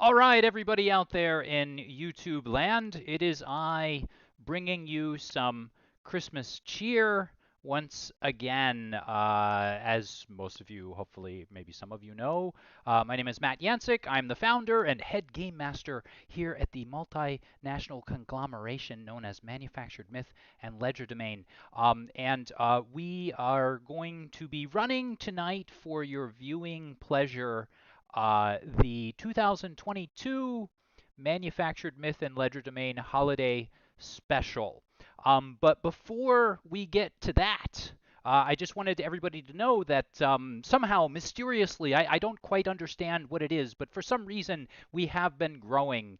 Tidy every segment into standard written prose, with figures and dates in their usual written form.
All right, everybody out there in YouTube land, it is I bringing you some Christmas cheer once again. As most of you, hopefully, maybe some of you know, my name is Matt Yancik. I'm the founder and head game master here at the multinational conglomeration known as Manufactured Myth and Legerdemain. And we are going to be running tonight for your viewing pleasure the 2022 Manufactured Myth and Legerdemain Holiday Special. But before we get to that, I just wanted everybody to know that somehow, mysteriously, I don't quite understand what it is, but for some reason, we have been growing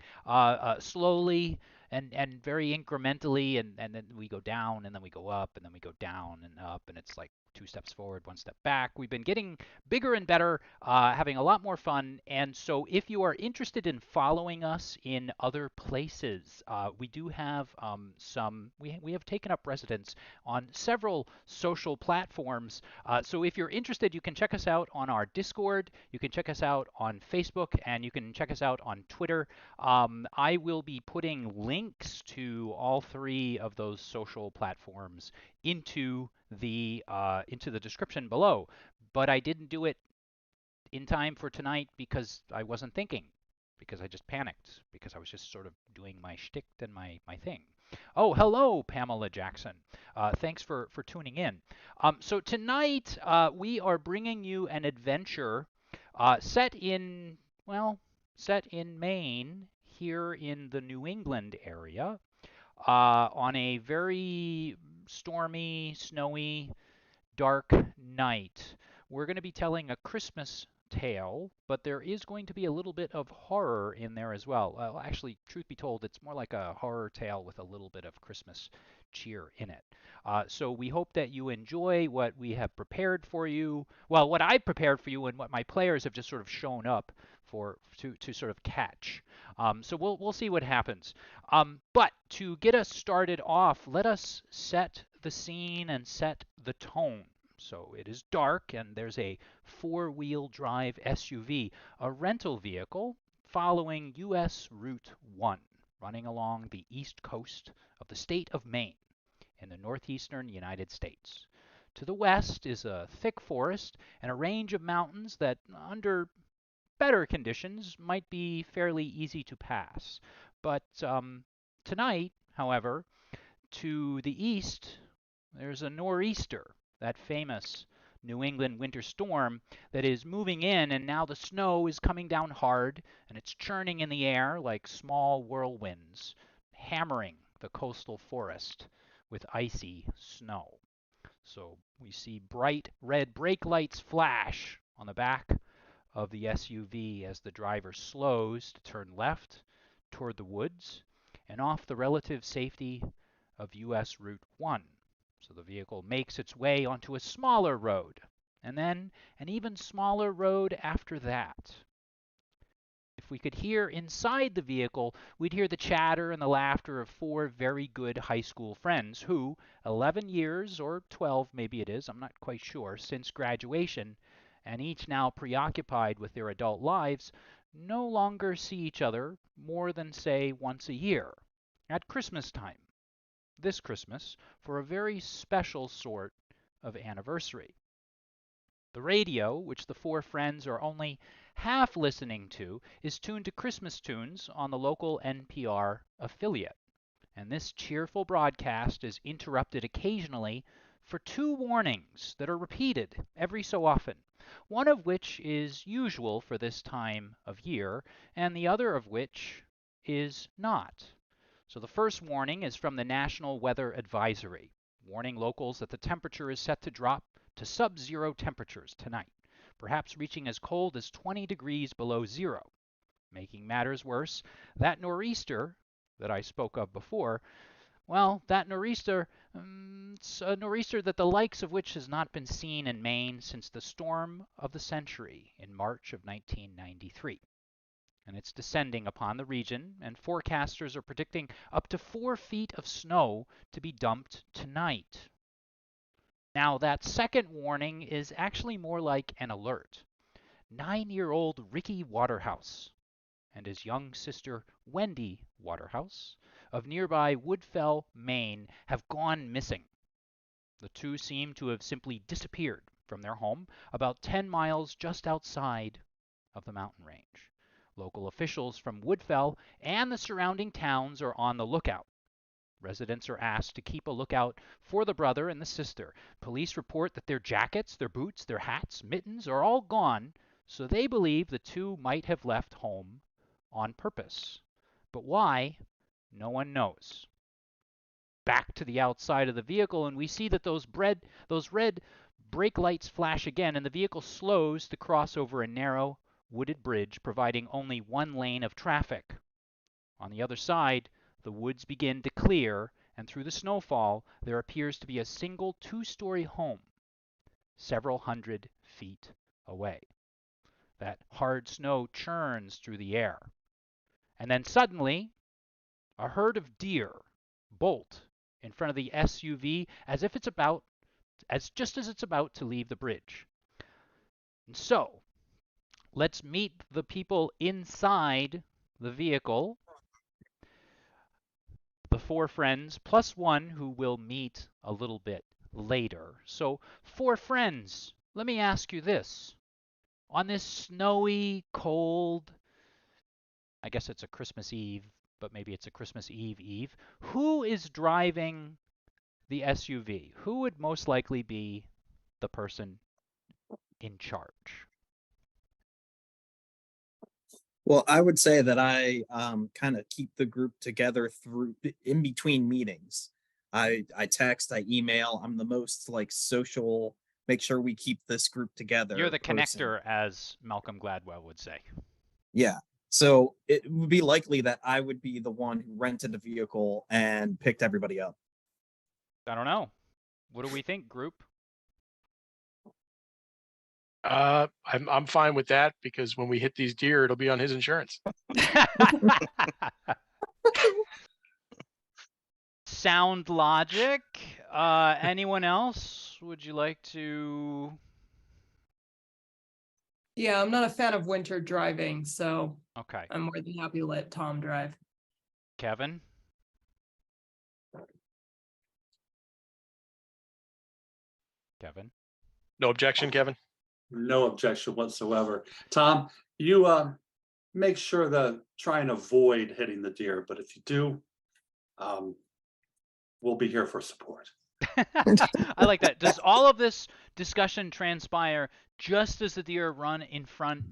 slowly and very incrementally, and then we go down, and then we go up, and then we go down and up, and it's like 2 steps forward, 1 step back. We've been getting bigger and better, having a lot more fun. And so, if you are interested in following us in other places, we do have we have taken up residence on several social platforms. So, if you're interested, you can check us out on our Discord, you can check us out on Facebook, and you can check us out on Twitter. I will be putting links to all three of those social platforms into the description below. But I didn't do it in time for tonight because I wasn't thinking, because I just panicked, because I was just sort of doing my shtick and my thing. Oh, hello, Pamela Jackson. Thanks for tuning in. So tonight we are bringing you an adventure set in, well, set in Maine, here in the New England area, on a very stormy, snowy, dark night. We're going to be telling a Christmas tale, but there is going to be a little bit of horror in there as well. Actually, truth be told, it's more like a horror tale with a little bit of Christmas cheer in it. So we hope that you enjoy what we have prepared for you. Well, what I prepared for you and what my players have just sort of shown up for to sort of catch. So we'll see what happens. But to get us started off, let us set the scene and set the tone. So it is dark, and there's a four-wheel drive SUV, a rental vehicle, following US Route 1, running along the east coast of the state of Maine in the northeastern United States. To the west is a thick forest and a range of mountains that, under better conditions, might be fairly easy to pass. But tonight, however, to the east, there's a nor'easter, that famous New England winter storm that is moving in, and now the snow is coming down hard, and it's churning in the air like small whirlwinds, hammering the coastal forest with icy snow. So we see bright red brake lights flash on the back of the SUV as the driver slows to turn left toward the woods and off the relative safety of US Route 1. So the vehicle makes its way onto a smaller road, and then an even smaller road after that. If we could hear inside the vehicle, we'd hear the chatter and the laughter of four very good high school friends who, 11 years, or 12 maybe it is, I'm not quite sure, since graduation, and each now preoccupied with their adult lives, no longer see each other more than, say, once a year, at Christmas time, this Christmas, for a very special sort of anniversary. The radio, which the four friends are only half listening to, is tuned to Christmas tunes on the local NPR affiliate. And this cheerful broadcast is interrupted occasionally for two warnings that are repeated every so often, one of which is usual for this time of year, and the other of which is not. So the first warning is from the National Weather Advisory, warning locals that the temperature is set to drop to sub-zero temperatures tonight, perhaps reaching as cold as 20 degrees below zero. Making matters worse, that nor'easter that I spoke of before, well, that nor'easter, it's a nor'easter that the likes of which has not been seen in Maine since the storm of the century in March of 1993. And it's descending upon the region, and forecasters are predicting up to 4 feet of snow to be dumped tonight. Now, that second warning is actually more like an alert. 9-year-old Ricky Waterhouse and his young sister Wendy Waterhouse of nearby Woodfell, Maine, have gone missing. The two seem to have simply disappeared from their home about 10 miles just outside of the mountain range. Local officials from Woodfell and the surrounding towns are on the lookout. Residents are asked to keep a lookout for the brother and the sister. Police report that their jackets, their boots, their hats, mittens are all gone, so they believe the two might have left home on purpose. But why? No one knows. Back to the outside of the vehicle, and we see that those red brake lights flash again, and the vehicle slows to cross over a narrow, wooded bridge, providing only one lane of traffic. On the other side, the woods begin to clear, and through the snowfall, there appears to be a single two-story home several hundred feet away. That hard snow churns through the air. And then suddenly, a herd of deer bolt in front of the SUV as it's about to leave the bridge. And so, let's meet the people inside the vehicle. The four friends plus one who we'll meet a little bit later. So, four friends, let me ask you this. On this snowy, cold, I guess it's a Christmas Eve, but maybe it's a Christmas Eve, who is driving the SUV? Who would most likely be the person in charge? Well, I would say that I kind of keep the group together through in between meetings. I text, I email. I'm the most like social. Make sure we keep this group together. You're the connector, as Malcolm Gladwell would say. Yeah. So it would be likely that I would be the one who rented the vehicle and picked everybody up. I don't know. What do we think, group? I'm fine with that because when we hit these deer, it'll be on his insurance. Sound logic. Anyone else? Would you like to? Yeah, I'm not a fan of winter driving, so Okay. I'm more than happy to let Tom drive. Kevin? Kevin? No objection, Kevin? No objection whatsoever. Tom, you make sure to try and avoid hitting the deer, but if you do, we'll be here for support. I like that. Does all of this discussion transpire just as the deer run in front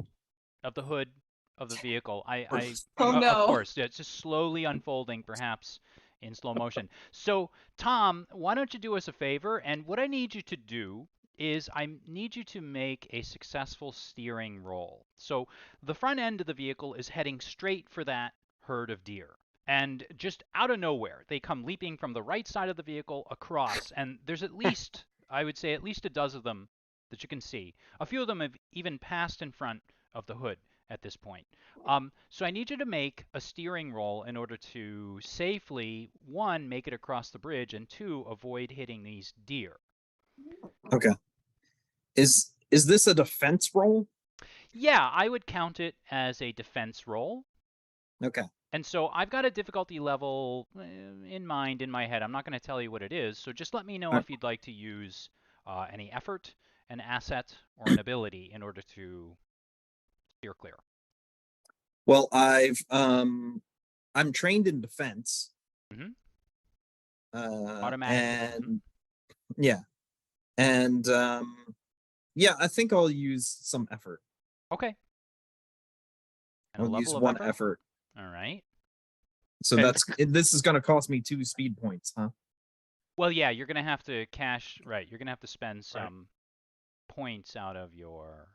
of the hood of the vehicle? Oh, no. Of course, yeah, it's just slowly unfolding, perhaps in slow motion. So, Tom, why don't you do us a favor? And what I need you to do is I need you to make a successful steering roll. So the front end of the vehicle is heading straight for that herd of deer. And just out of nowhere, they come leaping from the right side of the vehicle across. And there's at least, I would say, at least a dozen of them that you can see. A few of them have even passed in front of the hood at this point. So I need you to make a steering roll in order to safely, one, make it across the bridge, and two, avoid hitting these deer. Okay. Is this a defense roll? Yeah, I would count it as a defense roll. Okay. And so I've got a difficulty level in mind, in my head. I'm not going to tell you what it is. So just let me know if you'd like to use any effort, an asset, or an ability in order to steer clear. Well, I'm trained in defense. Mm-hmm. Automatic. And yeah. And yeah, I think I'll use some effort. Okay. And I'll use one effort. All right. So this is going to cost me 2 speed points, huh? Well, yeah, you're going to have to cash, right. You're going to have to spend some points out of your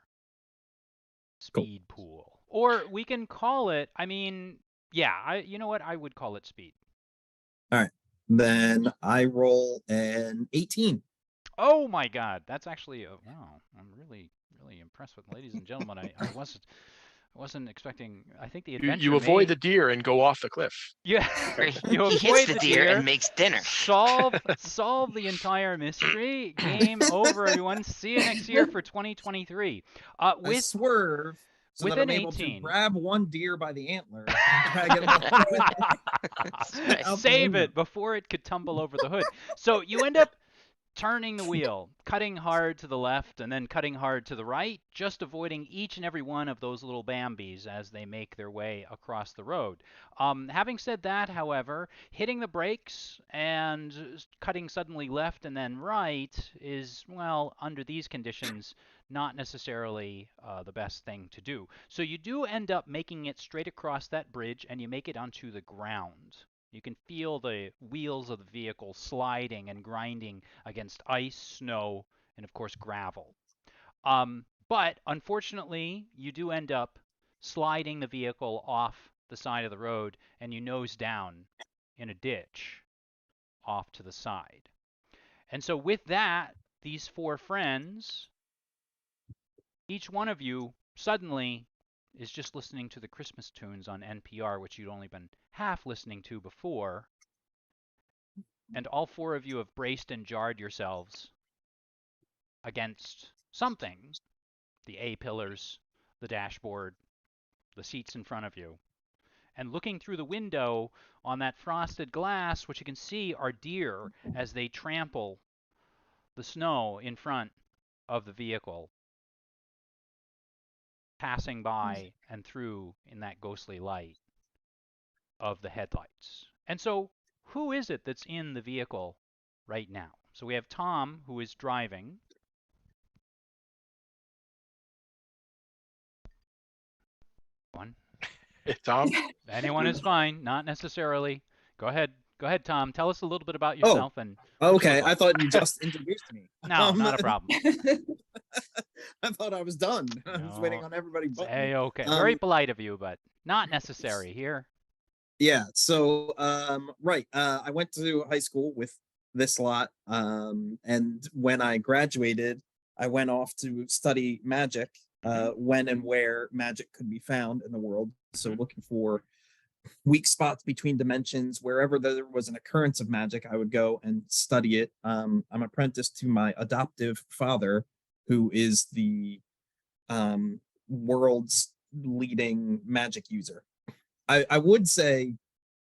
speed pool. Or we can call it, I mean, yeah, you know what? I would call it speed. All right. Then I roll an 18. Oh my God, that's actually wow! I'm really impressed with, ladies and gentlemen. I wasn't expecting. I think the adventure. You avoid the deer and go off the cliff. Yeah, you avoid the deer and makes dinner. Solve the entire mystery. Game over, everyone. See you next year for 2023. I swerve so that Within I'm able 18. to grab one deer by the antler and drag it out the Save window. it before it could tumble over the hood. So you end up turning the wheel, cutting hard to the left and then cutting hard to the right, just avoiding each and every one of those little Bambis as they make their way across the road. Having said that, however, hitting the brakes and cutting suddenly left and then right is, well, under these conditions, not necessarily the best thing to do. So you do end up making it straight across that bridge and you make it onto the ground. You can feel the wheels of the vehicle sliding and grinding against ice, snow, and of course gravel. But unfortunately, you do end up sliding the vehicle off the side of the road and you nose down in a ditch off to the side. And so with that, these four friends, each one of you suddenly is just listening to the Christmas tunes on NPR, which you'd only been half listening to before. And all four of you have braced and jarred yourselves against something, the A-pillars, the dashboard, the seats in front of you. And looking through the window on that frosted glass, what you can see are deer as they trample the snow in front of the vehicle, passing by and through in that ghostly light of the headlights. And so who is it that's in the vehicle right now? So we have Tom, who is driving. One. Tom? Anyone is fine, not necessarily. Go ahead, Tom. Tell us a little bit about yourself and what you Okay, look like. I thought you just introduced me. No, not a problem. I thought I was done. I was waiting No. on everybody but me. Hey, okay. Very polite of you, but not necessary here. Yeah, so right. I went to high school with this lot. And when I graduated, I went off to study magic, when and where magic could be found in the world. So looking for weak spots between dimensions, wherever there was an occurrence of magic, I would go and study it. I'm apprenticed to my adoptive father, who is the world's leading magic user. I would say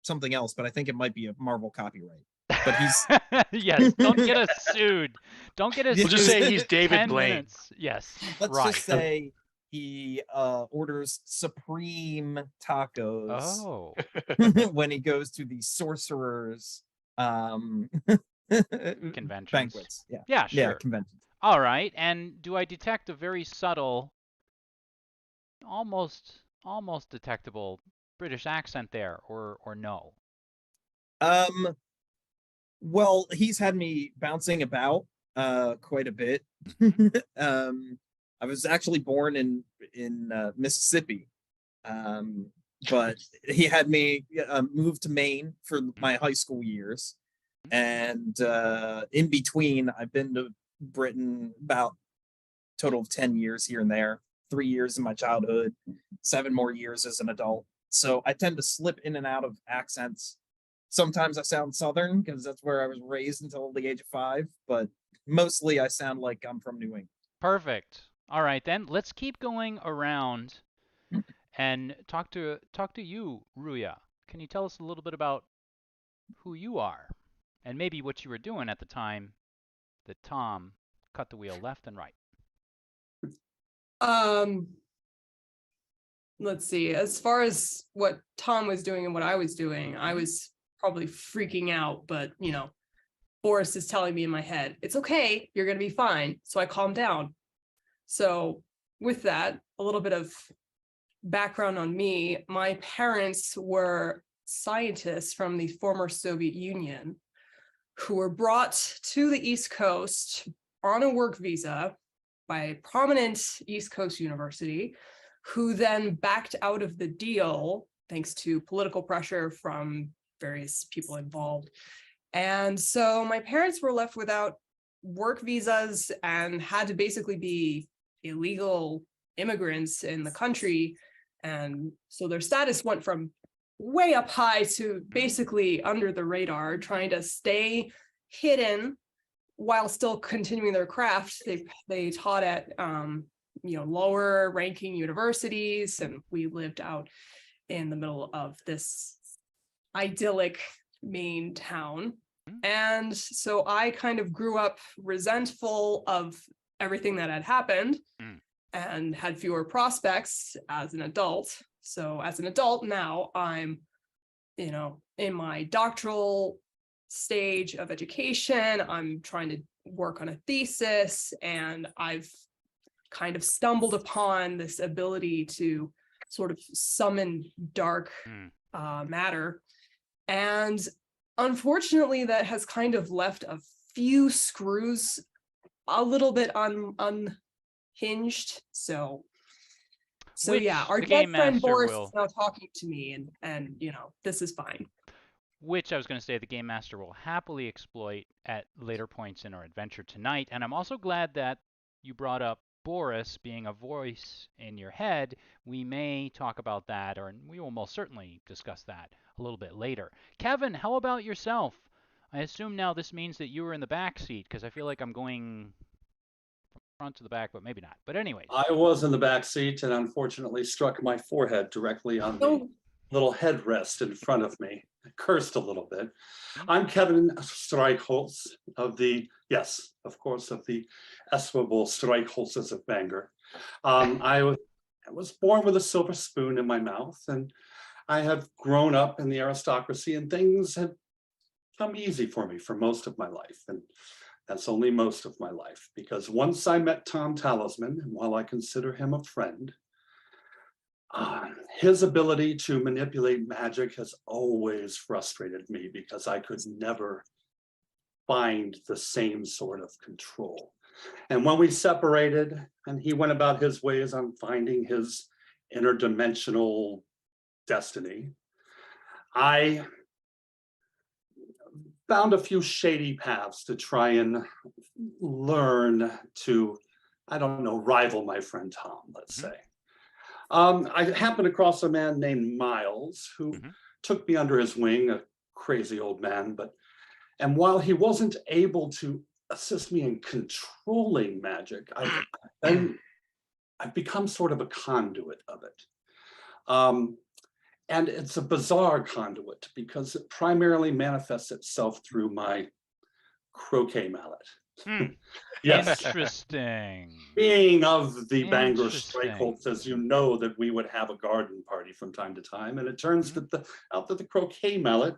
something else, but I think it might be a Marvel copyright. But he's yes. Don't get us sued. Don't get us We'll sued. just say he's David 10 Blaine. minutes. Yes. let's right. just say he orders supreme tacos Oh. when he goes to the sorcerer's Conventions. banquets. Yeah. Yeah, sure. Yeah, conventions. All right. And do I detect a very subtle, almost detectable British accent there, or no? Well, he's had me bouncing about quite a bit. I was actually born in Mississippi, but he had me move to Maine for my high school years, and in between, I've been to Britain about a total of 10 years here and there. 3 years in my childhood, 7 more years as an adult. So I tend to slip in and out of accents. Sometimes I sound Southern because that's where I was raised until the age of 5, but mostly I sound like I'm from New England. Perfect. All right, then let's keep going around and talk to you, Ruya. Can you tell us a little bit about who you are and maybe what you were doing at the time that Tom cut the wheel left and right? Let's see. As far as what Tom was doing and what I was doing, I was probably freaking out, but Boris is telling me in my head, it's okay, you're gonna be fine. So I calmed down. So with that, a little bit of background on me. My parents were scientists from the former Soviet Union who were brought to the East Coast on a work visa by a prominent East Coast university, who then backed out of the deal thanks to political pressure from various people involved. And so my parents were left without work visas and had to basically be illegal immigrants in the country. And so their status went from way up high to basically under the radar, trying to stay hidden while still continuing their craft. They taught at lower ranking universities, and we lived out in the middle of this idyllic Maine town. And so I kind of grew up resentful of everything that had happened and had fewer prospects as an adult. So as an adult now, I'm, in my doctoral stage of education. I'm trying to work on a thesis, and I've kind of stumbled upon this ability to sort of summon dark matter. And unfortunately, that has kind of left a few screws a little bit unhinged. So yeah, our dead friend Boris is now talking to me, and this is fine. Which I was going to say the Game Master will happily exploit at later points in our adventure tonight. And I'm also glad that you brought up Boris being a voice in your head. We may talk about that, or we will most certainly discuss that a little bit later. Kevin, how about yourself? I assume now this means that you were in the back seat, because I feel like I'm going from front to the back, but maybe not. But anyways. I was in the back seat and unfortunately struck my forehead directly on the little headrest in front of me. I cursed a little bit. I'm Kevin Streichholz of the estimable Streichholzes of Bangor. I was born with a silver spoon in my mouth, and I have grown up in the aristocracy, and things have come easy for me for most of my life. And that's only most of my life, because once I met Tom Talisman, and while I consider him a friend, his ability to manipulate magic has always frustrated me, because I could never find the same sort of control. And when we separated and he went about his ways on finding his interdimensional destiny, I found a few shady paths to try and learn to, rival my friend Tom, let's say. I happened across a man named Miles who took me under his wing, a crazy old man, and while he wasn't able to assist me in controlling magic, I've become sort of a conduit of it. And it's a bizarre conduit because it primarily manifests itself through my croquet mallet. Yes. Interesting. Being of the Bangor Streichholz, as you know, that we would have a garden party from time to time, and it turns out that the croquet mallet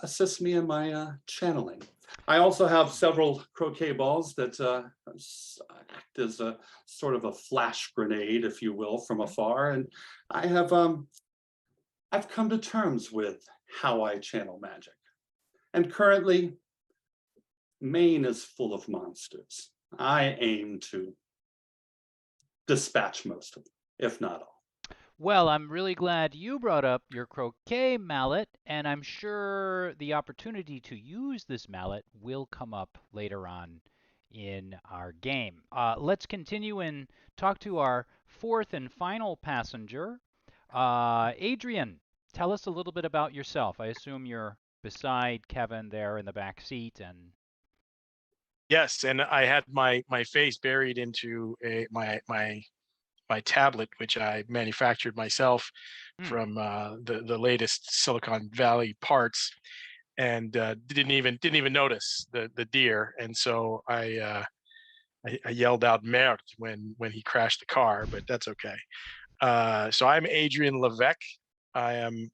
assists me in my channeling. I also have several croquet balls that act as a sort of a flash grenade, if you will, from afar, and I have I've come to terms with how I channel magic. And currently, Maine is full of monsters. I aim to dispatch most of them, if not all. Well, I'm really glad you brought up your croquet mallet, and I'm sure the opportunity to use this mallet will come up later on in our game. Let's continue and talk to our fourth and final passenger. Adrian, tell us a little bit about yourself. I assume you're beside Kevin there in the back seat, and yes, and I had my face buried into my tablet, which I manufactured myself from the latest Silicon Valley parts, and didn't even notice the deer, and so I yelled out "merde" when he crashed the car, but that's okay. So I'm Adrian Levesque. I am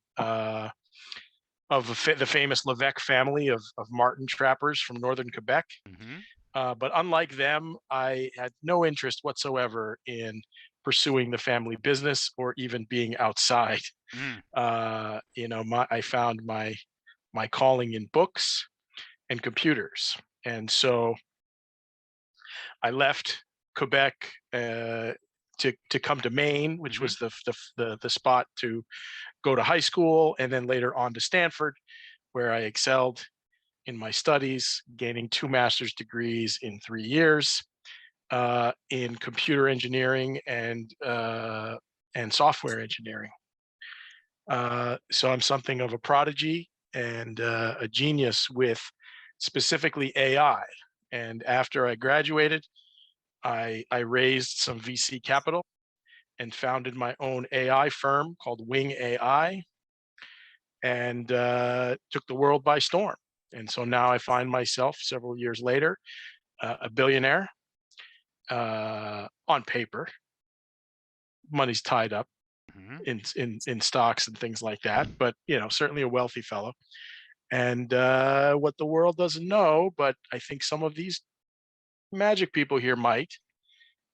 of the famous Levesque family of marten trappers from northern Quebec. But unlike them, I had no interest whatsoever in pursuing the family business or even being outside. I found my calling in books and computers, and so I left Quebec to come to Maine, which was the spot to go to high school, and then later on to Stanford, where I excelled in my studies, gaining 2 master's degrees in 3 years in computer engineering and software engineering. So I'm something of a prodigy and a genius with specifically AI. And after I graduated, I raised some VC capital and founded my own AI firm called Wing AI, and took the world by storm. And so now I find myself several years later, a billionaire on paper. Money's tied up in stocks and things like that, but certainly a wealthy fellow. And what the world doesn't know, but I think some of these magic people here might,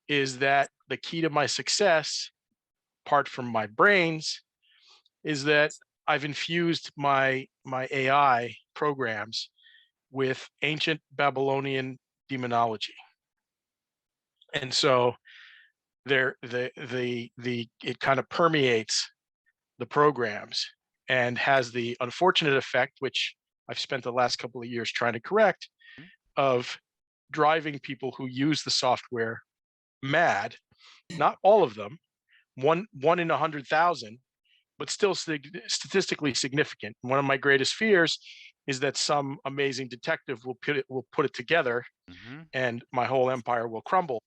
is that the key to my success, apart from my brains, is that I've infused my AI programs with ancient Babylonian demonology. And so it kind of permeates the programs and has the unfortunate effect, which I've spent the last couple of years trying to correct, of driving people who use the software mad. Not all of them, one in 100,000, but still statistically significant. One of my greatest fears is that some amazing detective will put it together, and my whole empire will crumble.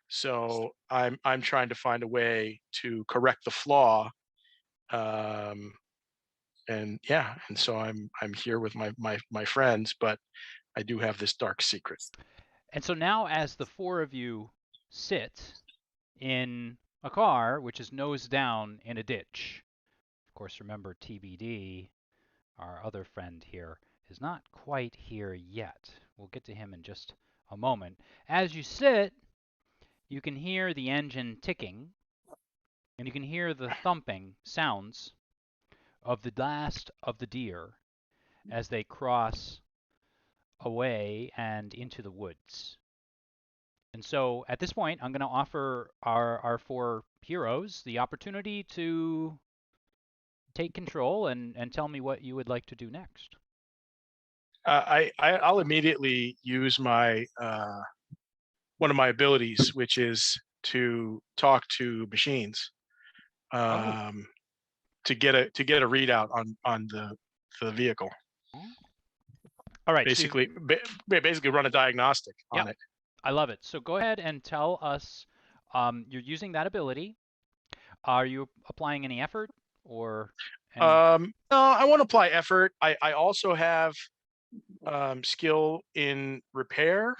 So I'm trying to find a way to correct the flaw, and so I'm here with my friends, but I do have this dark secret. And so now, as the four of you sit in a car which is nose down in a ditch, of course, remember TBD, our other friend here, is not quite here yet. We'll get to him in just a moment. As you sit, you can hear the engine ticking, and you can hear the thumping sounds of the last of the deer as they cross away and into the woods. And so at this point, I'm going to offer our four heroes the opportunity to take control and tell me what you would like to do next. I'll immediately use my one of my abilities, which is to talk to machines, to get a readout on the vehicle. All right. Basically run a diagnostic on it. I love it. So go ahead and tell us, you're using that ability. Are you applying any effort or? No, I won't apply effort. I also have skill in repair.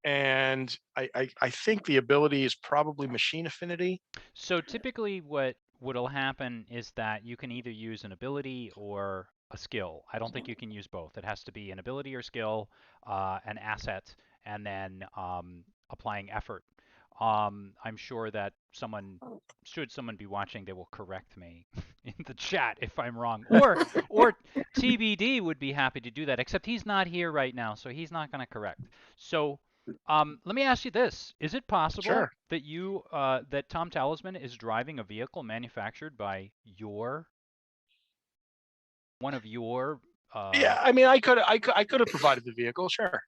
And I think the ability is probably machine affinity. So typically what'll happen is that you can either use an ability or a skill. I don't think you can use both. It has to be an ability or skill, an asset, and then applying effort. I'm sure that should someone be watching, they will correct me in the chat if I'm wrong. Or TBD would be happy to do that, except he's not here right now, so he's not going to correct. So let me ask you this. Is it possible that that Tom Talisman is driving a vehicle manufactured by one of your yeah, I mean, I could have provided the vehicle, sure.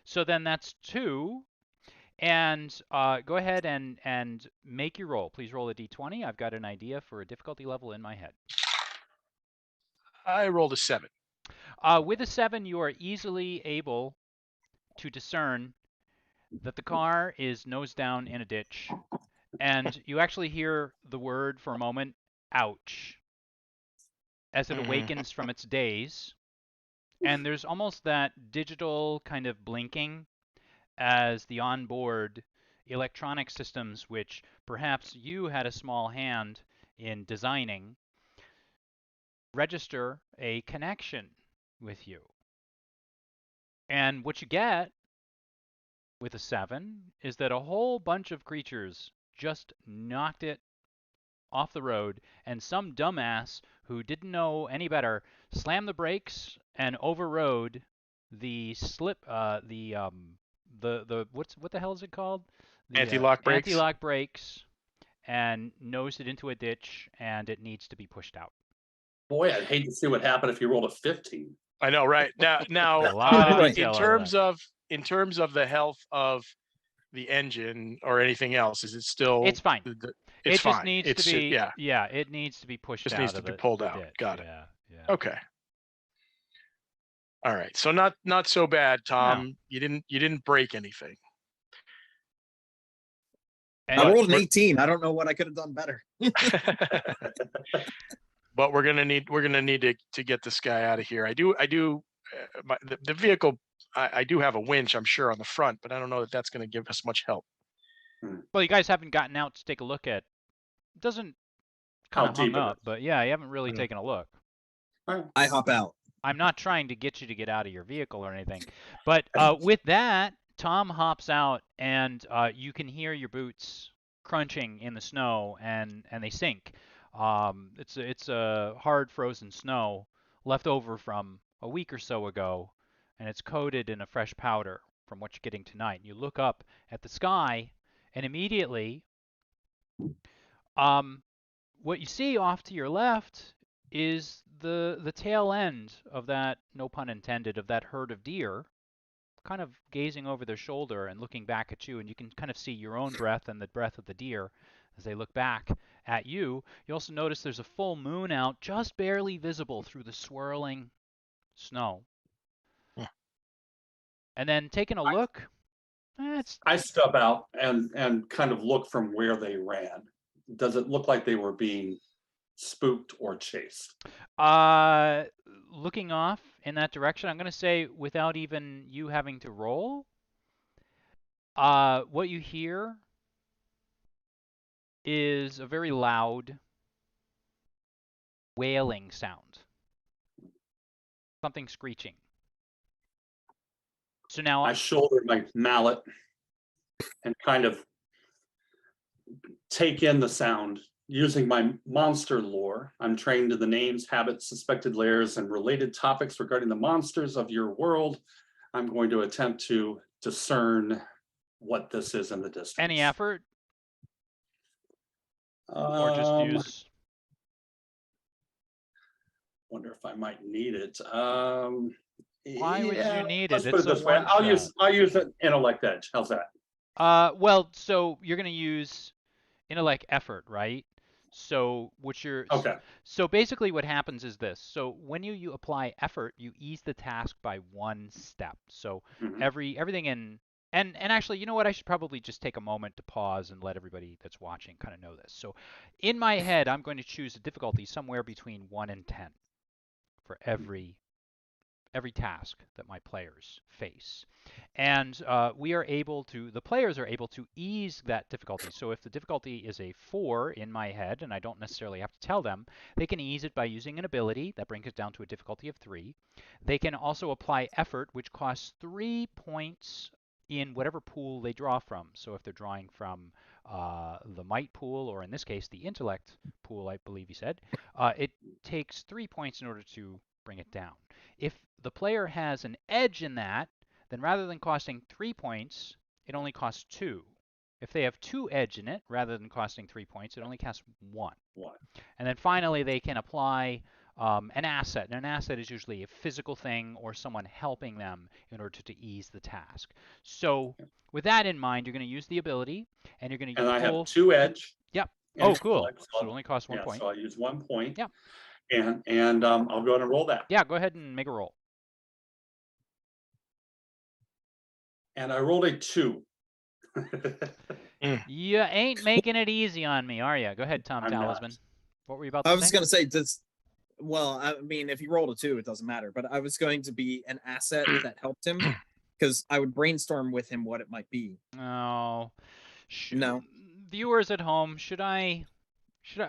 So then that's 2. And go ahead and make your roll. Please roll a d20. I've got an idea for a difficulty level in my head. I rolled a 7. With a 7, you are easily able to discern that the car is nose down in a ditch, and you actually hear the word for a moment, ouch, as it awakens from its daze. And there's almost that digital kind of blinking as the onboard electronic systems, which perhaps you had a small hand in designing, register a connection with you. And what you get with a 7 is that a whole bunch of creatures just knocked it off the road, and some dumbass who didn't know any better slammed the brakes and overrode the what the hell is it called? The anti-lock brakes. Anti-lock brakes, and nosed it into a ditch, and it needs to be pushed out. Boy, I'd hate to see what happened if you rolled a 15. I know, right? Now in terms of the health of the engine or anything else, is it still? It's fine. It's fine. Just needs to be it needs to be pushed just out. Needs to be pulled out. Ditch. Got it. Yeah. Okay. All right. So not so bad, Tom. No. You didn't break anything. I rolled an 18. I don't know what I could have done better. But we're gonna need to get this guy out of here. I do the vehicle. I do have a winch, I'm sure, on the front, but I don't know that that's going to give us much help. Well, you guys haven't gotten out to take a look at. It doesn't kind of hung up, but yeah, you haven't really taken a look. I hop out. I'm not trying to get you to get out of your vehicle or anything, but with that, Tom hops out, and you can hear your boots crunching in the snow, and they sink. It's a hard frozen snow left over from a week or so ago, and it's coated in a fresh powder from what you're getting tonight. You look up at the sky, and immediately, what you see off to your left is the tail end of that, no pun intended, of that herd of deer, kind of gazing over their shoulder and looking back at you, and you can kind of see your own breath and the breath of the deer as they look back at you. You also notice there's a full moon out, just barely visible through the swirling snow. And then taking a look, I step out and kind of look from where they ran. Does it look like they were being spooked or chased? Looking off in that direction, I'm going to say, without even you having to roll, what you hear is a very loud wailing sound. Something screeching. So now I shoulder my mallet and kind of take in the sound. Using my monster lore, I'm trained in the names, habits, suspected lairs, and related topics regarding the monsters of your world. I'm going to attempt to discern what this is in the distance. Any effort? Or just use... Wonder if I might need it. Why would you need it? Let's put it this way. I'll use an intellect edge. How's that? Well, so you're going to use intellect effort, right? So so basically what happens is this. So when you apply effort, you ease the task by one step. So everything in and actually, you know what? I should probably just take a moment to pause and let everybody that's watching kind of know this. So in my head, I'm going to choose a difficulty somewhere between 1 and 10 for every task that my players face. And the players are able to ease that difficulty. So if the difficulty is a 4 in my head, and I don't necessarily have to tell them, they can ease it by using an ability. That brings it down to a difficulty of 3. They can also apply effort, which costs 3 points in whatever pool they draw from. So if they're drawing from the might pool, or in this case, the intellect pool, I believe you said, it takes 3 points in order to bring it down. If the player has an edge in that, then rather than costing 3 points, it only costs 2. If they have 2 edge in it, rather than costing 3 points, it only costs 1. And then finally, they can apply an asset. And an asset is usually a physical thing or someone helping them in order to ease the task. So with that in mind, you're going to use the ability, and you're going to use I have 2 edge. Yep. Oh, cool. So it only costs 1 point. So I use 1 point. Yep. And I'll go ahead and roll that. Yeah, go ahead and make a roll. And I rolled a 2. You ain't making it easy on me, are you? Go ahead, Tom Talisman. What were you about to say? I was going to say, well, I mean, if you rolled a 2, it doesn't matter. But I was going to be an asset that helped him, because I would brainstorm with him what it might be. Oh, no. Viewers at home, should I?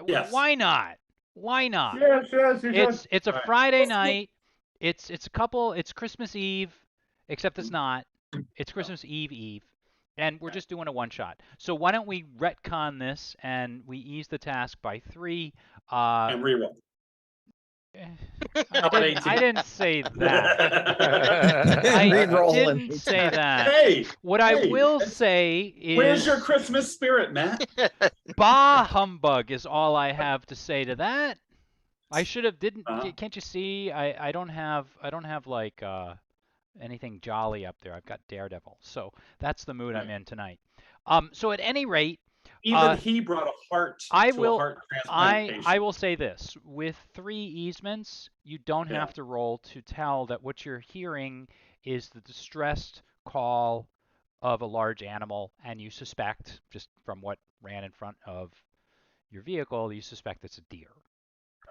Yes. Why not? Why not? Yes. It's a Friday night. It's Christmas Eve, except it's not. It's Christmas Eve, and we're just doing a one shot. So why don't we retcon this and we ease the task by 3? And reroll. I didn't say that. I didn't say that. Hey, I will say is, where's your Christmas spirit, Matt? Bah humbug is all I have to say to that. I should have Can't you see? I don't have like anything jolly up there. I've got Daredevil. So that's the mood I'm in tonight. So at any rate, even he brought a heart to a heart transplant patient. I will say this. With 3 easements, you don't have to roll to tell that what you're hearing is the distressed call of a large animal, and you suspect, just from what ran in front of your vehicle, you suspect it's a deer.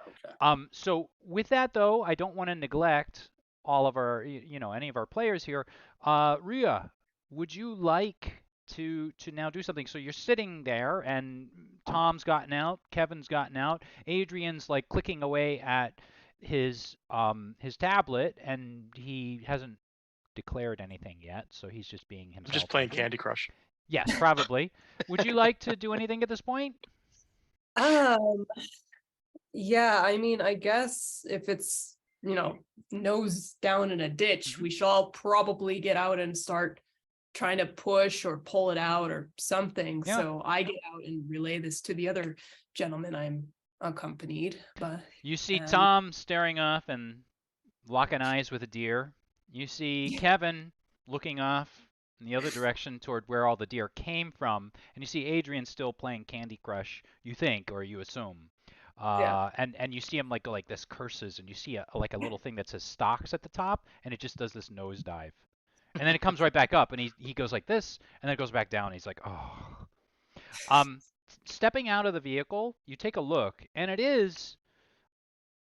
Okay. So with that though, I don't want to neglect all of our, any of our players here. Ria, would you like to now do something? So you're sitting there, and Tom's gotten out, Kevin's gotten out, Adrian's like clicking away at his tablet, and he hasn't declared anything yet, so he's just being I'm himself. just playing Candy Crush. Yes, probably. Would you like to do anything at this point? Yeah, I mean, I guess if it's, nose down in a ditch, we shall probably get out and start trying to push or pull it out or something. Yeah. So I get out and relay this to the other gentleman I'm accompanied by. You see Tom staring off and locking eyes with a deer. You see Kevin looking off in the other direction toward where all the deer came from, and you see Adrian still playing Candy Crush. You think, or you assume, and you see him like go like this, curses, and you see a little thing that says stocks at the top, and it just does this nosedive, and then it comes right back up, and he goes like this, and then it goes back down. And he's like, oh. Stepping out of the vehicle, you take a look, and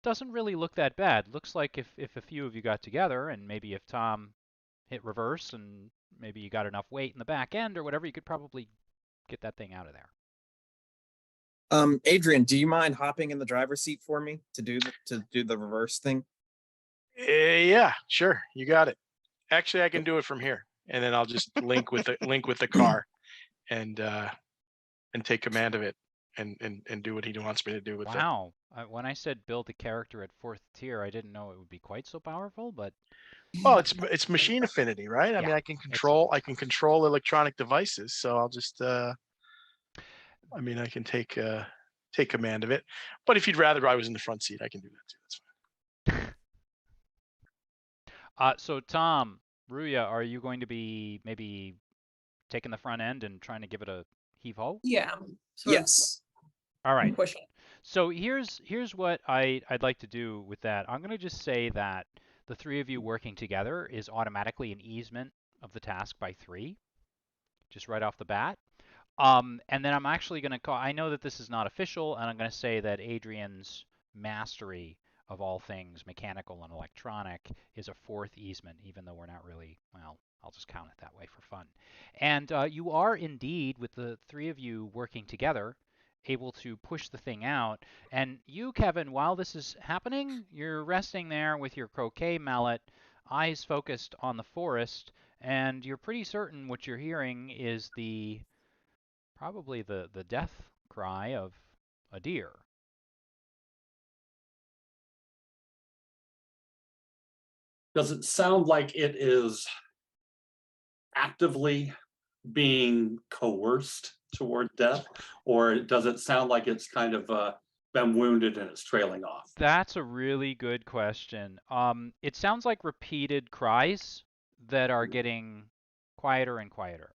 doesn't really look that bad. Looks like if a few of you got together, and maybe if Tom hit reverse and maybe you got enough weight in the back end or whatever, you could probably get that thing out of there. Adrian, do you mind hopping in the driver's seat for me to do the reverse thing? Yeah, sure. You got it. Actually, I can do it from here, and then I'll just link with the car, and take command of it, and do what he wants me to do with it. Wow. When I said build a character at 4th tier, I didn't know it would be quite so powerful, but well, it's machine affinity, right? I mean, I can control electronic devices, so I'll just I mean, I can take command of it. But if you'd rather I was in the front seat, I can do that too. That's fine. So Tom, Ruya, are you going to be maybe taking the front end and trying to give it a heave-ho? Yeah. Yes. All right. So here's what I'd like to do with that. I'm going to just say that the three of you working together is automatically an easement of the task by 3, just right off the bat. And then I'm actually going to call, I know that this is not official, and I'm going to say that Adrian's mastery of all things mechanical and electronic is a 4th easement, even though we're not really, well, I'll just count it that way for fun. And you are indeed, with the 3 of you working together, able to push the thing out. And you, Kevin, while this is happening, you're resting there with your croquet mallet, eyes focused on the forest, and you're pretty certain what you're hearing is probably the death cry of a deer. Does it sound like it is actively being coerced toward death, or does it sound like it's kind of been wounded and it's trailing off? That's a really good question. It sounds like repeated cries that are getting quieter and quieter.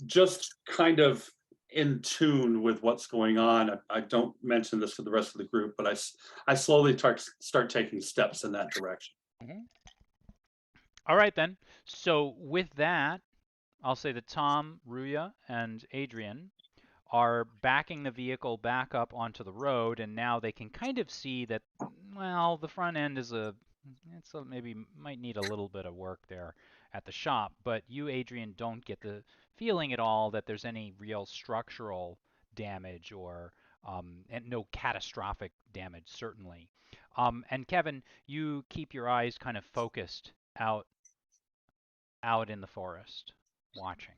Just kind of in tune with what's going on. I don't mention this to the rest of the group, but I slowly start taking steps in that direction. Mm-hmm. All right, then. So with that, I'll say that Tom, Ruya, and Adrian are backing the vehicle back up onto the road, and now they can kind of see that, well, the front end is maybe might need a little bit of work there at the shop, but you, Adrian, don't get the feeling at all that there's any real structural damage or and no catastrophic damage, certainly. And Kevin, you keep your eyes kind of focused out in the forest, watching.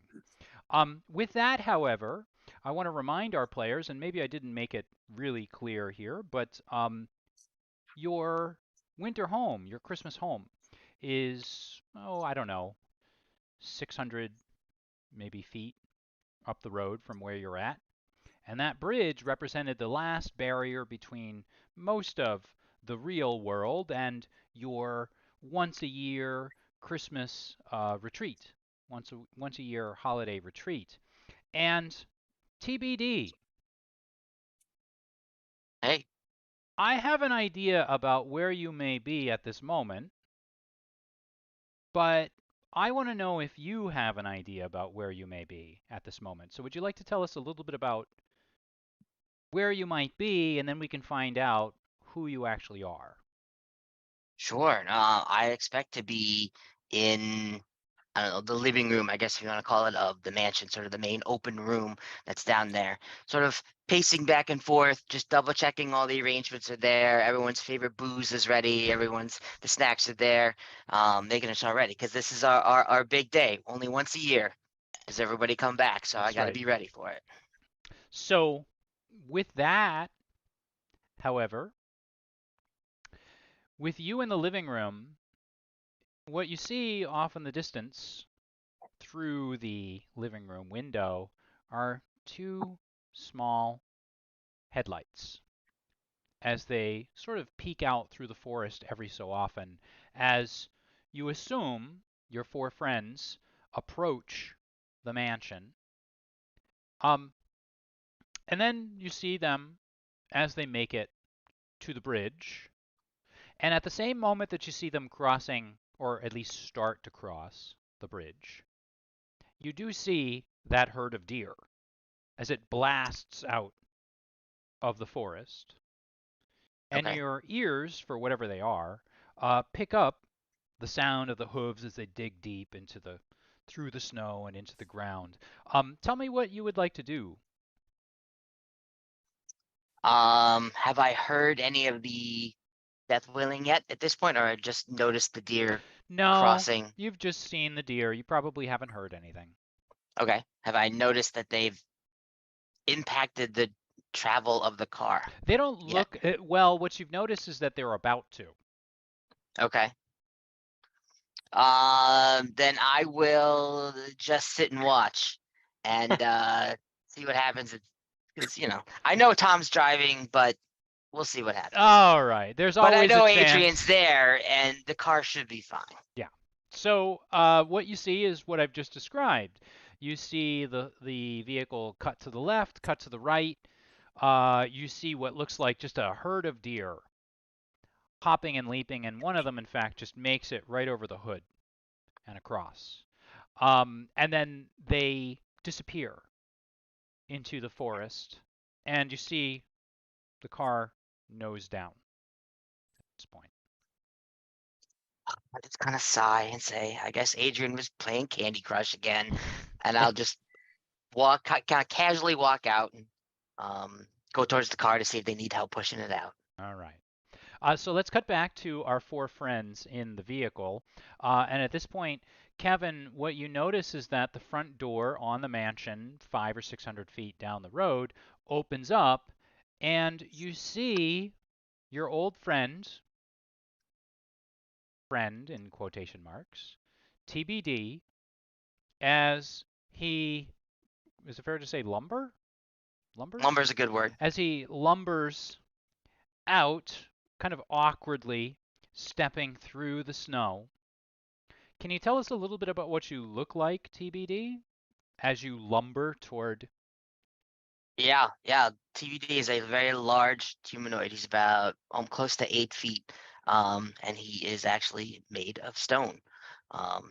With that, however, I want to remind our players, and maybe I didn't make it really clear here, but your winter home, your Christmas home, is, I don't know, 600 maybe feet up the road from where you're at. And that bridge represented the last barrier between most of the real world and your once-a-year Christmas retreat, once-a-year holiday retreat. And TBD. Hey. I have an idea about where you may be at this moment, but I want to know if you have an idea about where you may be at this moment. So would you like to tell us a little bit about where you might be, and then we can find out who you actually are? Sure. I expect to be in, I don't know, the living room, I guess if you want to call it, of the mansion, sort of the main open room that's down there. Sort of pacing back and forth, just double checking all the arrangements are there. Everyone's favorite booze is ready. The snacks are there. Making us all ready because this is our big day. Only once a year does everybody come back, so I That's got to right. be ready for it. So with that, however, with you in the living room, what you see off in the distance through the living room window are two small headlights as they sort of peek out through the forest every so often as you assume your four friends approach the mansion. And then you see them as they make it to the bridge. And at the same moment that you see them crossing, or at least start to cross the bridge, you do see that herd of deer as it blasts out of the forest. And Okay. your ears, for whatever they are, pick up the sound of the hooves as they dig deep through the snow and into the ground. Tell me what you would like to do. Have I heard any of the death wailing yet at this point, or I just noticed the deer No, crossing? you've just seen the deer. You probably haven't heard anything. Okay. Have I noticed that they've impacted the travel of the car They don't yet? look, well, what you've noticed is that they're about to. Okay. Then I will just sit and watch and see what happens. Because I know Tom's driving, but we'll see what happens. All right. There's But I always a know chance. Adrian's there, and the car should be fine. Yeah. So what you see is what I've just described. You see the vehicle cut to the left, cut to the right. You see what looks like just a herd of deer hopping and leaping, and one of them, in fact, just makes it right over the hood and across. And then they disappear into the forest, and you see the car nose down at this point. I just kind of sigh and say, I guess Adrian was playing Candy Crush again, and I'll just kind of casually walk out and go towards the car to see if they need help pushing it out. All right. So let's cut back to our four friends in the vehicle. And at this point, Kevin, what you notice is that the front door on the mansion, 500 or 600 feet down the road, opens up, and you see your old friend in quotation marks, TBD, as he, is it fair to say lumbers? Lumber's a good word. As he lumbers out, kind of awkwardly stepping through the snow. Can you tell us a little bit about what you look like, TBD, as you lumber toward? Yeah. TBD is a very large humanoid. He's about close to 8 feet, and he is actually made of stone.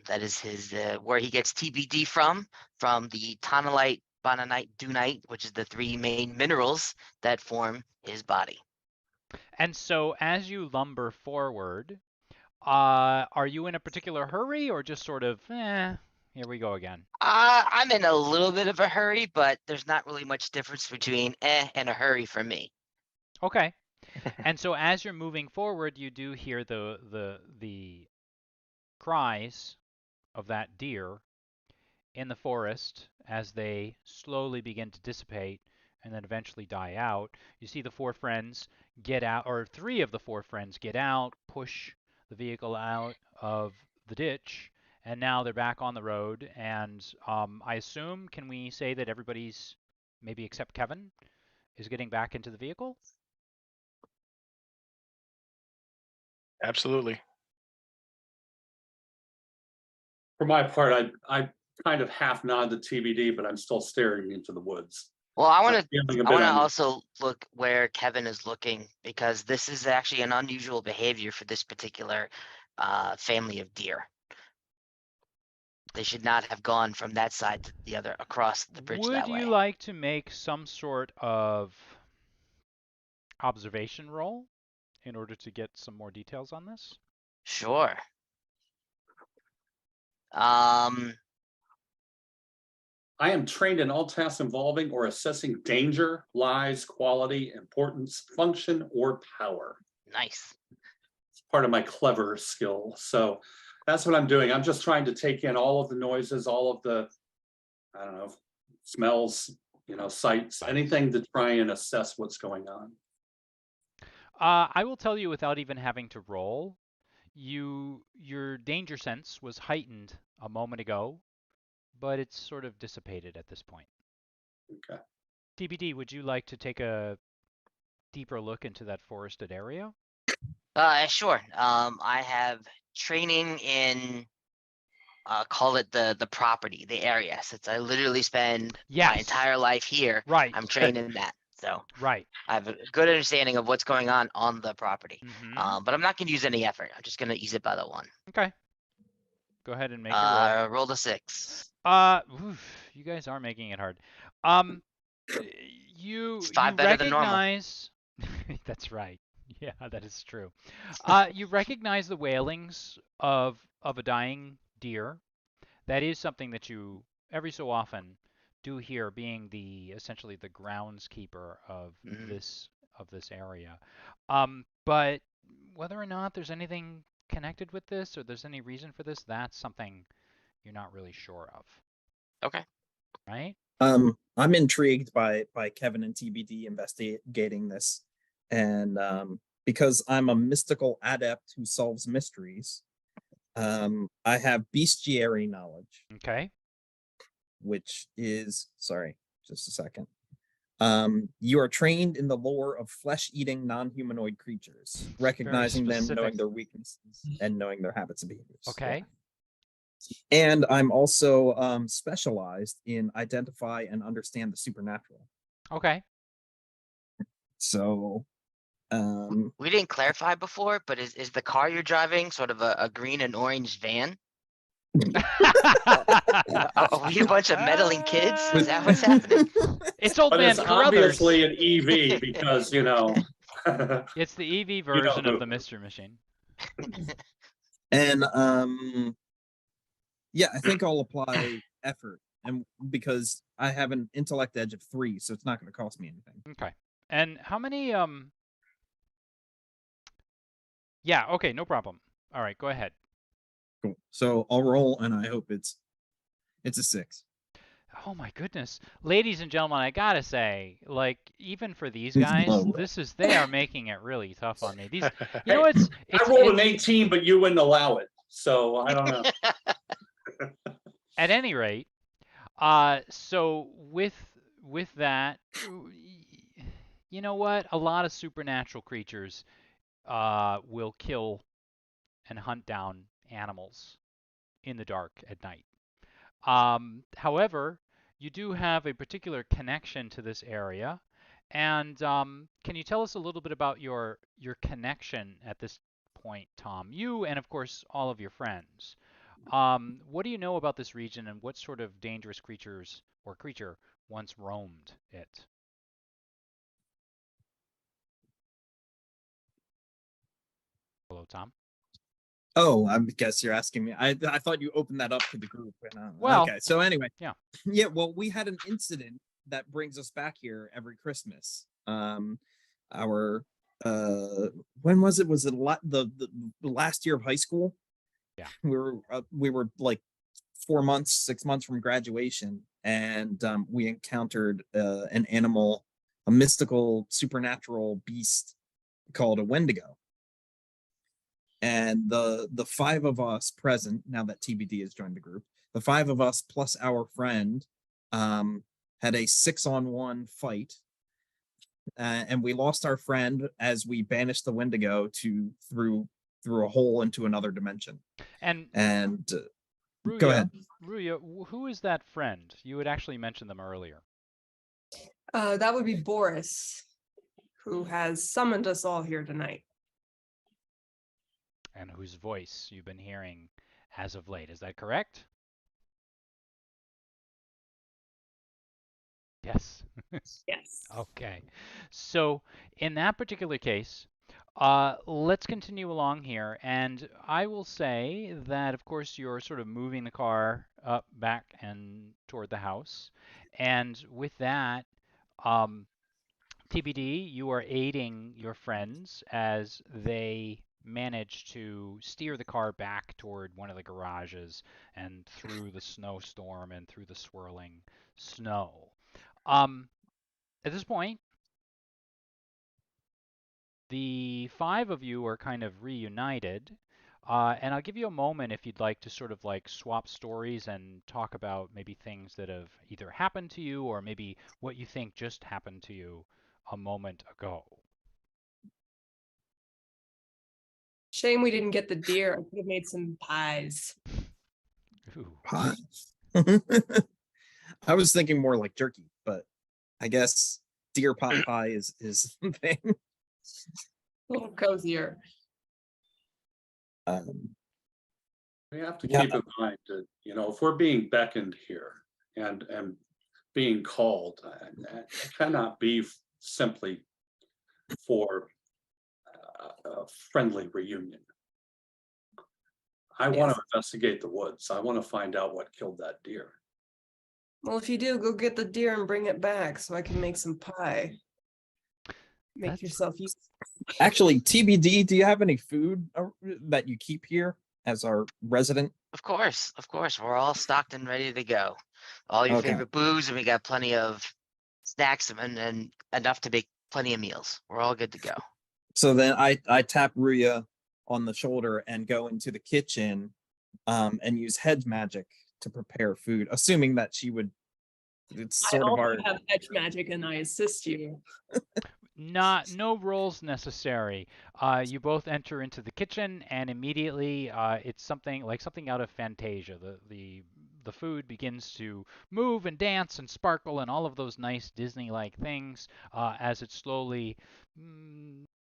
That is his where he gets TBD from the tonalite, bonanite, dunite, which is the three main minerals that form his body. And so as you lumber forward, are you in a particular hurry or just sort of, here we go again? I'm in a little bit of a hurry, but there's not really much difference between and a hurry for me. Okay. And so as you're moving forward, you do hear the cries of that deer in the forest as they slowly begin to dissipate and then eventually die out. You see the four friends get out, or three of the four friends get out, push the vehicle out of the ditch, and now they're back on the road. And I assume, can we say that everybody's, maybe except Kevin, is getting back into the vehicle? Absolutely. For my part, I kind of half nod to TBD, but I'm still staring into the woods. Well, I want feeling a to bit uneasy. also look where Kevin is looking, because this is actually an unusual behavior for this particular family of deer. They should not have gone from that side to the other across the bridge Would that you way. like to make some sort of observation roll in order to get some more details on this? Sure. I am trained in all tasks involving or assessing danger, lies, quality, importance, function, or power. Nice. It's part of my clever skill. So that's what I'm doing. I'm just trying to take in all of the noises, all of the, I don't know, smells, sights, anything to try and assess what's going on. I will tell you without even having to roll, your danger sense was heightened a moment ago, but it's sort of dissipated at this point. Okay. TBD, would you like to take a deeper look into that forested area? Sure. I have training in call it the property, the area, since I literally spend my Yes. entire life here. Right. I'm trained in that. So Right. I have a good understanding of what's going on the property. Mm-hmm. But I'm not gonna use any effort. I'm just gonna use it by the one. Okay. Go ahead and make your roll. Roll the 6. You guys are making it hard. You It's 5 better than normal. recognize. That's right. Yeah, that is true. You recognize the wailings of a dying deer. That is something that you every so often do hear, being essentially the groundskeeper of this area. But whether or not there's anything connected with this or there's any reason for this, that's something you're not really sure of. Okay. Right? I'm intrigued by Kevin and TBD investigating this, and because I'm a mystical adept who solves mysteries, I have bestiary knowledge. Okay. Which is, sorry, just a second. You are trained in the lore of flesh-eating non-humanoid creatures, recognizing them, knowing their weaknesses, and knowing their habits and behaviors. Okay. Yeah. And I'm also specialized in identify and understand the supernatural. Okay. So, we didn't clarify before, but is the car you're driving sort of a green and orange van? Are we a bunch of meddling kids? Is that what's happening? It's old But man it's Carruthers. obviously an EV because, It's the EV version of the mystery machine. And yeah, I think I'll apply effort, and because I have an intellect edge of 3, so it's not going to cost me anything. Okay. And how many Yeah, okay, no problem. All right, go ahead. Cool. So I'll roll, and I hope it's a 6. Oh my goodness. Ladies and gentlemen, I gotta say, like, even for these guys, they are making it really tough on me. These, you know, it's I rolled an 18, but you wouldn't allow it, so I don't know. At any rate, so with that, you know what? A lot of supernatural creatures will kill and hunt down animals in the dark at night. However, you do have a particular connection to this area, and can you tell us a little bit about your connection at this point, Tom? You and of course all of your friends. What do you know about this region, and what sort of dangerous creatures or creature once roamed it? Hello, Tom. Oh, I guess you're asking me. I thought you opened that up to the group. Well, okay. So anyway, yeah. Well, we had an incident that brings us back here every Christmas. Our when was it? Was it the last year of high school? Yeah. We were like 4 months, 6 months from graduation, and we encountered an animal, a mystical supernatural beast called a Wendigo. And the 5 of us present, now that TBD has joined the group, the 5 of us plus our friend had a 6-on-1 fight, and we lost our friend as we banished the Wendigo through a hole into another dimension. And Ruya, go ahead. Ruya, who is that friend? You had actually mentioned them earlier. That would be Boris, who has summoned us all here tonight. And whose voice you've been hearing as of late. Is that correct? Yes. Yes. Okay. So in that particular case, let's continue along here. And I will say that, of course, you're sort of moving the car up, back, and toward the house. And with that, TBD, you are aiding your friends as they manage to steer the car back toward one of the garages and through the snowstorm and through the swirling snow. At this point, the five of you are kind of reunited. And I'll give you a moment if you'd like to sort of like swap stories and talk about maybe things that have either happened to you or maybe what you think just happened to you a moment ago. Shame we didn't get the deer. I could have made some pies. Ooh. Pie. I was thinking more like jerky, but I guess deer pot pie is the thing. A little cozier. We have to Yeah. keep in mind that, you know, if we're being beckoned here and being called, it cannot be simply for a friendly reunion. I want to investigate the woods. I want to find out what killed that deer. Well, if you do, go get the deer and bring it back so I can make some pie. Make That's- yourself use. Actually, TBD, do you have any food that you keep here as our resident? Of course, we're all stocked and ready to go. All your Okay. favorite booze, and we got plenty of snacks and enough to make plenty of meals. We're all good to go. So then I tap Ruya on the shoulder and go into the kitchen and use hedge magic to prepare food, assuming that she would. It's I sort of also our. have edge magic and I assist you. No rolls necessary. You both enter into the kitchen, and immediately it's something out of Fantasia. The food begins to move and dance and sparkle and all of those nice Disney-like things as it slowly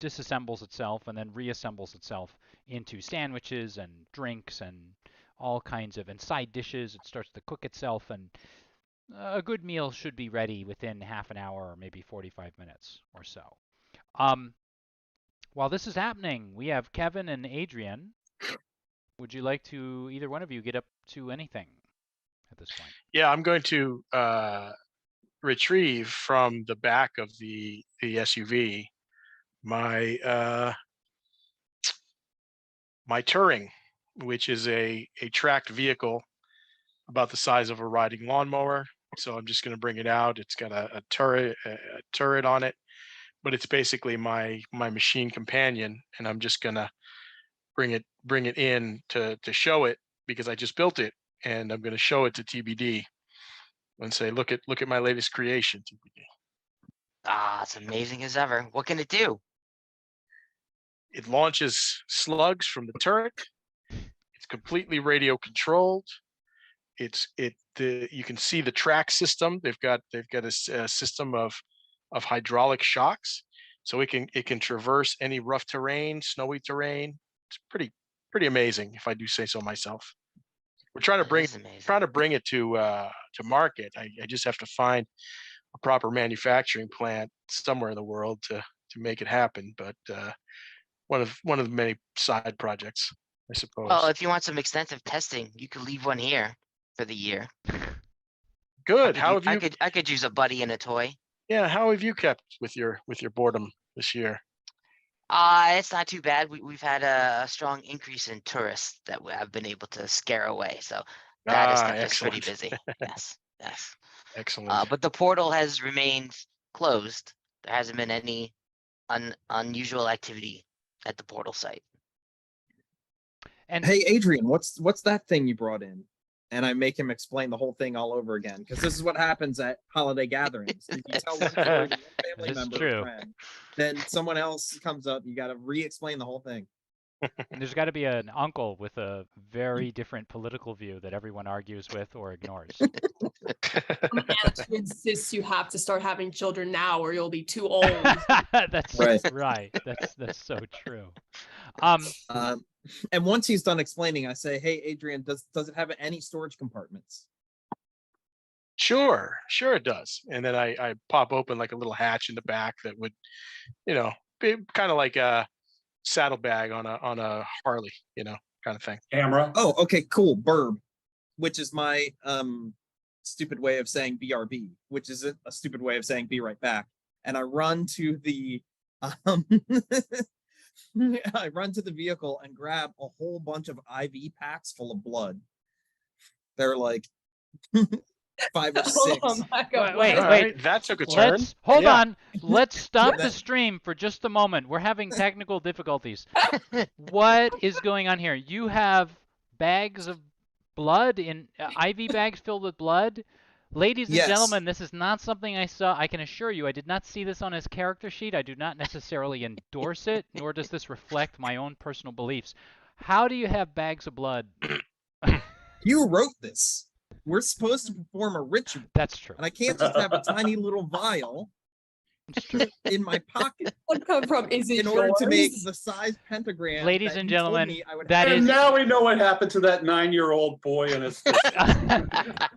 disassembles itself and then reassembles itself into sandwiches and drinks and all kinds of and side dishes. It starts to cook itself, and a good meal should be ready within half an hour or maybe 45 minutes or so. While this is happening, we have Kevin and Adrian. Would you like to, either one of you, get up to anything at this point? Yeah, I'm going to retrieve from the back of the SUV my my Touring, which is a tracked vehicle about the size of a riding lawnmower. So I'm just going to bring it out. It's got a turret on it, but it's basically my machine companion, and I'm just going to bring it in to show it because I just built it, and I'm going to show it to TBD and say, look at my latest creation, TBD. Ah, it's amazing as ever. What can it do? It launches slugs from the turret. It's completely radio controlled. You can see the track system. They've got a system of hydraulic shocks, so it can traverse any rough terrain, snowy terrain. It's pretty amazing, if I do say so myself. We're trying to bring it to market. I just have to find a proper manufacturing plant somewhere in the world to make it happen. But one of the many side projects, I suppose. Well, if you want some extensive testing, you could leave one here for the year. Good. I could use a buddy and a toy. Yeah, how have you kept with your boredom this year? It's not too bad. We've had a strong increase in tourists that I've been able to scare away. So that has kept us pretty Excellent. busy. Yes. Excellent. But the portal has remained closed. There hasn't been any unusual activity at the portal site. And Hey, Adrian, what's that thing you brought in? And I make him explain the whole thing all over again, because this is what happens at holiday gatherings. If you tell one story to one family This is member true. or friend, then someone else comes up, you got to re-explain the whole thing. And there's got to be an uncle with a very different political view that everyone argues with or ignores. Some aunt who insists you have to start having children now or you'll be too old. That's Right. right. That's so true. And once he's done explaining, I say, "Hey, Adrian, does it have any storage compartments?" Sure, it does. And then I pop open like a little hatch in the back that would, be kind of like a saddlebag on a Harley, kind of thing. Camera. Oh, okay, cool. Burb, which is my stupid way of saying BRB, which is a stupid way of saying be right back. And I run to the I run to the vehicle and grab a whole bunch of IV packs full of blood. They're like 5 or 6. Oh my God. Wait, All right, that took a turn. Hold Yeah. on. Let's stop Yeah. the stream for just a moment. We're having technical difficulties. What is going on here? You have bags of blood in IV bags filled with blood? Ladies and Yes. gentlemen, this is not something I saw. I can assure you, I did not see this on his character sheet. I do not necessarily endorse it, nor does this reflect my own personal beliefs. How do you have bags of blood? You wrote this. We're supposed to perform a ritual, That's true. and I can't just have a tiny little vial It's true. in my pocket What come from? Is it in order to make yours? the size pentagram. Ladies that and you told gentlemen, me I would that have. And is- now we know what happened to that 9-year-old boy and his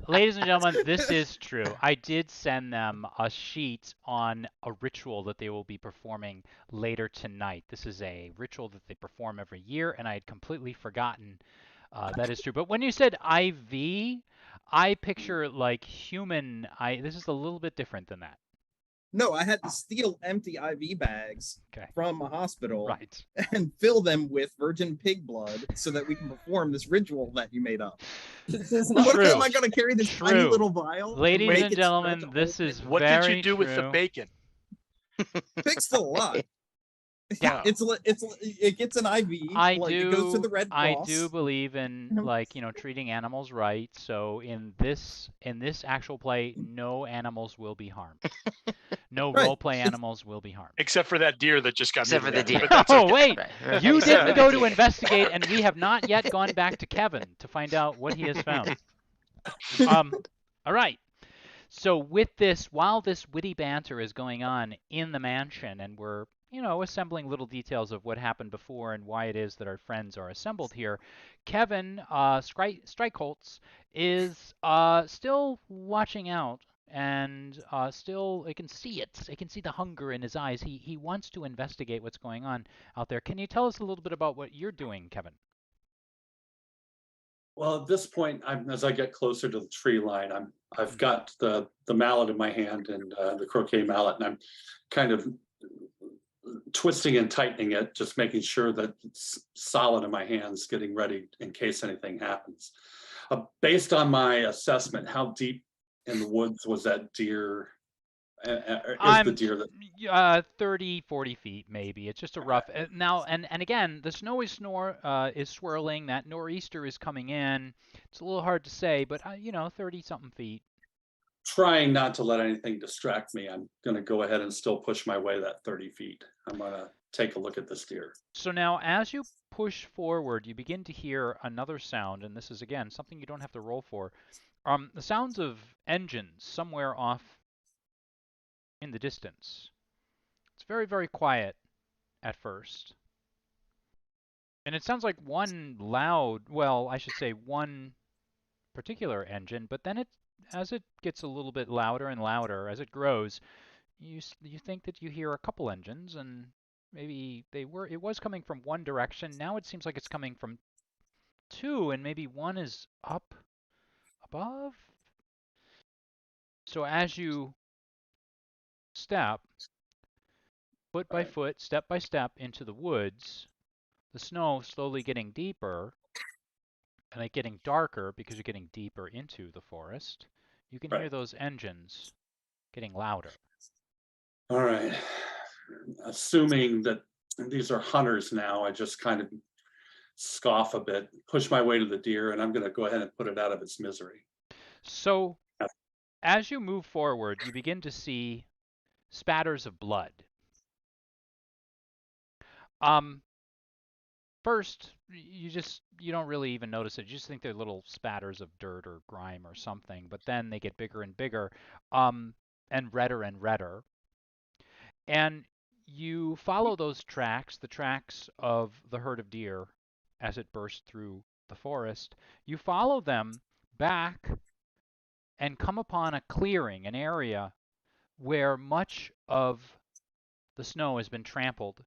Ladies and gentlemen, this is true. I did send them a sheet on a ritual that they will be performing later tonight. This is a ritual that they perform every year, and I had completely forgotten that is true. But when you said IV, I picture like human. This is a little bit different than that. No, I had to steal empty IV bags Okay. from a hospital Right. and fill them with virgin pig blood so that we can perform this ritual that you made up. This is not True. Am I going to carry this tiny True. little vial? Ladies make and it gentlemen, stretch this open? is What very did you do with the true. bacon? Pig's still alive. Yeah. It gets an IV. It goes to the Red Cross. I do believe in treating animals right. So in this actual play, no animals will be harmed. No Right. role play animals will be harmed. Except for that deer that just got Except for the mutilated, deer. but that's Oh okay. wait, Right. you Except for didn't the go to deer. investigate, and we have not yet gone back to Kevin to find out what he has found. All right. So with this, while this witty banter is going on in the mansion, and we're assembling little details of what happened before and why it is that our friends are assembled here, Kevin Streichholz is still watching out, and still I can see it. I can see the hunger in his eyes. He wants to investigate what's going on out there. Can you tell us a little bit about what you're doing, Kevin? Well, at this point, as I get closer to the tree line, I've got the mallet in my hand and the croquet mallet, and I'm kind of twisting and tightening it, just making sure that it's solid in my hands, getting ready in case anything happens. Based on my assessment, how deep in the woods was that deer? Is the deer that 30, 40 feet maybe. It's just a rough. Now, and again, the snow is swirling. That nor'easter is coming in. It's a little hard to say, but 30-something feet. trying not to let anything distract me, I'm going to go ahead and still push my way that 30 feet. I'm going to take a look at this deer. So now, as you push forward, you begin to hear another sound, and this is, again, something you don't have to roll for. The sounds of engines somewhere off in the distance. It's very, very quiet at first. And it sounds like one particular engine, but then as it gets a little bit louder and louder, as it grows, you think that you hear a couple engines, and maybe it was coming from one direction. Now it seems like it's coming from two, and maybe one is up above. So as you step foot by foot, step by step into the woods, the snow slowly getting deeper and it getting darker because you're getting deeper into the forest, you can hear those engines getting louder. All right. Assuming that these are hunters now, I just kind of scoff a bit, push my way to the deer, and I'm going to go ahead and put it out of its misery. So as you move forward, you begin to see spatters of blood. first you don't really even notice it. You just think they're little spatters of dirt or grime or something, but then they get bigger and bigger, and redder. And you follow those tracks, the tracks of the herd of deer as it bursts through the forest. You follow them back and come upon a clearing, an area where much of the snow has been trampled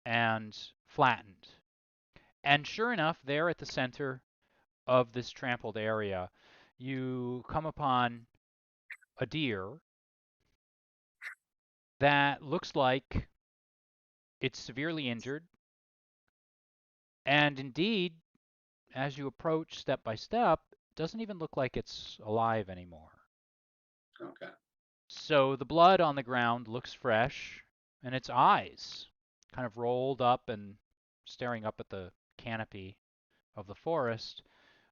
and flattened. And sure enough, there at the center of this trampled area, you come upon a deer that looks like it's severely injured. And indeed, as you approach step by step, it doesn't even look like it's alive anymore. Okay. So the blood on the ground looks fresh, and its eyes, kind of rolled up and staring up at the canopy of the forest,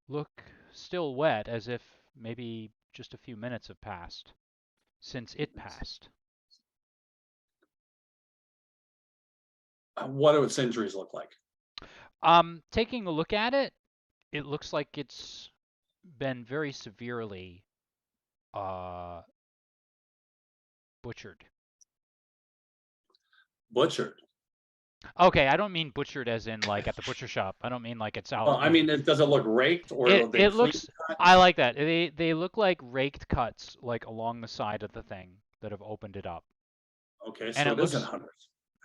look still wet, as if maybe just a few minutes have passed since it passed. What do its injuries look like? Taking a look at it, it looks like it's been very severely butchered. Butchered. Okay, I don't mean butchered as in like at the butcher shop. I don't mean like it's out. Well, I mean, does it look raked or are they it clean looks. cut? I like that. They look like raked cuts, like along the side of the thing that have opened it up. Okay, And so it it isn't looks.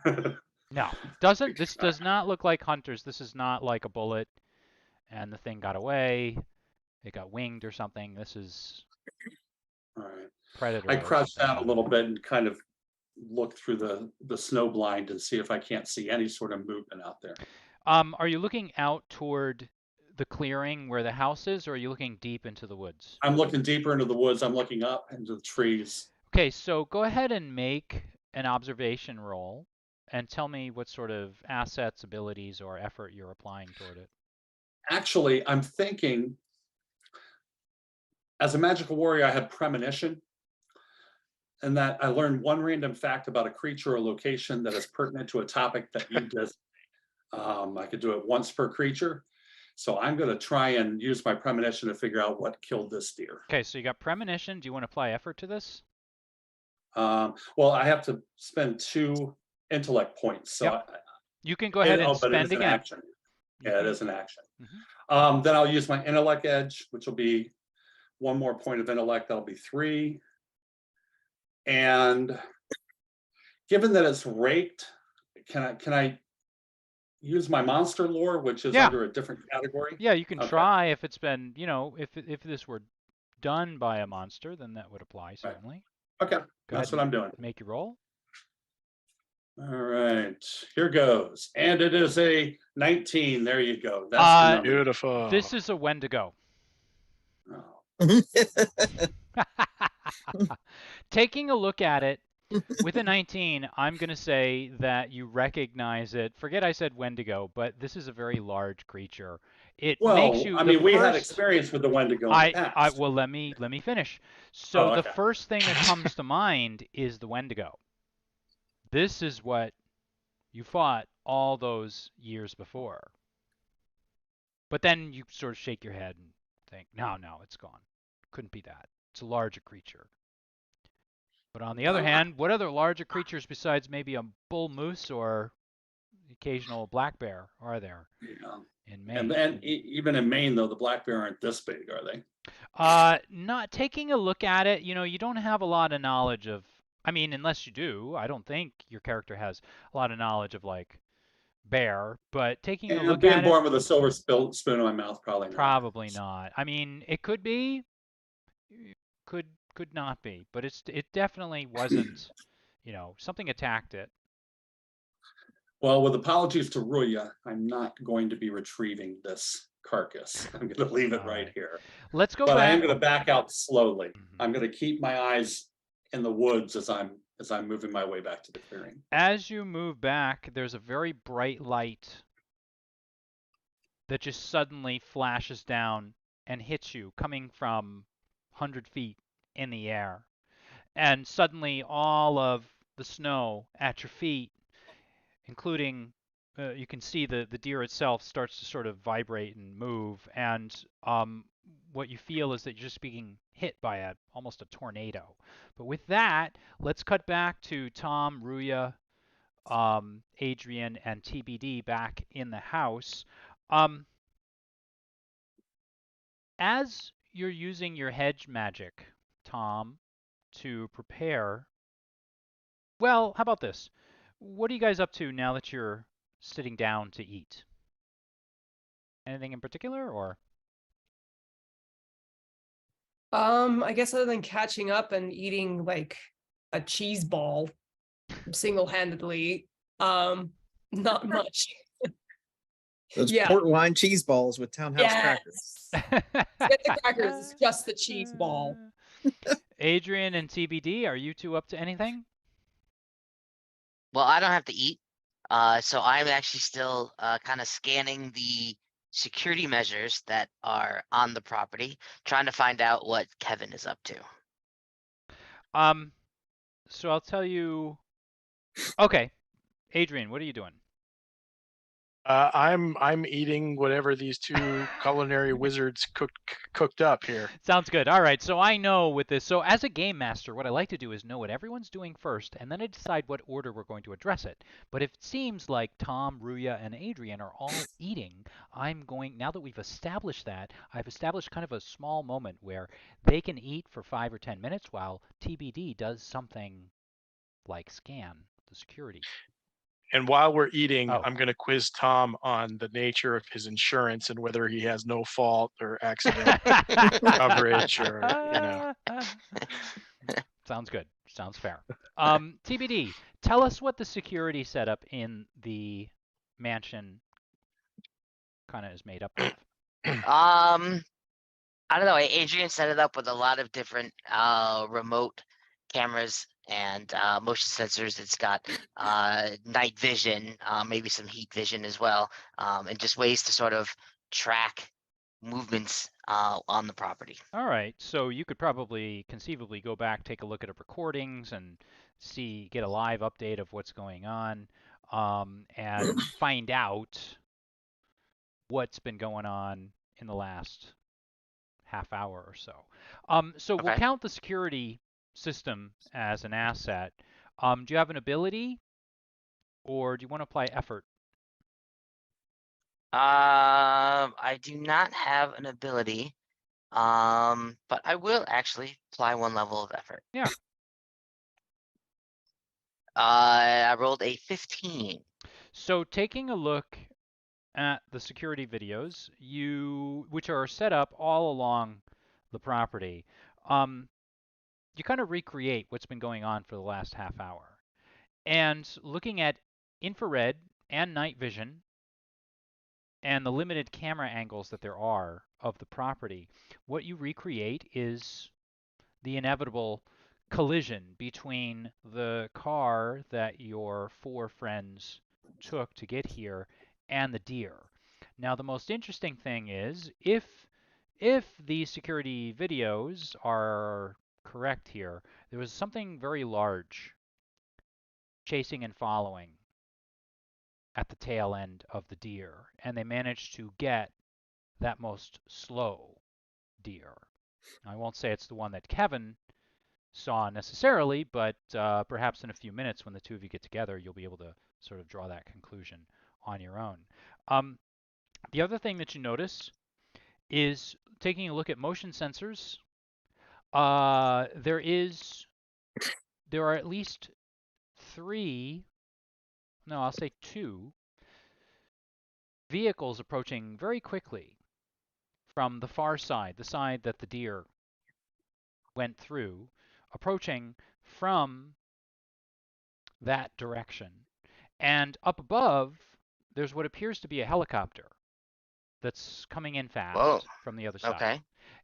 hunters. No, doesn't. This does not look like hunters. This is not like a bullet, and the thing got away. It got winged or something. This is All right. predator I or crouched something. down a little bit and kind of look through the snow blind and see if I can't see any sort of movement out there. Are you looking out toward the clearing where the house is, or are you looking deep into the woods? I'm looking deeper into the woods. I'm looking up into the trees. Okay, so go ahead and make an observation roll and tell me what sort of assets, abilities, or effort you're applying toward it. Actually, I'm thinking, as a magical warrior, I have premonition, and that I learned one random fact about a creature or location that is pertinent to a topic that you designate. I could do it once per creature. So I'm going to try and use my premonition to figure out what killed this deer. Okay, so you got premonition. Do you want to apply effort to this? Well, I have to spend 2 intellect points. So Yep. You can go ahead and but it spend is an again. action. Yeah, it is an action. Mhm. Then I'll use my intellect edge, which will be 1 more point of intellect. That'll be 3. And given that it's raked, can I use my monster lore, which is Yeah. under a different category? Yeah, you can Okay. try if it's been, if this were done by a monster, then that would apply certainly. Okay, Go that's ahead what I'm doing. and make your roll. All right, here goes. And it is a 19. There you go. That's the number. Beautiful. This is a Wendigo. Oh. Taking a look at it with a 19, I'm going to say that you recognize it. Forget I said Wendigo, but this is a very large creature. It Well, makes you. I mean, we had experience with the Wendigo in the past. Well, let me finish. So Oh, the okay. first thing that comes to mind is the Wendigo. This is what you fought all those years before. But then you sort of shake your head and think, no, it's gone. Couldn't be that. It's a larger creature. But on the other hand, what other larger creatures besides maybe a bull moose or the occasional black bear are there in Maine? And even in Maine, though, the black bear aren't this big, are they? Not taking a look at it, you don't have a lot of knowledge of, I mean, unless you do, I don't think your character has a lot of knowledge of like bear, but taking a look being at born it, with a silver spoon in my mouth, probably not. I mean, it could be, could not be, but it definitely wasn't, something attacked it. Well, with apologies to Ruya, I'm not going to be retrieving this carcass. I'm going to leave it right here. Let's go back. But I am back. going to back out slowly. I'm going to keep my eyes in the woods as I'm moving my way back to the clearing. As you move back, there's a very bright light that just suddenly flashes down and hits you, coming from 100 feet in the air. And suddenly all of the snow at your feet, including you can see the deer itself starts to sort of vibrate and move, and what you feel is that you're just being hit by almost a tornado. But with that, let's cut back to Tom, Ruya, Adrian, and TBD back in the house. As you're using your hedge magic, Tom, to prepare, well, how about this? What are you guys up to now that you're sitting down to eat? Anything in particular, or? I guess other than catching up and eating like a cheese ball single-handedly, not much. Those Yeah. port wine cheese balls with townhouse crackers. Yes. Get the crackers. It's just the cheese ball. Adrian and TBD, are you two up to anything? Well, I don't have to eat. So I'm actually still kind of scanning the security measures that are on the property, trying to find out what Kevin is up to. So I'll tell you. Okay, Adrian, what are you doing? I'm eating whatever these two culinary wizards cooked up here. Sounds good. All right, so I know with this. So as a game master, what I like to do is know what everyone's doing first, and then I decide what order we're going to address it. But if it seems like Tom, Ruya, and Adrian are all eating, I'm going, now that we've established that, I've established kind of a small moment where they can eat for 5 or 10 minutes while TBD does something like scan the security. And while we're eating, Oh. I'm going to quiz Tom on the nature of his insurance and whether he has no fault or accident coverage or, you know. Sounds good. Sounds fair. TBD, tell us what the security setup in the mansion kind of is made up of. I don't know. Adrian set it up with a lot of different remote cameras and motion sensors. It's got night vision, maybe some heat vision as well, and just ways to sort of track movements on the property. All right, so you could probably conceivably go back, take a look at recordings, and get a live update of what's going on, and find out what's been going on in the last half hour or so. So we'll Okay. count the security system as an asset. Do you have an ability, or do you want to apply effort? I do not have an ability, but I will actually apply one level of effort. Yeah. I rolled a 15. So taking a look at the security videos, which are set up all along the property, you kind of recreate what's been going on for the last half hour. And looking at infrared and night vision and the limited camera angles that there are of the property, what you recreate is the inevitable collision between the car that your 4 friends took to get here and the deer. Now, the most interesting thing is if these security videos are correct here, there was something very large chasing and following at the tail end of the deer, and they managed to get that most slow deer. I won't say it's the one that Kevin saw necessarily, but perhaps in a few minutes when the two of you get together, you'll be able to sort of draw that conclusion on your own. The other thing that you notice is taking a look at motion sensors. There are at least 3, no, I'll say 2 vehicles approaching very quickly from the far side, the side that the deer went through, approaching from that direction. And up above, there's what appears to be a helicopter that's coming in fast Whoa. from the other side. Okay.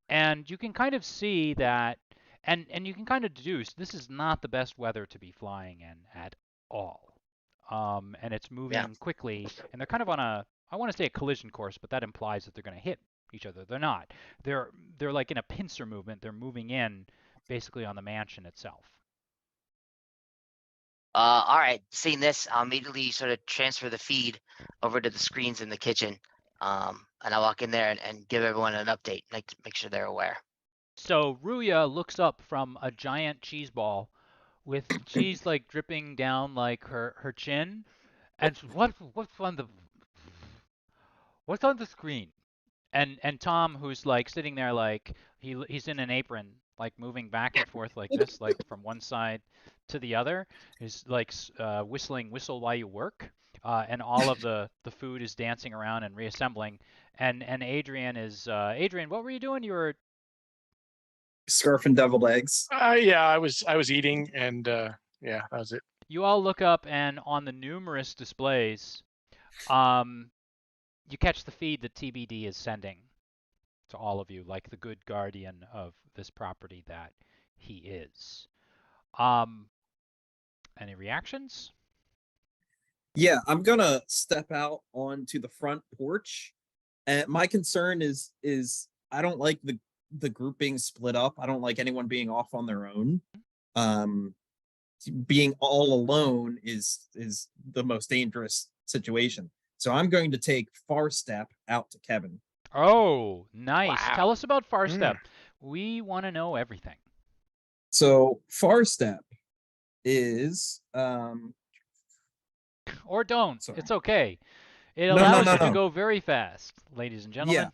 And you can kind of see that, and you can kind of deduce this is not the best weather to be flying in at all. And it's moving quickly, and they're kind of on I want to say a collision course, but that implies that they're going to hit each other. They're not. They're like in a pincer movement. They're moving in basically on the mansion itself. All right. Seeing this, I'll immediately sort of transfer the feed over to the screens in the kitchen. And I'll walk in there and give everyone an update, make sure they're aware. So Ruya looks up from a giant cheese ball with cheese like dripping down like her chin, and says, what's on the screen? And Tom, who's like sitting there like he's in an apron, like moving back and forth like this, like from one side to the other, is like whistling "Whistle While You Work," and all of the food is dancing around and reassembling. And Adrian is Adrian, what were you doing? You were Scarf and deviled eggs. Yeah, I was eating, and yeah, that was it. You all look up, and on the numerous displays, you catch the feed that TBD is sending to all of you, like the good guardian of this property that he is. Any reactions? Yeah, I'm gonna step out onto the front porch. And my concern is I don't like the group being split up. I don't like anyone being off on their own. Being all alone is the most dangerous situation. So I'm going to take Far Step out to Kevin. Oh, nice. Wow. Tell us about Far Step. We want to know everything. So Far Step is or don't. Sorry. It's okay. It No, allows no, you to no. go very fast, ladies and gentlemen. Yeah.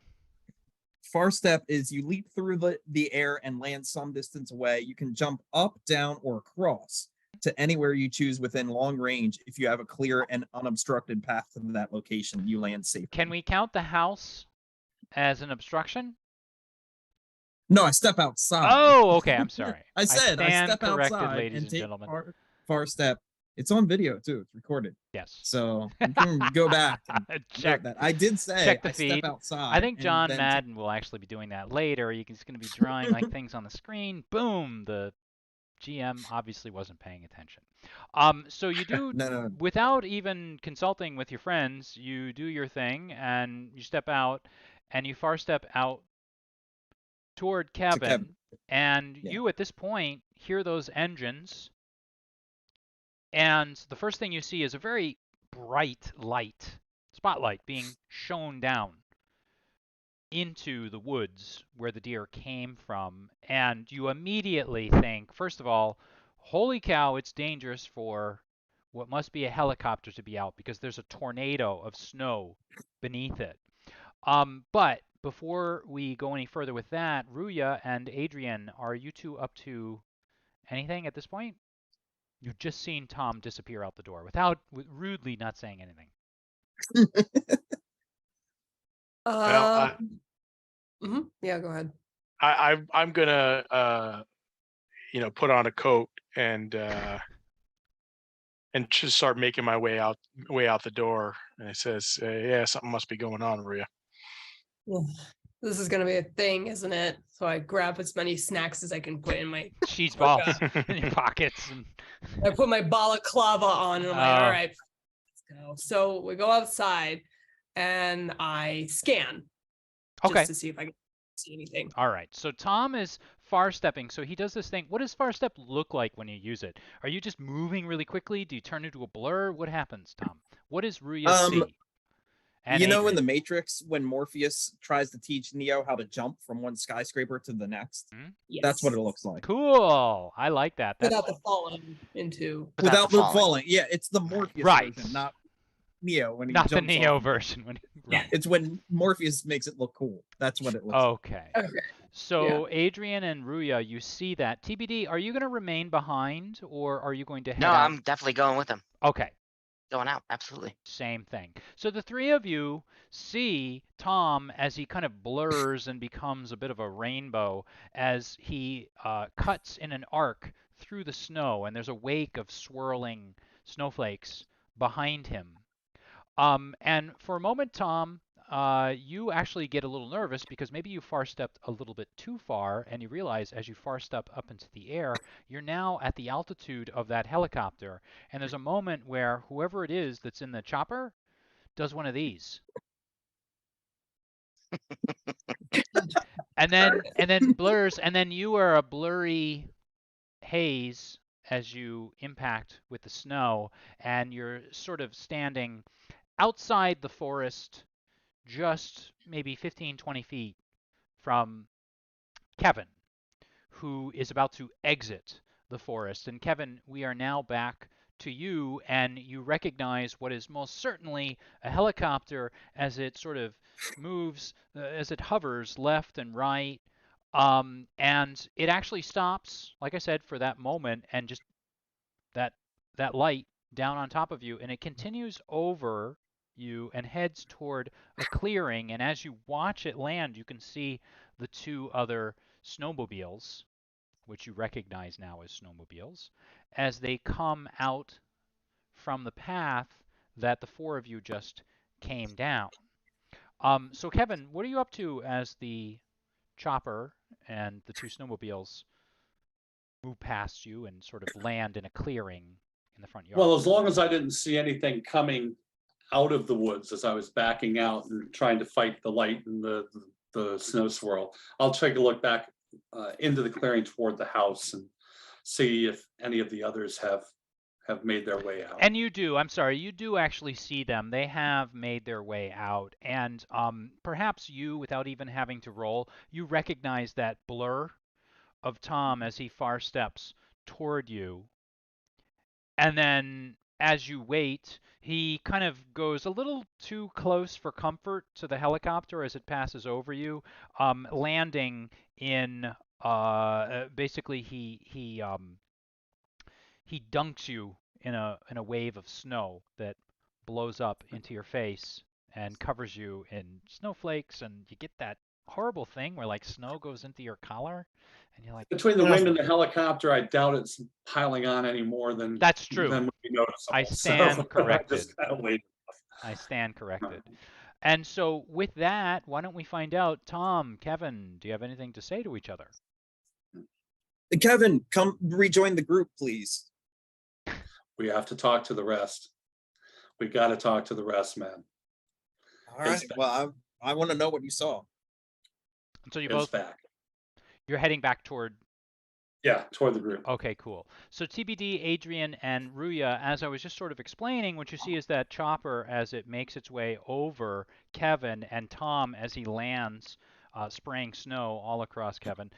Far Step is you leap through the air and land some distance away. You can jump up, down, or across to anywhere you choose within long range. If you have a clear and unobstructed path to that location, you land safely. Can we count the house as an obstruction? No, I step outside. Oh, okay. I'm sorry. I said I stand step corrected, outside ladies and and take gentlemen. Far Step. It's on video too. It's recorded. Yes. So you can go back and check that. I did say check the I feed. step outside. I think and John then Madden will actually be doing that later. He's going to be drawing like things on the screen. Boom. The GM obviously wasn't paying attention. So you do no. without even consulting with your friends, you do your thing and you step out and you far step out toward Kevin. And Yeah. you at this point hear those engines. And the first thing you see is a very bright light, spotlight being shone down into the woods where the deer came from. And you immediately think, first of all, holy cow, it's dangerous for what must be a helicopter to be out because there's a tornado of snow beneath it. But before we go any further with that, Ruya and Adrian, are you two up to anything at this point? You've just seen Tom disappear out the door without rudely not saying anything. Well, Yeah, go ahead. I'm gonna put on a coat and just start making my way out the door. And it says, yeah, something must be going on, Maria. This is gonna be a thing, isn't it? So I grab as many snacks as I can put in my cheese balls in your pockets. And I put my balaclava on and I'm like, all right, let's go. So we go outside and I scan just to see if I can see anything. All right. So Tom is far stepping. So he does this thing. What does far step look like when you use it? Are you just moving really quickly? Do you turn into a blur? What happens, Tom? What does Ruya see? And you know, in the Matrix, when Morpheus tries to teach Neo how to jump from one skyscraper to the next, that's what it looks like. Cool. I like that. Without the falling into. Without the falling. Yeah, it's the Morpheus right. version, not Neo when he not jumps the Neo off. version. Right. It's when Morpheus makes it look cool. That's what it looks like. Okay. So Adrian and Ruya, you see that. TBD, are you going to remain behind or are you going to head out? No, I'm definitely going with him. Okay. Going out, absolutely. Same thing. So the three of you see Tom as he kind of blurs and becomes a bit of a rainbow as he cuts in an arc through the snow, and there's a wake of swirling snowflakes behind him. And for a moment, Tom, you actually get a little nervous because maybe you far stepped a little bit too far, and you realize as you far step up into the air, you're now at the altitude of that helicopter. And there's a moment where whoever it is that's in the chopper does one of these. and then blurs, and then you are a blurry haze as you impact with the snow, and you're sort of standing outside the forest, just maybe 15, 20 feet from Kevin, who is about to exit the forest. And Kevin, we are now back to you, and you recognize what is most certainly a helicopter as it sort of moves, as it hovers left and right. And it actually stops, like I said, for that moment, and just that light down on top of you, and it continues over you and heads toward a clearing. And as you watch it land, you can see the two other snowmobiles, which you recognize now as snowmobiles, as they come out from the path that the four of you just came down. So Kevin, what are you up to as the chopper and the two snowmobiles move past you and sort of land in a clearing in the front yard? Well, as long as I didn't see anything coming out of the woods as I was backing out and trying to fight the light and the snow swirl, I'll take a look back into the clearing toward the house and see if any of the others have made their way out. And you do, I'm sorry, you do actually see them. They have made their way out. And perhaps you, without even having to roll, you recognize that blur of Tom as he far steps toward you. And then as you wait, he kind of goes a little too close for comfort to the helicopter as it passes over you, landing in basically he dunks you in a wave of snow that blows up into your face and covers you in snowflakes, and you get that horrible thing where like snow goes into your collar, and you're like, between the wind and the helicopter, I doubt it's piling on any more than that's true. Than would be noticeable. I stand so corrected. I just kind of wait. I stand corrected. And so with that, why don't we find out, Tom, Kevin, do you have anything to say to each other? Kevin, come rejoin the group, please. We have to talk to the rest. We got to talk to the rest, man. All right. Well, I want to know what you saw. So you It's both back. You're heading back toward. Yeah, toward the group. Okay, cool. So TBD, Adrian, and Ruya, as I was just sort of explaining, what you see is that chopper as it makes its way over Kevin, and Tom as he lands, spraying snow all across Kevin.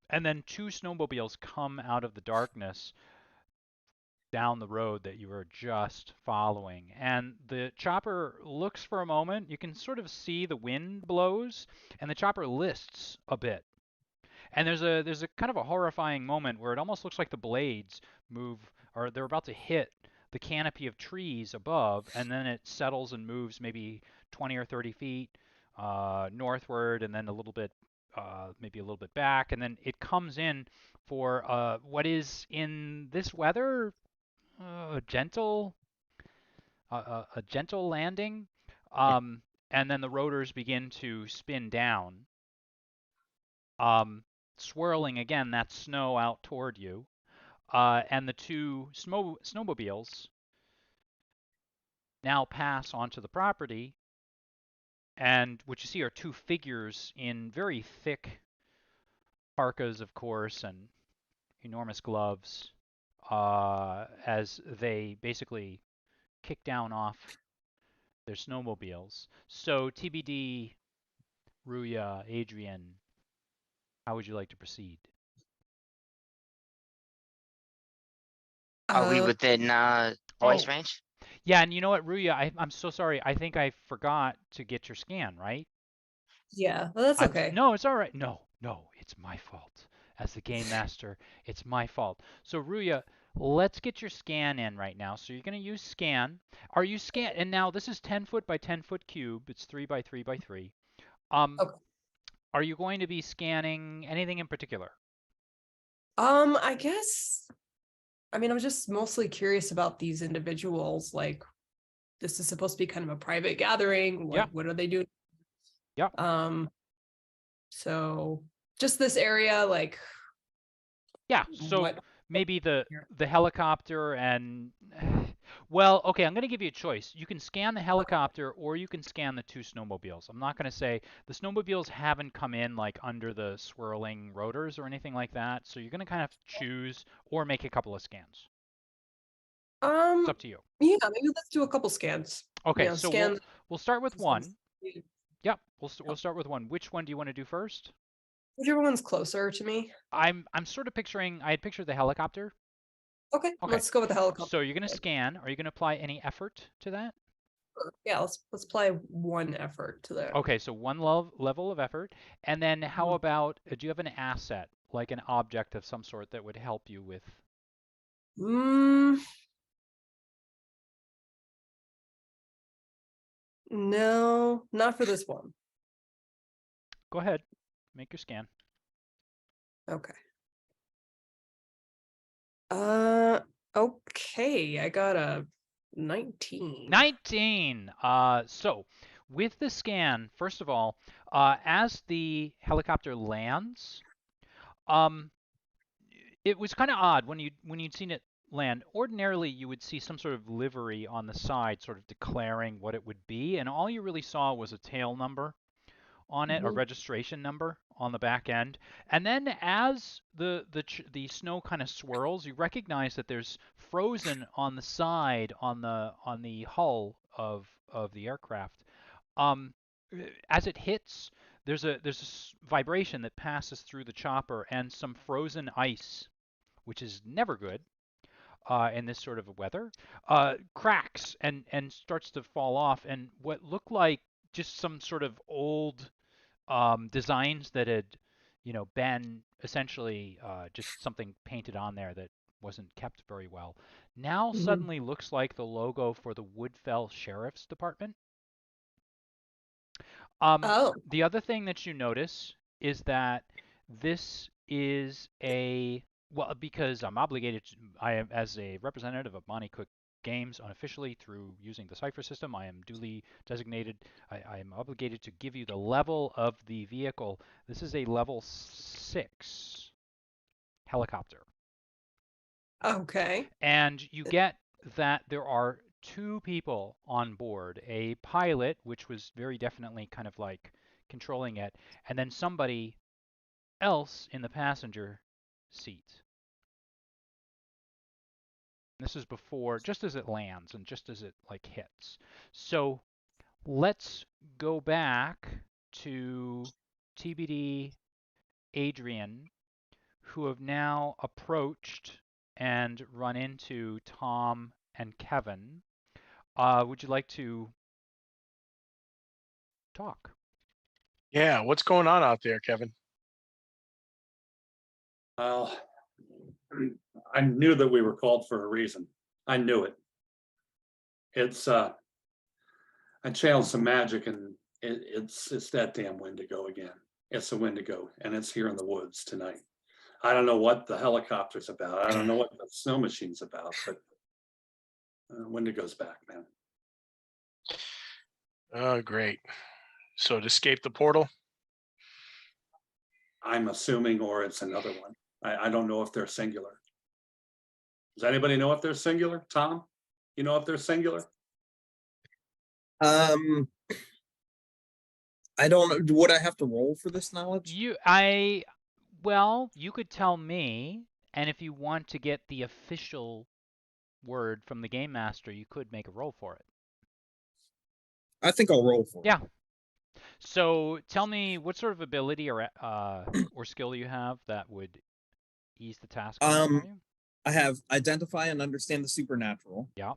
And then two snowmobiles come out of the darkness down the road that you were just following. And the chopper looks for a moment. You can sort of see the wind blows, and the chopper lists a bit. And there's a kind of a horrifying moment where it almost looks like the blades move, or they're about to hit the canopy of trees above, and then it settles and moves maybe 20 or 30 feet northward, and then a little bit, maybe a little bit back, and then it comes in for what is in this weather a gentle landing, and then the rotors begin to spin down, swirling again that snow out toward you, and the two snowmobiles now pass onto the property, and what you see are two figures in very thick parkas, of course, and enormous gloves, as they basically kick down off their snowmobiles. So TBD, Ruya, Adrian, how would you like to proceed? Are we within voice range? Yeah, and you know what, Ruya, I'm so sorry. I think I forgot to get your scan, right? Yeah, well, that's okay. No, it's all right. No, it's my fault. As the game master, it's my fault. So Ruya, let's get your scan in right now. So you're going to use scan. Are you scan? And now this is 10 foot by 10 foot cube. It's 3 by 3 by 3. Okay. Are you going to be scanning anything in particular? I guess, I mean, I'm just mostly curious about these individuals. Like, this is supposed to be kind of a private gathering. Like, Yeah. what are they doing? Yeah. So just this area, like. Yeah. So maybe the helicopter, and Well, okay, I'm going to give you a choice. You can scan the helicopter or you can scan the 2 snowmobiles. I'm not going to say the snowmobiles haven't come in like under the swirling rotors or anything like that. So you're going to kind of choose or make a couple of scans. It's up to you. Yeah, maybe let's do a couple scans. Okay, Yeah, so scan. we'll start with one. Yep, we'll start with one. Which one do you want to do first? Whichever one's closer to me. I'm sort of picturing. I had pictured the helicopter. Okay, Okay. let's go with the helicopter. So you're going to scan. Are you going to apply any effort to that? Yeah, let's apply one effort to that. Okay, so one level of effort. And then how about, do you have an asset, like an object of some sort that would help you with? No, not for this one. Go ahead, make your scan. Okay. Okay, I got a 19. 19. So with the scan, first of all, as the helicopter lands, it was kind of odd when you'd seen it land. Ordinarily, you would see some sort of livery on the side, sort of declaring what it would be, and all you really saw was a tail number on it, a registration number on the back end. And then as the snow kind of swirls, you recognize that there's frozen on the side on the hull of the aircraft. As it hits, there's a vibration that passes through the chopper and some frozen ice, which is never good in this sort of weather, cracks and starts to fall off. And what looked like just some sort of old designs that had, been essentially just something painted on there that wasn't kept very well, now suddenly looks like the logo for the Woodfell Sheriff's Department. The other thing that you notice is that this is because I'm obligated I am, as a representative of Monte Cook Games unofficially through using the Cypher system, I am duly designated. I am obligated to give you the level of the vehicle. This is a level 6 helicopter. Okay. And you get that there are 2 people on board, a pilot, which was very definitely kind of like controlling it, and then somebody else in the passenger seat. This is before, just as it lands and just as it like hits. So let's go back to TBD Adrian, who have now approached and run into Tom and Kevin. Would you like to talk? Yeah, what's going on out there, Kevin? Well, I knew that we were called for a reason. I knew it. It's I channeled some magic, and it's that damn Wendigo again. It's a Wendigo, and it's here in the woods tonight. I don't know what the helicopter's about. I don't know what the snow machine's about, but Wendigo's back, man. Oh, great. So to escape the portal? I'm assuming, or it's another one. I don't know if they're singular. Does anybody know if they're singular? Tom, you know if they're singular? I don't. Would I have to roll for this knowledge? Well, you could tell me, and if you want to get the official word from the game master, you could make a roll for it. I think I'll roll for it. Yeah. So tell me what sort of ability or skill you have that would ease the task for you. I have identify and understand the supernatural. Yeah.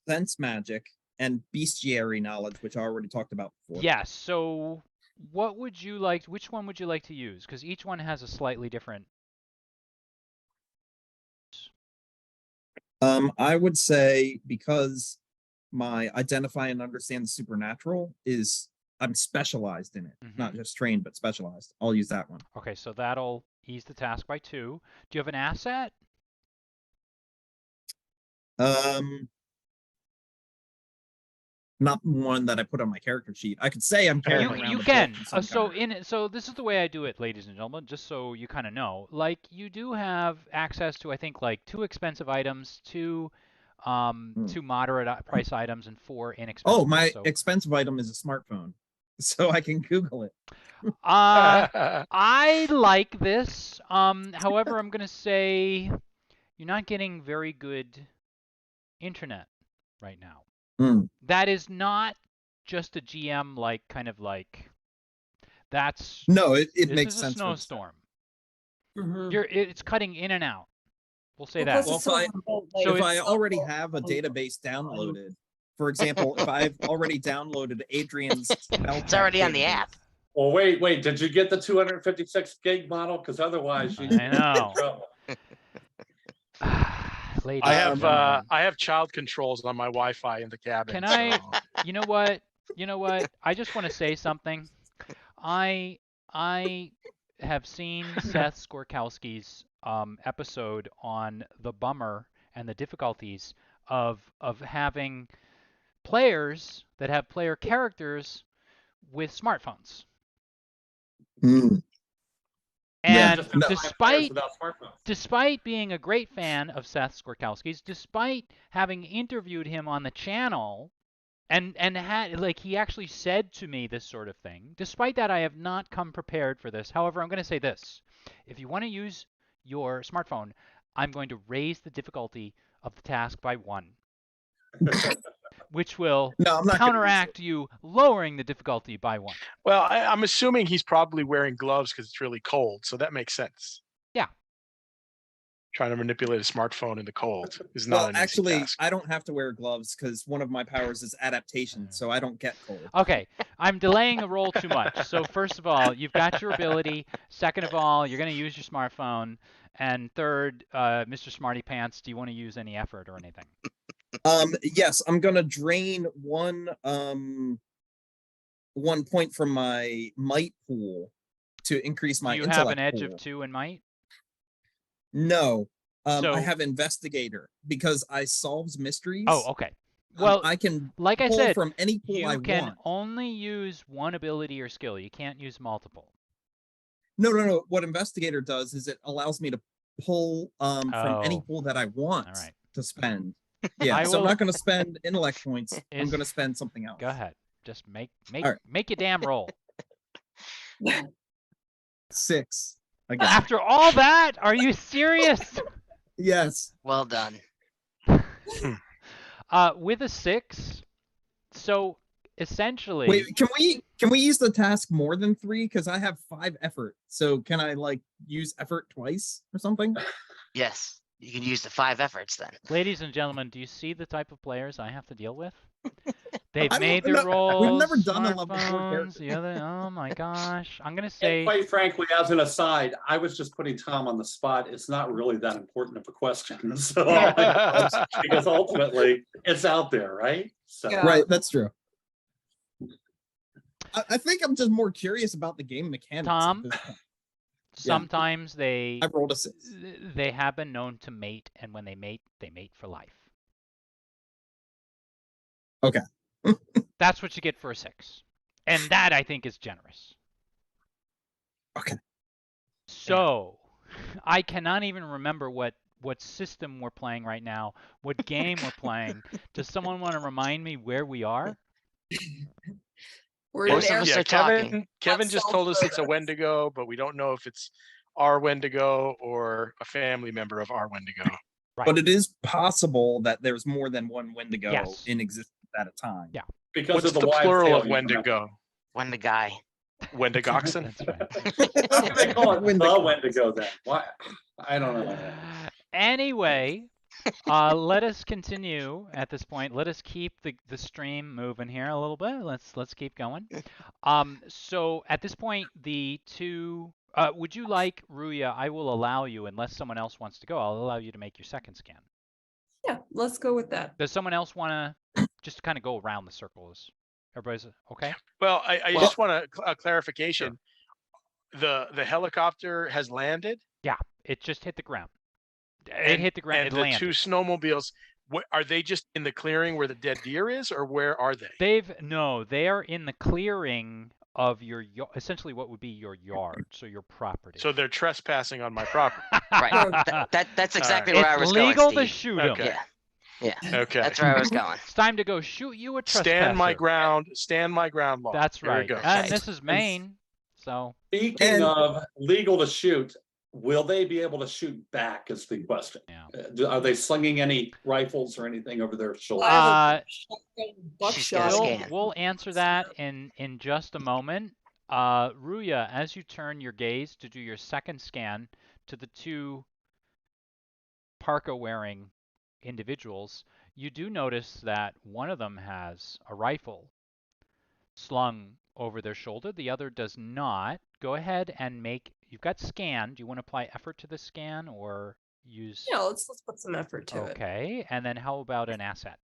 Sense magic and bestiary knowledge, which I already talked about before. Yes. So what would you like? Which one would you like to use? Because each one has a slightly different. I would say because my identify and understand the supernatural is I'm specialized in it, not just trained, but specialized. I'll use that one. Okay, so that'll ease the task by 2. Do you have an asset? Not one that I put on my character sheet. I could say I'm carrying around. You can. So this is the way I do it, ladies and gentlemen, just so you kind of know. Like, you do have access to, I think, like 2 expensive items, 2 2 moderate price items, and 4 inexpensive. Oh, my so, expensive item is a smartphone, so I can Google it. I like this. However, I'm gonna say you're not getting very good internet right now. That is not just a GM kind of like. That's no, it this makes is a sense. snowstorm. Mhm. It's cutting in and out. We'll say Well, that. plus Well, it's so remote, like, So if I it's already not have a on- database downloaded, for example, if I've already downloaded Adrian's spell It's already check on the database, app. Well, wait, did you get the 256 gig model? Because otherwise you I know. trouble. Ladies I and have gentlemen. I have child controls on my Wi-Fi in the cabin. Can I? so- You know what? I just want to say something. I have seen Seth Skorkowski's episode on the bummer and the difficulties of having players that have player characters with smartphones. Yeah, And Just gonna find players without smartphones. despite being a great fan of Seth Skorkowski's, despite having interviewed him on the channel, and had like he actually said to me this sort of thing. Despite that, I have not come prepared for this. However, I'm going to say this: if you want to use your smartphone, I'm going to raise the difficulty of the task by 1, which will no, I'm not gonna use counteract you lowering the difficulty by 1. Well, I'm assuming he's probably wearing gloves because it's really cold, so that makes sense. Yeah. Trying to manipulate a smartphone in the cold is it. not Well, an actually, easy task. I don't have to wear gloves because one of my powers is adaptation, so I don't get cold. Okay, I'm delaying the roll too much. So first of all, you've got your ability. Second of all, you're going to use your smartphone. And third, Mr. Smarty Pants, do you want to use any effort or anything? Yes, I'm gonna drain 1 point from my might pool to increase my Do you intellect have an edge pool. of 2 in might? No, So- I have investigator because I solves mysteries. Oh, okay. Well, I can like I pull said, from any pool you I can want. only use 1 ability or skill. You can't use multiple. No. What investigator does is it allows me to pull from any Oh. pool that I want All right. to spend. Yeah, I so I'm will- not going to spend intellect points. I'm Is- going to spend something else. Go ahead. Just make All right. make your damn roll. 6 again. After all that, are you serious? Yes. Well done. With a 6, so essentially, Wait, can we use the task more than 3? Because I have 5 effort. So can I like use effort twice or something? Yes, you can use the 5 efforts then. ladies and gentlemen, do you see the type of players I have to deal with? They've I don't made their know. roles. We've never done a level 4 smartphones, character. the other. Oh my gosh! I'm gonna And say. quite frankly, as an aside, I was just putting Tom on the spot. It's not really that important of a question. So because ultimately it's out there, right? So Yeah. Right, that's true. I think I'm just more curious about the game mechanics. at Tom? this point. Sometimes they I rolled a 6. they have been known to mate, and when they mate for life. Okay. That's what you get for a 6, and that I think is generous. Okay. So, I cannot even remember what system we're playing right now, what game we're playing. Does someone want to remind me where we are? We're in Most of air. us Yeah, are talking. Kevin just told us it's a self-service. Wendigo, but we don't know if it's our Wendigo or a family member of our Wendigo. Right. But it is possible that there's more than one Wendigo Yes. in existence at a time. Yeah. because What's of the, the wives' plural tale of you remember. Wendigo? When the guy. Wendigoxen? That's right. They call it Wendigo. the Wendigo then. Why? I don't know. Anyway, let us continue at this point. Let us keep the stream moving here a little bit. Let's keep going. So at this point, the 2. Would you like, Ruya? I will allow you, unless someone else wants to go. I'll allow you to make your second scan. Yeah, let's go with that. Does someone else want to just kind of go around the circles? Everybody's okay? Well, I Well- just want a clarification. The helicopter has landed. Yeah, it just hit the ground. It and- hit the ground. And It the landed. 2 snowmobiles, are they just in the clearing where the dead deer is, or where are they? They are in the clearing of your essentially what would be your yard, so your property. So they're trespassing on my property. Right. That's exactly it's where I was going, legal to Steve. shoot them. Okay. Yeah. Yeah, Okay. that's where I was going. It's time to go shoot you a trespasser. Stand my ground law. That's There we right. go. And right. this is Maine, so Speaking And- of legal to shoot, will they be able to shoot back is the question. yeah. Are they slinging any rifles or anything over their shoulders? I have Uh, a shotgun She's gonna buckshot. scan. We'll answer that in just a moment. Ruya, as you turn your gaze to do your second scan to the two parka-wearing individuals, you do notice that one of them has a rifle slung over their shoulder. The other does not. Go ahead and make. You've got scan. Do you want to apply effort to the scan or use? Yeah, let's put some effort to it. Okay. And then how about an asset?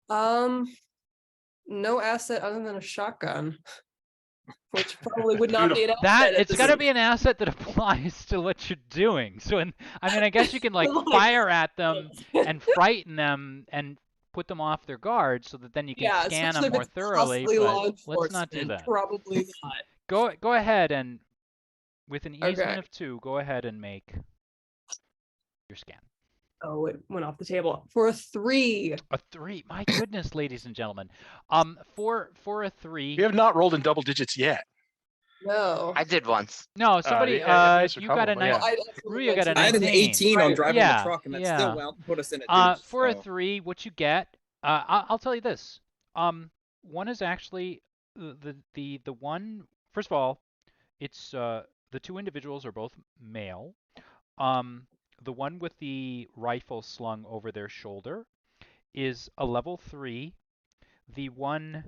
No asset other than a shotgun, which probably would not be an asset. That at it's this got to be an asset that applies to what you're doing. So, I guess you can like Like- fire at them and frighten them and put them off their guard, so that then you can Yeah, scan especially them if more it's thoroughly. possibly law But let's not do enforcement, that. Probably not. Go ahead and with an easement Okay. of 2, go ahead and make your scan. Oh, it went off the table for a 3. A 3. My goodness, ladies and gentlemen. For a 3. We have not rolled in double digits yet. No, I did once. No, somebody. yeah, it's a You got a couple, nice. yeah. I also Ruya went got to a I had an 19. 18 on driving Yeah, the truck, and that yeah. still won't put us in a deuce. For a so. 3, what you get, I'll tell you this. One is actually the one. First of all, it's the two individuals are both male. The one with the rifle slung over their shoulder is a level 3. The one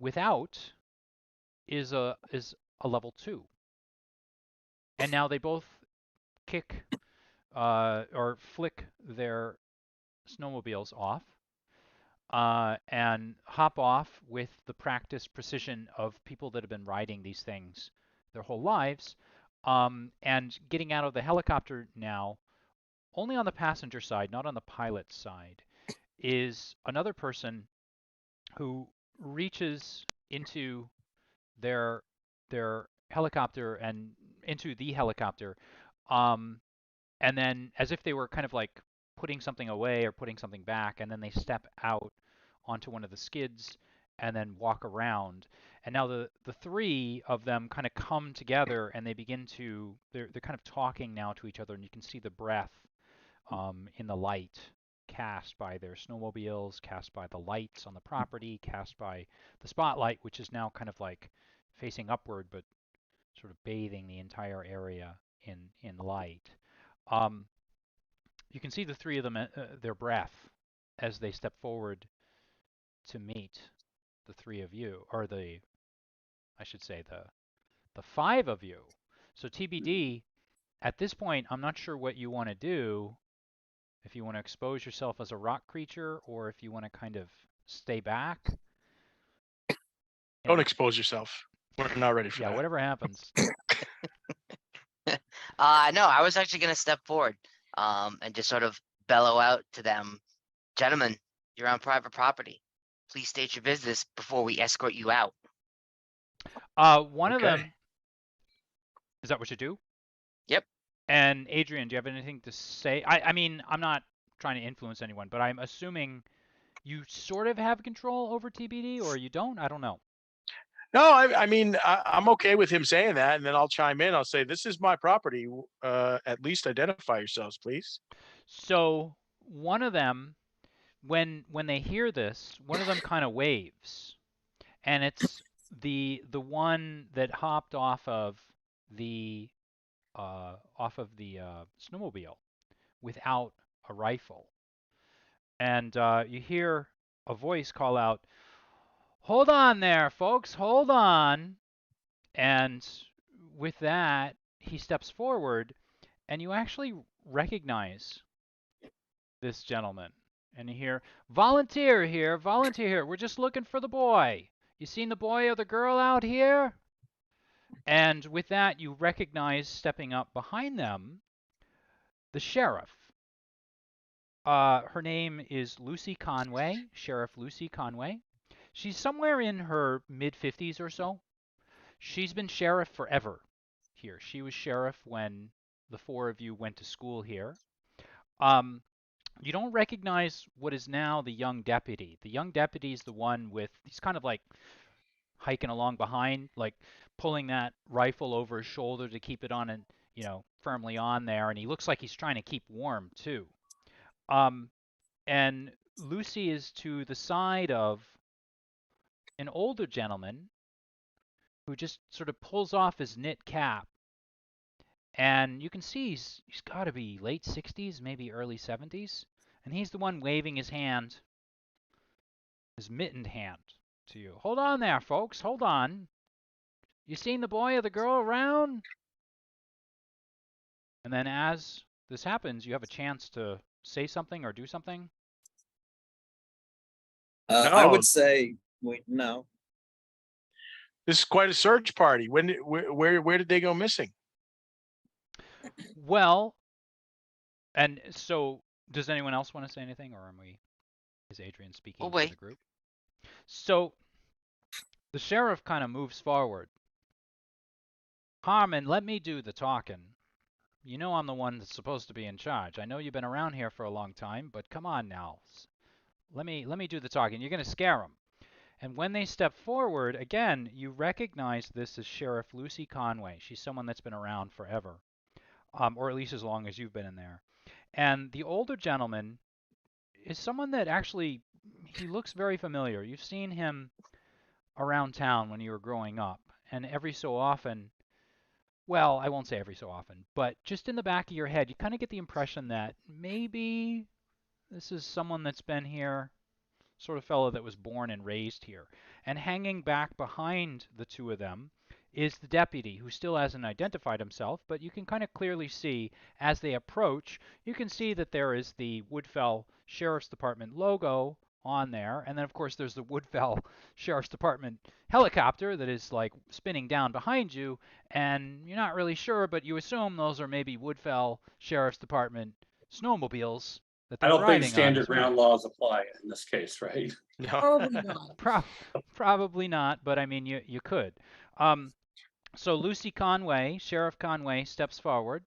without is a level 2. And now they both kick or flick their snowmobiles off and hop off with the practice precision of people that have been riding these things their whole lives, and getting out of the helicopter now, only on the passenger side, not on the pilot's side, is another person who reaches into their helicopter and into the helicopter, and then as if they were kind of like putting something away or putting something back, and then they step out onto one of the skids and then walk around. And now the 3 of them kind of come together and they begin to they're kind of talking now to each other, and you can see the breath in the light cast by their snowmobiles, cast by the lights on the property, cast by the spotlight, which is now kind of like facing upward but sort of bathing the entire area in light. You can see the 3 of them, their breath, as they step forward to meet the 3 of you, or I should say the 5 of you. So TBD, at this point, I'm not sure what you want to do. If you want to expose yourself as a rock creature, or if you want to kind of stay back. Don't expose yourself. We're not ready for Yeah, that. whatever happens. No, I was actually gonna step forward, and just sort of bellow out to them, gentlemen, you're on private property. Please state your business before we escort you out. One of Okay. them. Is that what you do? Yep. And Adrian, do you have anything to say? I mean, I'm not trying to influence anyone, but I'm assuming you sort of have control over TBD, or you don't? I don't know. No, I mean, I'm okay with him saying that, and then I'll chime in. I'll say, this is my property. At least identify yourselves, please. So one of them, when they hear this, one of them kind of waves, and it's the one that hopped off of the snowmobile without a rifle, and you hear a voice call out, "Hold on there, folks, hold on." And with that, he steps forward, and you actually recognize this gentleman. And you hear, "Volunteer here, volunteer here. We're just looking for the boy. You seen the boy or the girl out here?" And with that, you recognize, stepping up behind them, the sheriff. Her name is Lucy Conway, Sheriff Lucy Conway. She's somewhere in her mid-50s or so. She's been sheriff forever here. She was sheriff when the 4 of you went to school here. You don't recognize what is now the young deputy. The young deputy is the one with, he's kind of like hiking along behind, like pulling that rifle over his shoulder to keep it on and, firmly on there. And he looks like he's trying to keep warm too. And Lucy is to the side of an older gentleman who just sort of pulls off his knit cap. And you can see he's got to be late 60s, maybe early 70s. And he's the one waving his hand, his mittened hand to you. Hold on there, folks. Hold on. You seen the boy or the girl around? And then as this happens, you have a chance to say something or do something. I No. would say, wait, no. This is quite a search party. Where did they go missing? Well, and so does anyone else want to say anything, or is Adrian speaking We'll for wait. the group? So the sheriff kind of moves forward. Harmon, let me do the talking. You know I'm the one that's supposed to be in charge. I know you've been around here for a long time, but come on now. Let me do the talking. You're going to scare them. And when they step forward, again, you recognize this as Sheriff Lucy Conway. She's someone that's been around forever, or at least as long as you've been in there. And the older gentleman is someone that actually, he looks very familiar. You've seen him around town when you were growing up. And every so often, well, I won't say every so often, but just in the back of your head, you kind of get the impression that maybe this is someone that's been here, sort of fellow that was born and raised here. And hanging back behind the two of them is the deputy, who still hasn't identified himself, but you can kind of clearly see as they approach, you can see that there is the Woodfell Sheriff's Department logo on there, and then of course there's the Woodfell Sheriff's Department helicopter that is like spinning down behind you, and you're not really sure, but you assume those are maybe Woodfell Sheriff's Department snowmobiles that I they're don't think riding on standard as well. ground laws apply in this case, right? No. Probably not. Probably not, but I mean, you could. So Lucy Conway, Sheriff Conway, steps forward.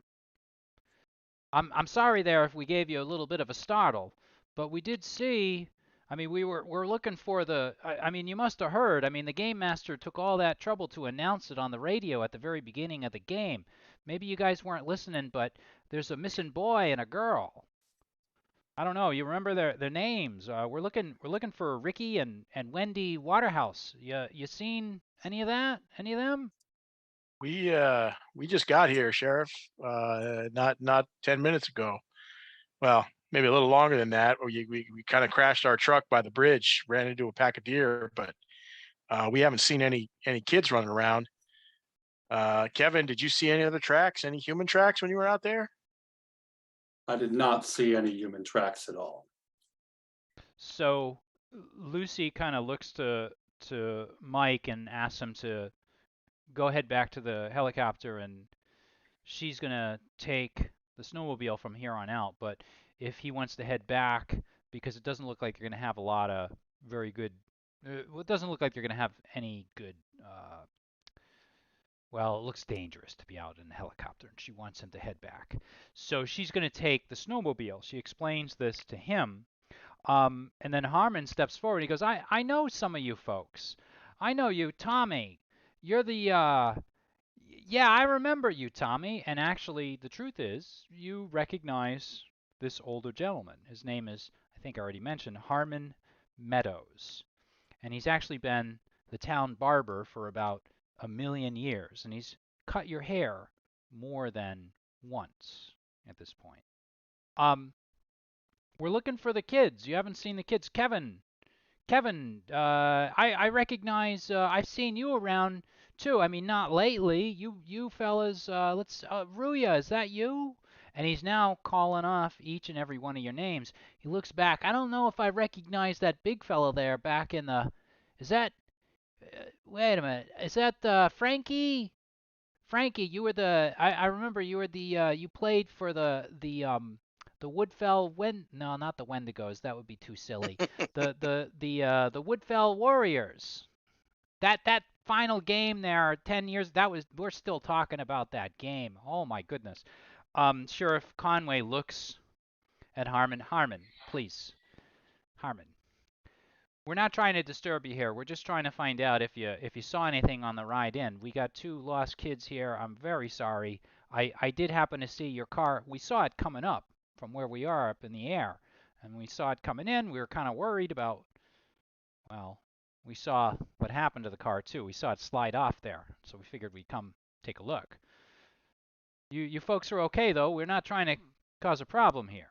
I'm sorry there if we gave you a little bit of a startle, but we did see. I mean, we're looking for the. I mean, you must have heard. I mean, the game master took all that trouble to announce it on the radio at the very beginning of the game. Maybe you guys weren't listening, but there's a missing boy and a girl. I don't know. You remember their names? We're looking for Ricky and Wendy Waterhouse. You seen any of that? Any of them? We just got here, Sheriff. Not 10 minutes ago. Well, maybe a little longer than that. Or we kind of crashed our truck by the bridge, ran into a pack of deer, but we haven't seen any kids running around. Kevin, did you see any other tracks? Any human tracks when you were out there? I did not see any human tracks at all. So Lucy kind of looks to Mike and asks him to go head back to the helicopter, and she's gonna take the snowmobile from here on out. But if he wants to head back, because it doesn't look like you're gonna have a lot of very good. It doesn't look like you're gonna have any good. Well, it looks dangerous to be out in a helicopter, and she wants him to head back. So she's going to take the snowmobile. She explains this to him. And then Harmon steps forward. He goes, I know some of you folks. I know you, Tommy. You're the, yeah, I remember you, Tommy. And actually, the truth is, you recognize this older gentleman. His name is, I think I already mentioned, Harmon Meadows. And he's actually been the town barber for about 1,000,000 years, and he's cut your hair more than once at this point. We're looking for the kids. You haven't seen the kids. Kevin, I recognize, I've seen you around too. I mean, not lately. You fellas, Ruya, is that you? And he's now calling off each and every one of your names. He looks back. I don't know if I recognize that big fellow there back in the, is that, wait a minute, is that Frankie? Frankie, you were the, I remember you were the, you played for the Woodfell no, not the Wendigos, that would be too silly. The Woodfell Warriors. That final game there 10 years, we're still talking about that game. Oh my goodness. Sheriff Conway looks at Harmon. Harmon, please. Harmon. We're not trying to disturb you here. We're just trying to find out if you saw anything on the ride in. We got 2 lost kids here. I'm very sorry. I did happen to see your car. We saw it coming up from where we are up in the air. And we saw it coming in. We were kind of worried about, well, we saw what happened to the car too. We saw it slide off there. So we figured we'd come take a look. You folks are okay though. We're not trying to cause a problem here.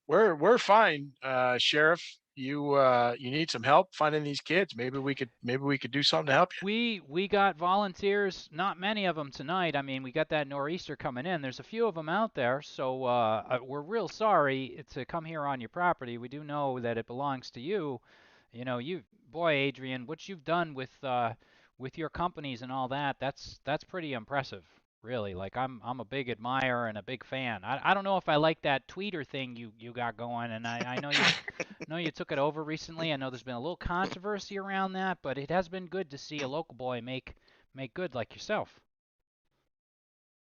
We're fine, Sheriff. You need some help finding these kids. Maybe we could do something to help you. We got volunteers, not many of them tonight. I mean, we got that nor'easter coming in. There's a few of them out there, so we're real sorry to come here on your property. We do know that it belongs to you. You know, boy, Adrian, what you've done with your companies and all that, that's pretty impressive. Really, like I'm a big admirer and a big fan. I don't know if I like that tweeter thing you got going, and I know you took it over recently. I know there's been a little controversy around that, but it has been good to see a local boy make good like yourself.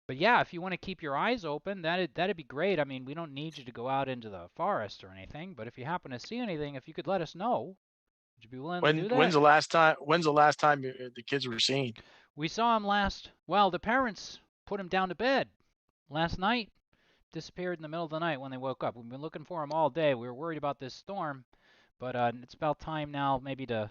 But yeah, if you want to keep your eyes open, that'd be great. I mean, we don't need you to go out into the forest or anything, but if you happen to see anything, if you could let us know, would you be willing to do that? When's the last time the kids were seen? We saw him last. Well, the parents put him down to bed last night. Disappeared in the middle of the night when they woke up. We've been looking for him all day. We were worried about this storm, but it's about time now, maybe to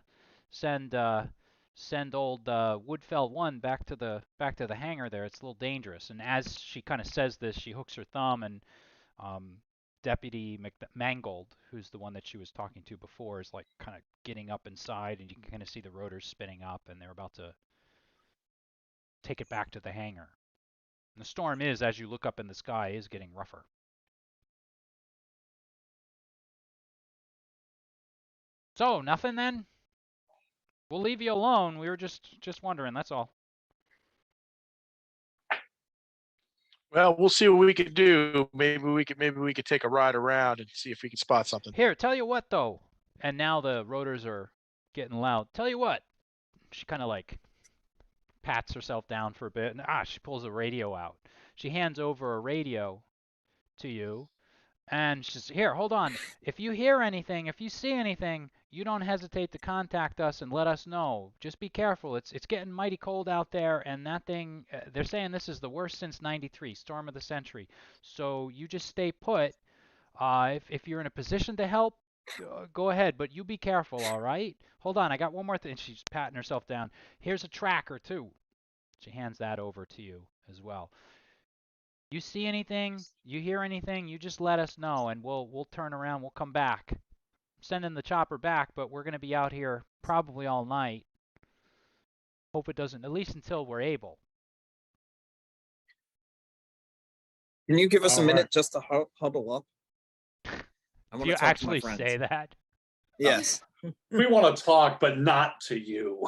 send old Woodfell 1 back to the hangar there. It's a little dangerous. And as she kind of says this, she hooks her thumb, and Deputy Mangold, who's the one that she was talking to before, is like kind of getting up inside, and you can kind of see the rotors spinning up, and they're about to take it back to the hangar. And the storm is, as you look up in the sky, is getting rougher. So, nothing then? We'll leave you alone. We were just wondering, that's all. Well, we'll see what we could do. Maybe we could take a ride around and see if we can spot something. Here, tell you what though. And now the rotors are getting loud. Tell you what. She kind of like pats herself down for a bit, and she pulls a radio out. She hands over a radio to you, and she says, here, hold on. If you hear anything, if you see anything, you don't hesitate to contact us and let us know. Just be careful. It's getting mighty cold out there, and that thing, they're saying this is the worst since '93, storm of the century. So you just stay put. If you're in a position to help, go ahead, but you be careful, all right? Hold on, I got one more thing. She's patting herself down. Here's a tracker, too. She hands that over to you as well. You see anything, you hear anything, you just let us know, and we'll turn around, we'll come back. I'm sending the chopper back, but we're going to be out here probably all night. Hope it doesn't, at least until we're able. Can you give us a minute just to huddle up? I Do you actually say that? Yes. We want to talk, but not to you.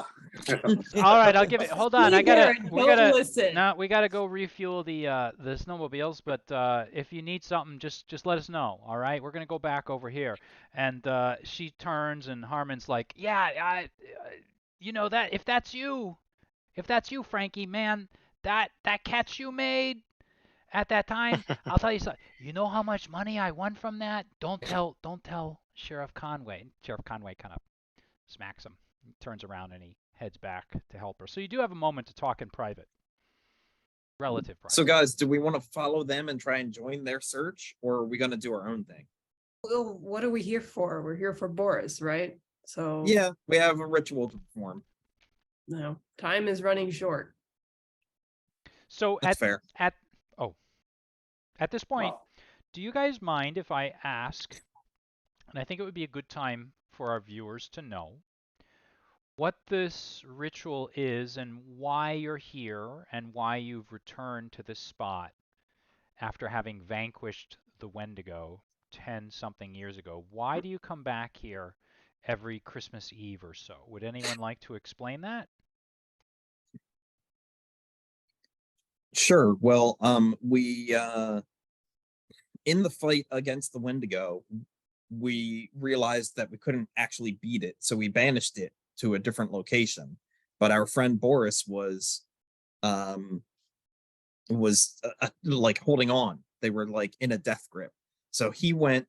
All right, I'll give it. Hold on, we gotta listen. No, we gotta go refuel the snowmobiles. But if you need something, just let us know. All right, we're gonna go back over here. And she turns, and Harmon's like, yeah, you know that if that's you, Frankie, man, that catch you made at that time, I'll tell you something. You know how much money I won from that? Don't tell Sheriff Conway. Sheriff Conway kind of smacks him, he turns around, and he heads back to help her. So you do have a moment to talk in private. Relative private. So guys, do we want to follow them and try and join their search, or are we going to do our own thing? Well, what are we here for? We're here for Boris, right? So yeah, we have a ritual to perform. No, time is running short. So that's fair. At this point, do you guys mind if I ask, and I think it would be a good time for our viewers to know, what this ritual is and why you're here and why you've returned to this spot after having vanquished the Wendigo 10-something years ago? Why do you come back here every Christmas Eve or so? Would anyone like to explain that? Sure. Well, we in the fight against the Wendigo, we realized that we couldn't actually beat it, so we banished it to a different location. But our friend Boris was like holding on They were like in a death grip. So he went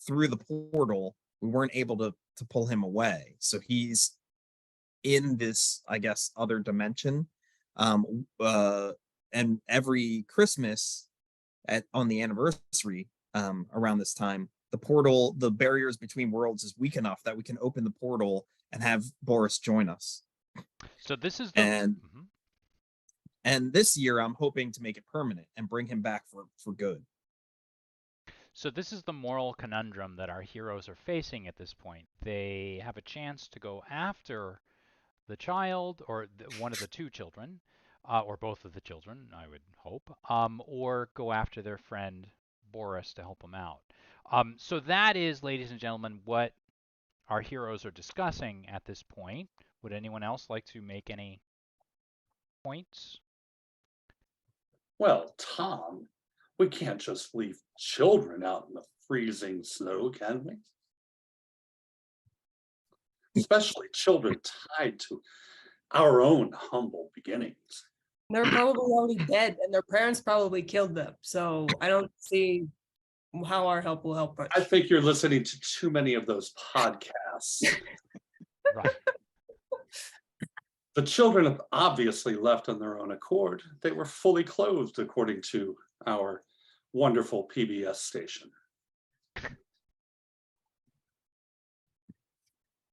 through the portal. We weren't able to pull him away. So he's in this, I guess, other dimension. And every Christmas on the anniversary, around this time, the barriers between worlds is weak enough that we can open the portal and have Boris join us. So this is the and this year I'm hoping to make it permanent and bring him back for good. So this is the moral conundrum that our heroes are facing at this point. They have a chance to go after the child, or one of the two children, or both of the children, I would hope, or go after their friend Boris to help him out. So that is, ladies and gentlemen, what our heroes are discussing at this point. Would anyone else like to make any points? Well, Tom, we can't just leave children out in the freezing snow, can we? Especially children tied to our own humble beginnings. They're probably already dead, and their parents probably killed them. So I don't see how our help will help. I think you're listening to too many of those podcasts. Right. The children have obviously left on their own accord. They were fully clothed, according to our wonderful PBS station.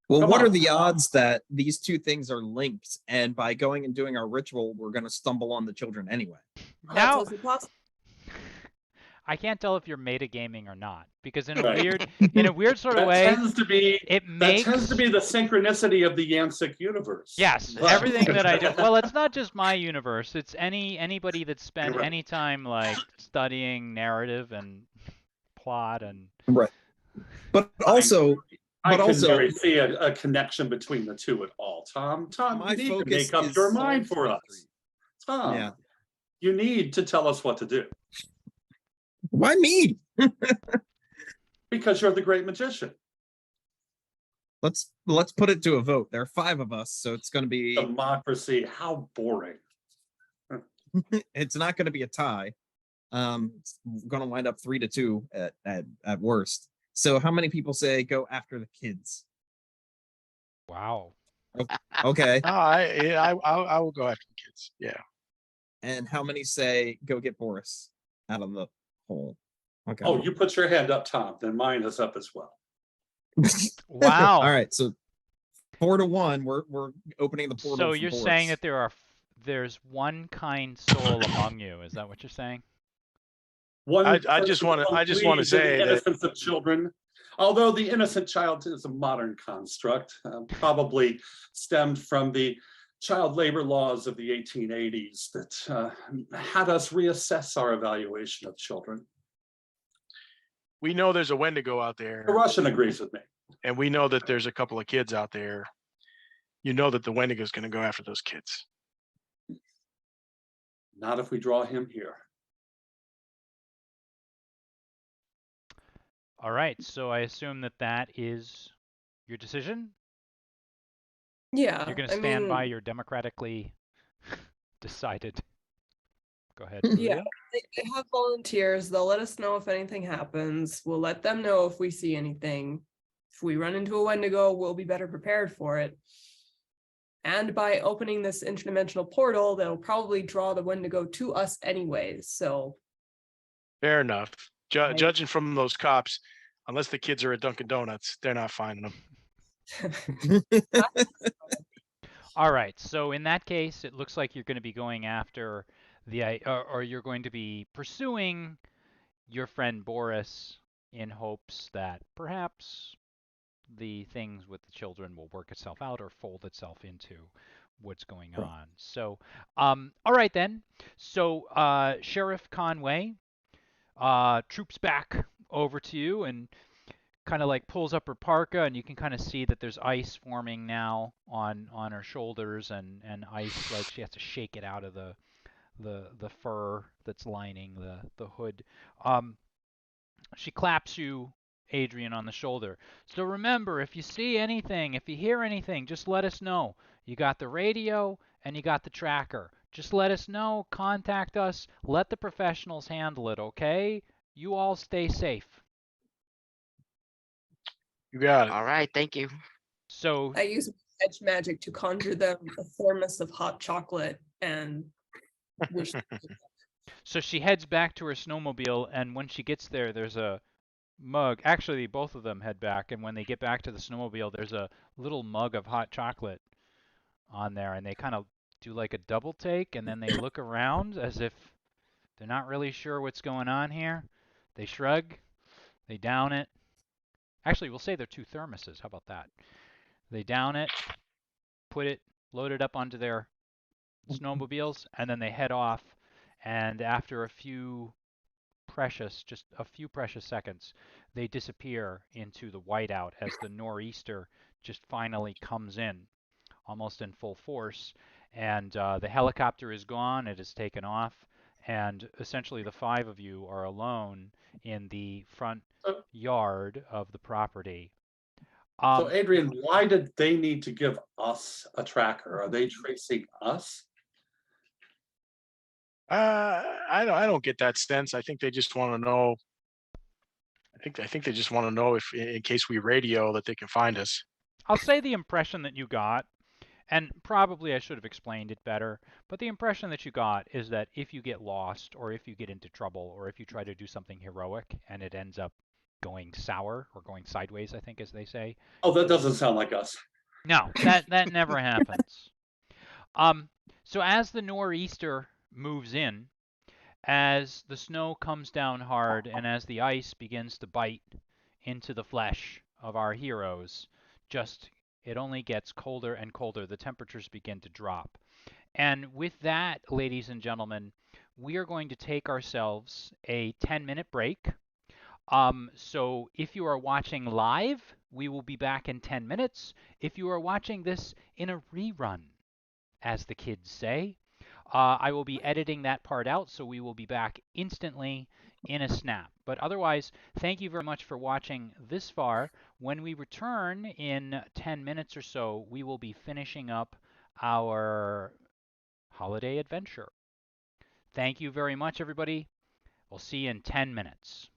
Well, Come what on. are the odds that these two things are linked, and by going and doing our ritual, we're going to stumble on the children anyway? That's Now, also possible. I can't tell if you're metagaming or not, because in a Right. weird sort of That way, tends to be it makes the synchronicity of the Yancik universe. yes, But- everything that I do. Well, it's not just my universe. It's anybody that's spent Right. any time like studying narrative and plot and Right. But also, I but can also, very see a connection between the two at all. Tom, my you need to focus make up is your mind Psalm for 23. us. Tom, Yeah. you need to tell us what to do Why me? because you're the great magician. Let's put it to a vote. There are 5 of us, so it's going to be. Democracy, how boring. It's not going to be a tie. It's going to wind up 3-2 at worst. So how many people say go after the kids? wow. Okay. No, I will go after the kids. Yeah. And how many say go get Boris out of the hole? Okay. Oh, you put your hand up, Tom, then mine is up as well. Wow. All right. So 4-1. We're opening the portal. So for you're Boris. saying that there's one kind soul among you. Is that what you're saying? I just wanna say the that- innocence of children, although the innocent child is a modern construct, probably stemmed from the child labor laws of the 1880s that had us reassess our evaluation of children. We know there's a Wendigo out there, The Russian agrees with me. and we know that there's a couple of kids out there. You know that the Wendigo is going to go after those kids. Not if we draw him here. All right. So I assume that is your decision. Yeah. You're going to I stand mean, by your democratically decided. Go ahead. Yeah. Julia. They have volunteers. They'll let us know if anything happens. We'll let them know if we see anything. If we run into a Wendigo, we'll be better prepared for it. And by opening this interdimensional portal, they'll probably draw the Wendigo to us anyways. So Fair enough. Right. Judging from those cops, unless the kids are at Dunkin' Donuts, they're not finding them. All right. So in that case, it looks like you're going to be going after or you're going to be pursuing your friend Boris in hopes that perhaps the things with the children will work itself out or fold itself into what's going on. So, all right then. So, Sheriff Conway troops back over to you and kind of like pulls up her parka, and you can kind of see that there's ice forming now on her shoulders, and ice, like she has to shake it out of the fur that's lining the hood. She claps you, Adrian, on the shoulder. So remember, if you see anything, if you hear anything, just let us know. You got the radio and you got the tracker. Just let us know, contact us, let the professionals handle it, okay? You all stay safe. You got it. All right, thank you. So I use edge magic to conjure them a thermos of hot chocolate and wish. so she heads back to her snowmobile, and when she gets there, there's a mug. Actually, both of them head back, and when they get back to the snowmobile, there's a little mug of hot chocolate on there, and they kind of do like a double take, and then they look around as if they're not really sure what's going on here. They shrug, they down it. Actually, we'll say they're 2 thermoses. How about that? They down it, load it up onto their snowmobiles, and then they head off. And after just a few precious seconds, they disappear into the whiteout as the nor'easter just finally comes in, almost in full force. And the helicopter is gone. It has taken off. And essentially the 5 of you are alone in the front yard of the property. So Adrian, why did they need to give us a tracker? Are they tracing us? I don't get that sense. I think they just want to know. I think they just want to know if, in case we radio, that they can find us. I'll say the impression that you got, and probably I should have explained it better, but the impression that you got is that if you get lost, or if you get into trouble, or if you try to do something heroic and it ends up going sour or going sideways, I think, as they say. Oh, that doesn't sound like us. No, that never happens. So as the nor'easter moves in, as the snow comes down hard, and as the ice begins to bite into the flesh of our heroes, it only gets colder and colder. The temperatures begin to drop. And with that, ladies and gentlemen, we are going to take ourselves a 10-minute break. So if you are watching live, we will be back in 10 minutes. If you are watching this in a rerun, as the kids say, I will be editing that part out, so we will be back instantly in a snap. But otherwise, thank you very much for watching this far. When we return in 10 minutes or so, we will be finishing up our holiday adventure. Thank you very much, everybody. We'll see you in 10 minutes.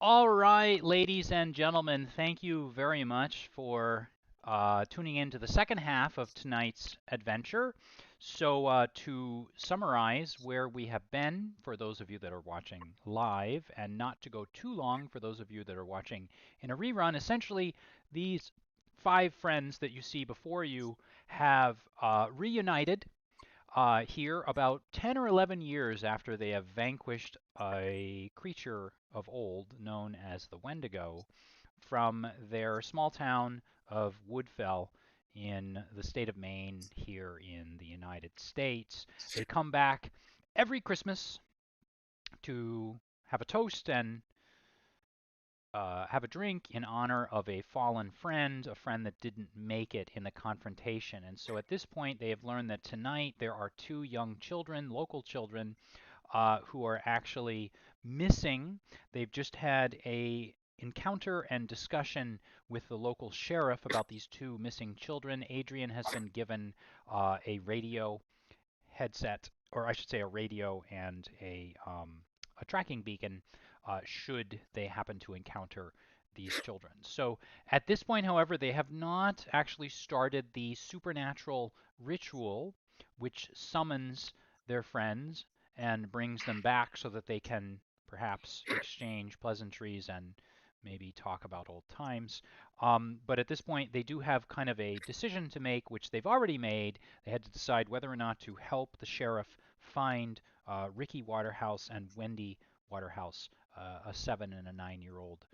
All right, ladies and gentlemen, thank you very much for tuning in to the second half of tonight's adventure. So to summarize where we have been for those of you that are watching live, and not to go too long for those of you that are watching in a rerun, essentially these 5 friends that you see before you have reunited here about 10 or 11 years after they have vanquished a creature of old known as the Wendigo from their small town of Woodfell in the state of Maine here in the United States. They come back every Christmas to have a toast and have a drink in honor of a fallen friend, a friend that didn't make it in the confrontation. And so at this point, they have learned that tonight there are 2 young children, local children, who are actually missing. They've just had a encounter and discussion with the local sheriff about these 2 missing children. Adrian has been given a radio headset, or I should say a radio and a tracking beacon should they happen to encounter these children. So at this point, however, they have not actually started the supernatural ritual which summons their friends and brings them back so that they can perhaps exchange pleasantries and maybe talk about old times. But at this point, they do have kind of a decision to make, which they've already made. They had to decide whether or not to help the sheriff find Ricky Waterhouse and Wendy Waterhouse, a 7 and a 9-year-old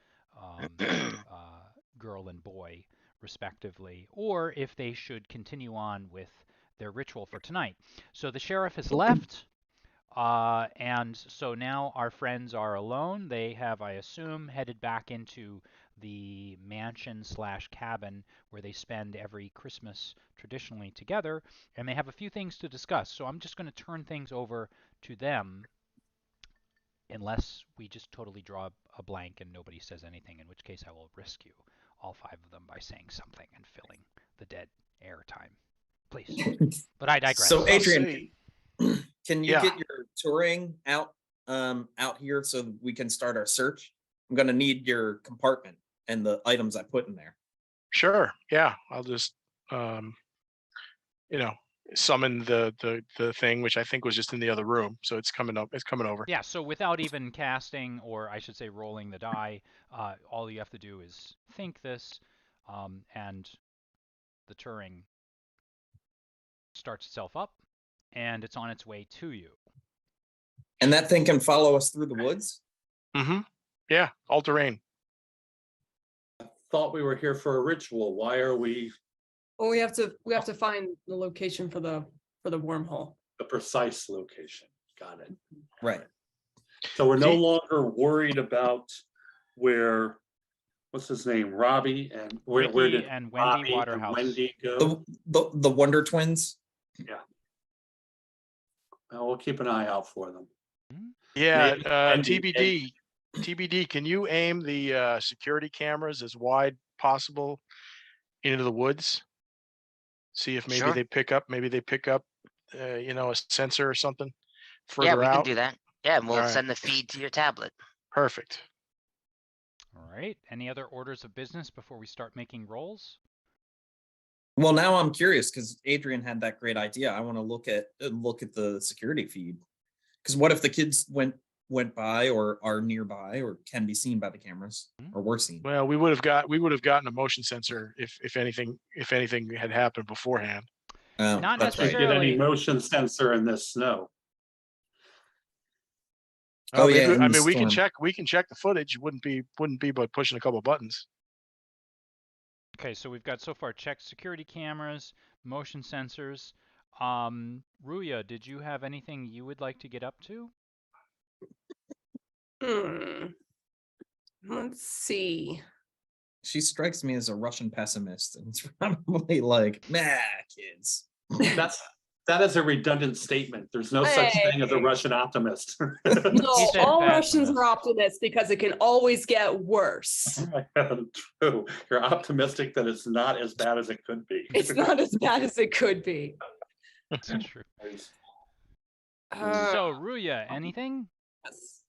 girl and boy, respectively, or if they should continue on with their ritual for tonight. So the sheriff has left, and so now our friends are alone. They have, I assume, headed back into the mansion / cabin where they spend every Christmas traditionally together, and they have a few things to discuss. So I'm just going to turn things over to them, unless we just totally draw a blank and nobody says anything, in which case I will rescue all 5 of them by saying something and filling the dead air time. Please. But I digress. So Adrian, can you Yeah. get your touring out here so that we can start our search? I'm going to need your compartment and the items I put in there. Sure. Yeah. I'll just, summon the thing, which I think was just in the other room. So it's coming up. It's coming over. Yeah. So without even casting, or I should say rolling the die, all you have to do is think this, and the Turing starts itself up, and it's on its way to you. And that thing can follow us through the woods? Mm-hmm. Yeah. All terrain. Thought we were here for a ritual. Why are we? Well, we have to find the location for the wormhole. The precise location. Got it. Right. So we're no longer worried about where, what's his name, Robbie, and where did and Wendy Robbie Waterhouse. and Wendy go? The Wonder Twins? Yeah. Well, we'll keep an eye out for them. Yeah. Maybe TBD. Can you aim the security cameras as wide possible into the woods? See if maybe Sure. they pick up. Maybe they pick up, a sensor or something further Yeah, we out. can do that. Yeah, and we'll All right. send the feed to your tablet. Perfect. All right. Any other orders of business before we start making rolls? Well, now I'm curious because Adrian had that great idea. I want to look at the security feed. Because what if the kids went by or are nearby or can be seen by the cameras or were seen? Well, we would have gotten a motion sensor if anything had happened beforehand. Not that's right. Can't get necessarily. any motion sensor in this snow. Oh, yeah, in I the mean, we can storm. check the footage. It wouldn't be but pushing a couple buttons. Okay, so we've got so far checked security cameras, motion sensors. Ruya, did you have anything you would like to get up to? Let's see. She strikes me as a Russian pessimist, and it's probably like, nah, kids. That is a redundant statement. There's no such thing as a Russian optimist. No, He said all pessimist. Russians are optimists because it can always get worse. True. You're optimistic that it's not as bad as it could be. It's not as bad as it could be. That's true. Uh, So, Ruya, anything? yes.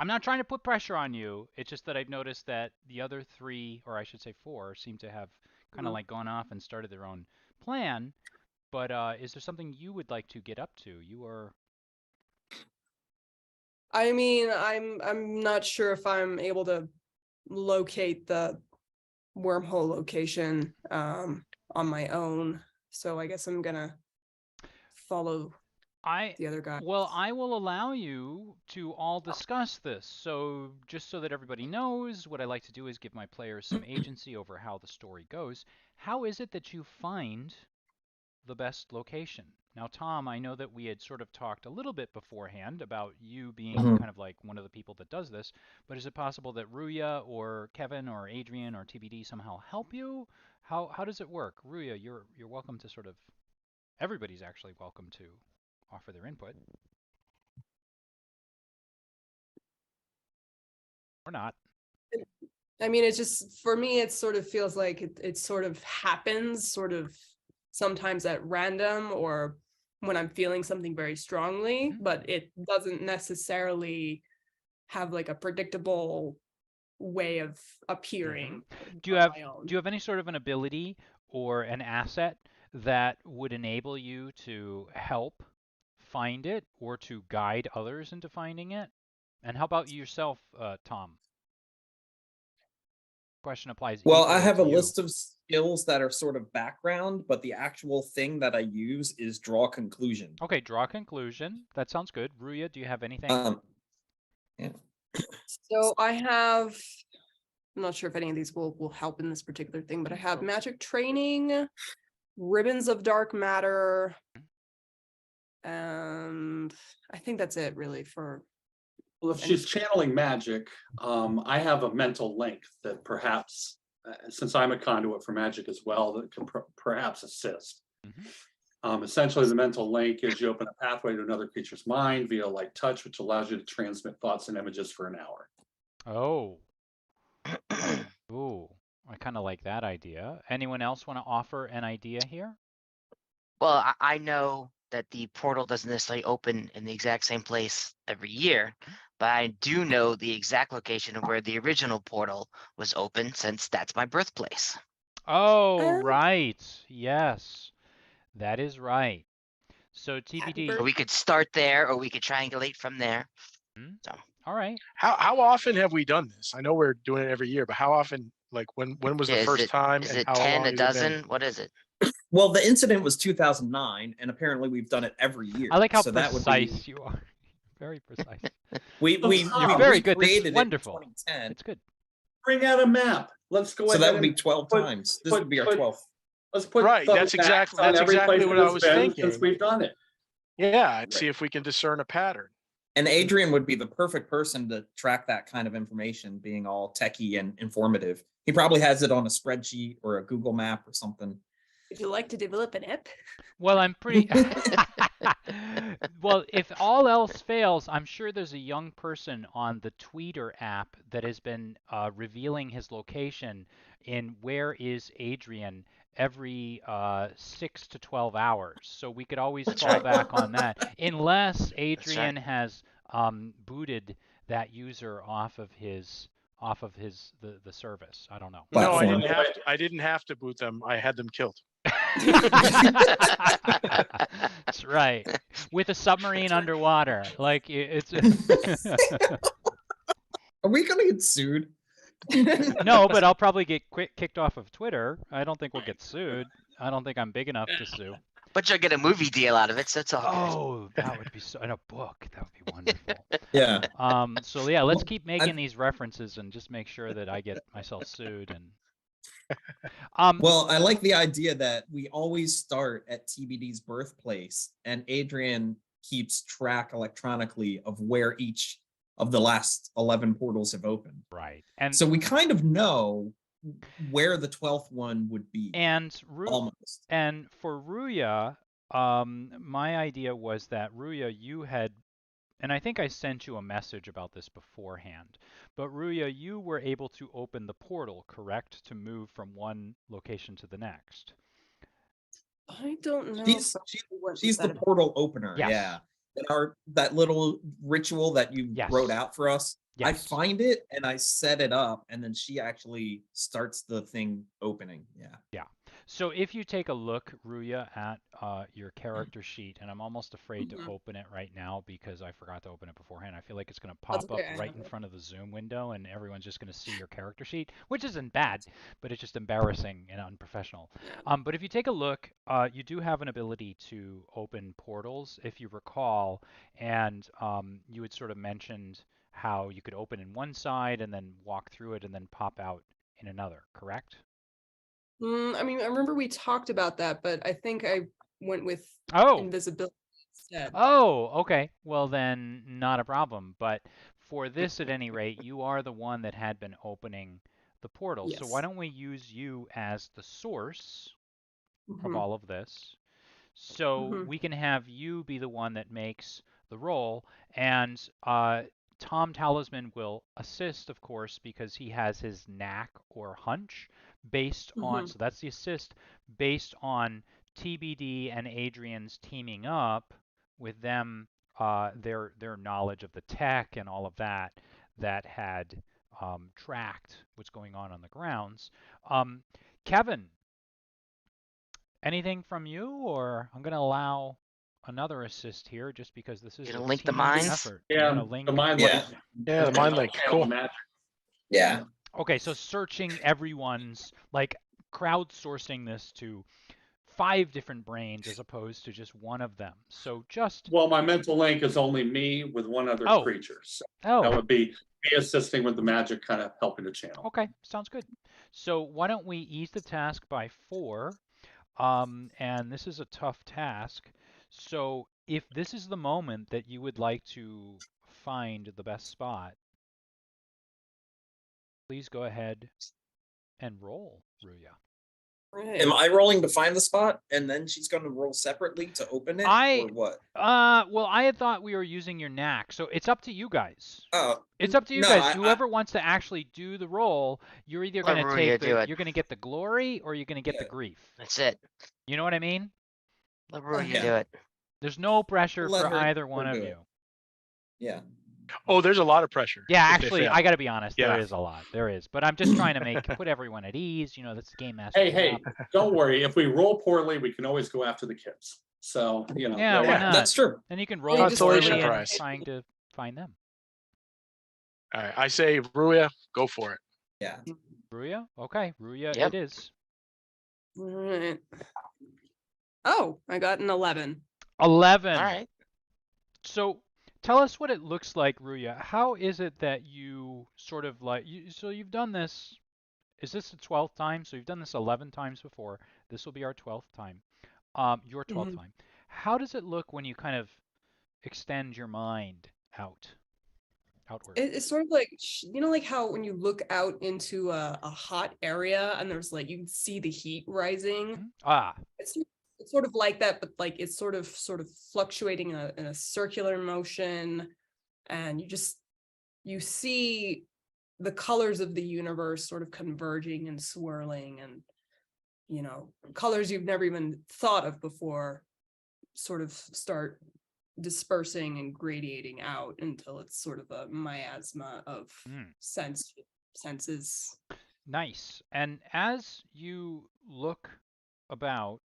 I'm not trying to put pressure on you. It's just that I've noticed that the other 3, or I should say 4, seem to have kind of like gone off and started their own plan. But is there something you would like to get up to? You are. I mean, I'm not sure if I'm able to locate the wormhole location on my own. So I guess I'm gonna follow the other guy. Well, I will allow you to all discuss this. So just so that everybody knows, what I like to do is give my players some agency over how the story goes. How is it that you find the best location? Now, Tom, I know that we had sort of talked a little bit beforehand about you being kind of like one of the people that does this, but is it possible that Ruya or Kevin or Adrian or TBD somehow help you? How does it work? Ruya, you're welcome to sort of, everybody's actually welcome to offer their input. Or not. I mean, it's just, for me, it sort of feels like it sort of happens sort of sometimes at random or when I'm feeling something very strongly, but it doesn't necessarily have like a predictable way of appearing. Do you have any sort of an ability or an asset that would enable you to help find it or to guide others into finding it? And how about yourself, Tom? Question applies. Well, I have a list of skills that are sort of background, but the actual thing that I use is draw conclusion. Okay, draw conclusion. That sounds good. Ruya, do you have anything? Yeah. So I have, I'm not sure if any of these will help in this particular thing, but I have magic training, ribbons of dark matter, and I think that's it really for. Well, if she's channeling magic, I have a mental link that perhaps, since I'm a conduit for magic as well, that can perhaps assist. Essentially, the mental link is you open a pathway to another creature's mind via light touch, which allows you to transmit thoughts and images for an hour. Oh. Ooh, I kind of like that idea. Anyone else want to offer an idea here? Well, I know that the portal doesn't necessarily open in the exact same place every year, but I do know the exact location of where the original portal was open, since that's my birthplace. Oh, right. Yes, that is right. So TBD. So we could start there, or we could triangulate from there. So. All right. How often have we done this? I know we're doing it every year, but how often? Like when was the first time? Is and it how 10, long a has it dozen? been? What is it? Well, the incident was 2009, and apparently we've done it every year. I like how so precise that would be... you are. Very precise. You're very good. This It's wonderful. 2010. It's good. Bring out a map. Let's go. So that would be 12 times. This would be our 12th. Let's put right. That's exactly what I was thinking. Since we've done it. Yeah, and see if we can discern a pattern. And Adrian would be the perfect person to track that kind of information, being all techie and informative. He probably has it on a spreadsheet or a Google map or something. Would you like to develop an app? Well, I'm pretty. Well, if all else fails, I'm sure there's a young person on the Tweeter app that has been revealing his location in Where is Adrian every 6 to 12 hours. So we could always fall back on that, unless Adrian has booted that user off of the service. I don't know. No, I didn't have to boot them. I had them killed. That's right. With a submarine underwater. Like it's Are we gonna get sued? No, but I'll probably get kicked off of Twitter. I don't think we'll get sued. I don't think I'm big enough to sue. But you'll get a movie deal out of it, so it's all good. Oh, that would be so, in a book. That would be wonderful. Yeah. So yeah, let's keep making these references and just make sure that I get myself sued. And well, I like the idea that we always start at TBD's birthplace, and Adrian keeps track electronically of where each of the last 11 portals have opened. Right. And so we kind of know where the 12th one would be. And almost. And for Ruya, my idea was that Ruya, you had, and I think I sent you a message about this beforehand, but Ruya, you were able to open the portal, correct, to move from one location to the next. I don't know. She's the portal opener. Yes. Yeah. That little ritual that you wrote out for us. I Yes. find it and I set it up, and then she actually starts the thing opening. Yeah. Yeah. So if you take a look, Ruya, at your character sheet, and I'm almost afraid to Mhm. open it right now because I forgot to open it beforehand. I feel like it's going to That's pop up okay, I right have in it. front of the Zoom window, and everyone's just going to see your character sheet, which isn't bad, but it's just embarrassing and unprofessional. Yeah. But if you take a look, you do have an ability to open portals, if you recall, and you had sort of mentioned how you could open in one side and then walk through it and then pop out in another, correct? I mean, I remember we talked about that, but I think I went with Oh, invisibility instead. oh, okay. Well, then not a problem. But for this, at any rate, you are the one that had been opening the portal. So why Yes. don't we use you as the source of Mhm. all of this? So Mhm. we can have you be the one that makes the roll, and Tom Talisman will assist, of course, because he has his knack or hunch based on, Mhm. so that's the assist, based on TBD and Adrian's teaming up with them, their knowledge of the tech and all of that that had tracked what's going on the grounds. Kevin, anything from you, or I'm going to allow another assist here just because this is You a gonna link the team minds? effort. You're going to Yeah, link. the mind Yeah. link. Yeah, the mind link. Channel Cool. magic. Yeah. Okay, so searching everyone's, like crowdsourcing this to 5 different brains as opposed to just one of them. So just, Well, my mental link is only me with one other oh, creature. So that oh, would be me assisting with the magic, kind of helping the channel. okay, sounds good. So why don't we ease the task by 4? And this is a tough task. So if this is the moment that you would like to find the best spot, please go ahead and roll, Ruya. Am Right. I rolling to find the spot, and then she's going to roll separately to open it, or what? Well, I had thought we were using your knack, so it's up to you guys. Oh, It's up to you no, guys. Whoever wants to actually do the roll, you're either Let going to Ruya do it. you're going to get the glory or you're going to get the Yeah. grief. That's it. You know what I mean? Let Ruya Yeah. do it. There's no pressure Let for her either one of do you. it. Yeah. Oh, there's a lot of pressure. Yeah, if they actually, fail. I got to be honest. There Yeah. is a lot. There is, but I'm just trying to put everyone at ease. You know, that's the game master's Hey, job. don't worry. If we roll poorly, we can always go after the kids. So, Yeah, why Yeah. not? That's true. Then you can You roll just Consolation poorly and prize. trying to find them. All right. I say, Ruya, go for it. Yeah. Ruya? Okay, Ruya Yep. it is. All right. Oh, I got an 11. 11. All right. So tell us what it looks like, Ruya. How is it that you sort of like, so you've done this, is this the 12th time? So you've done this 11 times before. This will be our 12th time. Your 12th Mhm. time. How does it look when you kind of extend your mind outward? It's sort of like, like how when you look out into a hot area and there's like, you can see the heat rising. Hmm? Ah, It's sort of like that, but like it's sort of fluctuating in a circular motion, and you see the colors of the universe sort of converging and swirling, and colors you've never even thought of before sort of start dispersing and gradiating out until it's sort of a miasma of senses. nice. And as you look about,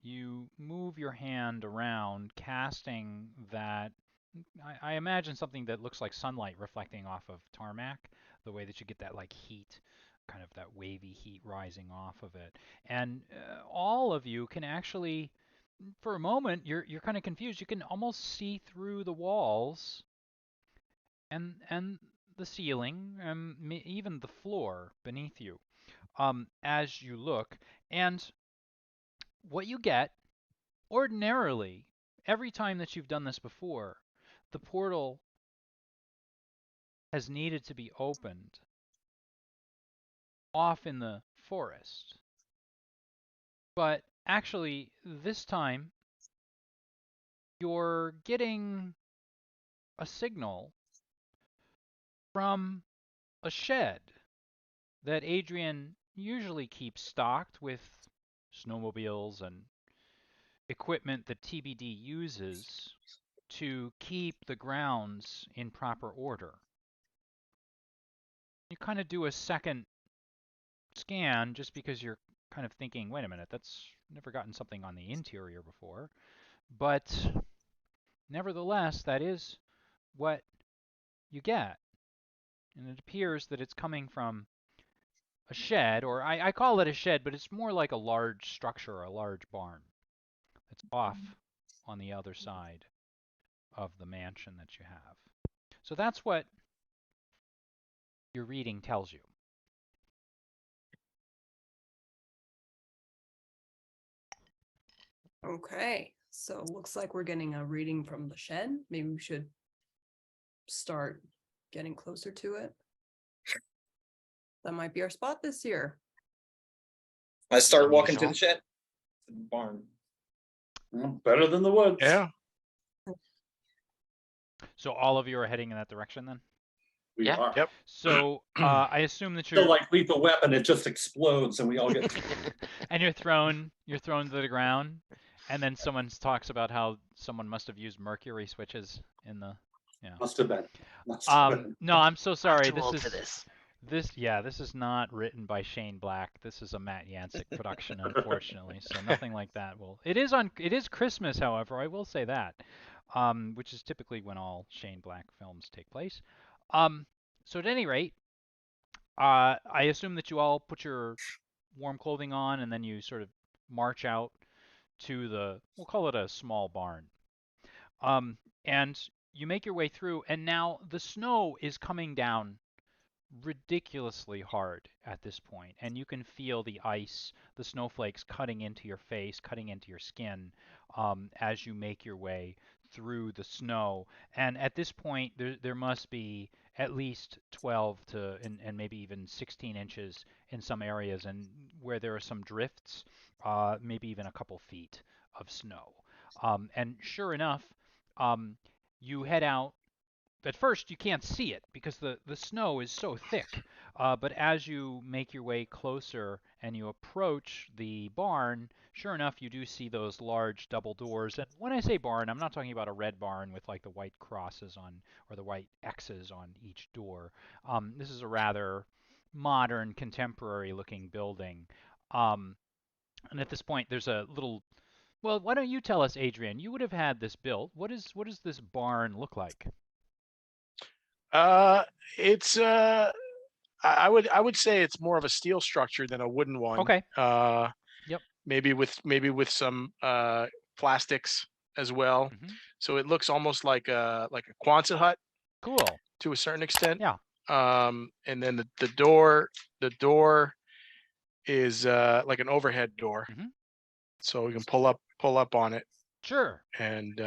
you move your hand around, casting that. I imagine something that looks like sunlight reflecting off of tarmac, the way that you get that like heat, kind of that wavy heat rising off of it. And all of you can actually, for a moment, you're kind of confused. You can almost see through the walls and the ceiling, and even the floor beneath you, as you look. And what you get ordinarily, every time that you've done this before, the portal has needed to be opened off in the forest. But actually, this time, you're getting a signal from a shed that Adrian usually keeps stocked with snowmobiles and equipment that TBD uses to keep the grounds in proper order. you kind of do a second scan just because you're kind of thinking, wait a minute, that's never gotten something on the interior before. But nevertheless, that is what you get. And it appears that it's coming from a shed, or I call it a shed, but it's more like a large structure, a large barn that's off on the other side of the mansion that you have. So that's what your reading tells you. Okay, so looks like we're getting a reading from the shed. Maybe we should start getting closer to it. That might be our spot this year. I start walking to Unusual. the shed, to the barn. Well, better than the woods. Yeah. So all of you are heading in that direction then? We Yeah. are. Yep. So I assume that Still you're like Lethal Weapon, it just explodes and we all get. and you're thrown to the ground, and then someone talks about how someone must have used mercury switches in the Must have been. Must have been. No, I'm so sorry. Too old for this. This is not written by Shane Black. This is a Matt Yancik production, unfortunately. So nothing like that will. It is Christmas, however, I will say that, which is typically when all Shane Black films take place. So at any rate, I assume that you all put your warm clothing on, and then you sort of march out to we'll call it a small barn. And you make your way through, and now the snow is coming down ridiculously hard at this point, and you can feel the ice, the snowflakes cutting into your face, cutting into your skin as you make your way through the snow. And at this point, there must be at least 12 to and maybe even 16 inches in some areas, and where there are some drifts, maybe even a couple feet of snow. And sure enough, you head out. At first, you can't see it because the snow is so thick. But as you make your way closer and you approach the barn, sure enough, you do see those large double doors. And when I say barn, I'm not talking about a red barn with like the white crosses on or the white X's on each door. This is a rather modern, contemporary-looking building. And at this point, there's a little. Well, why don't you tell us, Adrian? You would have had this built. What does this barn look like? It's I would say it's more of a steel structure than a wooden one. Okay. Yep. Maybe with some plastics as well. Mm-hmm. So it looks almost like a Quonset hut. Cool. To a certain extent. Yeah. And then the door is like an overhead door. Mm-hmm. So we can pull up on it. Sure. And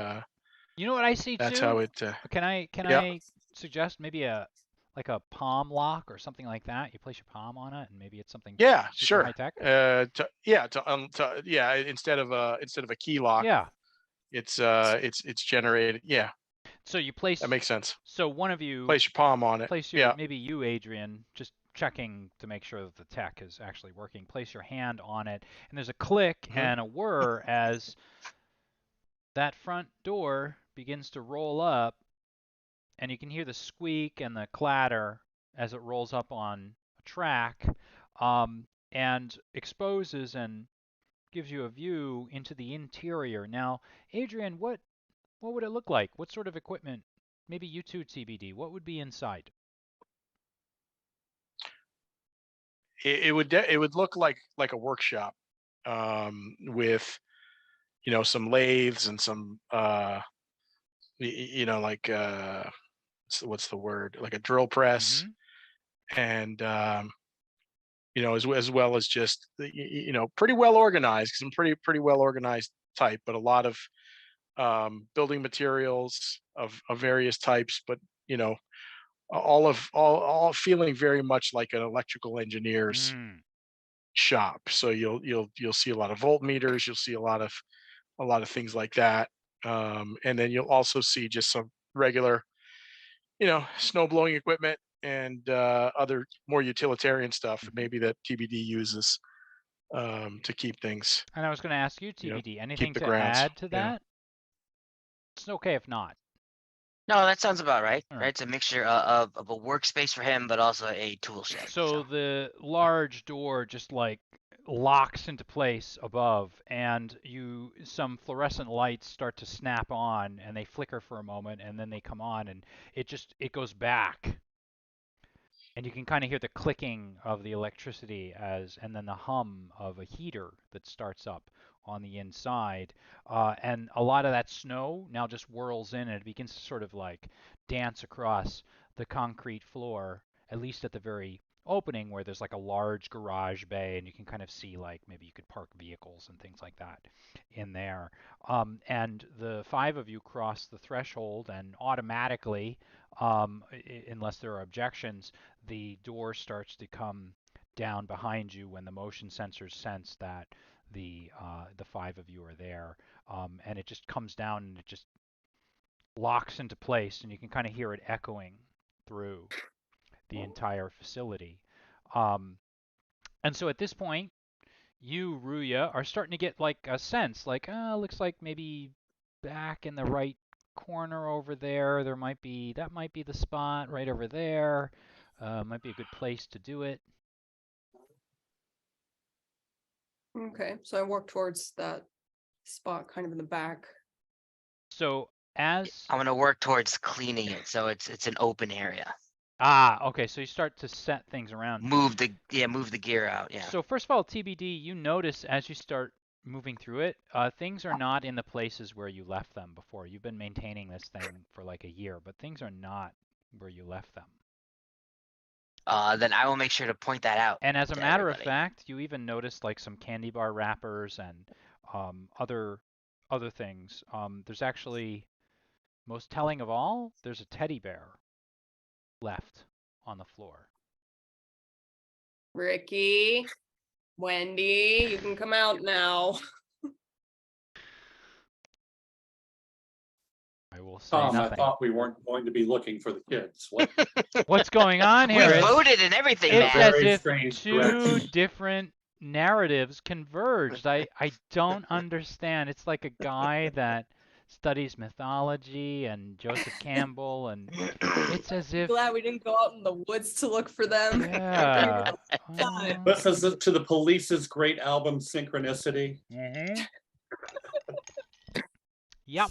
you know what I see that's too? how it. Can I suggest maybe a palm lock or something like that? You place your palm on it, and maybe it's something. Yeah, super sure. High tech. Instead of a key lock. Yeah. It's generated. Yeah. So you place. That makes sense. So one of you place your palm on it. Place your maybe you, Adrian, just checking to make sure that the tech is actually working. Place your hand on it, and there's a click and a whir as that front door begins to roll up, and you can hear the squeak and the clatter as it rolls up on a track, and exposes and gives you a view into the interior. Now, Adrian, what would it look like? What sort of equipment? Maybe you too, TBD. What would be inside? It would look like a workshop, with some lathes and some like what's the word, like a drill press, and as well as just pretty well organized, because I'm pretty well organized type, but a lot of building materials of various types, but all feeling very much like an electrical engineer's shop. So you'll see a lot of voltmeters, you'll see a lot of things like that, and then you'll also see just some regular snow blowing equipment and other more utilitarian stuff maybe that TBD uses to keep things. And I was going to ask you, TBD, anything the to grounds. add to that? It's okay if not. No, that sounds about right. All Right, right. it's a mixture of a workspace for him, but also a tool shed. So the large door just like locks into place above, and some fluorescent lights start to snap on, and they flicker for a moment, and then they come on, and it goes back. And you can kind of hear the clicking of the electricity and then the hum of a heater that starts up on the inside. And a lot of that snow now just whirls in and it begins to sort of like dance across the concrete floor, at least at the very opening where there's like a large garage bay and you can kind of see like maybe you could park vehicles and things like that in there. And the five of you cross the threshold and automatically, unless there are objections, the door starts to come down behind you when the motion sensors sense that the five of you are there, and it just comes down and it just locks into place, and you can kind of hear it echoing through the entire facility. And so at this point, you, Ruya, are starting to get like a sense, like, looks like maybe back in the right corner over there, that might be the spot right over there. Might be a good place to do it. Okay, so I walk towards that spot kind of in the back. So as I'm gonna work towards cleaning it, so it's an open area. okay, so you start to set things around. Move the gear out. Yeah. So first of all, TBD, you notice as you start moving through it, things are not in the places where you left them before. You've been maintaining this thing for like a year, but things are not where you left them. Then I will make sure to point that out. And as a to matter of everybody. fact, you even noticed like some candy bar wrappers and other things. There's actually, most telling of all, there's a teddy bear left on the floor. Ricky, Wendy, you can come out now. I will say Tom, I nothing. thought we weren't going to be looking for the kids. What? What's going on We here? voted and everything, It's man. as Very if strange two direction. different narratives converged. I don't understand. It's like a guy that studies mythology and Joseph Campbell, and it's as if, Glad we didn't go out in the woods to look for them. yeah. This is to the Police's great album Synchronicity. Mhm. Yep.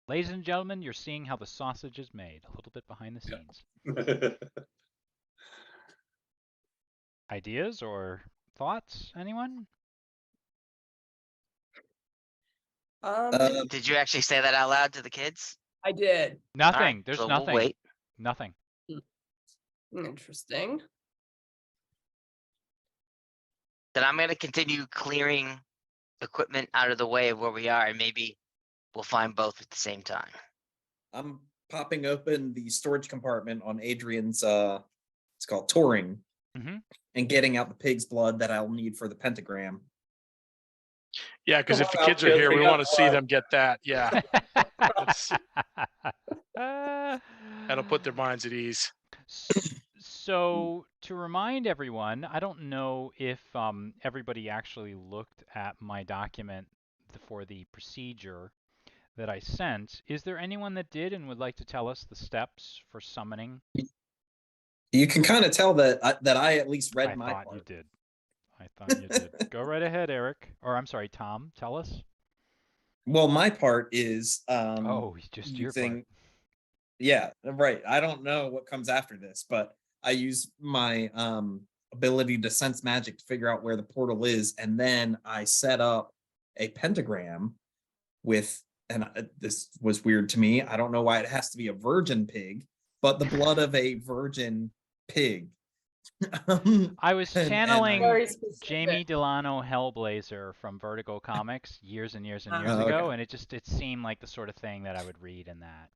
Ladies and gentlemen, you're seeing how the sausage is made, a little bit behind the scenes. Ideas or thoughts, anyone? Did you actually say that out loud to the kids? I did. Nothing. Alright, There's so nothing. We'll wait. Nothing. Interesting. Then I'm gonna continue clearing equipment out of the way of where we are, and maybe we'll find both at the same time. I'm popping open the storage compartment on Adrian's it's called touring, and getting out the pig's blood that I'll need for the pentagram. Yeah, because if the Come on, kids are kids, here, we we got want to see blood. them get that. Yeah, that'll put their minds at ease. So to remind everyone, I don't know if everybody actually looked at my document for the procedure that I sent. Is there anyone that did and would like to tell us the steps for summoning? You can kind of tell that I at least read my thought part. you did. I thought you did. Go right ahead, Eric. Or I'm sorry, Tom. Tell us. Well, my part is just using, your part. Yeah, right. I don't know what comes after this, but I use my ability to sense magic to figure out where the portal is, and then I set up a pentagram with, and this was weird to me, I don't know why it has to be a virgin pig, but the blood of a virgin pig. I was channeling Very specific. Jamie Delano Hellblazer from Vertigo Comics years and years and years Oh, ago, okay. and it seemed like the sort of thing that I would read in that.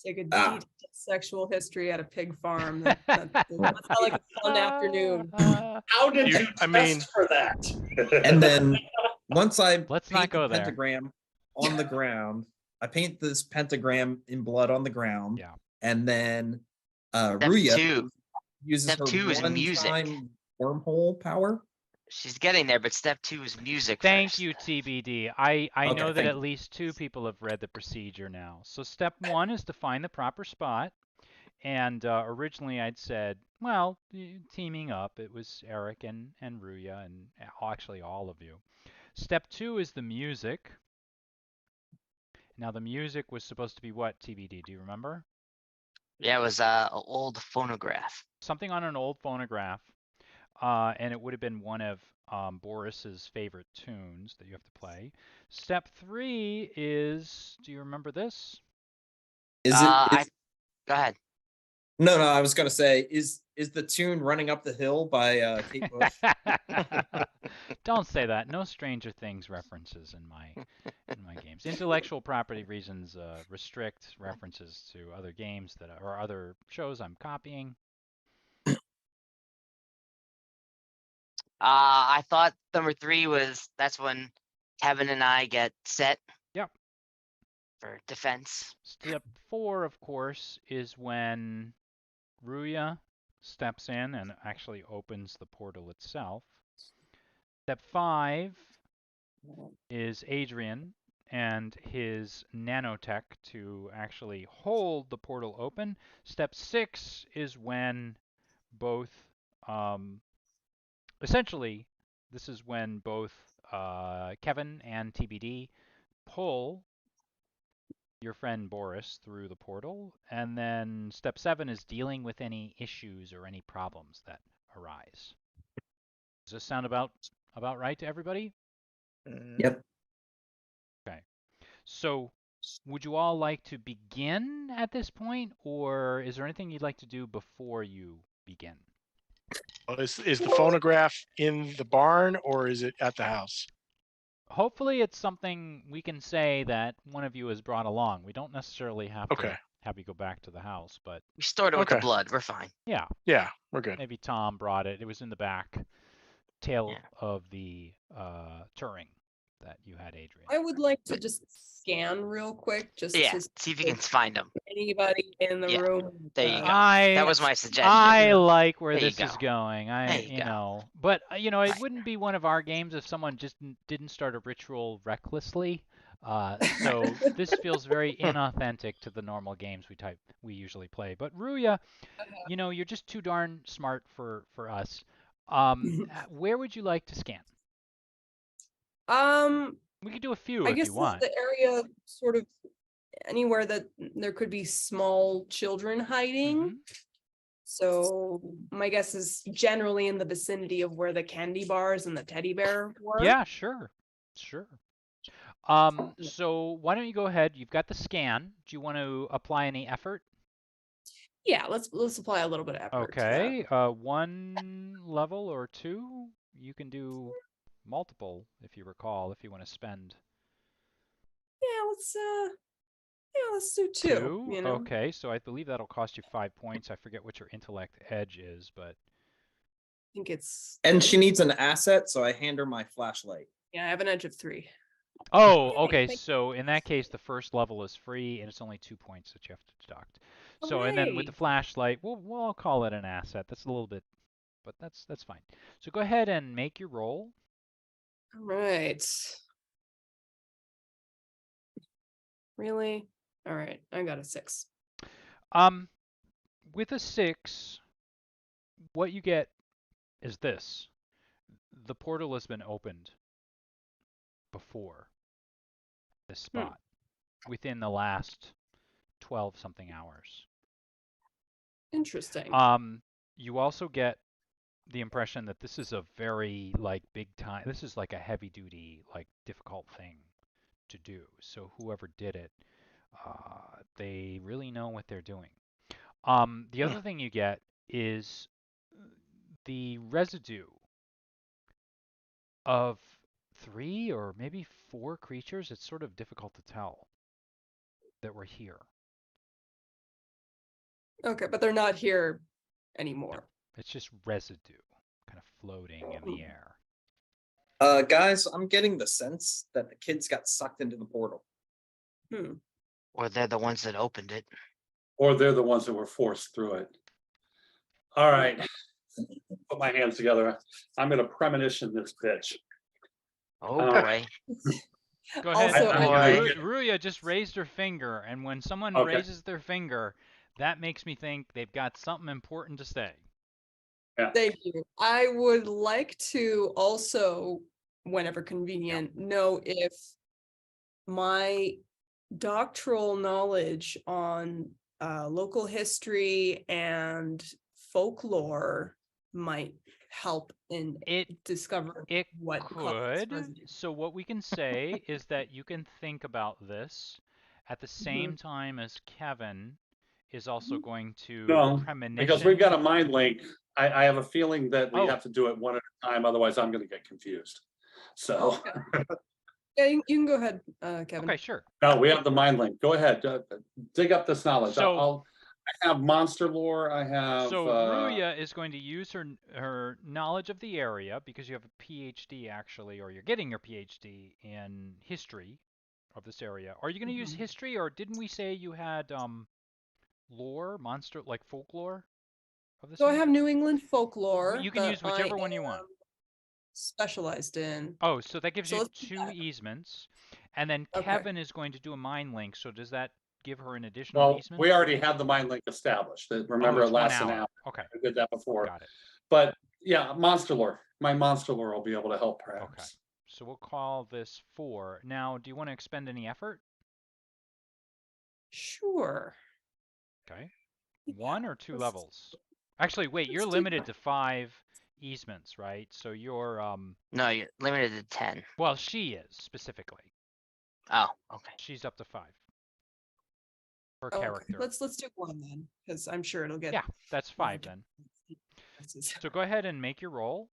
Take a detailed sexual history at a pig farm. That's like a fun afternoon. How did you test for that? And then once I Let's not paint go the there. pentagram on the ground, I paint this pentagram in blood on the ground. Yeah. And then Step Ruya two. uses Step her two is music. one-time wormhole power. She's getting there, but step 2 is music Thank first. you, TBD. I Okay, know that thank at you. least 2 people have read the procedure now. So step 1 is to find the proper spot. And originally I'd said, well, teaming up. It was Eric and Ruya and actually all of you. Step 2 is the music. Now the music was supposed to be what, TBD? Do you remember? Yeah, it was an old phonograph. Something on an old phonograph. And it would have been one of Boris's favorite tunes that you have to play. Step 3 is, do you remember this? Is it? Go ahead. No, I was gonna say, is the tune "Running Up the Hill" by Kate Bush? Don't say that. No Stranger Things references in my games. Intellectual property reasons restrict references to other games that or other shows I'm copying. I thought number 3 was that's when Kevin and I get set. Yep. For defense. Step 4, of course, is when Ruya steps in and actually opens the portal itself. Step 5 is Adrian and his nanotech to actually hold the portal open. Step 6 is when both, essentially, this is when both Kevin and TBD pull your friend Boris through the portal. And then step 7 is dealing with any issues or any problems that arise. Does this sound about right to everybody? Yep. Okay. So would you all like to begin at this point, or is there anything you'd like to do before you begin? Well, is the phonograph in the barn or is it at the house? Hopefully it's something we can say that one of you has brought along. We don't necessarily have Okay. to have you go back to the house, but We started with the Okay. blood. We're fine. yeah, Yeah, we're good. maybe Tom brought it. It was in the back tail Yeah. of the Turing that you had, Adrian. I would like to just scan real quick, just Yeah. to See if you can find them. anybody in the Yeah, room. there you go. I That was my suggestion. I like where There you this is go. going. There you go. Know, but it wouldn't be one of our games if someone just didn't start a ritual recklessly. So this feels very inauthentic to the normal games we usually play. But Ruya, you're just too darn smart for us. Where would you like to scan? We could do a few I if guess you want. the area sort of anywhere that there could be small children hiding. Mhm. So my guess is generally in the vicinity of where the candy bars and the teddy bear were. Yeah, sure. So why don't you go ahead? You've got the scan. Do you want to apply any effort? Yeah, let's apply a little bit of effort to that. Okay, 1 level or 2. You can do multiple if you recall, if you want to spend Yeah, let's do 2. 2. Okay, so I believe that'll cost you 5 points. I forget what your intellect edge is, but I think it's. And she needs an asset, so I hand her my flashlight. Yeah, I have an edge of 3. oh, Yay, okay. thank- So in that case, the first level is free, and it's only 2 points that you have to deduct. So and then with the Hooray. flashlight, we'll call it an asset. That's a little bit, but that's fine. So go ahead and make your roll. All right. Really? All right, I got a 6. With a 6, what you get is this. The portal has been opened before this spot within the last 12 something hours. Interesting. You also get the impression that this is a very big time. This is like a heavy duty, difficult thing to do. So whoever did it, they really know what they're doing. The other thing you get is the residue of 3 or maybe 4 creatures. It's sort of difficult to tell that were here. Okay, but they're not here anymore. It's just residue kind of floating in the air. Guys, I'm getting the sense that the kids got sucked into the portal. Or they're the ones that opened it. Or they're the ones that were forced through it. All right. Put my hands together. I'm going to premonition this bitch. Oh Uh, boy. Go ahead. Also, I- Ruya just raised her finger, and when someone Okay. raises their finger, that makes me think they've got something important to say. Thank you. I would like to also, whenever convenient, know if my doctoral knowledge on local history and folklore might help in discovering It what caused could. residue. So what we can say is that you can think about this at the same time as Kevin is also going to No, premonition. because we've got a mind link. I have a feeling that we Oh. have to do it one at a time. Otherwise, I'm going to get confused. So, Yeah, you can go ahead, Kevin. Okay, sure. no, we have the mind link. Go ahead. Dig up this knowledge. So- I have monster lore. I have. So Ruya is going to use her knowledge of the area because you have a PhD actually, or you're getting your PhD in history of this area. Are you going to use history, or didn't we say you had lore, monster, like folklore of this? So I area? have New England folklore. You can that use whichever I one you want. am specialized in. Oh, so that gives So you let's do 2 that. easements, and then Okay. Kevin is going to do a mind link. So does that give her an additional Well, easement? we already have the mind link established. Remember, it's it 1 lasts an hour. hour. Okay, I did that before. got it. But yeah, monster lore. My monster lore will be able to help, perhaps. Okay. So we'll call this 4. Now, do you want to expend any effort? Sure. Okay. 1 or 2 let's- levels? Actually, wait, you're let's do limited that. to 5 easements, right? So you're No, you're limited to 10. well, she is specifically. Oh, okay. She's up to 5 per Okay, character. let's do 1 then, because I'm sure it'll get. Yeah, that's 5 then. So go ahead and make your roll.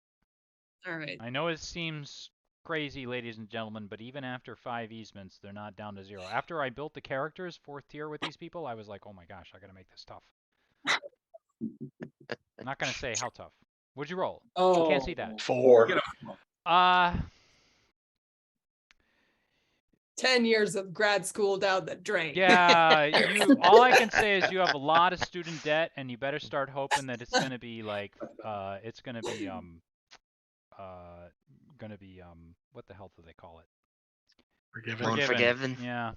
All right. I know it seems crazy, ladies and gentlemen, but even after 5 easements, they're not down to 0. After I built the characters 4th tier with these people, I was like, oh my gosh, I gotta make this tough. I'm not gonna say how tough. What'd you roll? Oh, Can't see that. 4. Get Uh 10 years of grad school down the drain. yeah, all I can say is you have a lot of student debt, and you better start hoping that it's gonna be like it's gonna be what the hell do they call it? Forgiven. Forgiven. Yeah.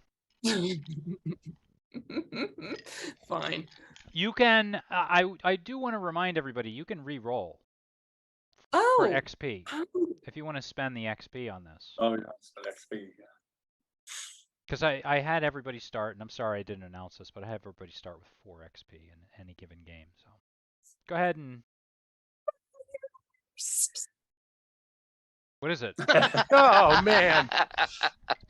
Fine. You can I do want to remind everybody you can re-roll for Oh. XP Oh, if you want to spend the XP on this. Oh, yeah, it's the next fee. Yeah. Because I had everybody start, and I'm sorry I didn't announce this, but I have everybody start with 4 XP in any given game. So go ahead and what is it? Oh man.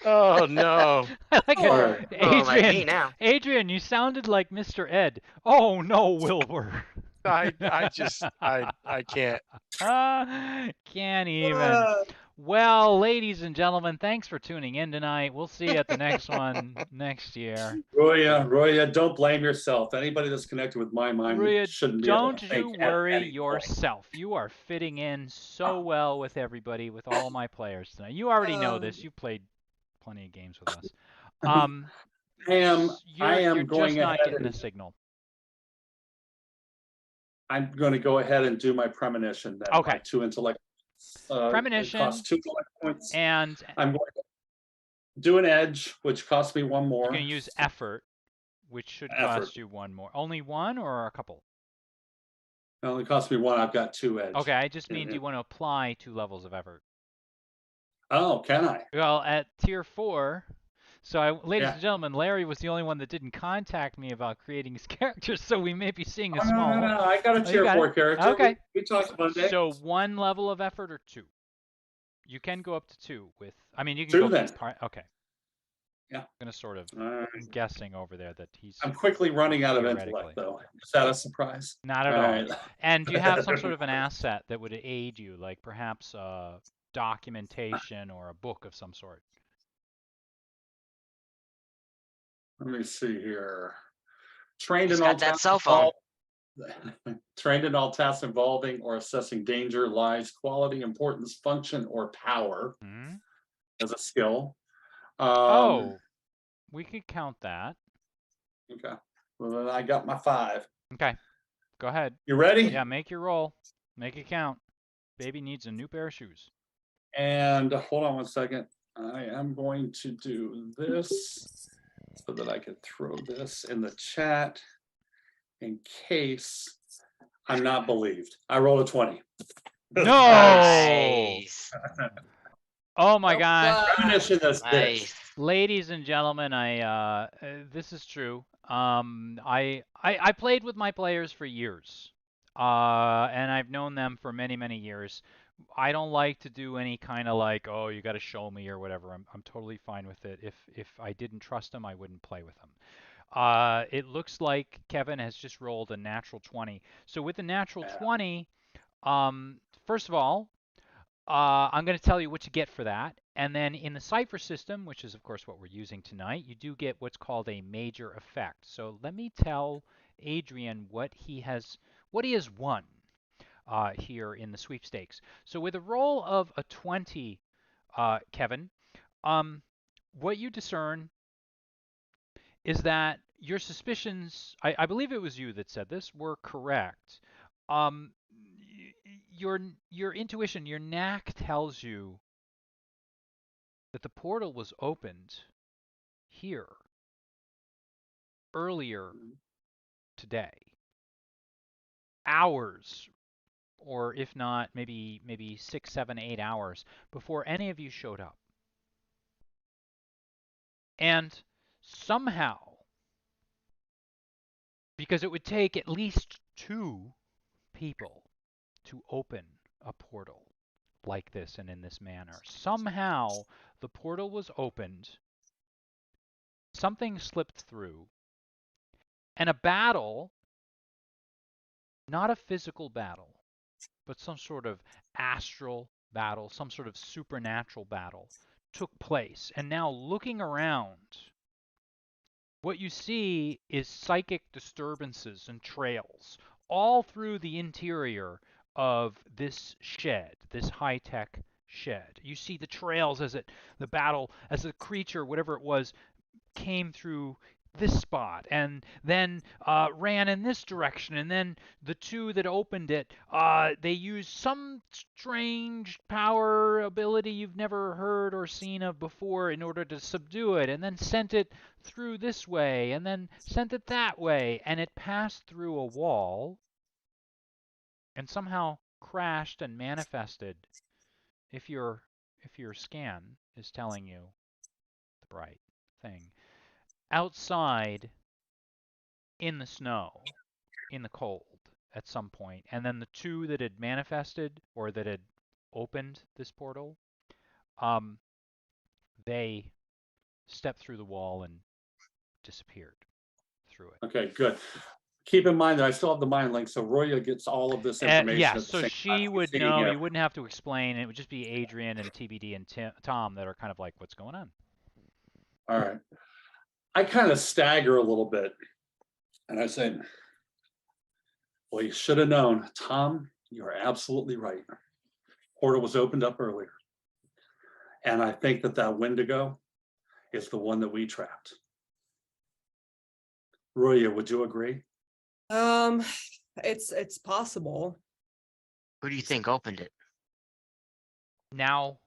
Oh no. I like All it. right. Oh, like me Adrian, now. Adrian, you sounded like Mr. Ed. Oh no, Wilbur. I can't. Can't even. Well, ladies and gentlemen, thanks for tuning in tonight. We'll see you at the next one next year. Roya, don't blame yourself. Anybody that's connected with my mind Ruya, shouldn't be able don't to you think at worry any point. yourself. You are fitting in so well with everybody, with all my players tonight. You already know this. You've played plenty of games with us. I am you're going just not ahead getting and the signal. I'm going to go ahead and do my premonition. Then Okay. my 2 intellect. Premonition It costs 2 intellect points. And I'm going to do an edge, which costs me 1 more. you're going to use effort, which should cost you 1 more. Only 1 or a couple? It only costs me 1. I've got 2 edge. Okay, I just mean do you want to apply 2 levels of effort? Oh, can I? Well, at tier 4, so ladies and gentlemen, Larry was the only one that didn't contact me about creating his characters, so we may be seeing a small. No. I got a tier 4 character. Okay. We talked Monday. So 1 level of effort or 2? You can go up to 2 with. I mean, you can 2 go. then. Okay. Yeah. I'm gonna sort of. Alright. I'm guessing over there that he's. I'm quickly running out of theoretically. intellect, though. Is that a surprise? Not at All all. right. And do you have some sort of an asset that would aid you, like perhaps documentation or a book of some sort? Let me see here. Trained He's in all got that tasks cell phone. trained in all tasks involving or assessing danger, lies, quality, importance, function, or power Hmm? as a skill. Oh, we could count that. Okay. Well, then I got my 5. Okay, go ahead. You ready? Yeah, make your roll. Make it count. Baby needs a new pair of shoes. And hold on one second. I am going to do this so that I can throw this in the chat in case I'm not believed. I rolled a 20. No! Nice. Oh my Nope, gosh. Premonition is Nice. this. Ladies and gentlemen, this is true. I played with my players for years. And I've known them for many, many years. I don't like to do any kind of like, oh, you got to show me or whatever. I'm totally fine with it. If I didn't trust them, I wouldn't play with them. It looks like Kevin has just rolled a natural 20. So with the natural 20, first of all, I'm going to tell you what you get for that. And then in the Cypher system, which is, of course, what we're using tonight, you do get what's called a major effect. So let me tell Adrian what he has won here in the sweepstakes. So with a roll of a 20, Kevin, what you discern is that your suspicions, I believe it was you that said this, were correct. Um, your intuition, your knack tells you that the portal was opened here earlier today, hours, or if not, maybe 6, 7, 8 hours before any of you showed up. And somehow, because it would take at least 2 people to open a portal like this and in this manner, somehow the portal was opened, something slipped through, and a battle, not a physical battle, but some sort of astral battle, some sort of supernatural battle took place. And now looking around, what you see is psychic disturbances and trails all through the interior of this shed, this high-tech shed. You see the trails as the battle, as the creature, whatever it was, came through this spot and then ran in this direction, and then the 2 that opened it, they used some strange power ability you've never heard or seen of before in order to subdue it, and then sent it through this way and then sent it that way, and it passed through a wall and somehow crashed and manifested, if your scan is telling you the right thing, outside in the snow, in the cold at some point. And then the 2 that had manifested or that had opened this portal, they stepped through the wall and disappeared through it. Okay, good. Keep in mind that I still have the mind link, so Roya gets all of this information. Yeah, at the so same she time. would She's know. here. You wouldn't have to explain. It would just be Adrian and TBD and Tom that are kind of like, what's going on? All right. I kind of stagger a little bit, and I say, well, you should have known. Tom, you're absolutely right. Portal was opened up earlier. And I think that Wendigo is the one that we trapped. Roya, would you agree? It's possible. Who do you think opened it? Now,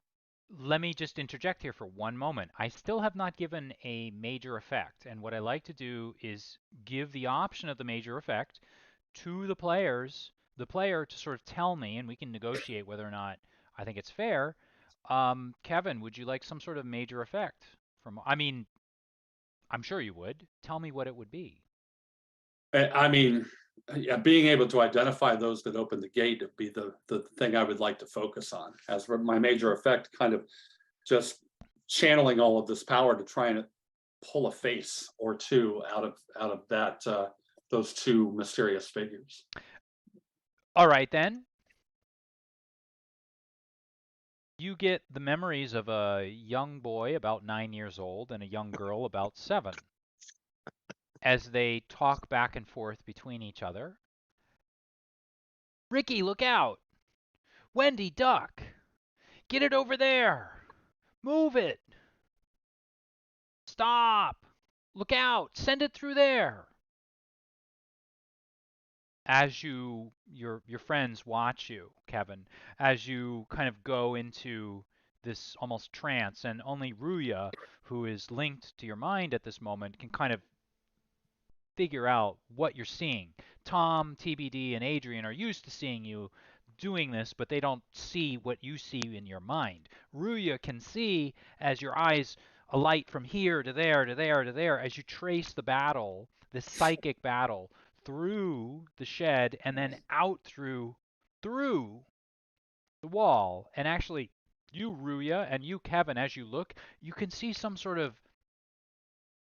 let me just interject here for one moment. I still have not given a major effect, and what I like to do is give the option of the major effect to the player to sort of tell me, and we can negotiate whether or not I think it's fair. Kevin, would you like some sort of major effect I mean, I'm sure you would. Tell me what it would be. I mean, yeah, being able to identify those that open the gate would be the thing I would like to focus on as my major effect, kind of just channeling all of this power to try and pull a face or 2 out of that those 2 mysterious figures. All right, then. You get the memories of a young boy about 9 years old and a young girl about 7 as they talk back and forth between each other. Ricky, look out! Wendy, duck! Get it over there! Move it! Stop! Look out! Send it through there! as your friends watch you, Kevin, as you kind of go into this almost trance, and only Ruya, who is linked to your mind at this moment, can kind of figure out what you're seeing. Tom, TBD, and Adrian are used to seeing you doing this, but they don't see what you see in your mind. Ruya can see as your eyes alight from here to there to there to there as you trace the battle, this psychic battle, through the shed and then out through the wall. And actually, you, Ruya, and you, Kevin, as you look, you can see some sort of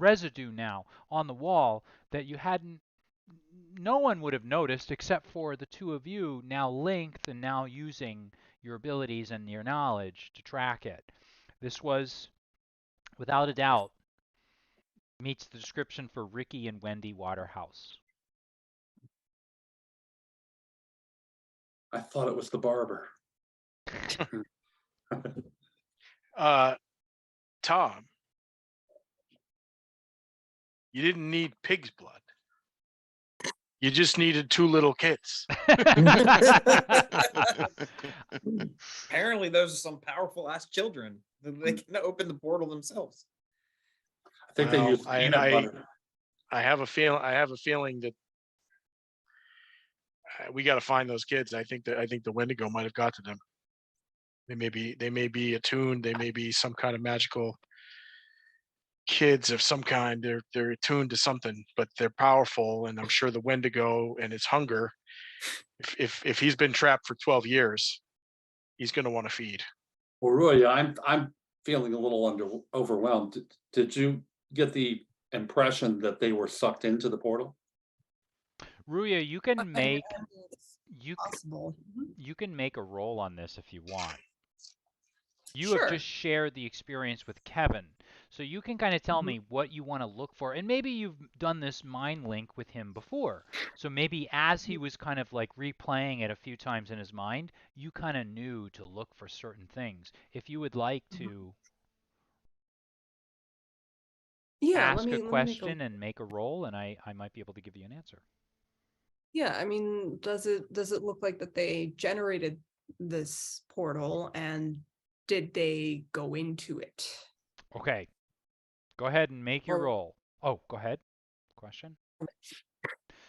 residue now on the wall that you hadn't, no one would have noticed except for the two of you now linked and now using your abilities and your knowledge to track it. This was, without a doubt, meets the description for Ricky and Wendy Waterhouse. I thought it was the barber. Tom, you didn't need pig's blood. You just needed two little kids. Apparently, those are some powerful ass children. They can open the portal themselves. I think they Well, use peanut butter. I have a feeling that we got to find those kids. I think the Wendigo might have got to them. They may be attuned. They may be some kind of magical kids of some kind. They're attuned to something, but they're powerful. And I'm sure the Wendigo and his hunger, if he's been trapped for 12 years, he's going to want to feed. Well, Roy, I'm feeling a little overwhelmed. Did you get the impression that they were sucked into the portal? Ruya, you can make possible. you can make a roll on this if you want. You Sure. have just shared the experience with Kevin, so you can kind of tell me what you want to look for. And maybe you've done this mind link with him before. So maybe as he was kind of like replaying it a few times in his mind, you kind of knew to look for certain things. If you would like to ask a question and make a roll, and I might be able to give you an answer. Yeah, I mean, does it look like that they generated this portal, and did they go into it? Okay. Go ahead and make your roll. Oh, go ahead. Question.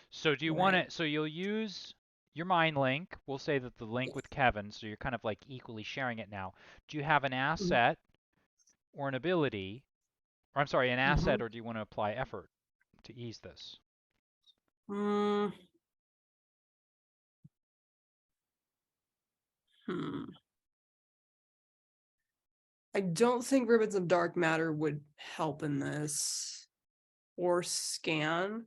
So do you want to, so you'll use your mind link. We'll say that the link with Kevin, so you're kind of like equally sharing it now. Do you have an asset or an ability, or I'm sorry, an asset, or do you want to apply effort to ease this? I don't think ribbons of dark matter would help in this, or scan.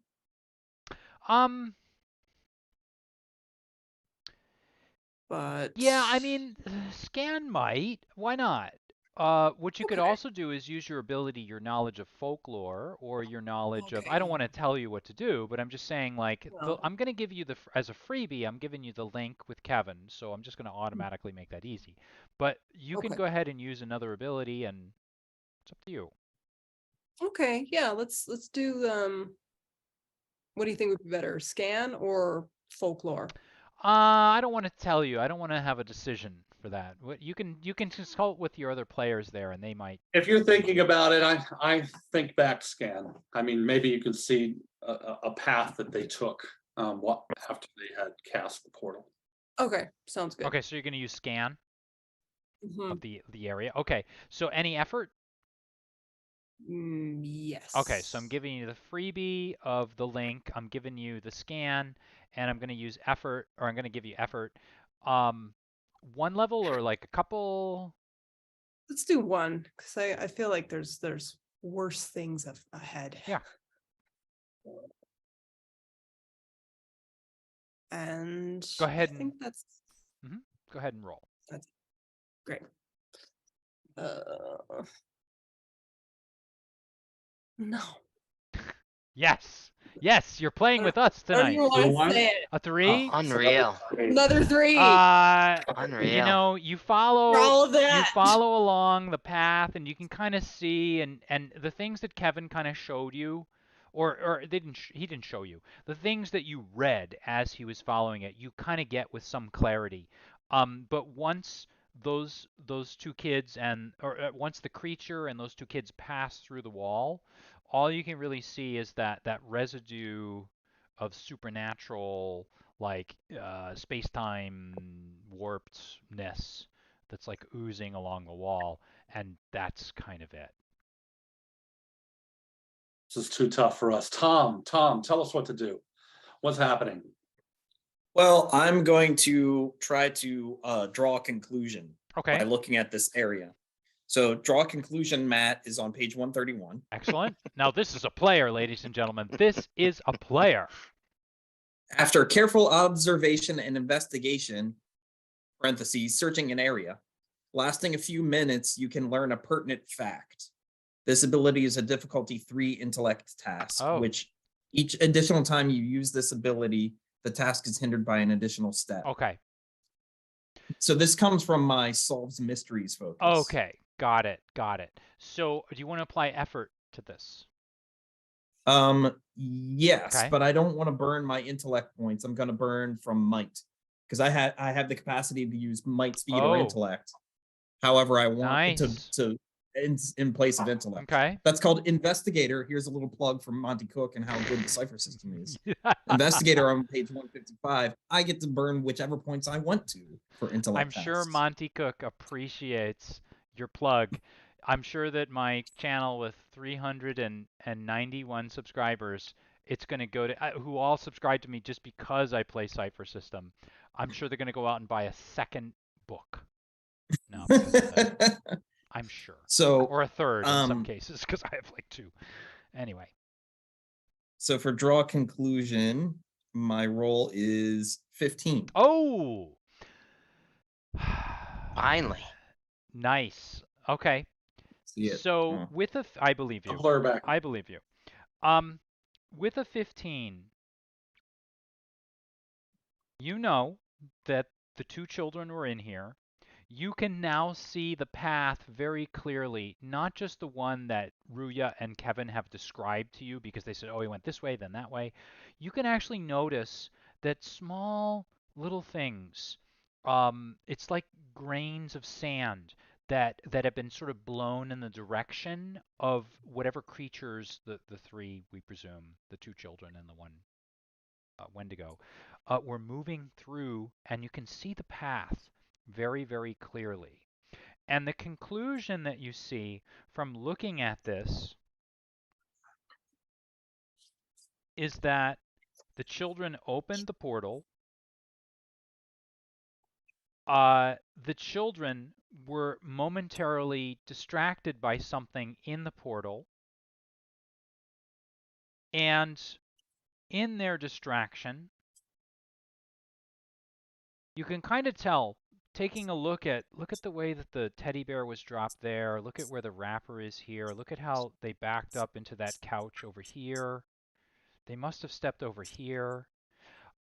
But yeah, I mean, scan might. Why not? What you could also do is use your ability, your knowledge of folklore, or your knowledge of, I don't want to tell you what to do, but I'm just saying, like, I'm going to give you as a freebie, I'm giving you the link with Kevin, so I'm just going to automatically make that easy. But you can go ahead and use another ability, and it's up to you. Okay, yeah, let's do what do you think would be better, scan or folklore? I don't want to tell you. I don't want to have a decision for that. You can consult with your other players there, and they might. If you're thinking about it, I think back scan. I mean, maybe you can see a path that they took after they had cast the portal. Okay, sounds good. Okay, so you're going to use scan of the area. Okay, so any effort? Yes. Okay, so I'm giving you the freebie of the link. I'm giving you the scan, and I'm going to use effort, or I'm going to give you effort. One level or like a couple? Let's do one, because I feel like there's worse things ahead. Yeah. And go ahead. I think that's. Go ahead and roll. That's great. No. Yes. Yes, you're playing with us tonight. A 3? Unreal. Another 3. Unreal. You know, you follow along the path, and you can kind of see, and the things that Kevin kind of showed you or he didn't show you. The things that you read as he was following it, you kind of get with some clarity. But once those two kids once the creature and those two kids pass through the wall, all you can really see is that residue of supernatural, like space-time warpedness that's like oozing along the wall, and that's kind of it. This is too tough for us. Tom, tell us what to do. What's happening? Well, I'm going to try to draw a conclusion Okay. by looking at this area. So draw a conclusion, Matt, is on page 131. Excellent. Now this is a player, ladies and gentlemen. This is a player. After careful observation and investigation, parentheses, searching an area, lasting a few minutes, you can learn a pertinent fact. This ability is a difficulty 3 intellect task, which each additional time you use this ability, the task is hindered by an additional step. Okay. So this comes from my Solves Mysteries focus. Okay. Got it. So do you want to apply effort to this? Yes, Okay. but I don't want to burn my intellect points. I'm going to burn from might because I have the capacity to use might, speed, or intellect. However, I want to in place of intellect. Okay. That's called Investigator. Here's a little plug from Monte Cook and how good the Cypher system is. Investigator on page 155. I get to burn whichever points I want to for intellect. I'm sure Monte Cook appreciates your plug. I'm sure that my channel with 391 subscribers, it's going to go to who all subscribe to me just because I play Cypher system. I'm sure they're going to go out and buy a second book. No, I'm sure. So, or a third in some cases, because I have like 2. Anyway. So for draw conclusion, my roll is 15. Oh! Finally. Nice. Okay. So with I believe you. I believe you. With a 15, you know that the 2 children were in here. You can now see the path very clearly, not just the one that Ruya and Kevin have described to you because they said, oh, he went this way, then that way. You can actually notice that small little things, it's like grains of sand that have been sort of blown in the direction of whatever creatures, the 3, we presume, the 2 children and the 1 Wendigo, were moving through, and you can see the path very, very clearly. And the conclusion that you see from looking at this is that the children opened the portal. The children were momentarily distracted by something in the portal. And in their distraction, you can kind of tell, taking a look at the way that the teddy bear was dropped there, look at where the wrapper is here, look at how they backed up into that couch over here. They must have stepped over here.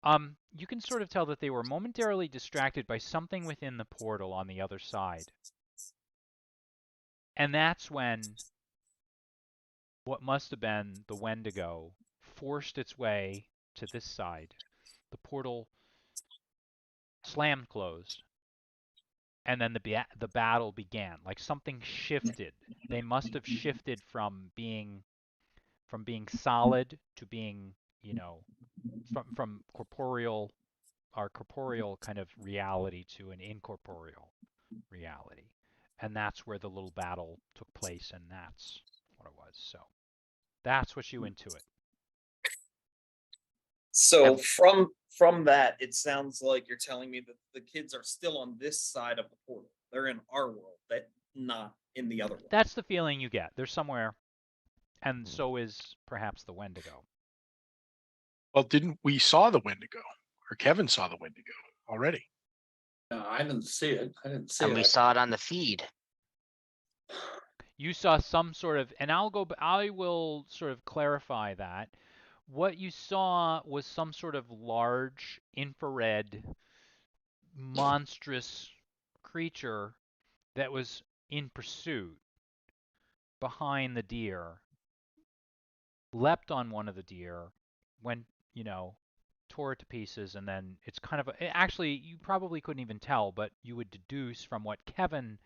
You can sort of tell that they were momentarily distracted by something within the portal on the other side. And that's when what must have been the Wendigo forced its way to this side. The portal slammed closed. And then the battle began. Like something shifted. They must have shifted from being solid to being, from our corporeal kind of reality to an incorporeal reality. And that's where the little battle took place, and that's what it was. So that's what you intuit. So from that, it sounds like you're telling me that the kids are still on this side of the portal. They're in our world, but not in the other one. That's the feeling you get. They're somewhere, and so is perhaps the Wendigo. Well, didn't we saw the Wendigo, or Kevin saw the Wendigo already? No, I didn't see it. And we saw it on the feed. You saw some sort of, and I will sort of clarify that. What you saw was some sort of large infrared monstrous creature that was in pursuit behind the deer. leapt on one of the deer, went, tore it to pieces, and then it's kind of actually you probably couldn't even tell, but you would deduce from what Kevin,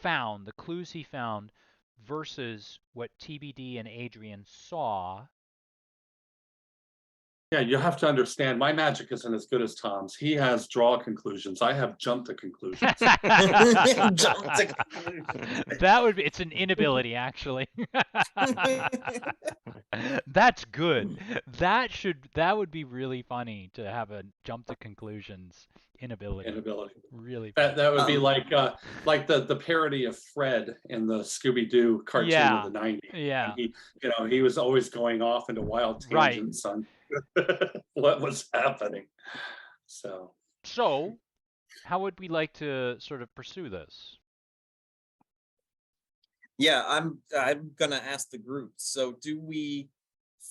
found, the clues he found, versus what TBD and Adrian saw. Yeah, you have to understand, my magic isn't as good as Tom's. He has draw conclusions. I have jump to conclusions. That would be, it's an inability, actually. That's good. That would be really funny to have a jump to conclusions inability. Really funny. That would be like the parody of Fred in the Scooby-Doo cartoon of the 90s. Yeah. And he was always going off into wild tangents on what was happening. So how would we like to sort of pursue this? Yeah, I'm gonna ask the group. So do we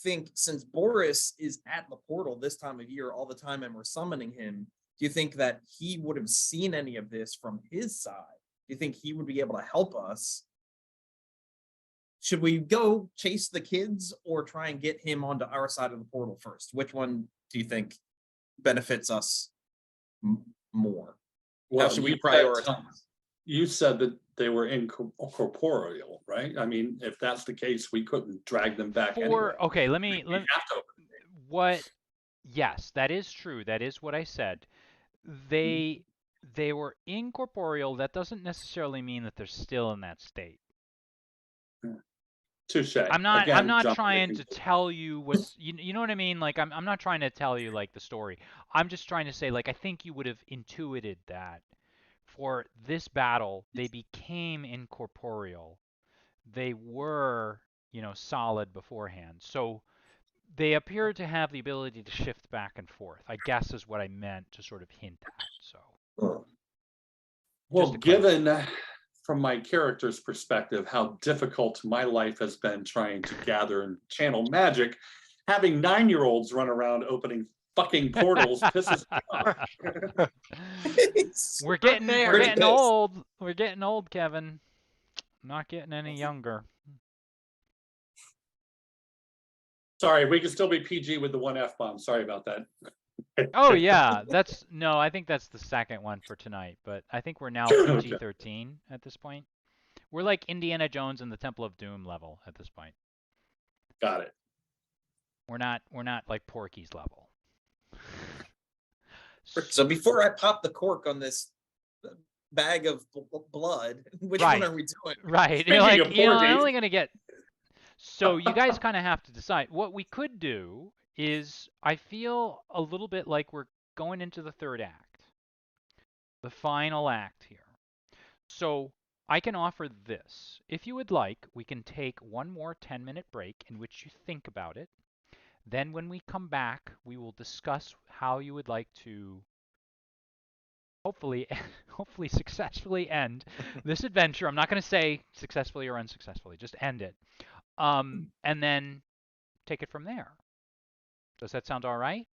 think, since Boris is at the portal this time of year all the time and we're summoning him, do you think that he would have seen any of this from his side? Do you think he would be able to help us? Should we go chase the kids or try and get him onto our side of the portal first? Which one do you think benefits us more? How should we prioritize? You said that they were incorporeal, right? I mean, if that's the case, we couldn't drag them back anyway. Okay, let me yes, that is true. That is what I said. They were incorporeal. That doesn't necessarily mean that they're still in that state. Touche. I'm not trying to tell you what's you know what I mean? Like I'm not trying to tell you like the story. I'm just trying to say, like, I think you would have intuited that for this battle they became incorporeal. They were, solid beforehand. So they appear to have the ability to shift back and forth, I guess is what I meant to sort of hint at. So well, given from my character's perspective how difficult my life has been trying to gather and channel magic, having 9-year-olds run around opening fucking portals pisses me off. We're getting old. We're getting old, Kevin. Not getting any younger. Sorry, we can still be PG with the one F-bomb. Sorry about that. Oh yeah, I think that's the second one for tonight, but I think we're now PG-13 at this point. We're like Indiana Jones and the Temple of Doom level at this point. Got it. We're not like Porky's level. So before I pop the cork on this bag of blood, which one are we doing? Right. You're like, I'm only gonna get. So you guys kind of have to decide. What we could do is, I feel a little bit like we're going into the third act, the final act here. So I can offer this. If you would like, we can take one more 10-minute break in which you think about it. Then when we come back, we will discuss how you would like to hopefully successfully end this adventure. I'm not going to say successfully or unsuccessfully, just end it. And then take it from there. Does that sound all right?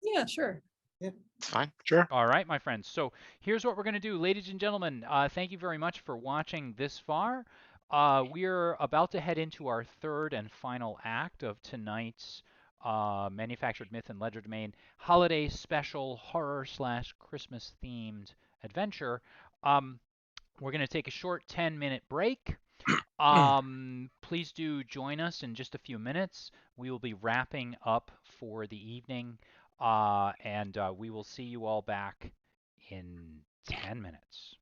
Yeah, sure. Yeah, it's fine. Sure. All right, my friends. So here's what we're going to do. Ladies and gentlemen, thank you very much for watching this far. We're about to head into our third and final act of tonight's Manufactured Myth and Legerdemain Holiday Special Horror/Christmas themed adventure. We're going to take a short 10-minute break. Please do join us in just a few minutes. We will be wrapping up for the evening, and we will see you all back in 10 minutes.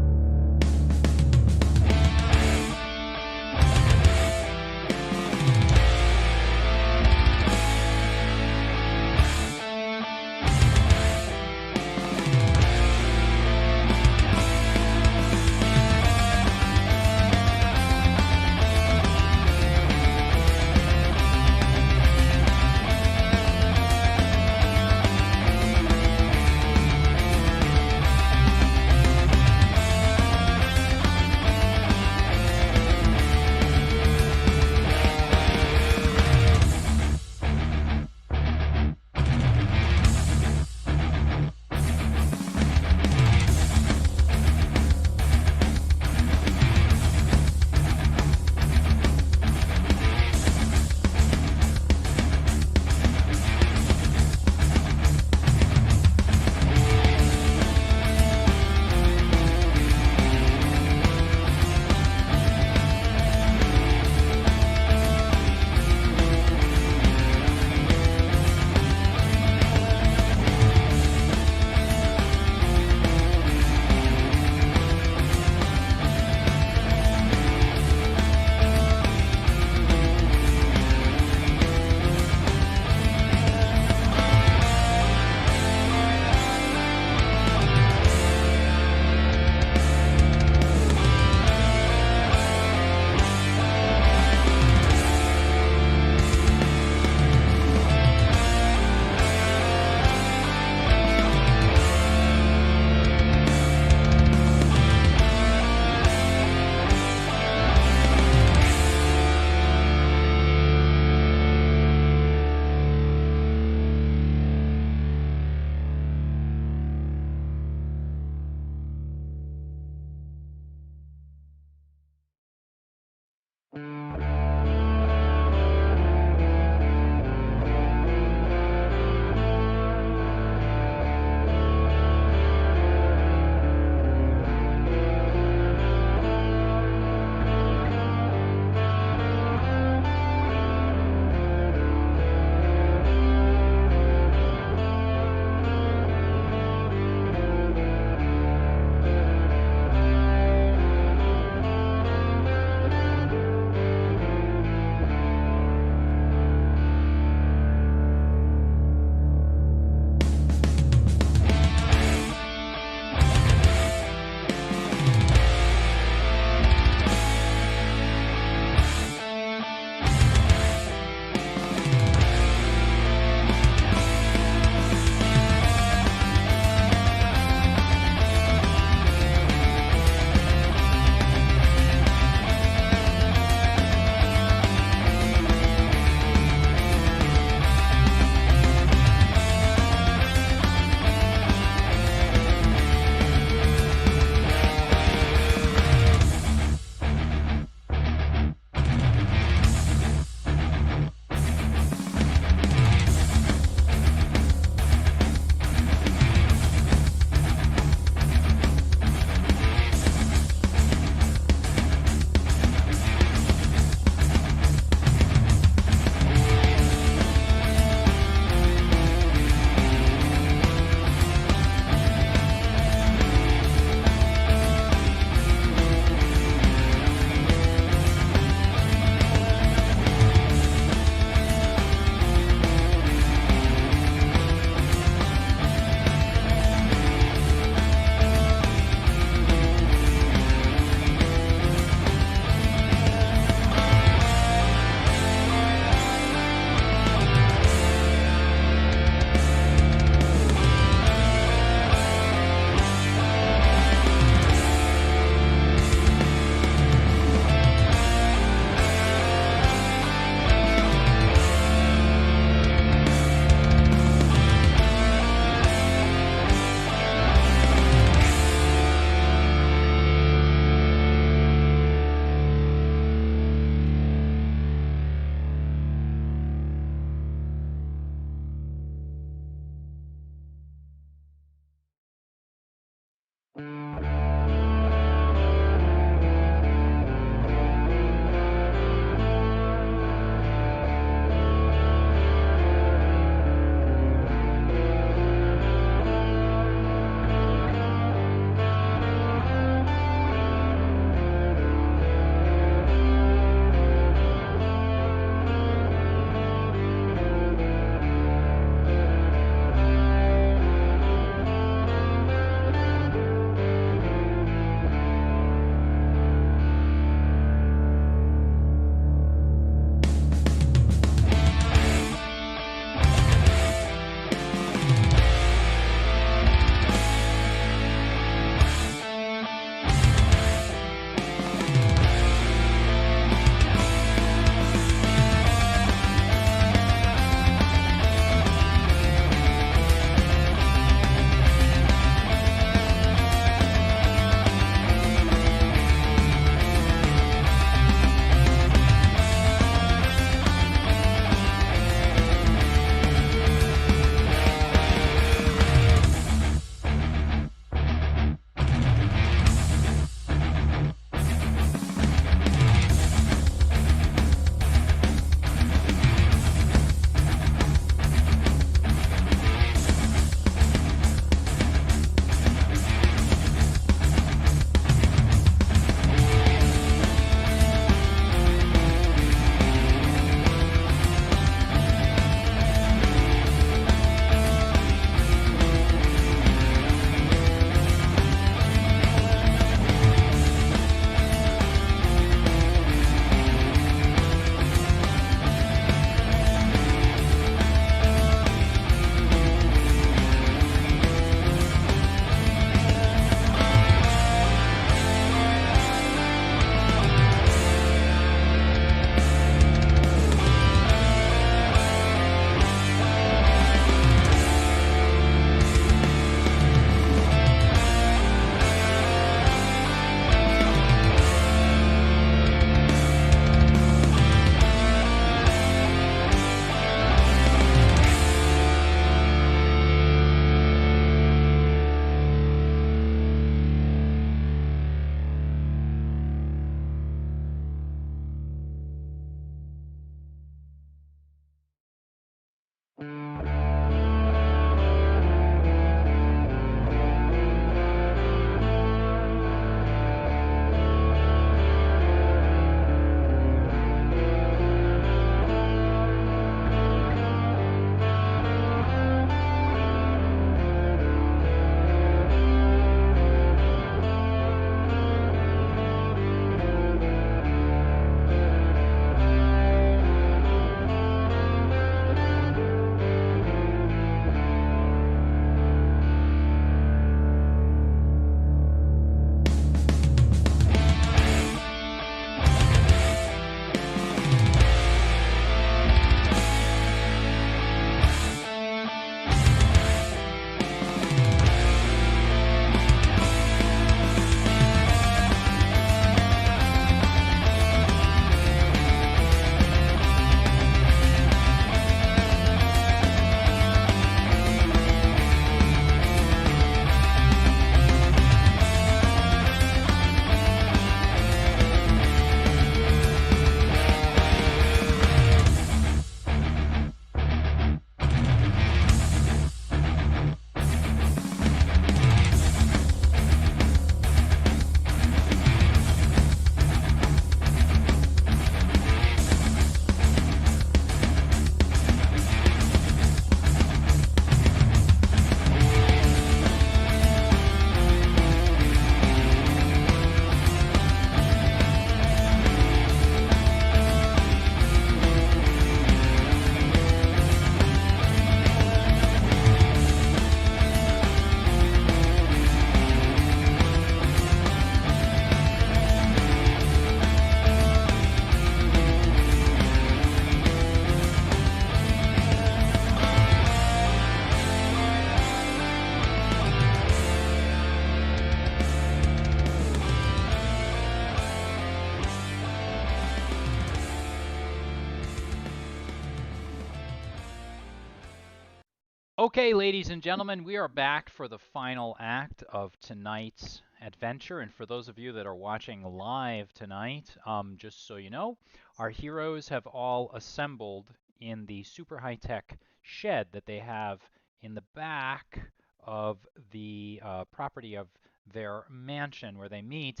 Okay, ladies and gentlemen, we are back for the final act of tonight's adventure. And for those of you that are watching live tonight, just so you know, our heroes have all assembled in the super high-tech shed that they have in the back of the property of their mansion where they meet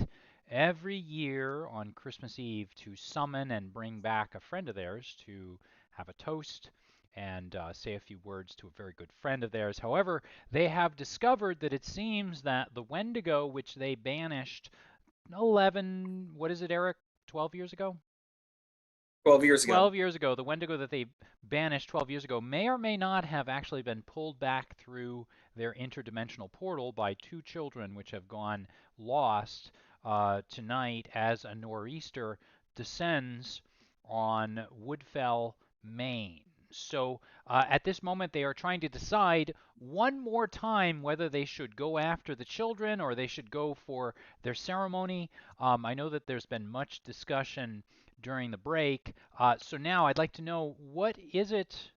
every year on Christmas Eve to summon and bring back a friend of theirs to have a toast and say a few words to a very good friend of theirs. However, they have discovered that it seems that the Wendigo, which they banished 11, what is it, Eric, 12 years ago? 12 years ago. 12 years ago, the Wendigo that they banished 12 years ago may or may not have actually been pulled back through their interdimensional portal by two children which have gone lost tonight as a nor'easter descends on Woodfell, Maine. So at this moment, they are trying to decide one more time whether they should go after the children or they should go for their ceremony. I know that there's been much discussion during the break. So now I'd like to know, what is it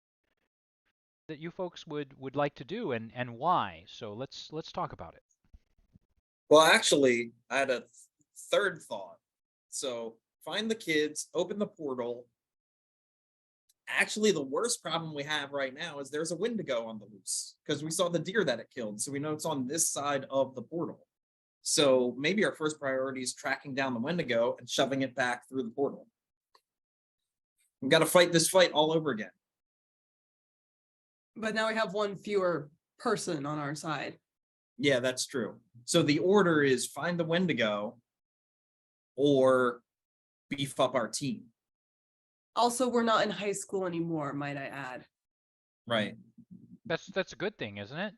that you folks would like to do and why? So let's talk about it. Well, actually, I had a third thought. So find the kids, open the portal. Actually, the worst problem we have right now is there's a Wendigo on the loose because we saw the deer that it killed. So we know it's on this side of the portal. So maybe our first priority is tracking down the Wendigo and shoving it back through the portal. We've got to fight this fight all over again. But now we have one fewer person on our side. Yeah, that's true. So the order is find the Wendigo or beef up our team. Also, we're not in high school anymore, might I add. Right. That's a good thing, isn't it?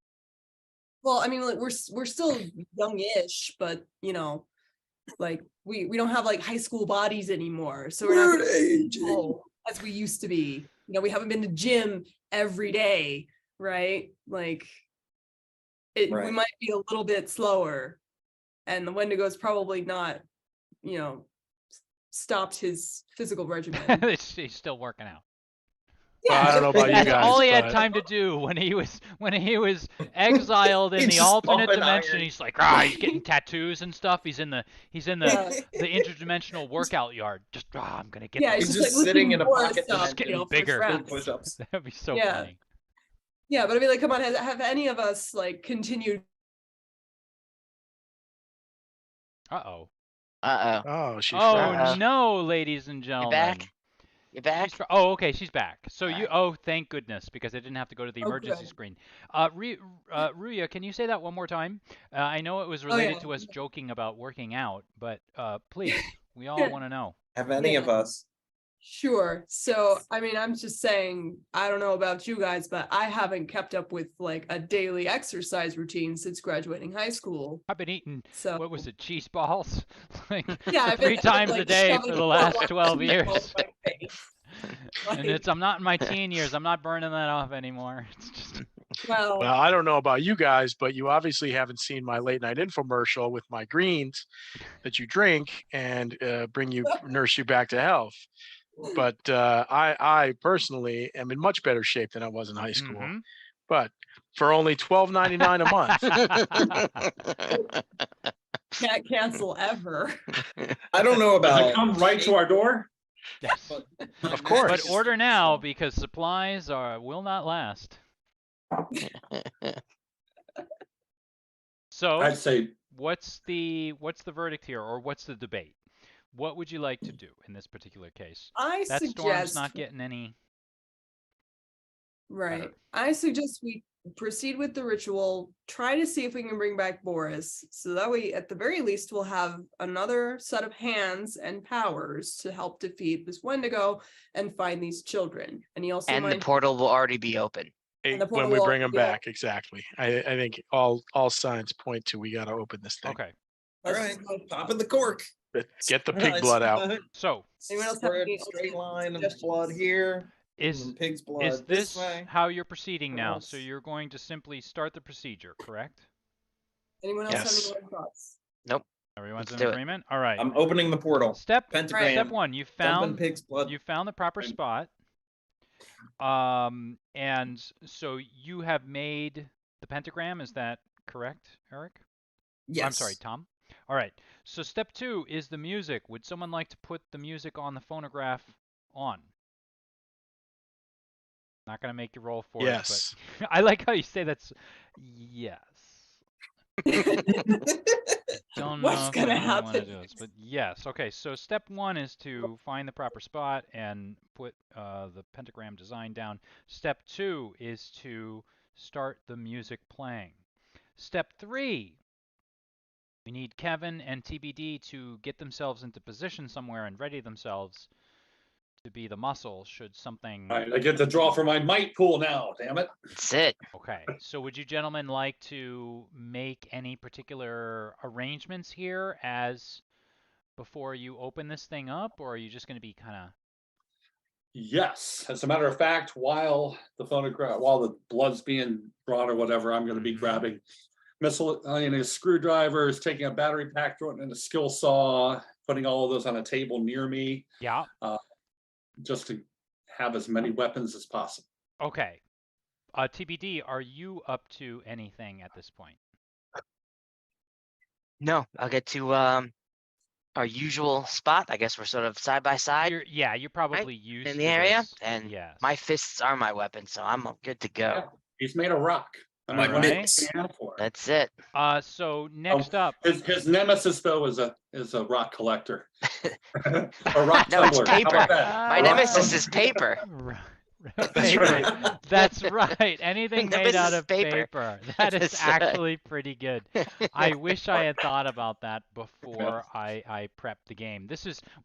Well, I mean, like, we're still youngish, but you know, like we don't have like high school bodies anymore, so we're not aging as we used to be. You know, we haven't been to gym every day, right? Like, we might be a little bit slower, and the Wendigo's probably not, you know, stopped his physical regimen. He's still working out. Well, I don't know about you That's guys. all he had but- time to do when he was exiled in the alternate dimension. iron. He's like, he's getting tattoos and stuff. He's in the interdimensional workout yard. Just I'm gonna get. Yeah, those. He's just just like sitting in a looking pocket for stuff, Just getting bigger. push-ups. That'd be so Yeah. funny. Yeah, but I mean, like, come on, have any of us like continued? Uh-oh. Uh-oh. Oh, she's Oh Uh-oh. no, ladies and gentlemen. back? You back? Okay, she's back. So All you. right. Oh, thank goodness, because I didn't have to go to the Oh, emergency good. screen. Ruya, can you say that one more time? I know it was related yeah. to us joking about working out, but please, we all want to know. Have any of us? Sure. So, I mean, I'm just saying, I don't know about you guys, but I haven't kept up with like a daily exercise routine since graduating high school. I've been eating, So, what was it, cheese balls? like yeah, I've been, three times a like, day shoving for the last foot 12 long years. balls in my face. And I'm not in my teen years. I'm not burning that off anymore. It's just. Well, Well, I don't know about you guys, but you obviously haven't seen my late night infomercial with my greens that you drink and nurse you back to health. But I personally am in much better shape than I was in high school. Mhm. But for only $12.99 a month. can't cancel ever. I don't know Does about. it come right to our door? Yes. but Of course. But order now because supplies will not last. So I'd say what's the verdict here, or what's the debate? What would you like to do in this particular case? I That storm's suggest, not getting any. right. better. I suggest we proceed with the ritual, try to see if we can bring back Boris. So that way, at the very least, we'll have another set of hands and powers to help defeat this Wendigo and find these children. And he also And the might portal will already be open. And the When portal we will bring them be open. back, exactly. I think all signs point to we got to open this thing. Okay. All right, popping the cork. Get the pig blood out. So Anyone else have Spread any straight line of suggestions? blood here. is and pig's blood is this way. how you're proceeding now? else? So you're going to simply start the procedure, correct? Anyone else Yes. have any more thoughts? Everyone's Let's in do it. agreement. All right. I'm opening the portal. Step Pentagram. step one. You Dumping found pig's blood. the proper Right. spot. And so you have made the pentagram, is that correct, Eric? Yes. I'm sorry, Tom. All right. So step 2 is the music. Would someone like to put the music on the phonograph on? Not going to make you roll for Yes. it, but I like how you say that's yes. Don't know What's if gonna I really want to happen? do this, but yes. Okay, so step 1 is to find the proper spot and put the pentagram design down. Step 2 is to start the music playing. Step 3, we need Kevin and TBD to get themselves into position somewhere and ready themselves to be the muscle should something... All right, I get to draw for my might pool now, damn it. That's it. Okay, so would you gentlemen like to make any particular arrangements here as before you open this thing up, or are you just going to be kind of... Yes, as a matter of fact, while the blood's being drawn or whatever, I'm going to be Mhm. grabbing miscellaneous screwdrivers, taking a battery pack, throwing it in a skill saw, putting all of those on a table near me, Yeah, just to have as many weapons as possible. okay. TBD, are you up to anything at this point? No, I'll get to our usual spot. I guess we're sort of side by side You're probably used in the to area, this. and Yes. my fists are my weapon, so I'm good to go. Yeah, he's made of rock. I'm All like, what right. do you have for it? That's it. So next up, His nemesis though is a rock collector. A rock No, it's tumbler. How paper. about that? My Rock nemesis tumbler. is paper. That's paper. right. That's right. Anything made out Nemesis of paper. paper. That is That's actually pretty good. I wish I had thought about that before I prepped the game.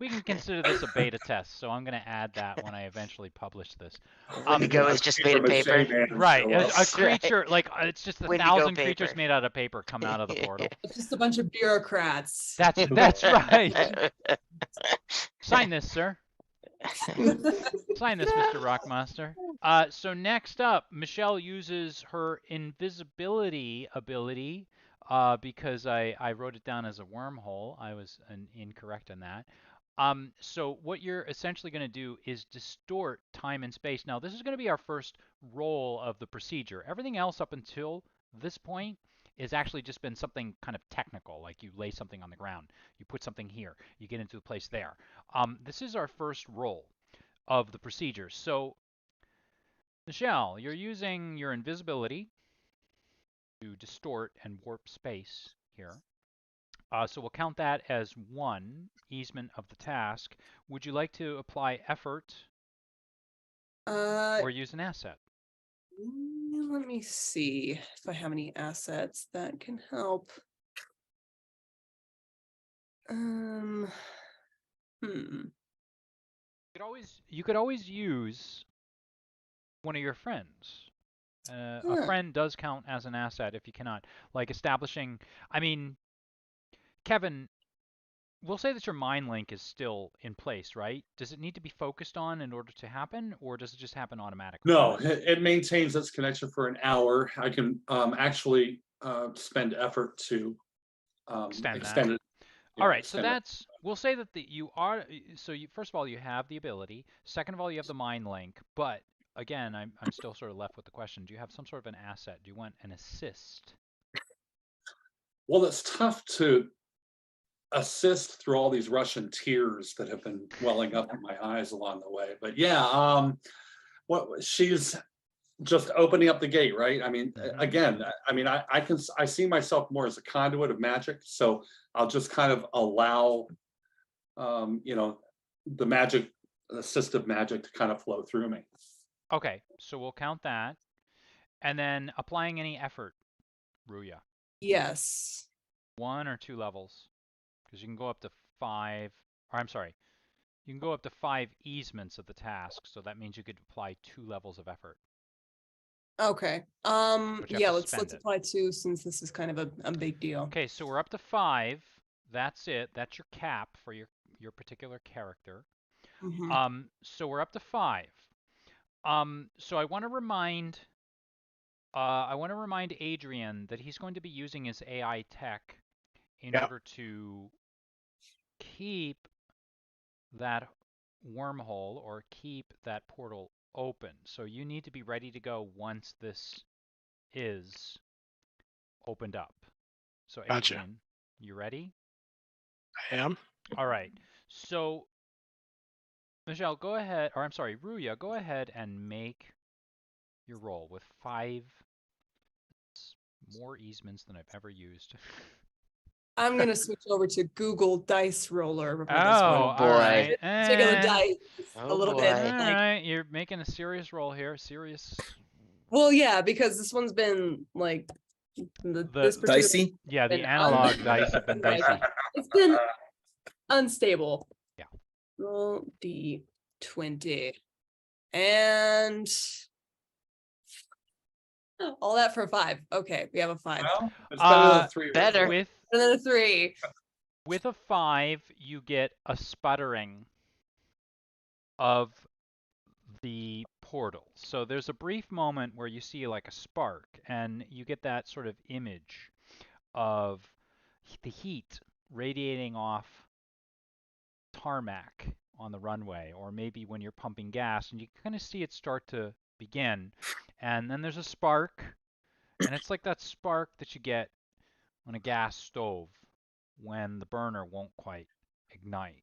We can consider this a beta test, so I'm going to add that when I eventually publish this. Wendigo is just made of paper. Right, a That's right. creature, like it's just Wendigo 1,000 paper. creatures made out of paper come out of the portal. It's just a bunch of bureaucrats. That's right. Sign this, sir. Sign this, Mr. Rockmaster. So next up, Michelle uses her invisibility ability because I wrote it down as a wormhole. I was incorrect on that. So what you're essentially going to do is distort time and space. Now, this is going to be our first roll of the procedure. Everything else up until this point is actually just been something kind of technical, like you lay something on the ground, you put something here, you get into the place there. This is our first roll of the procedure. So, Michelle, you're using your invisibility to distort and warp space here. So we'll count that as 1 easement of the task. Would you like to apply effort or use an asset? Let me see if I have any assets that can help. You could always use one of your friends. A friend does count as an asset if you cannot. Like establishing, I mean, Kevin, we'll say that your mind link is still in place, right? Does it need to be focused on in order to happen, or does it just happen automatically? No, it maintains its connection for an hour. I can actually spend effort to extend it. All right, so we'll say that first of all, you have the ability. Second of all, you have the mind link. But again, I'm still sort of left with the question: do you have some sort of an asset? Do you want an assist? Well, it's tough to assist through all these Russian tears that have been welling up in my eyes along the way. But yeah, what she's just opening up the gate, right? I mean, again, I mean, I see myself more as a conduit of magic, so I'll just kind of allow, the magic, assistive magic to kind of flow through me. Okay, so we'll count that, and then applying any effort, Ruya. Yes. 1 or 2 levels, because you can go up to 5. Or I'm sorry, you can go up to 5 easements of the task, so that means you could apply 2 levels of effort. Okay. Yeah, let's apply 2 since this is kind of a big deal. Okay, so we're up to 5. That's it. That's your cap for your particular character. So we're up to 5. So I want to remind Adrian that he's going to be using his AI tech in order to keep that wormhole or keep that portal open. So you need to be ready to go once this is opened up. So Gotcha. Adrian, you ready? I am. All right. So Michelle, go ahead, or I'm sorry, Ruya, go ahead and make your roll with 5 more easements than I've ever used. I'm gonna switch over to Google Dice Roller for Oh, this one. all boy. right. Particular dice is a Oh, little boy. bit All like, right, you're making a serious roll here. Serious. well, yeah, because this one's been like this particular Dicey. Yeah, the been analog un- dice have been like, dicey. it's been unstable. Yeah. Roll D20. And all that for a 5. Okay, we have a 5. Well, it's better than a 3 or a better. 4. With And then a 3. with a 5, you get a sputtering of the portal. So there's a brief moment where you see like a spark, and you get that sort of image of the heat radiating off tarmac on the runway, or maybe when you're pumping gas, and you kind of see it start to begin. And then there's a spark, and it's like that spark that you get on a gas stove when the burner won't quite ignite.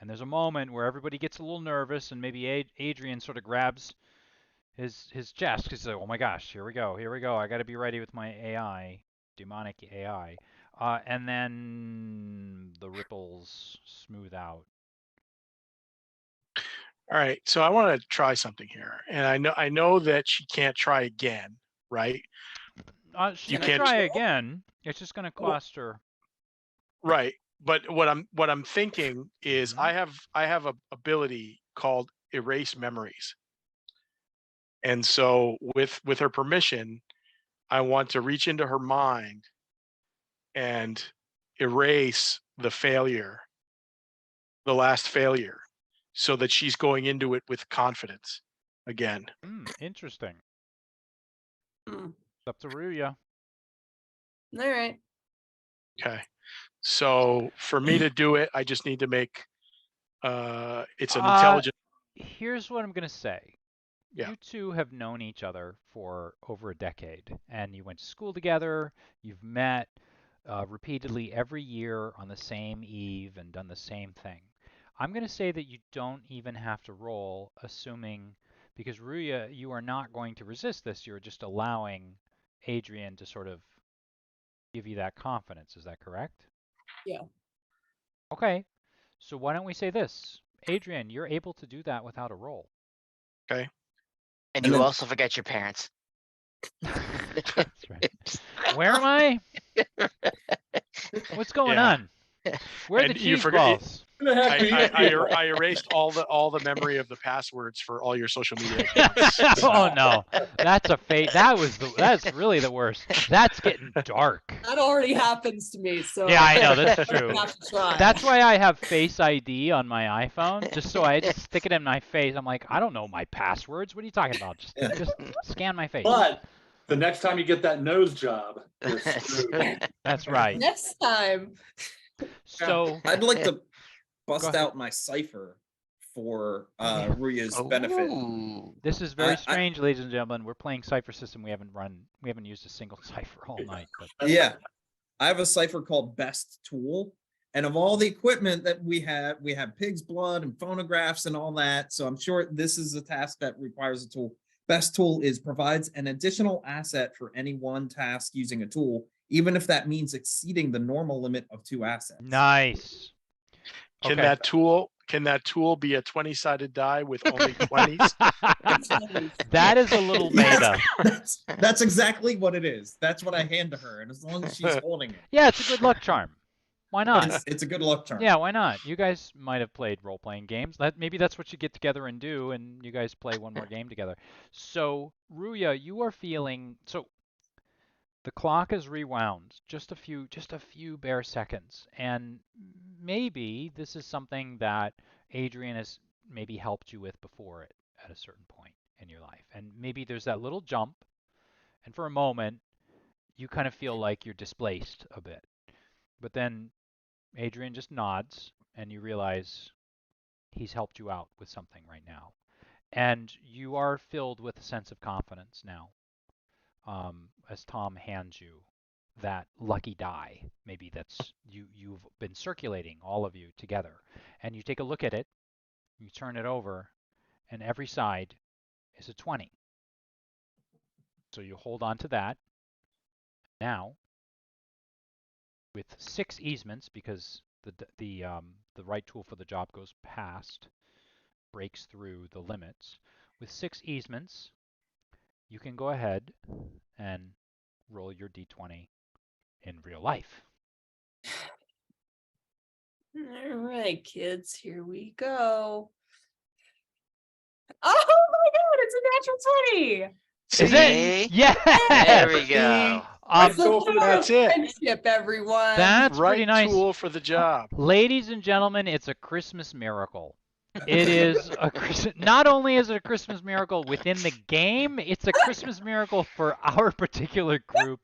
And there's a moment where everybody gets a little nervous, and maybe Adrian sort of grabs his chest because he's like, oh my gosh, here we go, I got to be ready with my AI, demonic AI. And then the ripples smooth out. All right. So I want to try something here, and I know that she can't try again, right? She You can can't try again. It's just going to cost her. Right. But what I'm thinking is Mhm. I have a ability called erase memories. And so with her permission, I want to reach into her mind and erase the failure, the last failure, so that she's going into it with confidence again. Interesting. Mm. It's up to Ruya. All right. Okay. So for me to do it, I just need to make it's an intelligent. Here's what I'm going to say. Yeah. You two have known each other for over a decade, and you went to school together. You've met repeatedly every year on the same eve and done the same thing. I'm going to say that you don't even have to roll, assuming, because Ruya, you are not going to resist this. You're just allowing Adrian to sort of give you that confidence. Is that correct? Yeah. Okay. So why don't we say this? Adrian, you're able to do that without a roll. Okay. And And you then- also forget your parents. That's right. Where am I? What's going Yeah. on? Where are the And you cheese forget- balls? I erased all the memory of the passwords for all your social media accounts. Oh no, that's a fate. That's really the worst. That's getting dark. That already happens to me. So Yeah, I know, that's true. I have to try. That's why I have Face ID on my iPhone, just so I just stick it in my face. I'm like, I don't know my passwords. What are you talking about? Just scan my face. But the next time you get that nose job, you're screwed. That's right. Next time. So I'd like to bust ahead. out my Cypher for yeah. Ruya's benefit. Ooh. this is very I- strange, ladies and gentlemen. We're playing Cypher system. We haven't used a single Cypher all night. But Yeah, I have a Cypher called Best Tool, and of all the equipment that we have pig's blood and phonographs and all that. So I'm sure this is a task that requires a tool. Best Tool provides an additional asset for any one task using a tool, even if that means exceeding the normal limit of 2 assets. nice. Can Okay. that tool be a 20-sided die with only 20s? That is a little meta. That's exactly what it is. That's what I hand to her, and as long as she's holding it, Yeah, it's a good luck charm. Why not? it's a good luck charm. Yeah, why not? You guys might have played role-playing games. Maybe that's what you get together and do, and you guys play one more game together. So, Ruya, you are feeling so. The clock is rewound just a few bare seconds, and maybe this is something that Adrian has maybe helped you with before at a certain point in your life, and maybe there's that little jump, and for a moment you kind of feel like you're displaced a bit, but then Adrian just nods, and you realize he's helped you out with something right now. And you are filled with a sense of confidence now, as Tom hands you that lucky die. Maybe that's you've been circulating, all of you together. And you take a look at it, you turn it over, and every side is a 20. So you hold on to that. Now, with 6 easements, because the right tool for the job goes past, breaks through the limits. With 6 easements, you can go ahead and roll your d20 in real life. All right, kids, here we go. Oh my God, it's a natural 20. Is See? it? Yes! There we go. It's the tool for the power That's of it. friendship, everyone. That's pretty Right nice. tool for the job. Ladies and gentlemen, it's a Christmas miracle. It is a not only is it a Christmas miracle within the game, it's a Christmas miracle for our particular group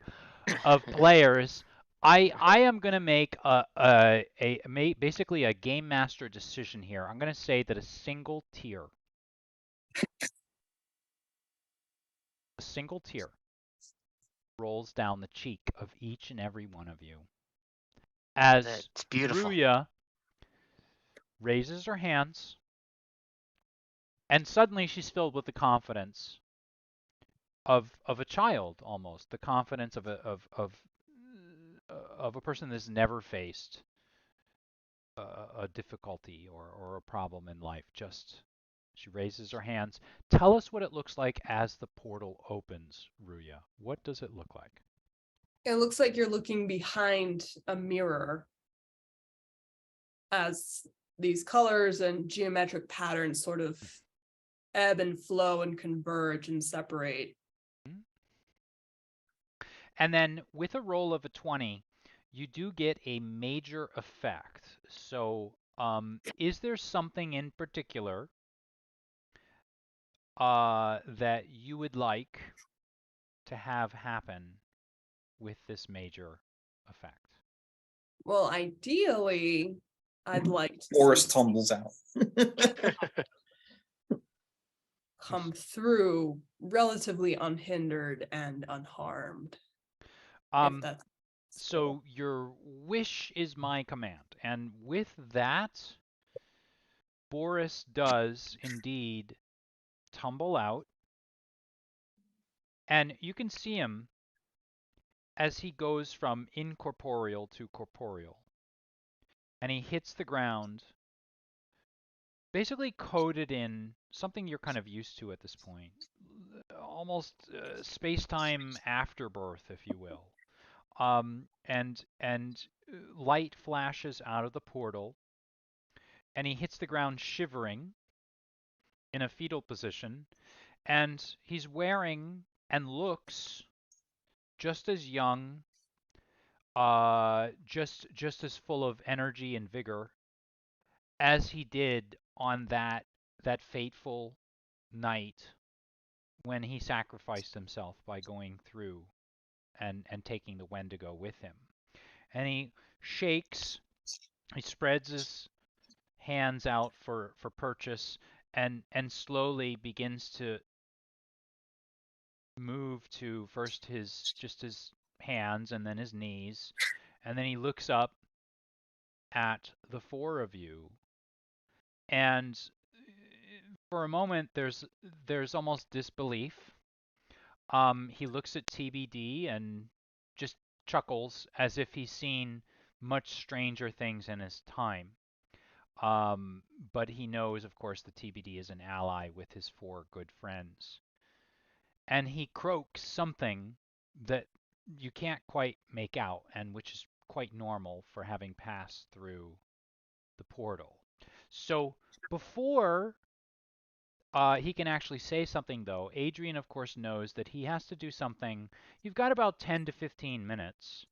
of players. I am going to make basically a game master decision here. I'm going to say that a single tear rolls down the cheek of each and every one of you as That's beautiful. Ruya raises her hands, and suddenly she's filled with the confidence of a child, almost the confidence of a person that's never faced a difficulty or a problem in life. Just she raises her hands. Tell us what it looks like as the portal opens, Ruya. What does it look like? It looks like you're looking behind a mirror as these colors and geometric patterns sort of ebb and flow and converge and separate. And then with a roll of a 20, you do get a major effect. So is there something in particular that you would like to have happen with this major effect? Well, ideally, I'd like to Boris see tumbles out. come through relatively unhindered and unharmed. If that's So your wish is my command. And with that, Boris does indeed tumble out. And you can see him as he goes from incorporeal to corporeal. And he hits the ground, basically coated in something you're kind of used to at this point. Almost space-time afterbirth, if you will. And light flashes out of the portal, and he hits the ground shivering in a fetal position, and he's wearing and looks just as young, just as full of energy and vigor as he did on that fateful night when he sacrificed himself by going through and taking the Wendigo with him. And he shakes, he spreads his hands out for purchase, and slowly begins to move to first his hands and then his knees, and then he looks up at the 4 of you, and for a moment there's almost disbelief. He looks at TBD and just chuckles as if he's seen much stranger things in his time. But he knows, of course, that TBD is an ally with his 4 good friends. And he croaks something that you can't quite make out, and which is quite normal for having passed through the portal. So before he can actually say something, though, Adrian, of course, knows that he has to do something. You've got about 10 to 15 minutes,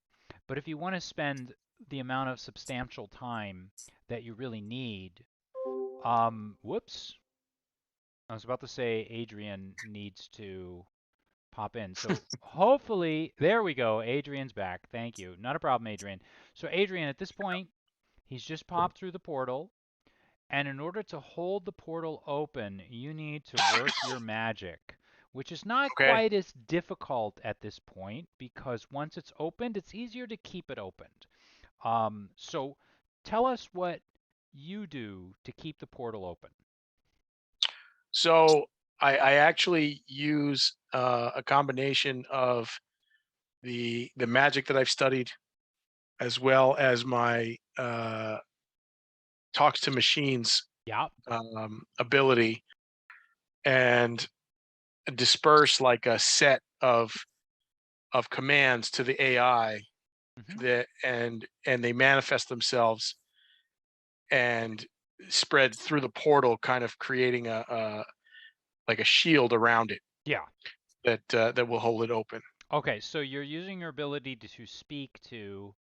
but if you want to spend the amount of substantial time that you really need, whoops. I was about to say Adrian needs to pop in. So hopefully, there we go. Adrian's back. Thank you. Not a problem, Adrian. So Adrian, at this point, he's just popped through the portal, And in order to hold the portal open, you need to work your magic, which is not Okay. quite as difficult at this point because once it's opened, it's easier to keep it opened. So tell us what you do to keep the portal open. So I actually use a combination of the magic that I've studied, as well as my talks to machines Yeah. ability, and disperse like a set of commands to the AI Mhm. that and they manifest themselves and spread through the portal, kind of creating a like a shield around it Yeah. that will hold it open. Okay, so you're using your ability to speak to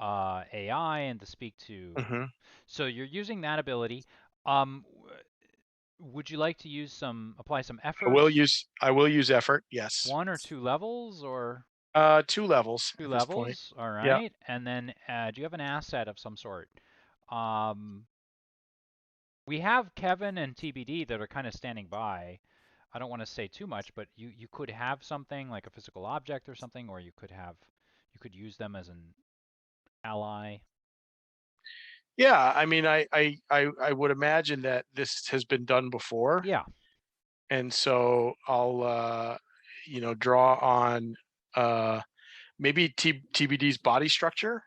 AI and to speak to. Hmm. So you're using that ability. Would you like to apply some effort? I will use effort. Yes. 1 or 2 levels or 2 levels 2 at this point. levels? All Yeah. right. And then do you have an asset of some sort? We have Kevin and TBD that are kind of standing by. I don't want to say too much, but you could have something like a physical object or something, or you could use them as an ally. Yeah, I mean, I would imagine that this has been done before, Yeah. and so I'll draw on maybe TBD's body structure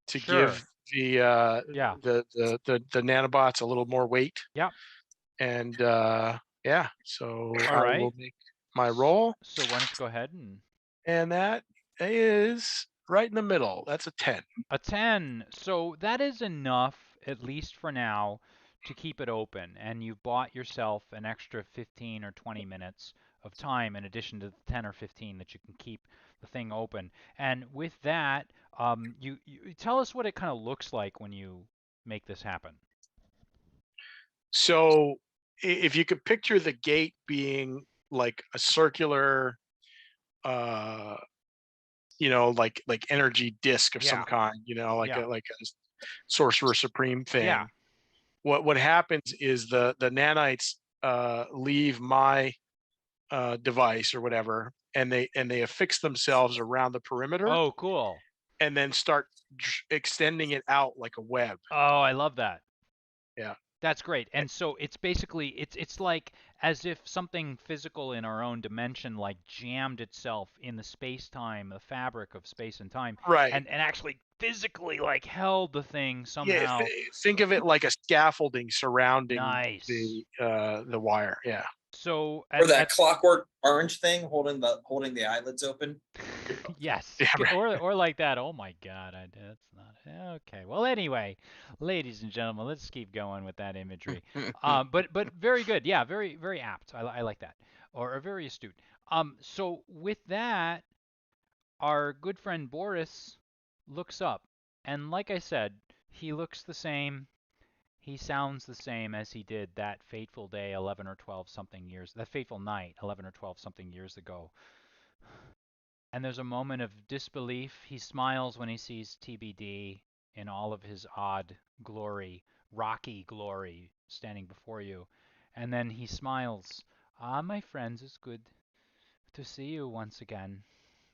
to Sure. give the Yeah. the nanobots a little more weight. Yeah. And yeah, so All I right. will make my roll, So why don't you go ahead and that is right in the middle. That's a 10. a 10. So that is enough, at least for now, to keep it open. And you've bought yourself an extra 15 or 20 minutes of time in addition to the 10 or 15 that you can keep the thing open. And with that, you tell us what it kind of looks like when you make this happen. So if you could picture the gate being like a circular uh like energy disk of some Yeah. kind, Yeah. like a sorcerer supreme Yeah. thing. What happens is the nanites leave my device or whatever, and they affix themselves around the perimeter, Oh, cool. and then start extending it out like a web. Oh, I love that. Yeah. That's great. And so it's basically it's like as if something physical in our own dimension like jammed itself in the space-time, the fabric of space and time, Right. and actually physically like held the thing Yeah. somehow. Think of it like a scaffolding surrounding Nice. the wire. Yeah. So Or that at clockwork orange thing holding the eyelids open. yes, Yeah. Right. or like that. Oh my God, that's not okay. Well, anyway, ladies and gentlemen, let's keep going with that imagery. But very good. Yeah, very very apt. I like that, or very astute. So with that, our good friend Boris looks up, and like I said, he looks the same. He sounds the same as he did that fateful day 11 or 12 something years, that fateful night 11 or 12 something years ago. And there's a moment of disbelief. He smiles when he sees TBD in all of his odd glory, rocky glory, standing before you. And then he smiles. Ah, my friends, it's good to see you once again.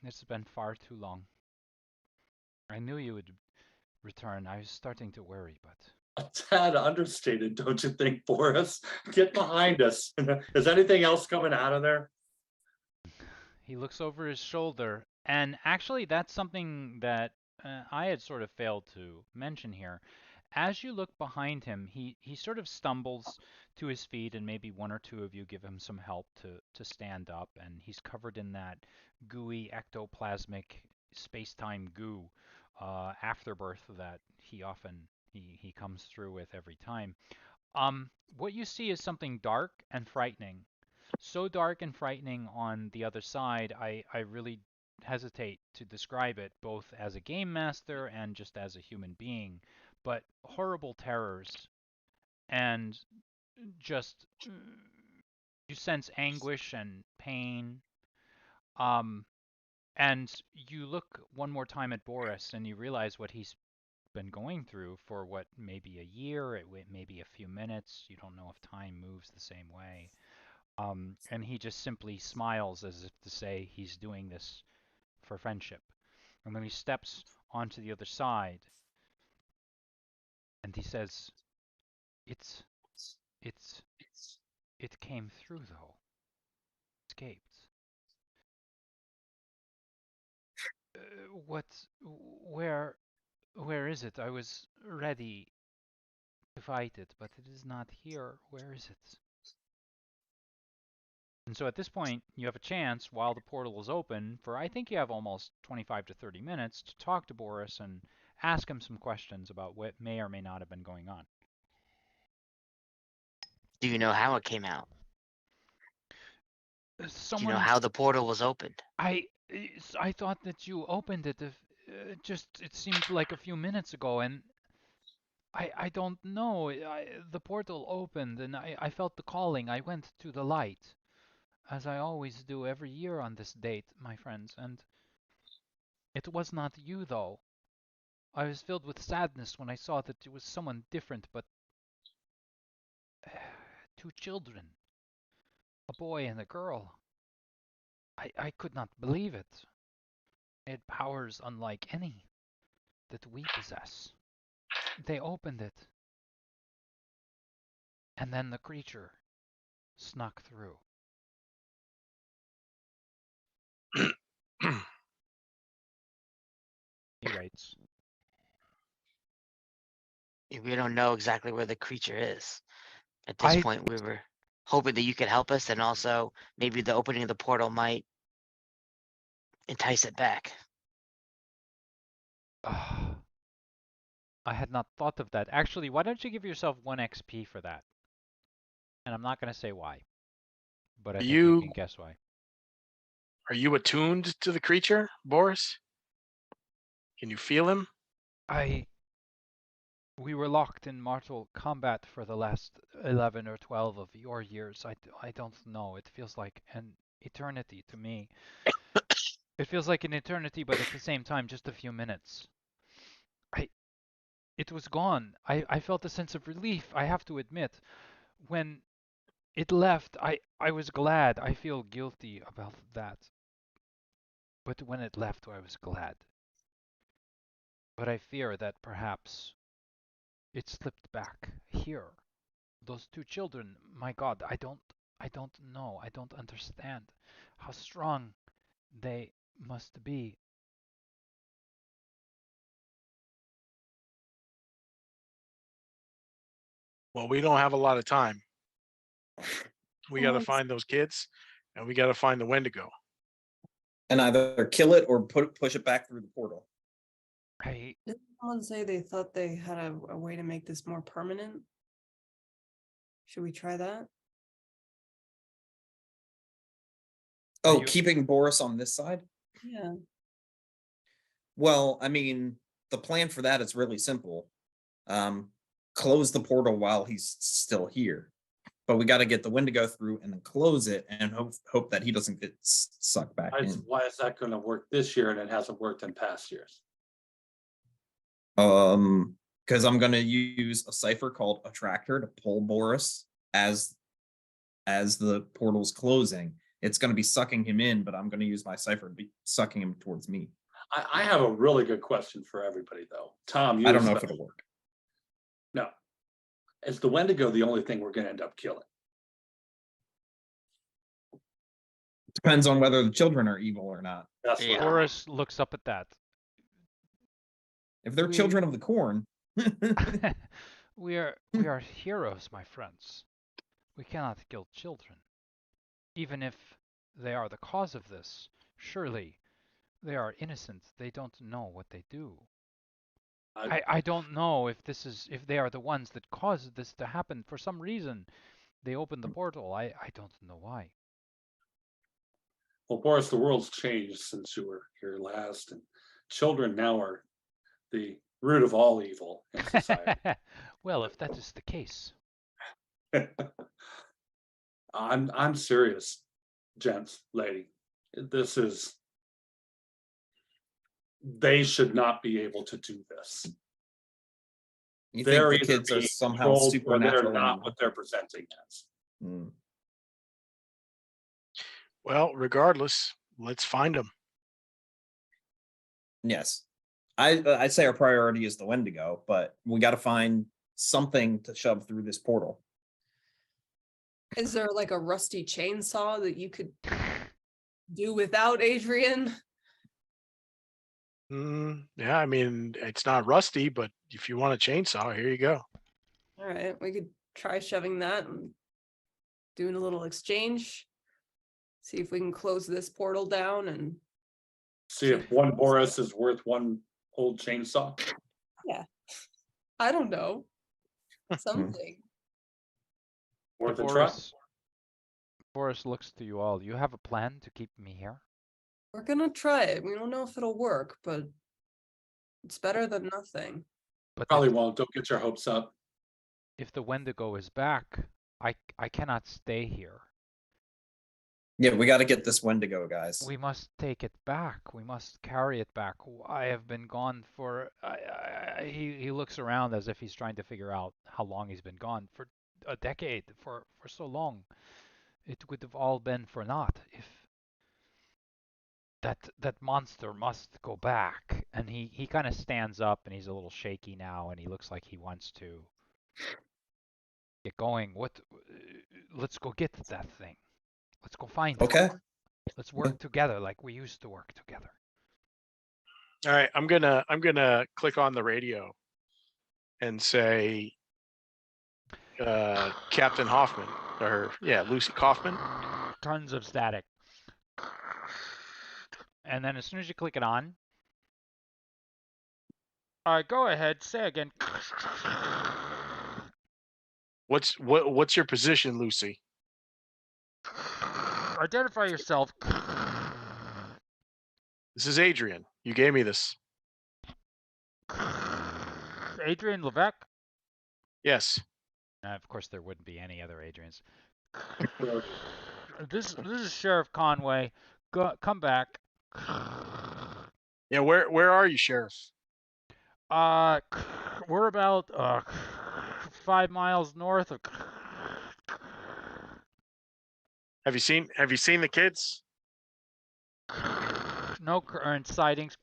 It's been far too long. I knew you would return. I was starting to worry, but A tad understated, don't you think, Boris? Get behind us. Is anything else coming out of there? he looks over his shoulder. And actually, that's something that I had sort of failed to mention here. As you look behind him, he sort of stumbles to his feet, and maybe 1 or 2 of you give him some help to stand up. And he's covered in that gooey ectoplasmic space-time goo afterbirth that he comes through with every time. What you see is something dark and frightening. So dark and frightening on the other side, I really hesitate to describe it both as a game master and just as a human being, but horrible terrors and just you sense anguish and pain. Um, and you look one more time at Boris and you realize what he's been going through for what, maybe a year, maybe a few minutes. You don't know if time moves the same way. And he just simply smiles as if to say he's doing this for friendship. And then he steps onto the other side and he says, It's, it came through though. Escaped. What, where is it? I was ready to fight it, but it is not here. Where is it? And so at this point, you have a chance while the portal is open for, I think you have almost 25 to 30 minutes to talk to Boris and ask him some questions about what may or may not have been going on. Do you know how it came out? Do you know how the portal was opened? I thought that you opened it. It seemed like a few minutes ago, and I don't know. The portal opened, and I felt the calling. I went to the light, as I always do every year on this date, my friends, and it was not you, though. I was filled with sadness when I saw that it was someone different, but two children, a boy and a girl. I could not believe it. It had powers unlike any that we possess. They opened it, and then the creature snuck through. He writes. We don't know exactly where the creature is. At this point, we were hoping that you could help us, and also maybe the opening of the portal might entice it back. I had not thought of that. Actually, why don't you give yourself 1 XP for that? And I'm not going to say why, but I think you can guess why. Are you attuned to the creature, Boris? Can you feel him? We were locked in mortal combat for the last 11 or 12 of your years. I don't know. It feels like an eternity to me. It feels like an eternity, but at the same time, just a few minutes. It was gone. I felt a sense of relief, I have to admit. When it left, I was glad. I feel guilty about that. But when it left, I was glad. But I fear that perhaps it slipped back here. Those two children, my God, I don't know. I don't understand how strong they must be. Well, we don't have a lot of time. We got to find those kids, and we got to find the Wendigo. And either kill it or push it back through the portal. Did someone say they thought they had a way to make this more permanent? Should we try that? Oh, keeping Boris on this side? Yeah. Well, I mean, the plan for that is really simple. Close the portal while he's still here. But we got to get the Wendigo through and then close it and hope that he doesn't get sucked back in. Why is that going to work this year and it hasn't worked in past years? Because I'm going to use a cipher called Attractor to pull Boris as the portal's closing. It's going to be sucking him in, but I'm going to use my cipher to be sucking him towards me. I have a really good question for everybody, though. Tom, I don't know if it'll work. No. Is the Wendigo the only thing we're going to end up killing? Depends on whether the children are evil or not. That's what Boris looks up at that. If they're children of the corn. We are heroes, my friends. We cannot kill children. Even if they are the cause of this, surely they are innocent. They don't know what they do. I don't know if they are the ones that caused this to happen. For some reason, they opened the portal. I don't know why. Well, Boris, the world's changed since you were here last, and children now are the root of all evil in society. Well, if that is the case. I'm serious, gents, lady. They should not be able to do this. You They're think the either kids are being somehow controlled or supernatural? they're not what they're presenting as. Mm. Well, regardless, let's find them. Yes. I'd say our priority is the Wendigo, but we got to find something to shove through this portal. Is there like a rusty chainsaw that you could do without, Adrian? Yeah, I mean, it's not rusty, but if you want a chainsaw, here you go. All right, we could try shoving that and doing a little exchange. See if we can close this portal down and See if one Boris is worth one old chainsaw. I don't know. Something. Worth a try. Boris looks to you all. You have a plan to keep me here? We're gonna try it. We don't know if it'll work, but it's better than nothing. But Probably won't. Don't get your hopes up. if the Wendigo is back, I cannot stay here. Yeah, we got to get this Wendigo, guys. We must take it back. We must carry it back. I have been gone for. He looks around as if he's trying to figure out how long he's been gone. For a decade, for so long. It would have all been for naught if that monster must go back. And he kind of stands up and he's a little shaky now and he looks like he wants to get going. Let's go get that thing. Let's go find it. Okay. Let's work together like we used to work together. All right, I'm gonna click on the radio and say Captain Hoffman, or yeah, Lucy Kaufman. Tons of static. And then as soon as you click it on, all right, go ahead, say again. What's your position, Lucy? Identify yourself. This is Adrian. You gave me this. Adrian Levesque? Yes. Of course, there wouldn't be any other Adrians. Sure. This is Sheriff Conway. Come back. Yeah, where are you, Sheriff? We're about 5 miles north of. Have you seen the kids? No current sightings.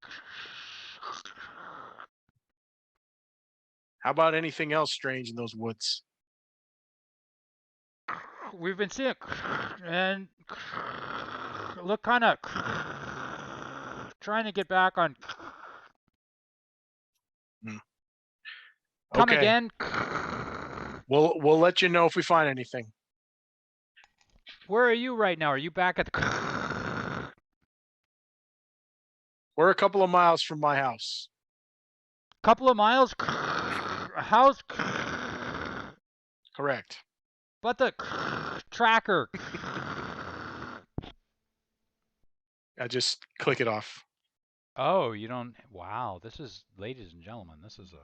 How about anything else strange in those woods? We've been seeing and look kind of trying to get back on. Come Okay. again. We'll let you know if we find anything. Where are you right now? Are you back at the? We're a couple of miles from my house. Couple of miles. House. Correct. But the tracker. I just click it off. Oh, you don't. Wow, this is, ladies and gentlemen, this is a.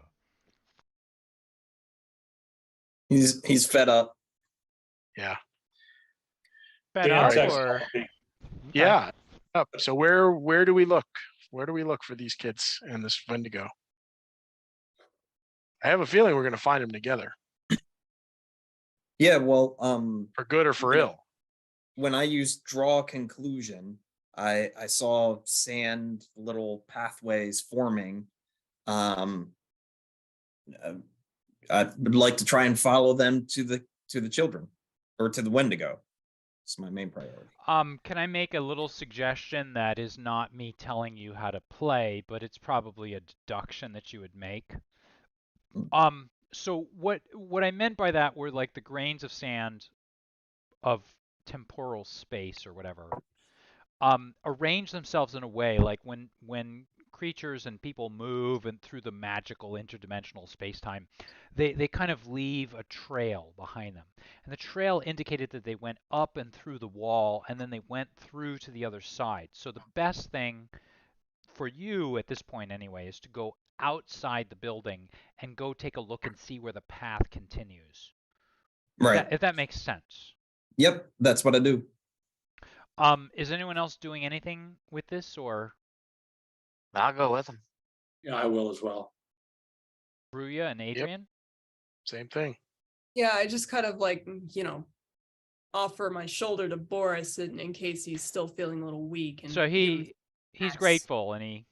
He's fed up. Yeah. Fed Yeah, up text or? me. Yeah. Up. So where do we look? Where do we look for these kids and this Wendigo? I have a feeling we're gonna find them together, Yeah, well, for good or for Yeah. ill. when I used draw conclusion, I saw sand little pathways forming. Uh, I would like to try and follow them to the children or to the Wendigo. It's my main priority. Can I make a little suggestion that is not me telling you how to play, but it's probably a deduction that you would make? So what I meant by that were like the grains of sand of temporal space or whatever, arrange themselves in a way like when creatures and people move and through the magical interdimensional space-time, they kind of leave a trail behind them. And the trail indicated that they went up and through the wall and then they went through to the other side. So the best thing for you at this point anyway is to go outside the building and go take a look and see where the path continues. Right. If that makes sense. Yep, that's what I do. Is anyone else doing anything with this, or I'll go with him. Yeah, I will as well. Bruya and Adrian? Same thing. Yeah, I just kind of like, offer my shoulder to Boris in case he's still feeling a little weak. And So give him he's snacks. grateful, and he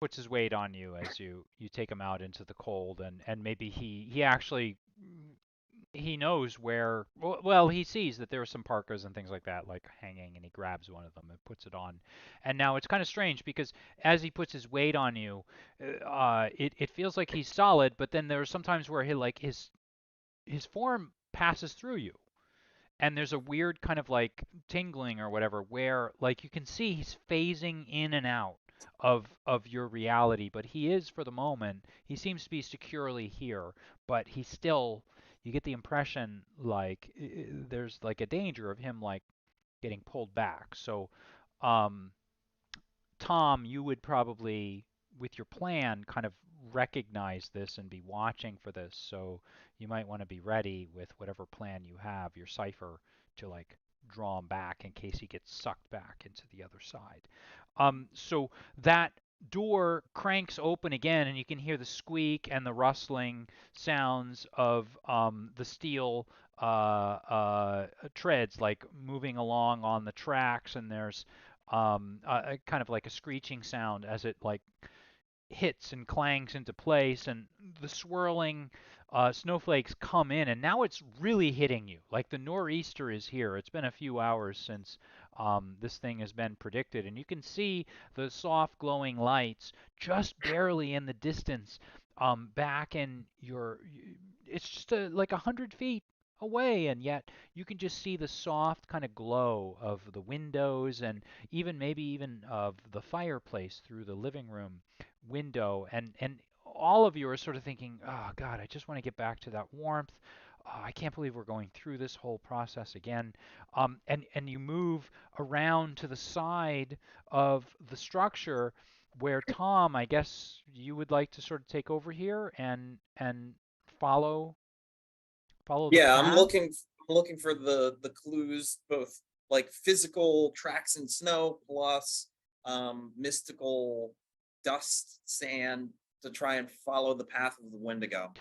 puts his weight on you as you take him out into the cold, and maybe he actually he knows where. Well, he sees that there are some parkas and things like that like hanging, and he grabs one of them and puts it on. And now it's kind of strange because as he puts his weight on you, it feels like he's solid, but then there are sometimes where he like his form passes through you, and there's a weird kind of like tingling or whatever where like you can see he's phasing in and out of your reality, but he is, for the moment, he seems to be securely here, but he's still, you get the impression like there's like a danger of him like getting pulled back. So um Tom, you would probably, with your plan, kind of recognize this and be watching for this. So you might want to be ready with whatever plan you have, your Cypher, to like draw him back in case he gets sucked back into the other side. So that door cranks open again, and you can hear the squeak and the rustling sounds of the steel treads like moving along on the tracks, and there's kind of like a screeching sound as it like hits and clangs into place, and the swirling snowflakes come in, and now it's really hitting you. Like the nor'easter is here. It's been a few hours since this thing has been predicted, and you can see the soft glowing lights just barely in the distance back in your. It's just like 100 feet away, and yet you can just see the soft kind of glow of the windows and maybe even of the fireplace through the living room window, and all of you are sort of thinking, oh God, I just want to get back to that warmth. Oh, I can't believe we're going through this whole process again. And you move around to the side of the structure where, Tom, I guess you would like to sort of take over here and follow the Yeah, path. I'm looking for the clues, both like physical tracks in snow plus mystical dust, sand, to try and follow the path of the Wendigo.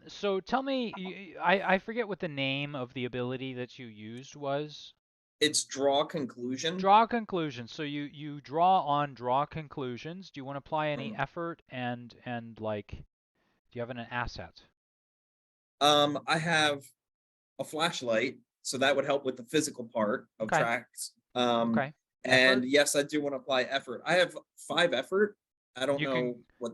So tell me, I forget what the name of the ability that you used was. It's draw conclusion. Draw conclusions. So you draw conclusions. Do you want to apply any effort and like, do you have an asset? I have a flashlight, so that would help with the physical part of Okay. tracks. Okay. And Effort? yes, I do want to apply effort. I have 5 effort. I don't You know can. what.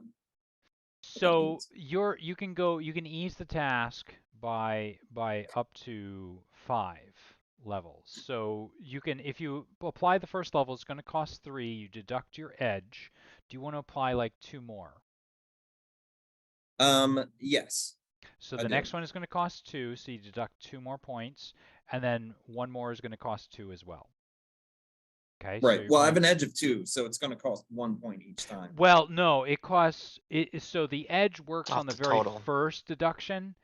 So you can ease the task by up to 5 levels. So you can, if you apply the first level, it's going to cost 3. You deduct your edge. Do you want to apply like 2 more? Yes. So I the do. next one is going to cost 2, so you deduct 2 more points, and then 1 more is going to cost 2 as well. Okay. So Right. you're Well, I have playing. an edge of 2, so it's going to cost 1 point each time. Well, no, it costs. So the edge works Off on the the very total. first deduction.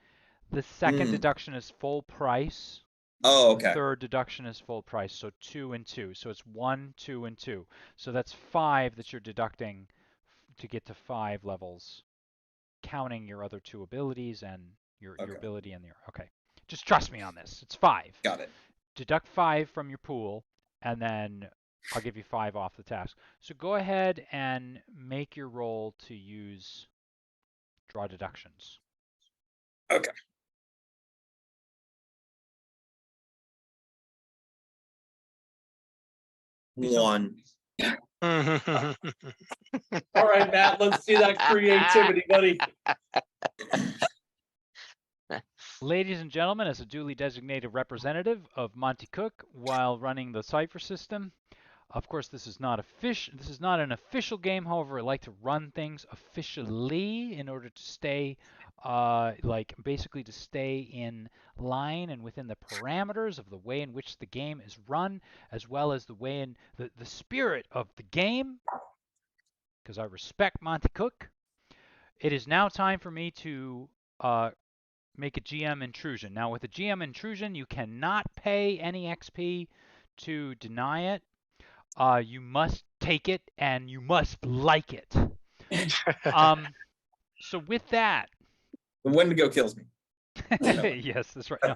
The second deduction is full price. Oh, The okay. third deduction is full price, so 2 and 2. So it's 1, 2, and 2. So that's 5 that you're deducting to get to 5 levels, counting your other 2 abilities and your Okay. ability and your. Okay. Just trust me on this. It's 5. Got it. Deduct 5 from your pool, and then I'll give you 5 off the task. So go ahead and make your roll to use draw deductions. Okay. One. All right, Matt, let's see that creativity, buddy. Ladies and gentlemen, as a duly designated representative of Monte Cook while running the Cypher system, of course, this is not an official game. However, I like to run things officially in order to stay, basically to stay in line and within the parameters of the way in which the game is run, as well as the way in the spirit of the game, because I respect Monte Cook. It is now time for me to make a GM intrusion. Now, with a GM intrusion, you cannot pay any XP to deny it. You must take it, and you must like it. So with that, The Wendigo kills me. Yes, that's right. No.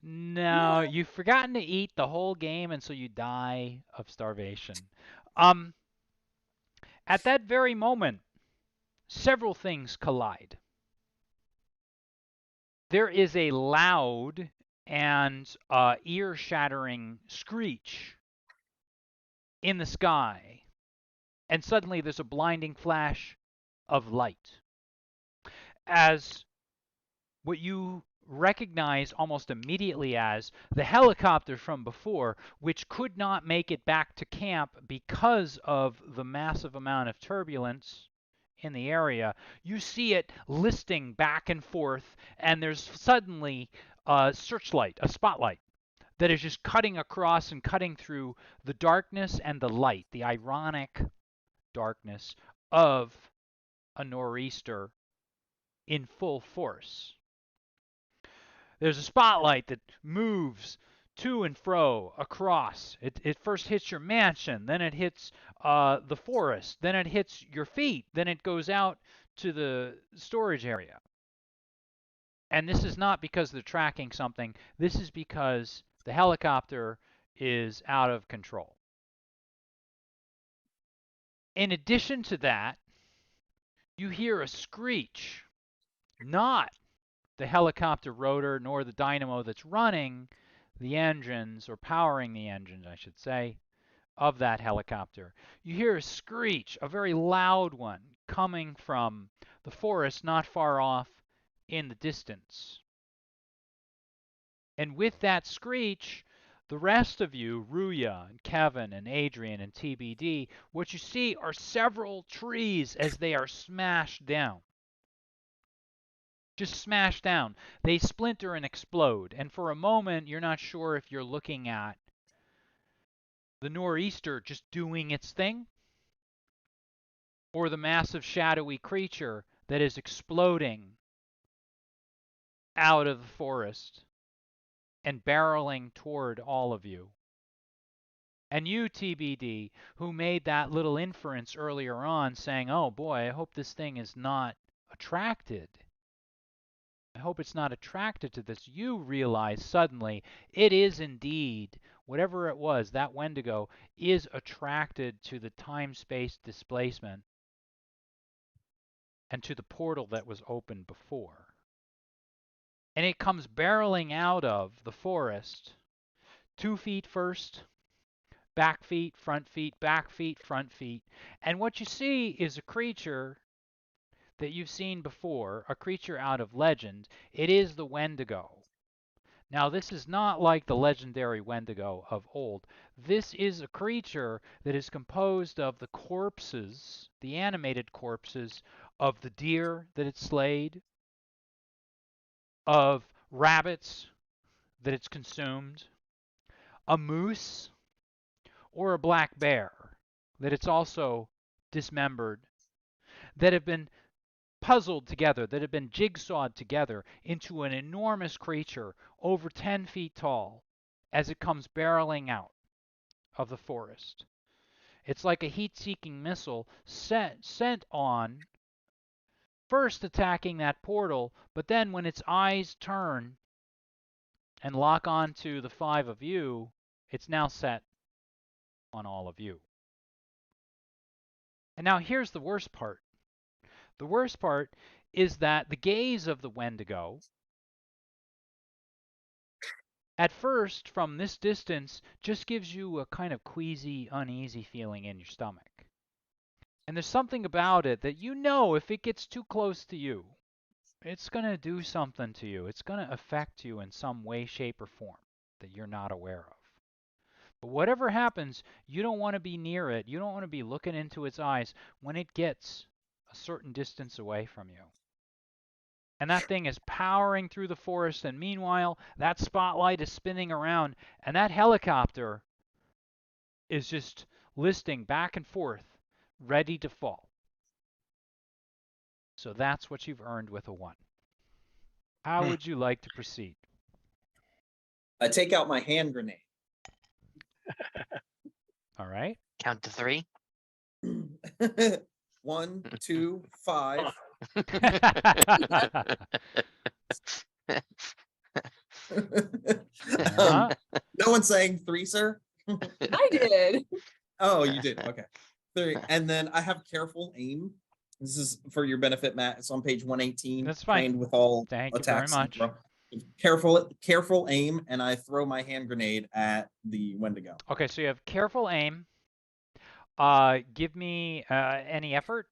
No, you've forgotten to eat the whole game, and so you die of starvation. At that very moment, several things collide. There is a loud and ear-shattering screech in the sky, and suddenly there's a blinding flash of light as what you recognize almost immediately as the helicopter from before, which could not make it back to camp because of the massive amount of turbulence in the area. You see it listing back and forth, and there's suddenly a searchlight, a spotlight, that is just cutting across and cutting through the darkness and the light, the ironic darkness of a nor'easter in full force. There's a spotlight that moves to and fro across. It first hits your mansion, then it hits the forest, then it hits your feet, then it goes out to the storage area. And this is not because they're tracking something. This is because the helicopter is out of control. In addition to that, you hear a screech, not the helicopter rotor nor the dynamo that's running the engines, or powering the engines, I should say, of that helicopter. You hear a screech, a very loud one, coming from the forest not far off in the distance. And with that screech, the rest of you, Ruya and Kevin and Adrian and TBD, what you see are several trees as they are smashed down. Just smash down. They splinter and explode. And for a moment, you're not sure if you're looking at the nor'easter just doing its thing, or the massive shadowy creature that is exploding out of the forest and barreling toward all of you. And you, TBD, who made that little inference earlier on saying, oh boy, I hope this thing is not attracted. I hope it's not attracted to this. You realize suddenly it is indeed, whatever it was, that Wendigo is attracted to the time-space displacement and to the portal that was open before. And it comes barreling out of the forest, 2 feet first, back feet, back feet, front feet. And what you see is a creature that you've seen before, a creature out of legend. It is the Wendigo. Now, this is not like the legendary Wendigo of old. This is a creature that is composed of the corpses, the animated corpses, of the deer that it slayed, of rabbits that it's consumed, a moose, or a black bear that it's also dismembered, that have been puzzled together, that have been jigsawed together into an enormous creature over 10 feet tall as it comes barreling out of the forest. It's like a heat-seeking missile sent on, first attacking that portal, but then when its eyes turn and lock onto the 5 of you, it's now set on all of you. And now here's the worst part. The worst part is that the gaze of the Wendigo, at first, from this distance, just gives you a kind of queasy, uneasy feeling in your stomach. And there's something about it that you know if it gets too close to you, it's going to do something to you. It's going to affect you in some way, shape, or form that you're not aware of. But whatever happens, you don't want to be near it. You don't want to be looking into its eyes when it gets a certain distance away from you. And that thing is powering through the forest, and meanwhile, that spotlight is spinning around, and that helicopter is just listing back and forth, ready to fall. So that's what you've earned with a 1. How would you like to proceed? I take out my hand grenade. All right. Count to 3. 1, 2, 5. Uh-huh. No one's saying 3, sir. I did. Oh, you did. Okay. 3. And then I have careful aim. This is for your benefit, Matt. It's on page 118. That's fine. Trained with all Thank you very attacks. much. Careful aim, and I throw my hand grenade at the Wendigo. Okay, so you have careful aim. Give me any effort.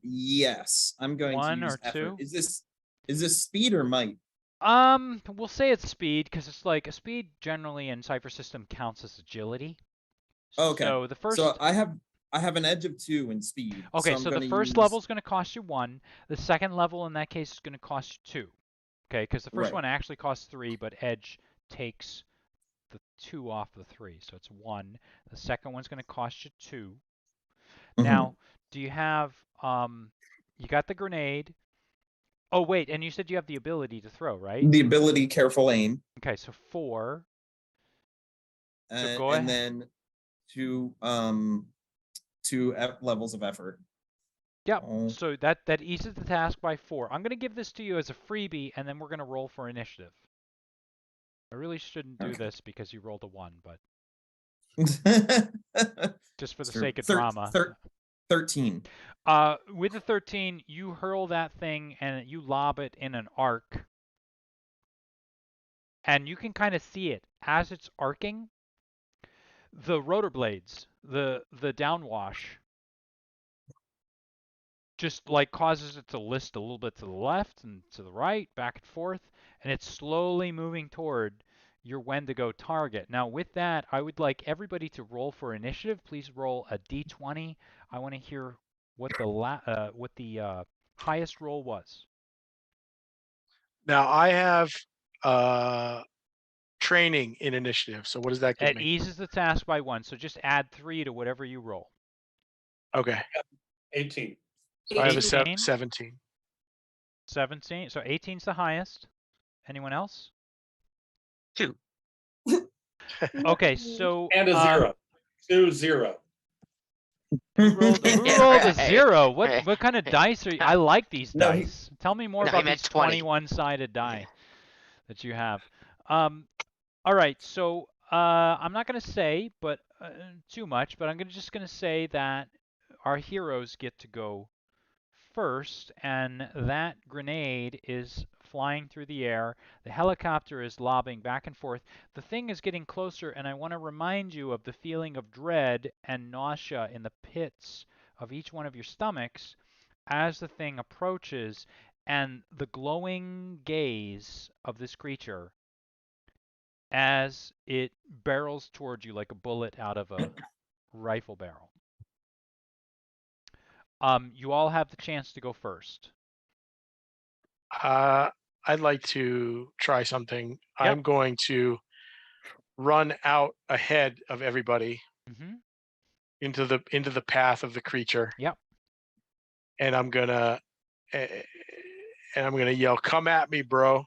Yes, I'm going 1 to use or effort. 2. Is this speed or might? We'll say it's speed because it's like a speed generally in Cypher system counts as agility. Okay. So the first. So I have an edge of 2 in speed. Okay, so the first level is going to cost you 1. The second level in that case is going to cost you 2. Okay, because the first Right. one actually costs 3, but edge takes the 2 off the 3, so it's 1. The second one's going to cost you 2. Now, do you have you got the grenade? Oh wait, and you said you have the ability to throw, right? The ability careful aim. Okay, so 4. So And, go ahead. and then 2 levels of effort. Yep. Oh. So that eases the task by 4. I'm going to give this to you as a freebie, and then we're going to roll for initiative. I really shouldn't do this because you rolled a 1, but just for the sake of drama. 13. With the 13, you hurl that thing and you lob it in an arc. And you can kind of see it as it's arcing. The rotor blades, the downwash, just like causes it to list a little bit to the left and to the right, back and forth, and it's slowly moving toward your Wendigo target. Now with that, I would like everybody to roll for initiative. Please roll a d20. I want to hear what the highest roll was. Now I have training in initiative. So what does that give It me? eases the task by 1, so just add 3 to whatever you roll. Okay. 18. So I have a 18. 17. 17. So 18's the highest. Anyone else? 2. Okay, so And a 0. 2, 0. who rolled Yeah, a right. 0? What kind of dice are you? I like these No, dice. Tell me more No, he about meant these 20. 21-sided die that you have. All right, so I'm not going to say but too much, but I'm just going to say that our heroes get to go first, and that grenade is flying through the air. The helicopter is lobbing back and forth. The thing is getting closer, and I want to remind you of the feeling of dread and nausea in the pits of each one of your stomachs as the thing approaches, and the glowing gaze of this creature as it barrels towards you like a bullet out of a rifle barrel. You all have the chance to go first. I'd like to try something. Yep. I'm going to run out ahead of everybody into the path of the creature. Yep. And I'm gonna yell, "Come at me, bro!"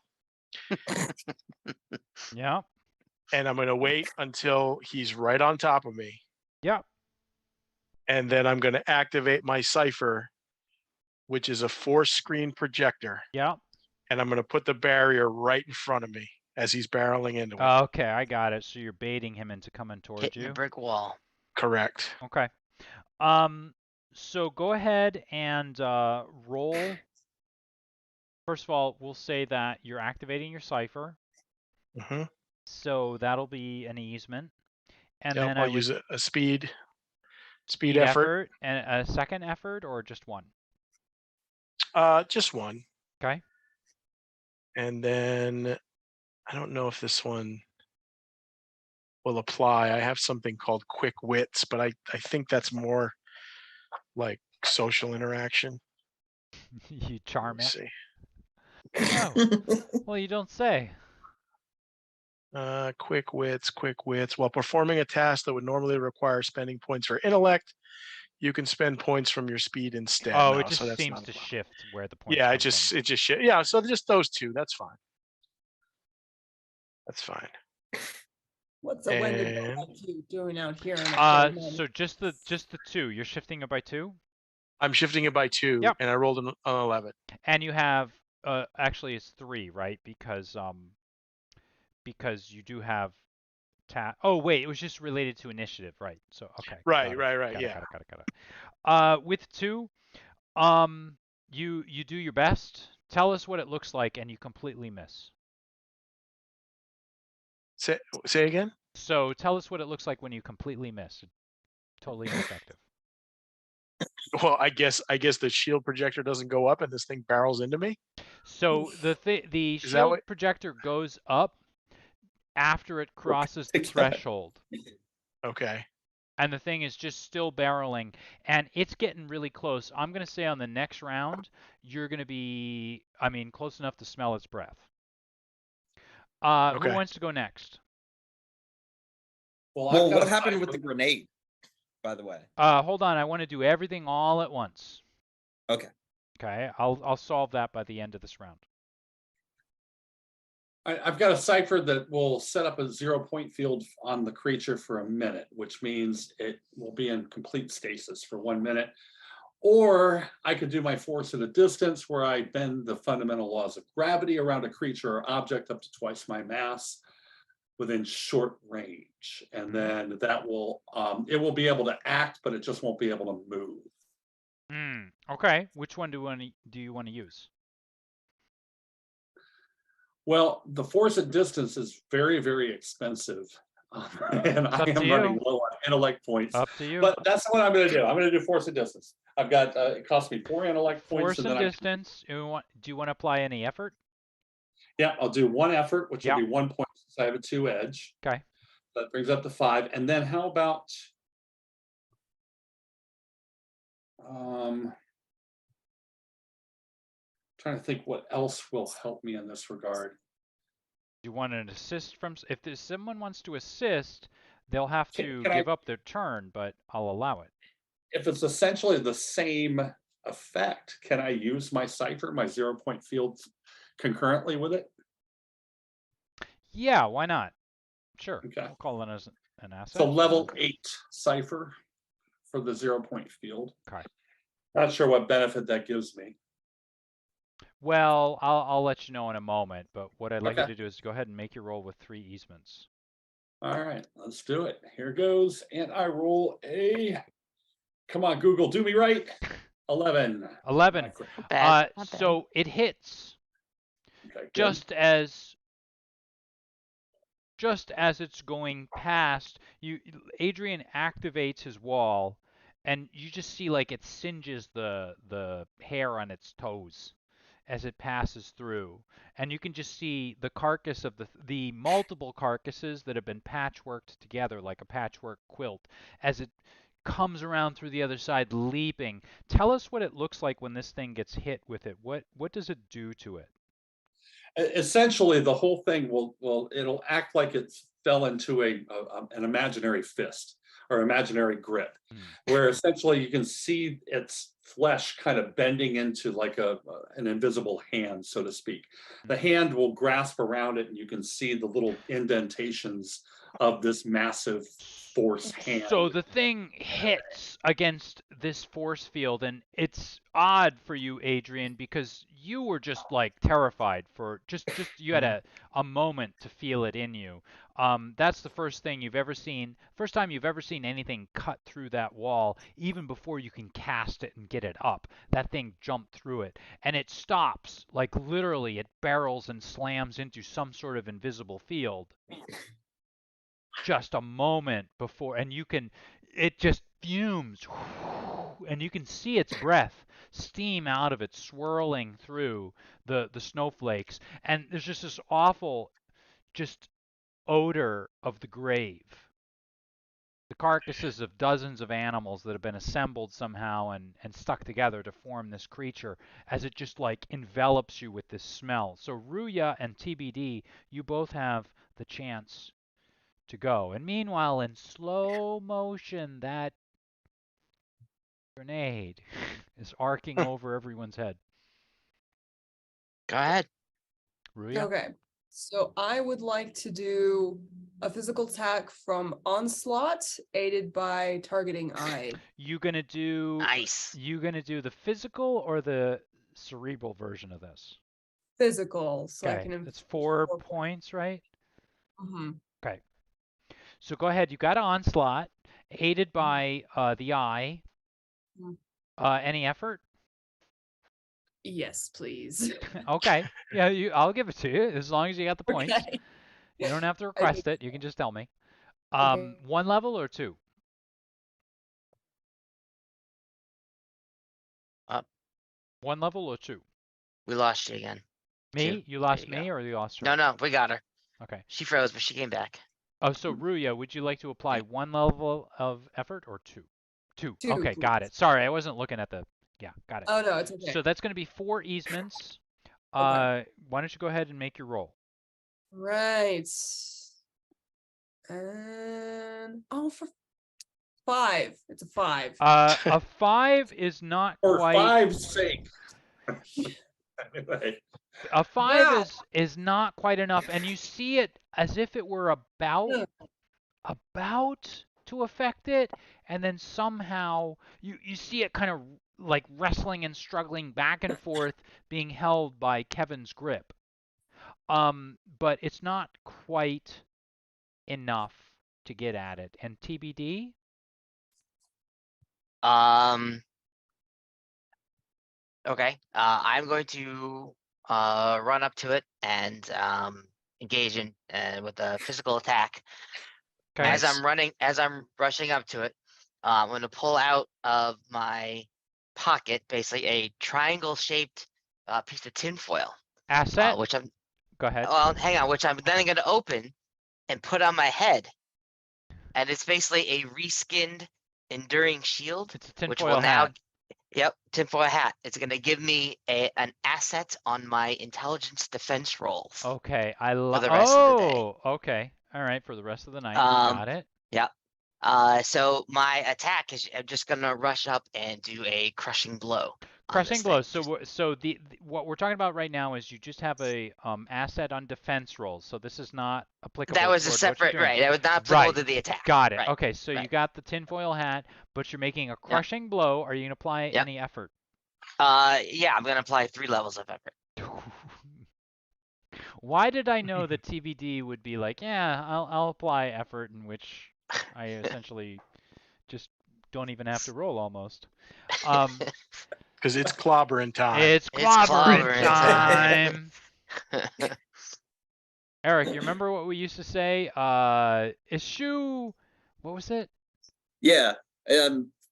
Yep. And I'm gonna wait until he's right on top of me. Yep. And then I'm gonna activate my Cypher, which is a 4-screen projector. Yep. And I'm gonna put the barrier right in front of me as he's barreling into it. Okay, I got it. So you're baiting him into coming towards Hitting you. the brick wall. Correct. Okay. So go ahead and roll. First of all, we'll say that you're activating your Cypher. So that'll be an easement. And Yep, then I'll use a speed effort. And a second effort, or just one? Just one. Okay. And then I don't know if this one will apply. I have something called quick wits, but I think that's more like social interaction. You charm it. Let's see. Oh, well, you don't say. Quick wits. While performing a task that would normally require spending points for intellect, you can spend points from your speed instead. Oh, No, it just so that's seems not to a problem. shift where the points Yeah, come it just from. yeah. So just those two. That's fine. That's fine. What's a Wendigo doing out here? So just the 2. You're shifting it by 2. I'm shifting it by 2, Yep. and I rolled an 11. And you have actually it's 3, right? Because you do have oh wait, it was just related to initiative, right? So okay. Right, Got it. right. Got Yeah. it. With 2, you do your best. Tell us what it looks like, and you completely miss. Say again. So tell us what it looks like when you completely miss. Totally ineffective. Well, I guess the shield projector doesn't go up, and this thing barrels into me. So the Is that shield what? projector goes up after it crosses the threshold. Okay. And the thing is just still barreling, and it's getting really close. I'm going to say on the next round, you're going to be, close enough to smell its breath. Who Okay. wants to go next? Well, what happened with the grenade, by the way? Hold on. I want to do everything all at once. Okay. Okay. I'll solve that by the end of this round. I've got a Cypher that will set up a 0-point field on the creature for a minute, which means it will be in complete stasis for 1 minute. Or I could do my force at a distance, where I bend the fundamental laws of gravity around a creature or object up to twice my mass within short range. And then that will, it will be able to act, but it just won't be able to move. Okay. Which one do you want to use? Well, the force at distance is very, very expensive. And I am running low on intellect points. Up to you. But that's what I'm going to do. I'm going to do force at distance. I've got, it costs me 4 intellect points. Force and distance. Do you want to apply any effort? Yeah, I'll do 1 effort, which will be 1 point since I have a 2 edge. Okay. That brings up to 5. And then how about, trying to think what else will help me in this regard. Do you want an assist from? If someone wants to assist, they'll have to give up their turn, but I'll allow it. If it's essentially the same effect, can I use my Cypher, my 0-point field, concurrently with it? Yeah, why not? Sure. Okay. We'll call it as an asset. So level 8 Cypher for the 0-point field. Okay. Not sure what benefit that gives me. Well, I'll let you know in a moment, but what I'd like you to do is go ahead and make your roll with 3 easements. All right, let's do it. Here goes, and I roll a. Come on, Google, do me right. 11. 11. Not bad. So it hits. Okay, just as it's going past, Adrian activates his wall, and you just see like it singes the hair on its toes as it passes through, and you can just see the carcass of the multiple carcasses that have been patchworked together like a patchwork quilt as it comes around through the other side, leaping. Tell us what it looks like when this thing gets hit with it. What does it do to it? Essentially, the whole thing it'll act like it fell into an imaginary fist or imaginary grip, where essentially you can see its flesh kind of bending into like an invisible hand, so to speak. The hand will grasp around it, and you can see the little indentations of this massive force hand. So the thing hits against this force field, and it's odd for you, Adrian, because you were just like terrified for just you had a moment to feel it in you. That's the first time you've ever seen anything cut through that wall, even before you can cast it and get it up. That thing jumped through it, and it stops, like literally it barrels and slams into some sort of invisible field just a moment before, and it just fumes, and you can see its breath steam out of it, swirling through the snowflakes, and there's just this awful just odor of the grave, the carcasses of dozens of animals that have been assembled somehow and stuck together to form this creature, as it just like envelops you with this smell. So Ruya and TBD, you both have the chance to go. And meanwhile, in slow motion, that grenade is arcing over everyone's head. Go ahead. Ruya? Okay. So I would like to do a physical attack from onslaught, aided by targeting eye. You gonna do Nice. the physical or the cerebral version of this? Physical, so I Okay, can. it's 4 points, right? Mhm. Okay. So go ahead. You got an onslaught, aided by the eye. Mhm. Any effort? Yes, please. Okay. Yeah, I'll give it to you as long as you got the points. Okay. You don't have to I request think- it. You can just tell me. Okay. 1 level or 2? Up. 1 level or 2? We lost you again. Me? 2. You There lost you go. me or you lost her? No, we got her. Okay. She froze, but she came back. Oh, so Ruya, would you like to apply 1 level of effort or 2? 2. Two, Okay, got please. it. Sorry, I wasn't looking at the. Yeah, got it. Oh no, it's okay. So that's going to be 4 easements. Okay. Why don't you go ahead and make your roll? Right. And for 5. It's a 5. A 5 is not For quite. 5's sake. Anyway, A 5 Wow. is not quite enough, and you see it as if it were about to affect it, and then somehow you see it kind of like wrestling and struggling back and forth, being held by Kevin's grip. But it's not quite enough to get at it. And TBD? Okay. I'm going to run up to it and engage in with a physical attack. Okay. As I'm rushing up to it, I'm going to pull out of my pocket basically a triangle-shaped piece of tinfoil, Asset? which I'm. Go ahead. Well, hang on, which I'm then going to open and put on my head, and it's basically a reskinned enduring shield, It's a which tinfoil will now. hat. Yep, tinfoil hat. It's going to give me an asset on my intelligence defense rolls Okay, for the rest of the day. okay. All right, for the rest of the night. Um, Got it. Yep. So my attack is I'm just gonna rush up and do a crushing blow on Crushing this blows. thing. So the what we're talking about right now is you just have a asset on defense rolls. So this is not applicable That was a toward what you're separate, doing. right? That was not applicable Right. to the attack. Got it. Right. Okay, so you Right. got the tinfoil hat, but you're making a Yep. crushing blow. Are you gonna apply Yep. any effort? Yeah, I'm gonna apply 3 levels of effort. Why did I know that TBD would be like, yeah, I'll apply effort, in which I essentially just don't even have to roll almost. Because it's clobbering time. It's It's clobbering clobbering time. time. Eric, you remember what we used to say? Eschew, what was it? Yeah.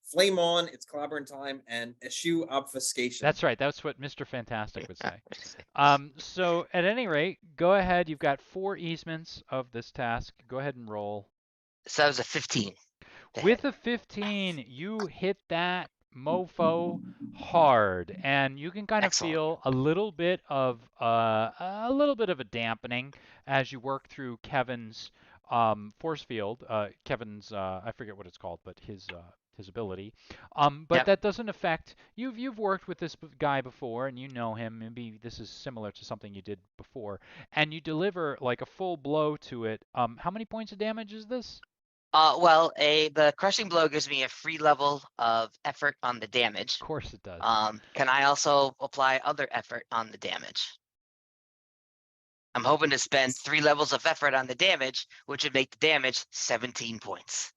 Flame on, it's clobbering time, and eschew obfuscation. That's right. That's what Mr. Fantastic would say. So at any rate, go ahead. You've got 4 easements of this task. Go ahead and roll. So that was a 15. With a 15, you hit that mofo hard, and you can kind of Excellent. feel a little bit of a dampening as you work through Kevin's force field. Kevin's I forget what it's called, but his ability. But Yep. that doesn't affect you've worked with this guy before, and you know him. Maybe this is similar to something you did before, and you deliver like a full blow to it. How many points of damage is this? Well, the crushing blow gives me a free level of effort on the damage. Of course it does. Can I also apply other effort on the damage? I'm hoping to spend 3 levels of effort on the damage, which would make the damage 17 points.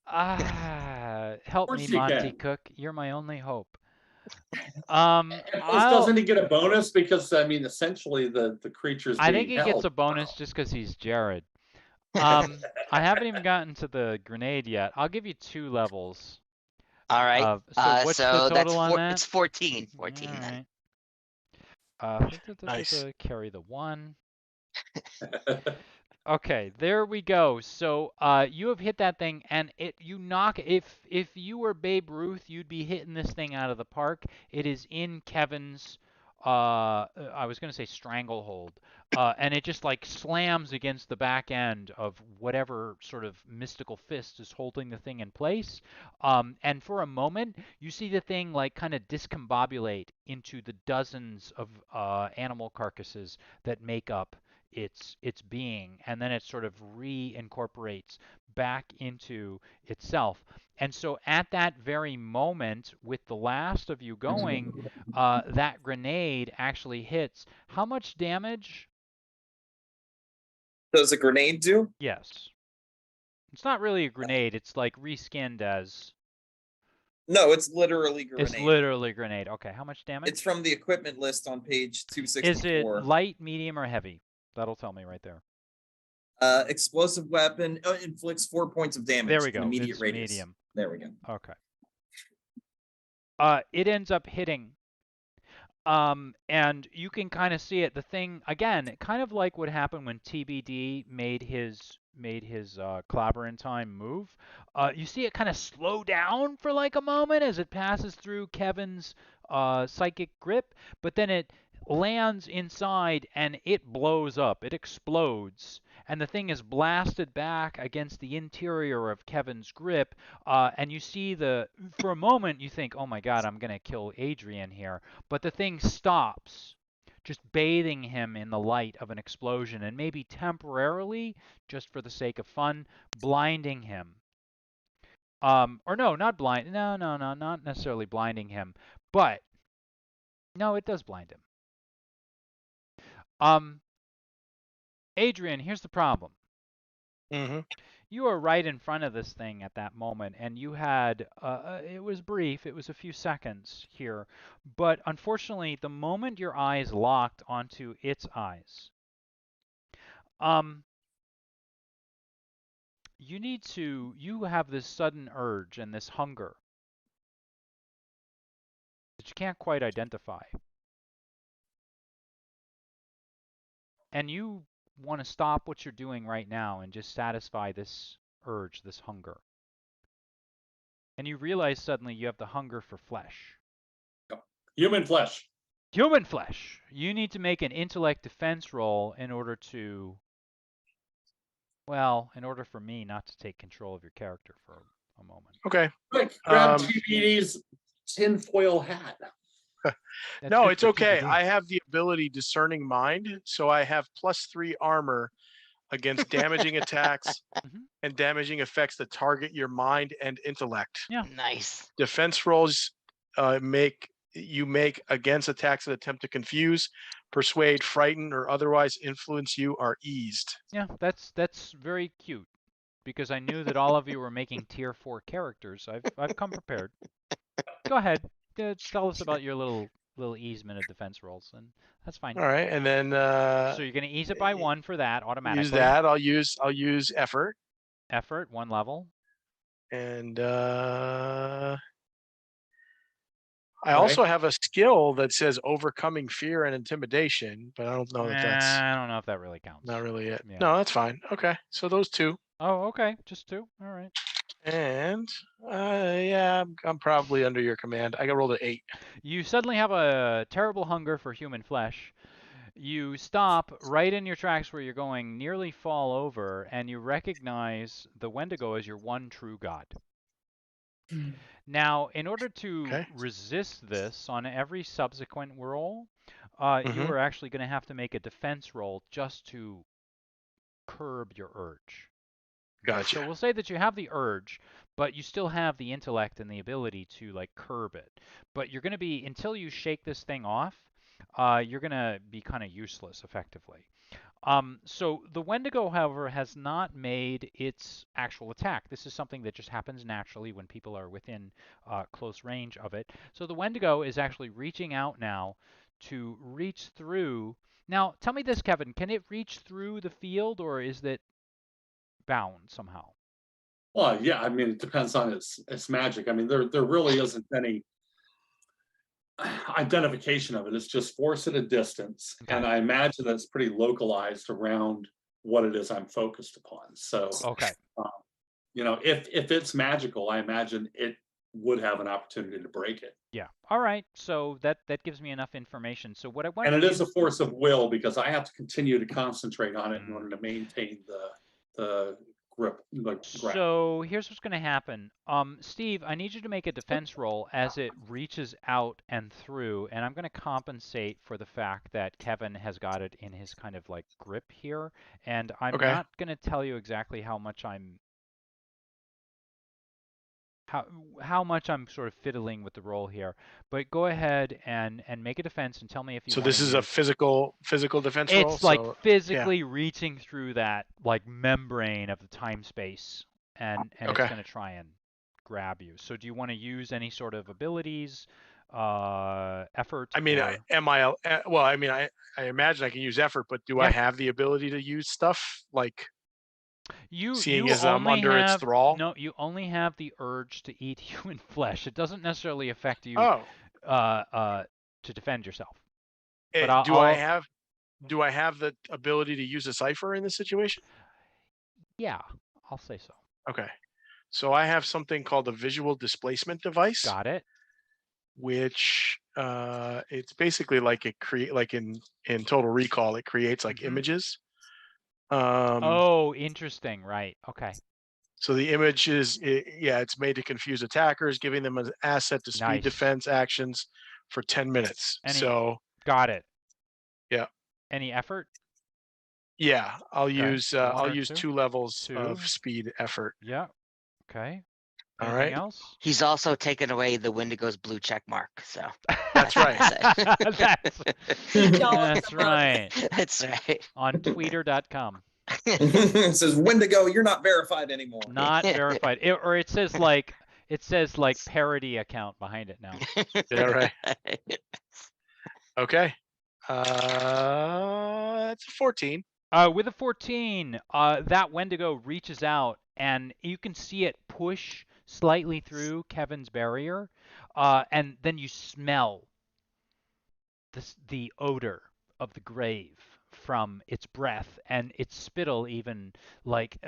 Help course me, you Monte can. Cook. You're my only hope. And plus, doesn't he get a bonus? Because, I mean, essentially the creature's I being think he held. gets a bonus just because he's Jarod. I haven't even gotten to the grenade yet. I'll give you 2 levels. All right. So what's the that's total on that? It's 14. 14 All then. right. Nice. Carry the 1. Okay, there we go. So you have hit that thing, and you knock. If you were Babe Ruth, you'd be hitting this thing out of the park. It is in Kevin's I was going to say stranglehold, and it just like slams against the back end of whatever sort of mystical fist is holding the thing in place. And for a moment, you see the thing like kind of discombobulate into the dozens of animal carcasses that make up its being, and then it sort of reincorporates back into itself. And so at that very moment, with the last of you going, that grenade actually hits. How much damage? Does a grenade do? Yes. It's not really a grenade. It's like reskinned as. No, it's literally grenade. It's literally a grenade. Okay, how much damage? It's from the equipment list on page 264. Is it light, medium, or heavy? That'll tell me right there. Explosive weapon inflicts 4 points of damage. There we go. Immediate It's radius. medium. There we go. Okay. It ends up hitting. And you can kind of see it. The thing again, kind of like what happened when TBD made his Clobber in Time move. You see it kind of slow down for like a moment as it passes through Kevin's psychic grip, but then it lands inside and it blows up. It explodes, and the thing is blasted back against the interior of Kevin's grip. And you see for a moment you think, oh my God, I'm gonna kill Adrian here, but the thing stops, just bathing him in the light of an explosion, and maybe temporarily, just for the sake of fun, blinding him. Or no, not blind. No, not necessarily blinding him, but no, it does blind him. Adrian, here's the problem. Mm-hmm. You were right in front of this thing at that moment, and you had, it was brief, it was a few seconds here, but unfortunately, the moment your eyes locked onto its eyes, you have this sudden urge and this hunger that you can't quite identify. And you want to stop what you're doing right now and just satisfy this urge, this hunger. And you realize suddenly you have the hunger for flesh. Human flesh. Human flesh. You need to make an intellect defense roll in order to, well, in order for me not to take control of your character for a moment. Okay. Quick, grab TBD's tinfoil hat. No, it's okay. I have the ability Discerning Mind, so I have +3 armor against damaging attacks and damaging effects that target your mind and intellect. Yeah. Nice. Defense rolls make against attacks that attempt to confuse, persuade, frighten, or otherwise influence you are eased. Yeah, that's very cute, because I knew that all of you were making tier 4 characters. I've come prepared. Go ahead. Tell us about your little easement of defense rolls, and that's fine. All right, and then so you're going to ease it by 1 for that automatically. Use that. I'll use effort. Effort, 1 level. And I also have a skill that says overcoming fear and intimidation, but I don't know if that's. I don't know if that really counts. Not really it. Yeah. No, that's fine. Okay, so those 2. Oh, okay, just 2. All right. And yeah, I'm probably under your command. I got rolled an 8. You suddenly have a terrible hunger for human flesh. You stop right in your tracks where you're going, nearly fall over, and you recognize the Wendigo as your one true god. Now, in order to resist this on every subsequent roll, you are actually going to have to make a defense roll just to curb your urge. Gotcha. So we'll say that you have the urge, but you still have the intellect and the ability to like curb it. But you're going to be, until you shake this thing off, you're going to be kind of useless effectively. So the Wendigo, however, has not made its actual attack. This is something that just happens naturally when people are within close range of it. So the Wendigo is actually reaching out now to reach through. Now, tell me this, Kevin. Can it reach through the field, or is it bound somehow? Well, yeah, I mean, it depends on its magic. I mean, there really isn't any identification of it. It's just force at a distance. Okay. And I imagine that's pretty localized around what it is I'm focused upon. So, okay. You know, if it's magical, I imagine it would have an opportunity to break it. Yeah. All right. So that gives me enough information. So what I want And to it is a force of will because I have to continue to concentrate on it in order to maintain the grip, the grab. So here's what's going to happen. Steve, I need you to make a defense roll as it reaches out and through, and I'm going to compensate for the fact that Kevin has got it in his kind of like grip here, and I'm Okay. not going to tell you exactly how much I'm sort of fiddling with the roll here, but go ahead and make a defense and tell me if you So want this to is a use. physical defense roll. It's like So yeah. physically reaching through that like membrane of the time space, and it's Okay. going to try and grab you. So do you want to use any sort of abilities, effort? I mean, or... well, I mean, I imagine I can use effort, but do I Yeah. have the ability to use stuff like seeing you as I'm only under its have thrall? no, you only have the urge to eat human flesh. It doesn't necessarily affect you Oh, to defend yourself. But do I have the ability to use a Cypher in this situation? Yeah, I'll say so. Okay. So I have something called a visual displacement device. Got it. Which it's basically like in Total Recall, it creates like images. Oh, interesting. Right. Okay. So the image is, it's made to confuse attackers, giving them an asset to speed Nice. defense actions for 10 minutes. So got it. Yeah. Any effort? Yeah, I'll use two? 2 levels of speed effort. Yeah. Okay. All Anything right. else? He's also taken away the Wendigo's blue check mark. So That's right. That's right. That's right. On tweeter.com. It says Wendigo, you're not verified anymore. Not verified. It says like parody account behind it now. Yeah, right. Okay. It's a 14. With a 14, that Wendigo reaches out and you can see it push slightly through Kevin's barrier, and then you smell the odor of the grave from its breath, and its spittle even like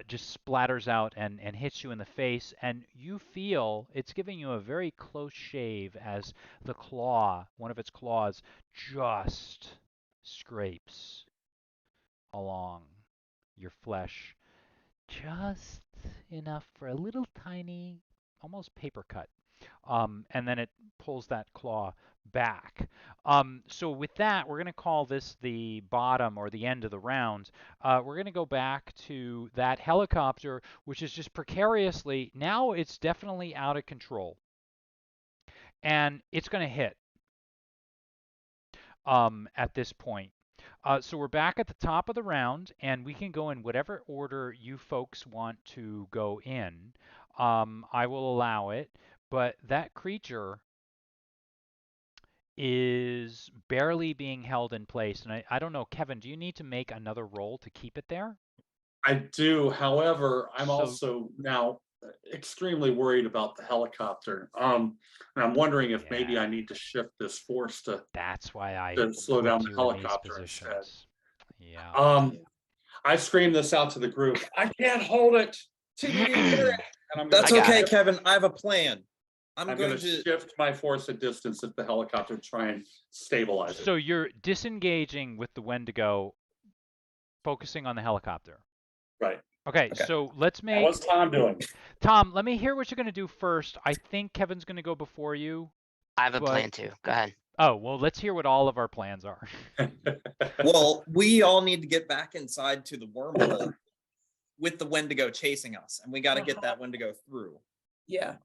just splatters out and hits you in the face, and you feel it's giving you a very close shave as the claw, one of its claws, just scrapes along your flesh, just enough for a little tiny, almost paper cut. And then it pulls that claw back. So with that, we're going to call this the bottom or the end of the round. We're going to go back to that helicopter, which is just precariously, now it's definitely out of control. And it's going to hit at this point. So we're back at the top of the round, and we can go in whatever order you folks want to go in. I will allow it, but that creature is barely being held in place. And I don't know, Kevin, do you need to make another roll to keep it there? I do. However, I'm also now extremely worried about the helicopter. And I'm wondering if maybe I need to shift this force to. That's why I slow down the helicopter instead. Yeah. I screamed this out to the group. I can't hold it. That's okay, Kevin. I have a plan. I'm going to shift my force a distance at the helicopter to try and stabilize it. So you're disengaging with the Wendigo, focusing on the helicopter. Right. Okay, so let's make. What's Tom doing? Tom, let me hear what you're going to do first. I think Kevin's going to go before you. I have a plan too. Go ahead. Oh, well, let's hear what all of our plans are. Well, we all need to get back inside to the wormhole with the Wendigo chasing us, and we got to get that Wendigo through. Yeah.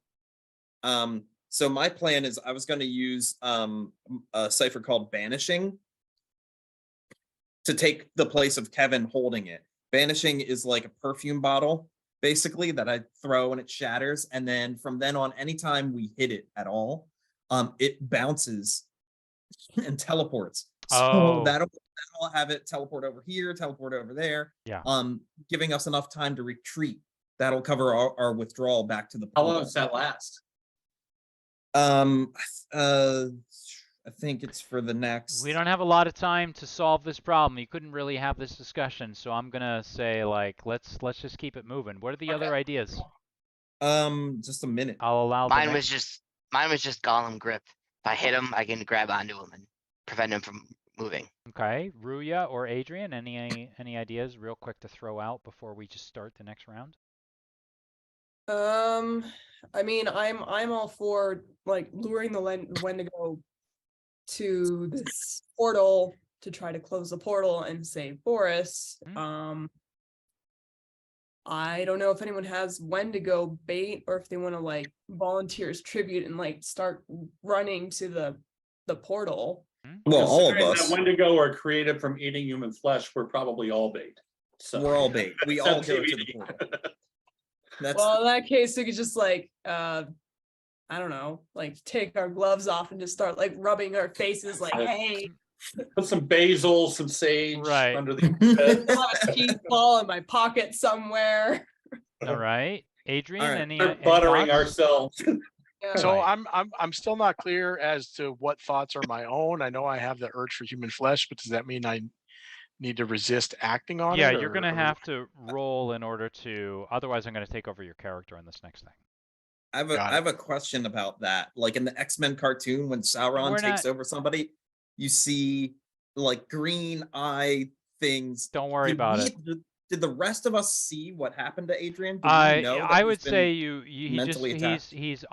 So my plan is I was going to use a cipher called Banishing to take the place of Kevin holding it. Banishing is like a perfume bottle, basically, that I throw and it shatters. And then from then on, anytime we hit it at all, it bounces and teleports. So that'll have it teleport over here, teleport over there. Yeah. Giving us enough time to retreat. That'll cover our withdrawal back to the pool. How long does that last? I think it's for the next. We don't have a lot of time to solve this problem. You couldn't really have this discussion, so I'm gonna say like let's just keep it moving. What are the other ideas? Just a minute. I'll allow the Mine next. was just Golem grip. If I hit him, I can grab onto him and prevent him from moving. Okay, Ruya or Adrian, any ideas real quick to throw out before we just start the next round? I mean, I'm all for like luring the Wendigo to this portal to try to close the portal and save Boris. I don't know if anyone has Wendigo bait or if they want to like volunteer as tribute and like start running to the portal. Well, all of Considering us. that Wendigo are created from eating human flesh, we're probably all bait. So We're all bait. We all Except go to the TBD. portal. That's Well, in that case, we could just like I don't know, like take our gloves off and just start like rubbing our faces like, hey, Put some basil, some sage Right. under the bed. I'll have a cheese ball in my pocket somewhere. All right, Adrian, All right. any We're buttering thoughts? ourselves. Yeah. So Right. I'm still not clear as to what thoughts are my own. I know I have the urge for human flesh, but does that mean I need to resist acting on Yeah, it? you're gonna or- have to roll in order to. Otherwise, I'm gonna take over your character on this next thing. I Got have a question about that. Like in the X-Men cartoon, when Sauron We're takes not- over somebody, you see like green eye things. Don't worry Did about we- it. Did the rest of us see what happened to Adrian? Did we know that I he's would been say he just mentally attacked? he's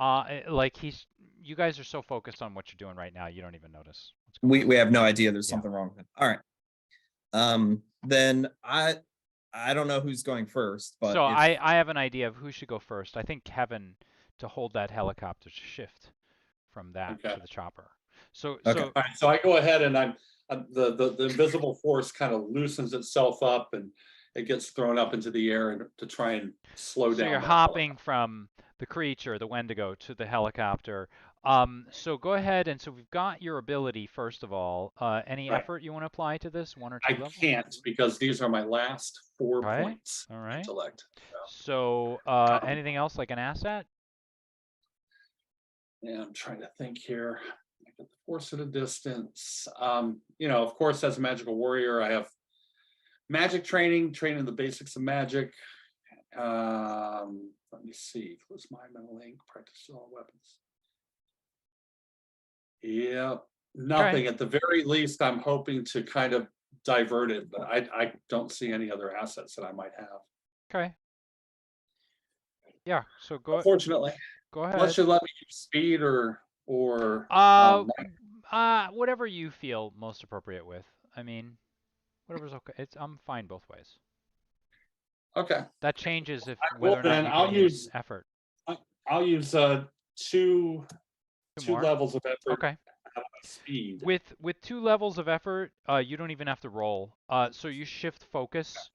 like he's. You guys are so focused on what you're doing right now, you don't even notice what's going on. We have no idea there's Yeah. something wrong with it. All right. Then I don't know who's going first, but So if- I have an idea of who should go first. I think Kevin to hold that helicopter to shift from that Okay. to the chopper. So Okay. All right, so I go ahead and the invisible force kind of loosens itself up and it gets thrown up into the air and to try and slow so down. you're that hopping from the creature, the Wendigo, to the helicopter. So go ahead, and so we've got your ability first of all. Any Right. effort you want to apply to this, one or I two levels? can't because these are my last 4 Okay. points. All right. Intellect. So anything else like an asset? Yeah, I'm trying to think here. I get the force at a distance. Of course, as a magical warrior, I have magic training the basics of magic. Let me see. What's my mental link? Practice all weapons. Yeah, nothing. At the very least, I'm hoping to kind of divert it, but I don't see any other assets that I might have. Okay. Yeah. So go Unfortunately, ahead. unless you let me use speed or Whatever you feel most appropriate with. I mean, whatever's okay. I'm fine both ways. okay. That changes if Well, whether or not then you I'll can use- effort. I'll use two more? levels of effort. Okay. Speed. With 2 levels of effort, you don't even have to roll. So you shift focus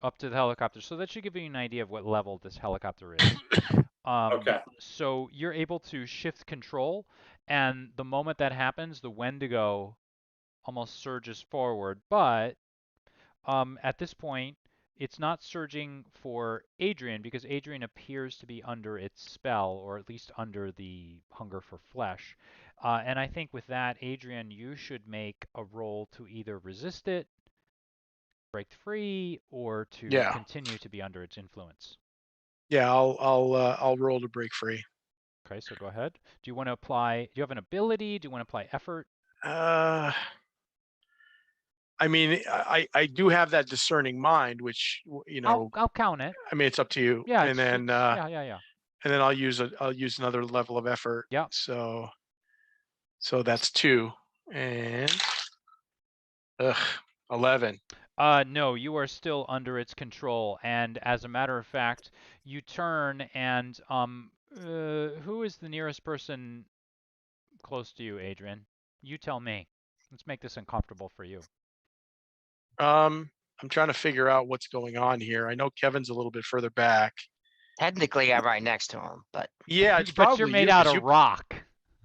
up to the helicopter. So that should give you an idea of what level this helicopter is. Okay. So you're able to shift control, and the moment that happens, the Wendigo almost surges forward. But at this point, it's not surging for Adrian because Adrian appears to be under its spell, or at least under the hunger for flesh. And I think with that, Adrian, you should make a roll to either resist it, break free, or to Yeah. continue to be under its influence. Yeah, I'll roll to break free. Okay, so go ahead. Do you want to apply? Do you have an ability? Do you want to apply effort? I mean, I do have that discerning mind, which I'll count it. I mean, it's up to you. Yeah. And then Yeah. and then I'll use another level of effort. Yeah. So that's 2 and 11. No, you are still under its control, and as a matter of fact, you turn and who is the nearest person close to you, Adrian? You tell me. Let's make this uncomfortable for you. I'm trying to figure out what's going on here. I know Kevin's a little bit further back. Technically, I'm right next to him, but Yeah, it's But probably you're made you, out of rock.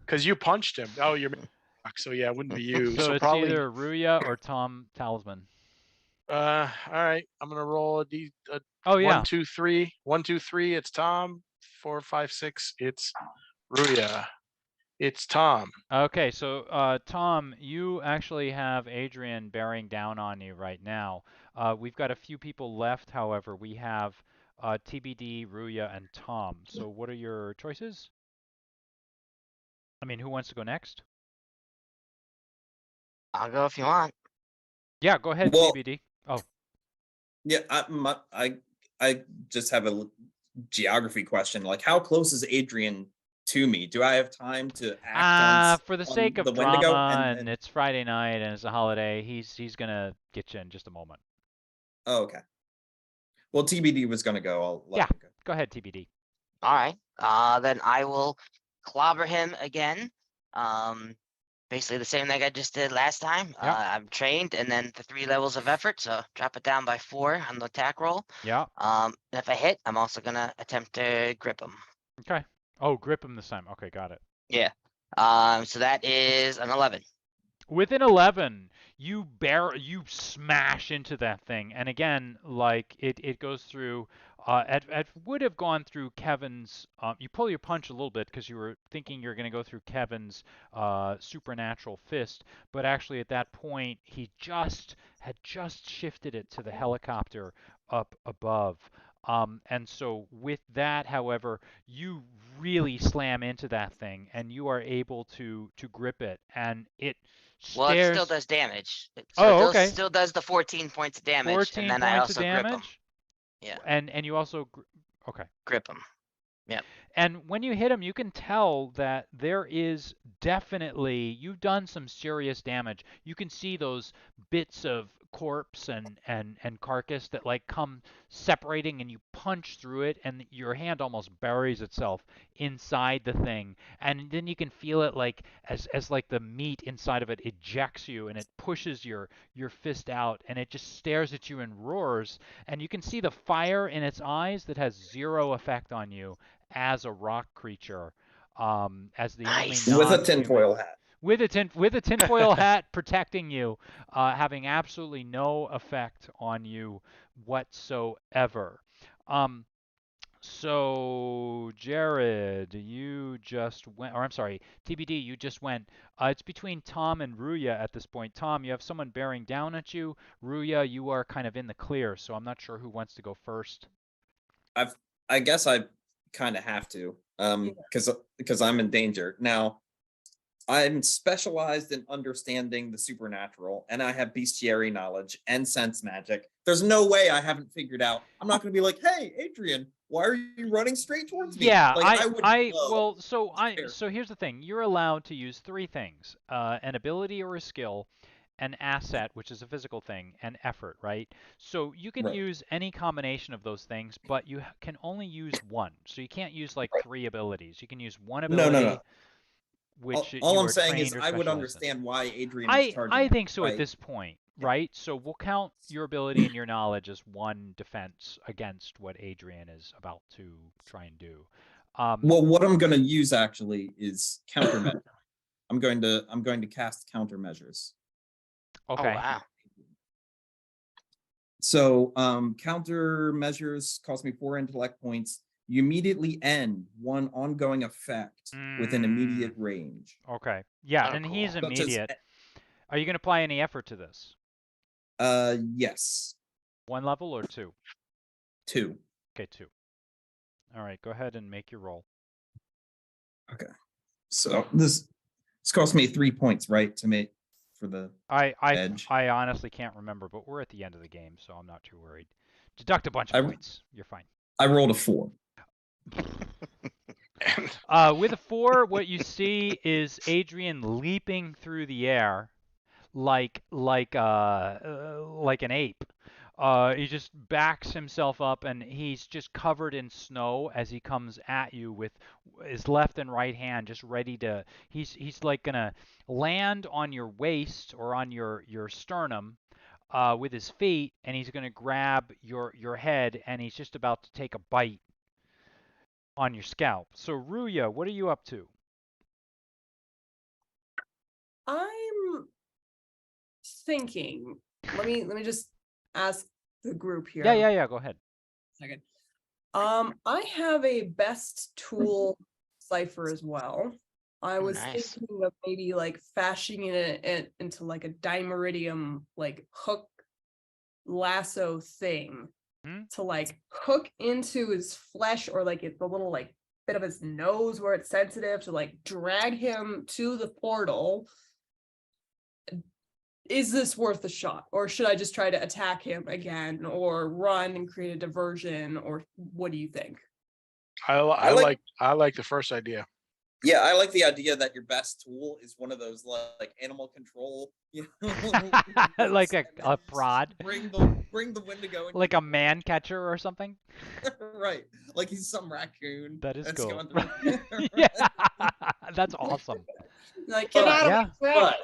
because you punched him. Oh, you're made out of rock, so yeah, it wouldn't be you. So it's probably either Ruya or Tom Talisman. all right. I'm gonna roll a Oh yeah. 1, 2, 3. 1, 2, 3. It's Tom. 4, 5, 6. It's Ruya. It's Tom. Okay, so Tom, you actually have Adrian bearing down on you right now. We've got a few people left, however. We have TBD, Ruya, and Tom. So what are your choices? I mean, who wants to go next? I'll go if you want. Yeah, go ahead, Well, TBD. Oh, yeah, I just have a geography question. Like, how close is Adrian to me? Do I have time to act on for the on sake of the Wendigo? drama, and And it's Friday night, and it's a holiday, he's gonna get you in just a moment. oh, okay. Well, TBD was gonna go. I'll let Yeah, him go. go ahead, TBD. All right. Then I will clobber him again. Basically the same thing I just did last time. Yep. I'm trained, and then the 3 levels of effort. So drop it down by 4 on the attack roll. Yeah. And if I hit, I'm also gonna attempt to grip him. Okay. Oh, grip him this time. Okay, got it. Yeah. So that is an 11. With an 11, you smash into that thing, and again, like it goes through. It would have gone through Kevin's. You pull your punch a little bit because you were thinking you're going to go through Kevin's supernatural fist, but actually at that point he had just shifted it to the helicopter up above. And so with that, however, you really slam into that thing, and you are able to grip it, and it Well, it still stares. does damage. So Oh, it okay. still does the 14 points of damage, and 14 then I points of also grip him. damage. Yeah. And you also okay. Grip him. Yep. And when you hit him, you can tell that there is definitely, you've done some serious damage. You can see those bits of corpse and carcass that like come separating, and you punch through it, and your hand almost buries itself inside the thing. And then you can feel it like as like the meat inside of it ejects you, and it pushes your fist out, and it just stares at you and roars. And you can see the fire in its eyes that has zero effect on you as a rock creature, as the Nice. only With a non-human. tinfoil hat. With a tinfoil hat protecting you, having absolutely no effect on you whatsoever. So Jarod, you just went, or I'm sorry, TBD, you just went. It's between Tom and Ruya at this point. Tom, you have someone bearing down at you. Ruya, you are kind of in the clear, so I'm not sure who wants to go first. I guess I kind of have to, because I'm in danger now. I'm specialized in understanding the supernatural, and I have bestiary knowledge and sense magic. There's no way I haven't figured out. I'm not going to be like, "Hey, Adrian, why are you running straight towards me?" Yeah, like, I would know. so here's the thing. You're allowed to use 3 things: an ability or a skill, an asset, which is a physical thing, and effort, right? So you can Right. use any combination of those things, but you can only use one. So you can't use like 3 abilities. You can use one ability. No. Which All you I'm are saying is trained or I would specialized in. understand why Adrian is charging I at me, think so at right? this point, Yeah. right? So we'll count your ability and your knowledge as one defense against what Adrian is about to try and do. Well, what I'm going to use actually is countermeasure. I'm going to cast countermeasures. Okay. Oh, wow. So countermeasures cost me 4 intellect points. You immediately end one ongoing effect within immediate range. Okay. Yeah, Oh, and cool. he's Such as, immediate. Are you going to apply any effort to this? yes. 1 level or 2? 2. Okay, 2. All right, go ahead and make your roll. Okay. So this cost me 3 points, right, to make for the edge. I honestly can't remember, but we're at the end of the game, so I'm not too worried. Deduct a bunch of points. You're fine. I rolled a 4. With a 4, what you see is Adrian leaping through the air like an ape. He just backs himself up, and he's just covered in snow as he comes at you with his left and right hand just ready to. He's like gonna land on your waist or on your sternum. With his feet, and he's going to grab your head, and he's just about to take a bite on your scalp. So Ruya, what are you up to? I'm thinking. Let me just ask the group here. Yeah. Go ahead. Second. I have a best tool Cypher as well. I was Nice. thinking of maybe like fashioning it into like a dimeridium like hook lasso thing to like hook into his flesh, or like the little like bit of his nose where it's sensitive, to like drag him to the portal. Is this worth a shot, or should I just try to attack him again, or run and create a diversion, or what do you think? I like the first idea. Yeah, I like the idea that your best tool is one of those like animal control, you know, Like a prod. Bring the Wendigo into Like the a man catcher or something. right, like he's some raccoon. That is that's cool. going through- Yeah, that's awesome. Like, get out of Yeah. my But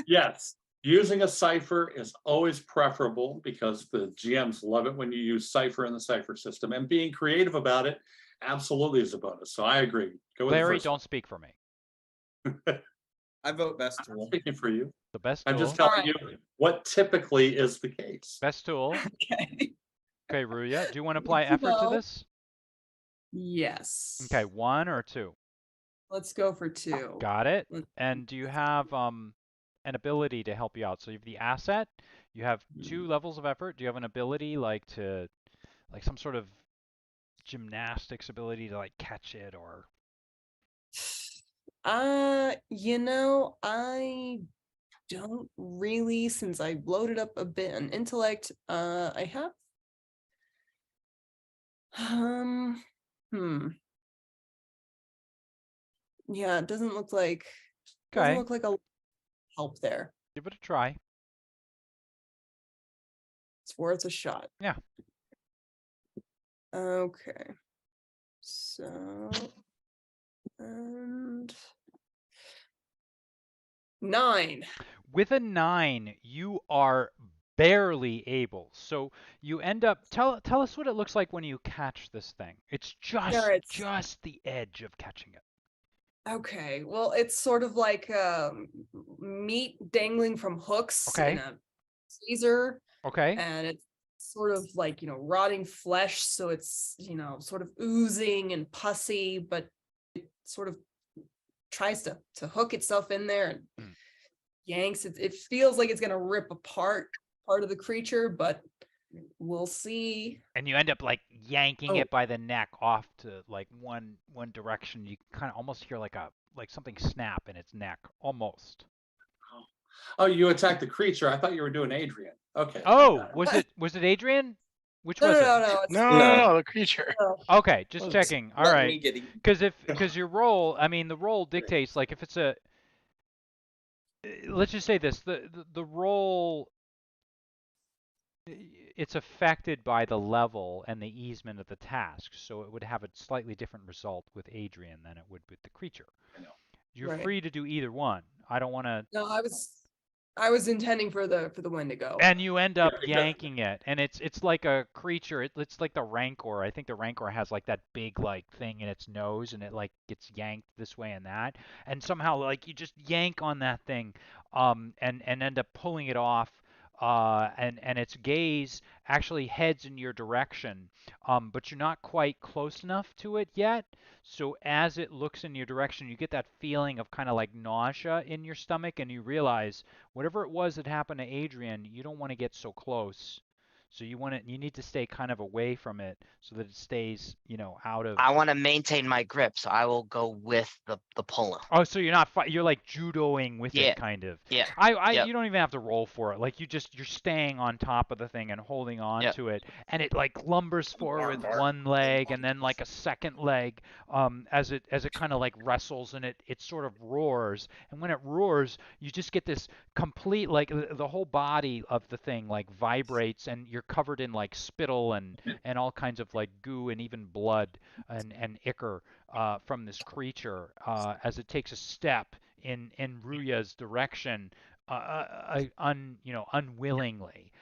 yes, using a Cypher is always preferable because the GMs love it when you use Cypher in the Cypher system, and being creative about it absolutely is a bonus. So I agree. Go with Larry, the first don't speak for me. I vote best one. I'm tool. speaking for you. The best I'm tool. just telling Alright. you what typically is the case. Best tool. Okay. Okay, Ruya, do you want to apply effort to No. this? Yes. Okay, 1 or 2? Let's go for 2. Got it. Let's- And do you have an ability to help you out? So you have the asset, you have 2 levels of effort. Do you have an ability like some sort of gymnastics ability to like catch it, or You know, I don't really, since I loaded up a bit on intellect. I have yeah, it doesn't look like okay, a help there. give it a try. It's worth a shot. Yeah. Okay. So, and 9. With a 9, you are barely able. So you end up tell us what it looks like when you catch this thing. It's just the edge of catching it. Okay, well, it's sort of like meat dangling from hooks Okay. in a freezer, Okay. and it's sort of like, rotting flesh, so it's, sort of oozing and pussy, but it sort of tries to hook itself in there and yanks it. It feels like it's gonna rip apart part of the creature, but we'll see. And you end up like yanking it by the neck off to like one direction. You kind of almost hear like something snap in its neck, almost. Oh, you attacked the creature. I thought you were doing Adrian. Okay. Oh, was it Adrian? Which was it? No, it's No, the creature. Okay, just checking. All Let me right. get it. Because your roll, I mean, the roll dictates, like if it's a, let's just say this, the roll, it's affected by the level and the easement of the task, so it would have a slightly different result with Adrian than it would with the creature. I know. You're Right. free to do either one. I don't want to. No, I was intending for the Wendigo. And you end up Yeah, yanking it, and it's like a creature. It's like the Rancor. I think the Rancor has like that big like thing in its nose, and it like gets yanked this way and that, and somehow like you just yank on that thing, and end up pulling it off, and its gaze actually heads in your direction, but you're not quite close enough to it yet. So as it looks in your direction, you get that feeling of kind of like nausea in your stomach, and you realize whatever it was that happened to Adrian, you don't want to get so close. So you need to stay kind of away from it so that it stays, out of. I want to maintain my grip, so I will go with the pulling. Oh, so you're not you're like judoing with Yeah. it, kind of. Yeah. You don't even have to roll for it. Like you're staying on top of the thing and holding on Yep. to it, and it like lumbers forward with one leg and then like a second leg, as it kind of like wrestles, and it sort of roars. And when it roars, you just get this complete, like the whole body of the thing like vibrates, and you're covered in like spittle and all kinds of like goo and even blood and ichor from this creature as it takes a step in Ruya's direction, unwillingly.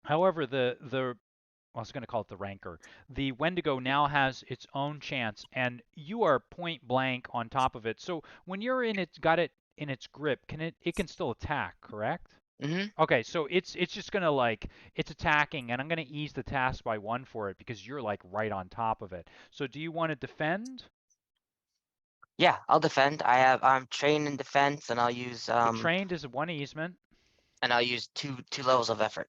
However, I was going to call it the Rancor. The Wendigo now has its own chance, and you are point blank on top of it. So when you're got it in its grip, it can still attack, correct? Mm-hmm. Okay, so it's just gonna it's attacking, and I'm gonna ease the task by 1 for it because you're like right on top of it. So do you want to defend? Yeah, I'll defend. I'm trained in defense, and I'll use So trained is 1 easement. and I'll use two levels of effort.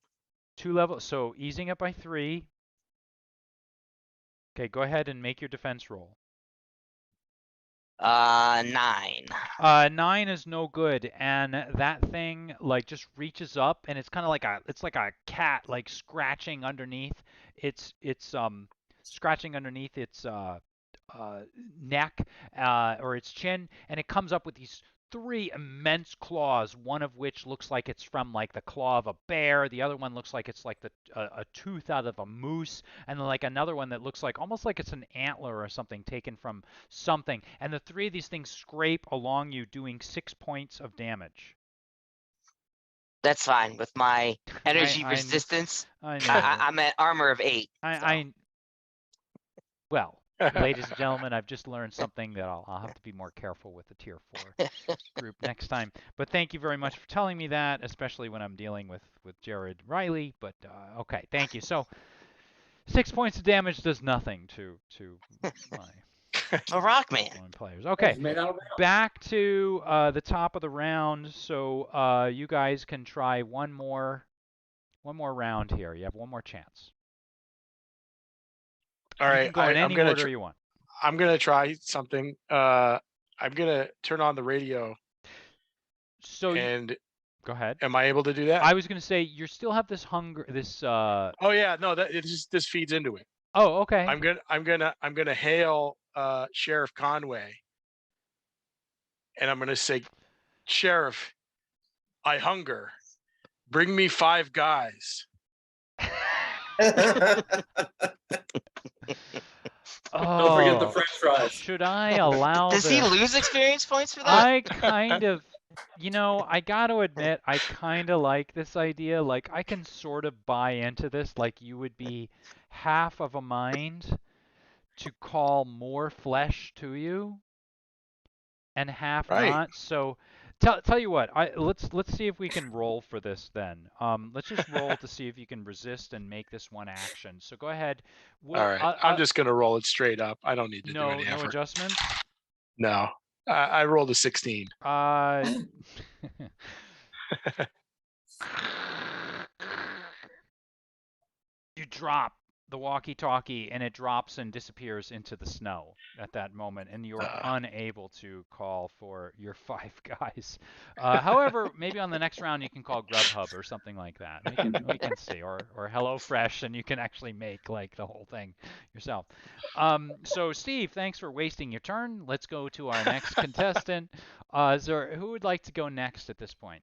2 levels. So easing it by 3. Okay, go ahead and make your defense roll. 9. 9 is no good, and that thing like just reaches up, and it's kind of like a cat like scratching underneath its scratching underneath its neck or its chin, and it comes up with these 3 immense claws, one of which looks like it's from like the claw of a bear, the other one looks like it's like a tooth out of a moose, and then like another one that looks like almost like it's an antler or something taken from something. And the 3 of these things scrape along you, doing 6 points of damage. That's fine with my energy I resistance. I know. I'm at armor of 8. Well, ladies and gentlemen, I've just learned something that I'll have to be more careful with the tier 4 group next time. But thank you very much for telling me that, especially when I'm dealing with Jarod Riley. But okay, thank you. So 6 points of damage does nothing to my A rock man. players. Okay, It's made out of rock. back to the top of the round. So you guys can try one more round here. You have one more chance. All You right, can go in any order you want. I'm gonna try something. I'm gonna turn on the radio. So And go ahead. am I able to do that? I was going to say you still have this hunger. Oh yeah, no, that this feeds into it. Oh, okay. I'm gonna hail Sheriff Conway, and I'm gonna say, Sheriff, I hunger. Bring me 5 guys. Don't forget the Oh, French fries. should I allow Does he this? lose experience points for that? I kind of, I got to admit, I kind of like this idea. Like, I can sort of buy into this. Like, you would be half of a mind to call more flesh to you and half Right. not. So, tell you what, let's see if we can roll for this then. Let's just roll to see if you can resist and make this one action. So go ahead. All right. I'm just gonna roll it straight up. I don't need to do any no effort. adjustments. No. I rolled a 16. You drop the walkie-talkie and it drops and disappears into the snow at that moment, and you're unable to call for your 5 guys. However, maybe on the next round you can call Grubhub or something like that. We can see, or HelloFresh, and you can actually make like the whole thing yourself. So Steve, thanks for wasting your turn. Let's go to our next contestant. Who would like to go next at this point?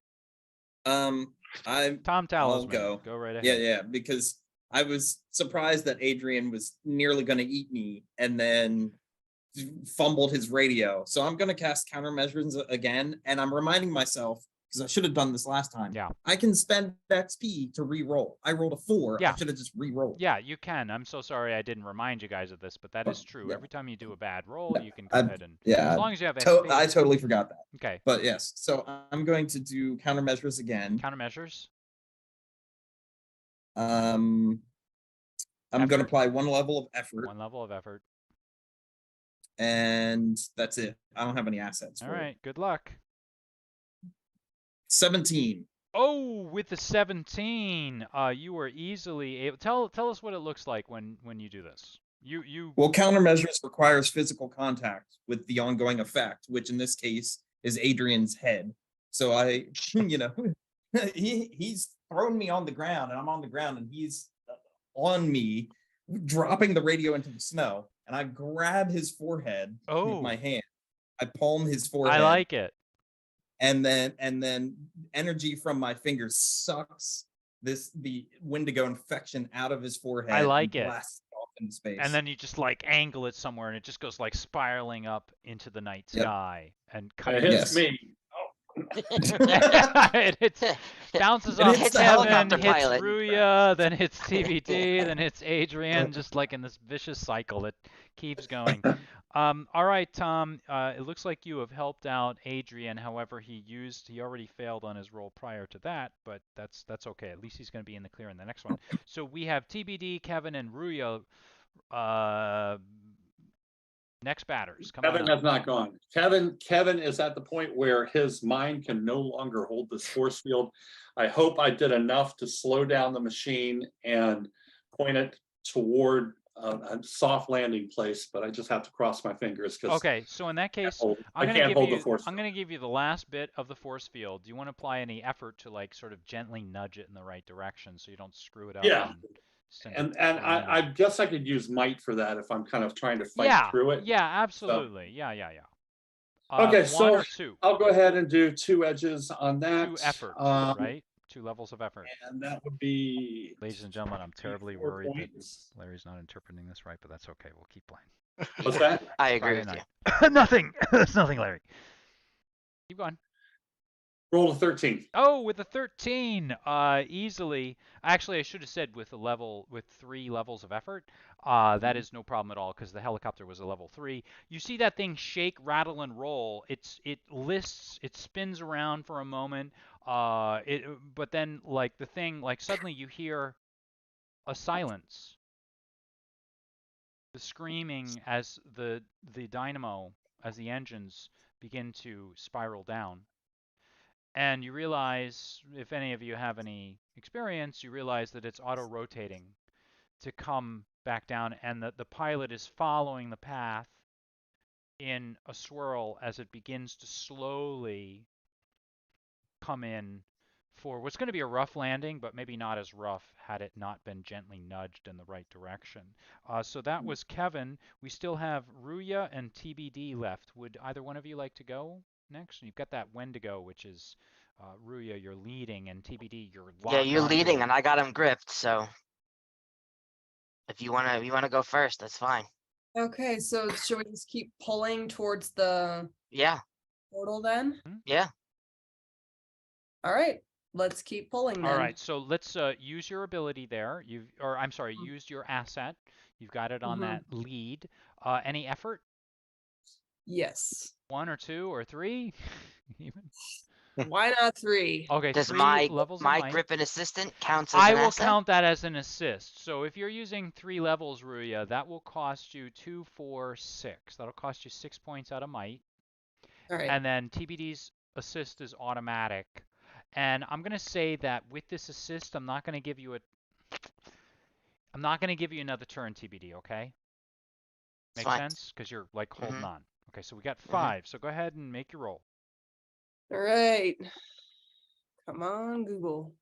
Tom Talisman. I'll go. Go right ahead. Yeah, because I was surprised that Adrian was nearly going to eat me and then fumbled his radio. So I'm going to cast countermeasures again, and I'm reminding myself, because I should have done this last time. Yeah. I can spend XP to re-roll. I rolled a 4. Yeah. I should have just re-rolled. Yeah, you can. I'm so sorry I didn't remind you guys of this, but that is true. Yeah. Every time you do a bad roll, you can go ahead and Yeah. as long as you have XP. I totally forgot that. Okay. But yes, so I'm going to do countermeasures again. Countermeasures. I'm going to apply 1 level of effort. 1 level of effort. And that's it. I don't have any assets. All right. Good luck. 17. Oh, with the 17, you were easily able. Tell us what it looks like when you do this. Well, countermeasures requires physical contact with the ongoing effect, which in this case is Adrian's head. So I, he's thrown me on the ground, and I'm on the ground, and he's on me, dropping the radio into the snow, and I grab his forehead with my hand. I palm his forehead. I like it. And then energy from my fingers sucks the Wendigo infection out of his forehead. I like and it. blasts it off into space. And then you just like angle it somewhere, and it just goes like spiraling up into the night sky and It hits me. it bounces off Kevin, hits pilot. Ruya, then hits TBD, then hits Adrian, just like in this vicious cycle that keeps going. All right, Tom, it looks like you have helped out Adrian. However, he already failed on his roll prior to that, but that's okay. At least he's going to be in the clear in the next one. So we have TBD, Kevin, and Ruya Next batters. Come on Kevin up. has not gone. Kevin is at the point where his mind can no longer hold this force field. I hope I did enough to slow down the machine and point it toward a soft landing place, but I just have to cross my fingers because Okay, so in that case, I can't hold the force I'm field. going to give you the last bit of the force field. Do you want to apply any effort to like sort of gently nudge it in the right direction so you don't screw it up? Yeah. And send And it I careening? guess I could use might for that if I'm kind of trying to fight Yeah, through it. yeah, absolutely. Yeah. Okay, One so or two? I'll go ahead and do 2 edges on that. 2 effort, right? 2 levels of effort. And that would be, Ladies and gentlemen, I'm terribly 4 worried that points. Larry's not interpreting this right, but that's okay. We'll keep playing. What's that? I agree Friday with you. night. Nothing. It's nothing, Larry. Keep going. Roll a 13. Oh, with a 13, easily. Actually, I should have said with 3 levels of effort. That is no problem at all because the helicopter was a level 3. You see that thing shake, rattle, and roll. It spins around for a moment. But then like the thing, like suddenly you hear a silence. The screaming as the dynamo, as the engines begin to spiral down. And you realize, if any of you have any experience, you realize that it's auto-rotating to come back down, and that the pilot is following the path in a swirl as it begins to slowly come in for what's going to be a rough landing, but maybe not as rough had it not been gently nudged in the right direction. So that was Kevin. We still have Ruya and TBD left. Would either one of you like to go next? You've got that Wendigo, which is Ruya, you're leading, and TBD, you're locked Yeah, you're onto leading it. and I got him gripped, so if you wanna go first, that's fine. Okay, so should we just keep pulling towards the Yeah, portal then? yeah. All right, let's keep pulling then. All right, so let's use your ability there. Use your asset. You've got it on that lead. Any effort? Yes. 1 or 2 or 3? Even? Why not 3? Okay, Does 3 my levels of my might. grip and assistant counts as I an will asset? count that as an assist. So if you're using 3 levels, Ruya, that will cost you 2, 4, 6. That'll cost you 6 points out of might. All right. And then TBD's assist is automatic. And I'm going to say that with this assist, I'm not going to give you another turn, TBD, okay? It's Make fine. sense? Because you're like holding on. Okay, so we got 5. So go ahead and make your roll. All right. Come on, Google.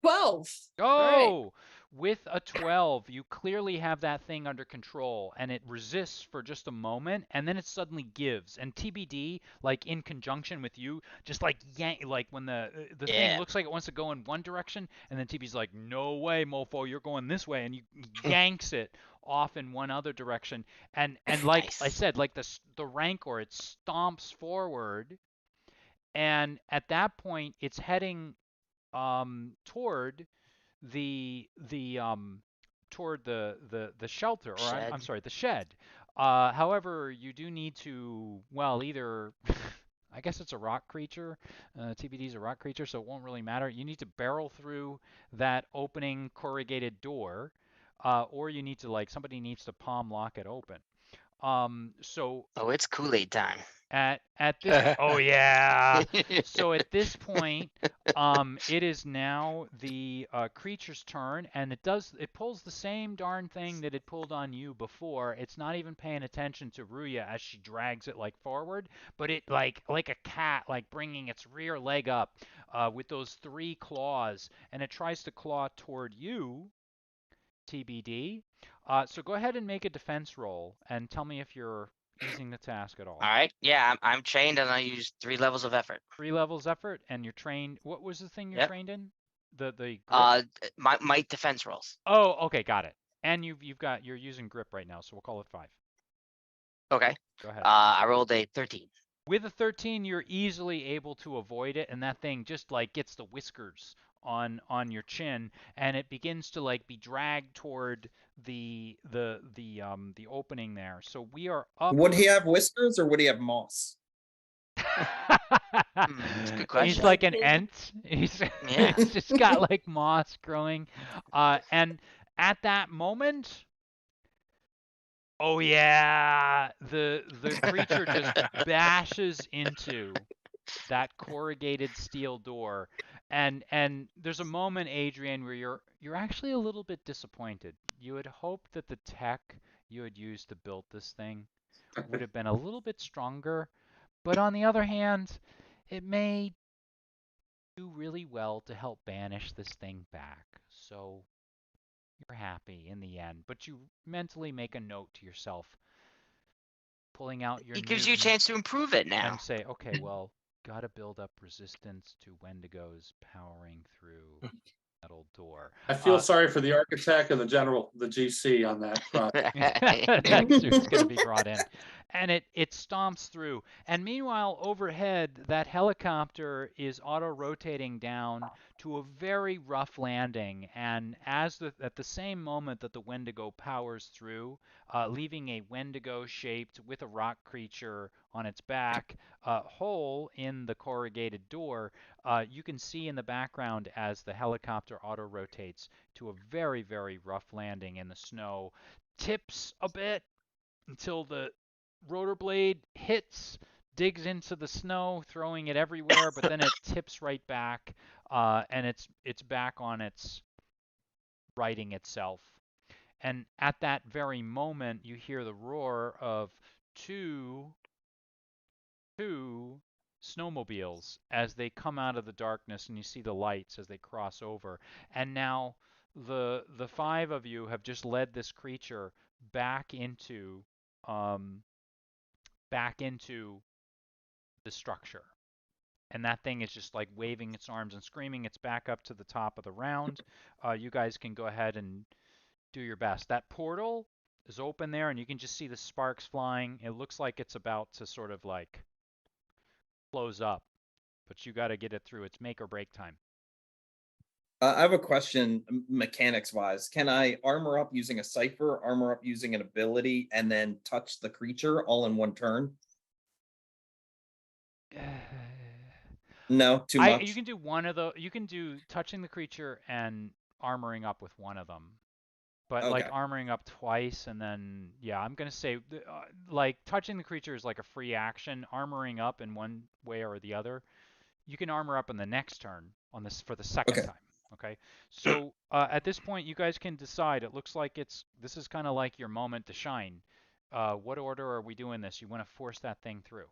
12. Oh, All right. with a 12, you clearly have that thing under control, and it resists for just a moment, and then it suddenly gives. And TBD, like in conjunction with you, just like yank, like when the thing looks like it wants to go in one direction, and then TBD's like, "No way, mofo, you're going this way," and you yanks it off in one other direction. And like Nice. I said, like the Rancor, it stomps forward, and at that point, it's heading toward the shelter, or I'm sorry, the shed. However, you do need to, well, either I guess it's a rock creature. TBD's a rock creature, so it won't really matter. You need to barrel through that opening corrugated door, or you need to, like, somebody needs to palm lock it open. So Oh, it's Kool-Aid time. at this, oh yeah. So at this point, it is now the creature's turn, and it pulls the same darn thing that it pulled on you before. It's not even paying attention to Ruya as she drags it like forward, but it like a cat, like bringing its rear leg up with those 3 claws, and it tries to claw toward you, TBD. So go ahead and make a defense roll, and tell me if you're easing the task at all. All right. Yeah, I'm trained and I use 3 levels of effort. 3 levels effort, and you're trained. What was the thing you're Yep. trained in? The grip? My defense rolls. Oh, okay, got it. And you're using grip right now, so we'll call it 5. Okay. Go ahead. I rolled a 13. With a 13, you're easily able to avoid it, and that thing just like gets the whiskers on your chin, and it begins to like be dragged toward the opening there. So we are up. Would he have whiskers or would he have moss? That's a good question. He's like an ent. He's just got like moss growing. And at that moment, Oh yeah, the creature just bashes into that corrugated steel door, and there's a moment, Adrian, where you're actually a little bit disappointed. You had hoped that the tech you had used to build this thing would have been a little bit stronger, but on the other hand, it may do really well to help banish this thing back. So you're happy in the end, but you mentally make a note to yourself, pulling out your It gives you a chance to improve it now. and say, okay, well, gotta build up resistance to Wendigos powering through metal door. I feel sorry for the architect and the GC on that project. Next year's going to be brought in. And it stomps through. And meanwhile, overhead, that helicopter is auto-rotating down to a very rough landing. And at the same moment that the Wendigo powers through, leaving a Wendigo shaped with a rock creature on its back, hole in the corrugated door, you can see in the background as the helicopter auto-rotates to a very, very rough landing in the snow, tips a bit until the rotor blade hits, digs into the snow, throwing it everywhere, but then it tips right back, and it's back on its righting itself. And at that very moment, you hear the roar of two snowmobiles as they come out of the darkness, and you see the lights as they cross over. And now the five of you have just led this creature back into the structure. And that thing is just like waving its arms and screaming. It's back up to the top of the round. You guys can go ahead and do your best. That portal is open there, and you can just see the sparks flying. It looks like it's about to sort of like close up, but you got to get it through. It's make or break time. I have a question, mechanics wise. Can I armor up using a Cypher, armor up using an ability, and then touch the creature all in one turn? No, too much. You can do one of the. You can do touching the creature and armoring up with one of them, but Okay. like armoring up twice and then yeah, I'm gonna say like touching the creature is like a free action. Armoring up in one way or the other, you can armor up in the next turn on this for the second time. Okay, so at this point, you guys can decide. It looks like this is kind of like your moment to shine. What order are we doing this? You want to force that thing through.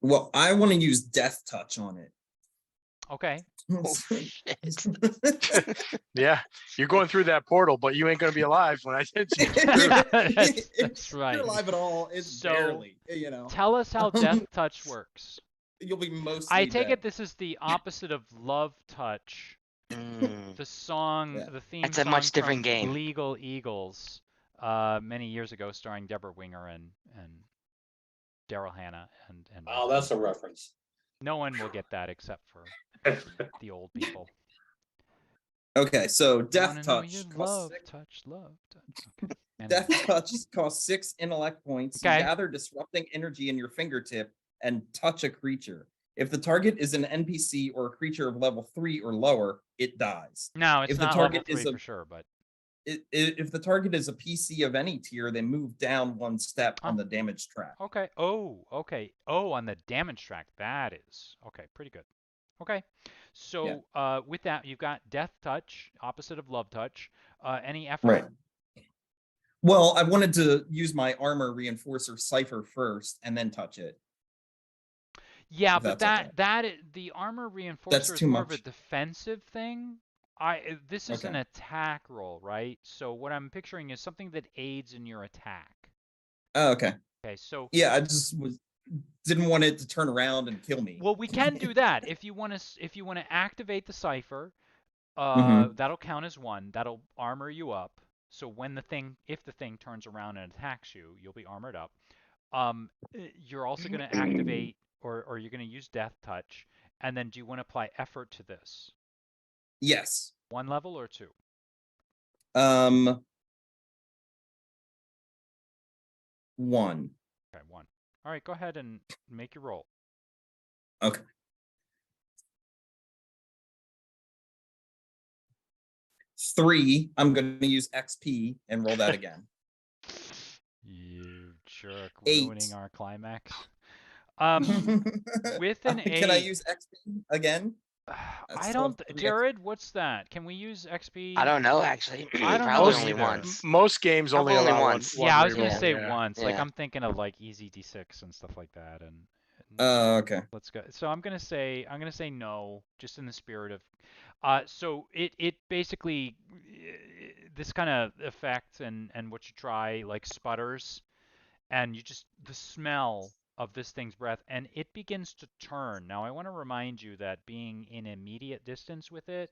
Well, I want to use Death Touch on it. Okay. Oh, shit. Yeah, you're going through that portal, but you ain't gonna be alive when I send you through. That's right. If you're alive at all, it's So, barely, you know. Tell us how Death Touch works. You'll be mostly I take dead. it this is the opposite of Love Touch. The song, Yeah. the theme That's a song much different from game. Legal Eagles, many years ago, starring Deborah Winger and Daryl Hannah and. Oh, that's a reference. No one will get that except for the old people. Okay, so Death Wanna know Touch your costs love touch. Okay. Death Anyway. Touch costs 6 intellect points. Okay. You gather disrupting energy in your fingertip and touch a creature. If the target is an NPC or a creature of level 3 or lower, it dies. No, it's If the not target level 3 is for sure, but if the target is a PC of any tier, they move down one step on the damage track. okay. Oh, okay. Oh, on the damage track, that is okay. Pretty good. Okay. So with that, you've got Death Touch, opposite of Love Touch. Any effort? Right. Well, I wanted to use my armor reinforcer Cypher first and then touch it. Yeah, but the armor reinforcer is more of a defensive thing. This is an attack roll, right? So what I'm picturing is something that aids in your attack. Oh, okay. Okay, so yeah, I just didn't want it to turn around and kill me. Well, we can do that if you want to activate the Cypher. That'll count as one. That'll armor you up. So when if the thing turns around and attacks you, you'll be armored up. You're also going to activate, or you're going to use Death Touch. And then do you want to apply effort to this? Yes. 1 level or 2? 1. Okay, 1. All right, go ahead and make your roll. Okay. 3, I'm going to use XP and roll that again. You jerk, 8. ruining our climax. With an 8. Can I use XP again? I don't, Jarod, what's that? Can we use XP? I don't know actually. I don't Probably know only either. once. Most games only Probably only allow once. one Yeah, I was gonna reroll, say yeah. once. Like Yeah. I'm thinking of like easy d6 and stuff like that. And Okay. let's go. So I'm gonna say no, just in the spirit of. So it basically this kind of effect and what you try like sputters, and you just the smell of this thing's breath, and it begins to turn. Now I want to remind you that being in immediate distance with it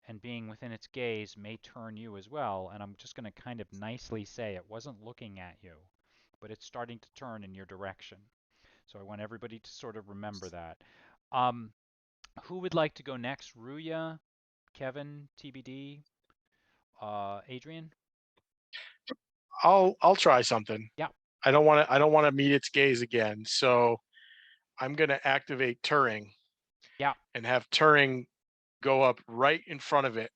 and being within its gaze may turn you as well. And I'm just going to kind of nicely say it wasn't looking at you, but it's starting to turn in your direction. So I want everybody to sort of remember that. Who would like to go next? Ruya, Kevin, TBD, Adrian? I'll try something. Yeah. I don't want to meet its gaze again. So I'm gonna activate Turing. Yeah. And have Turing go up right in front of it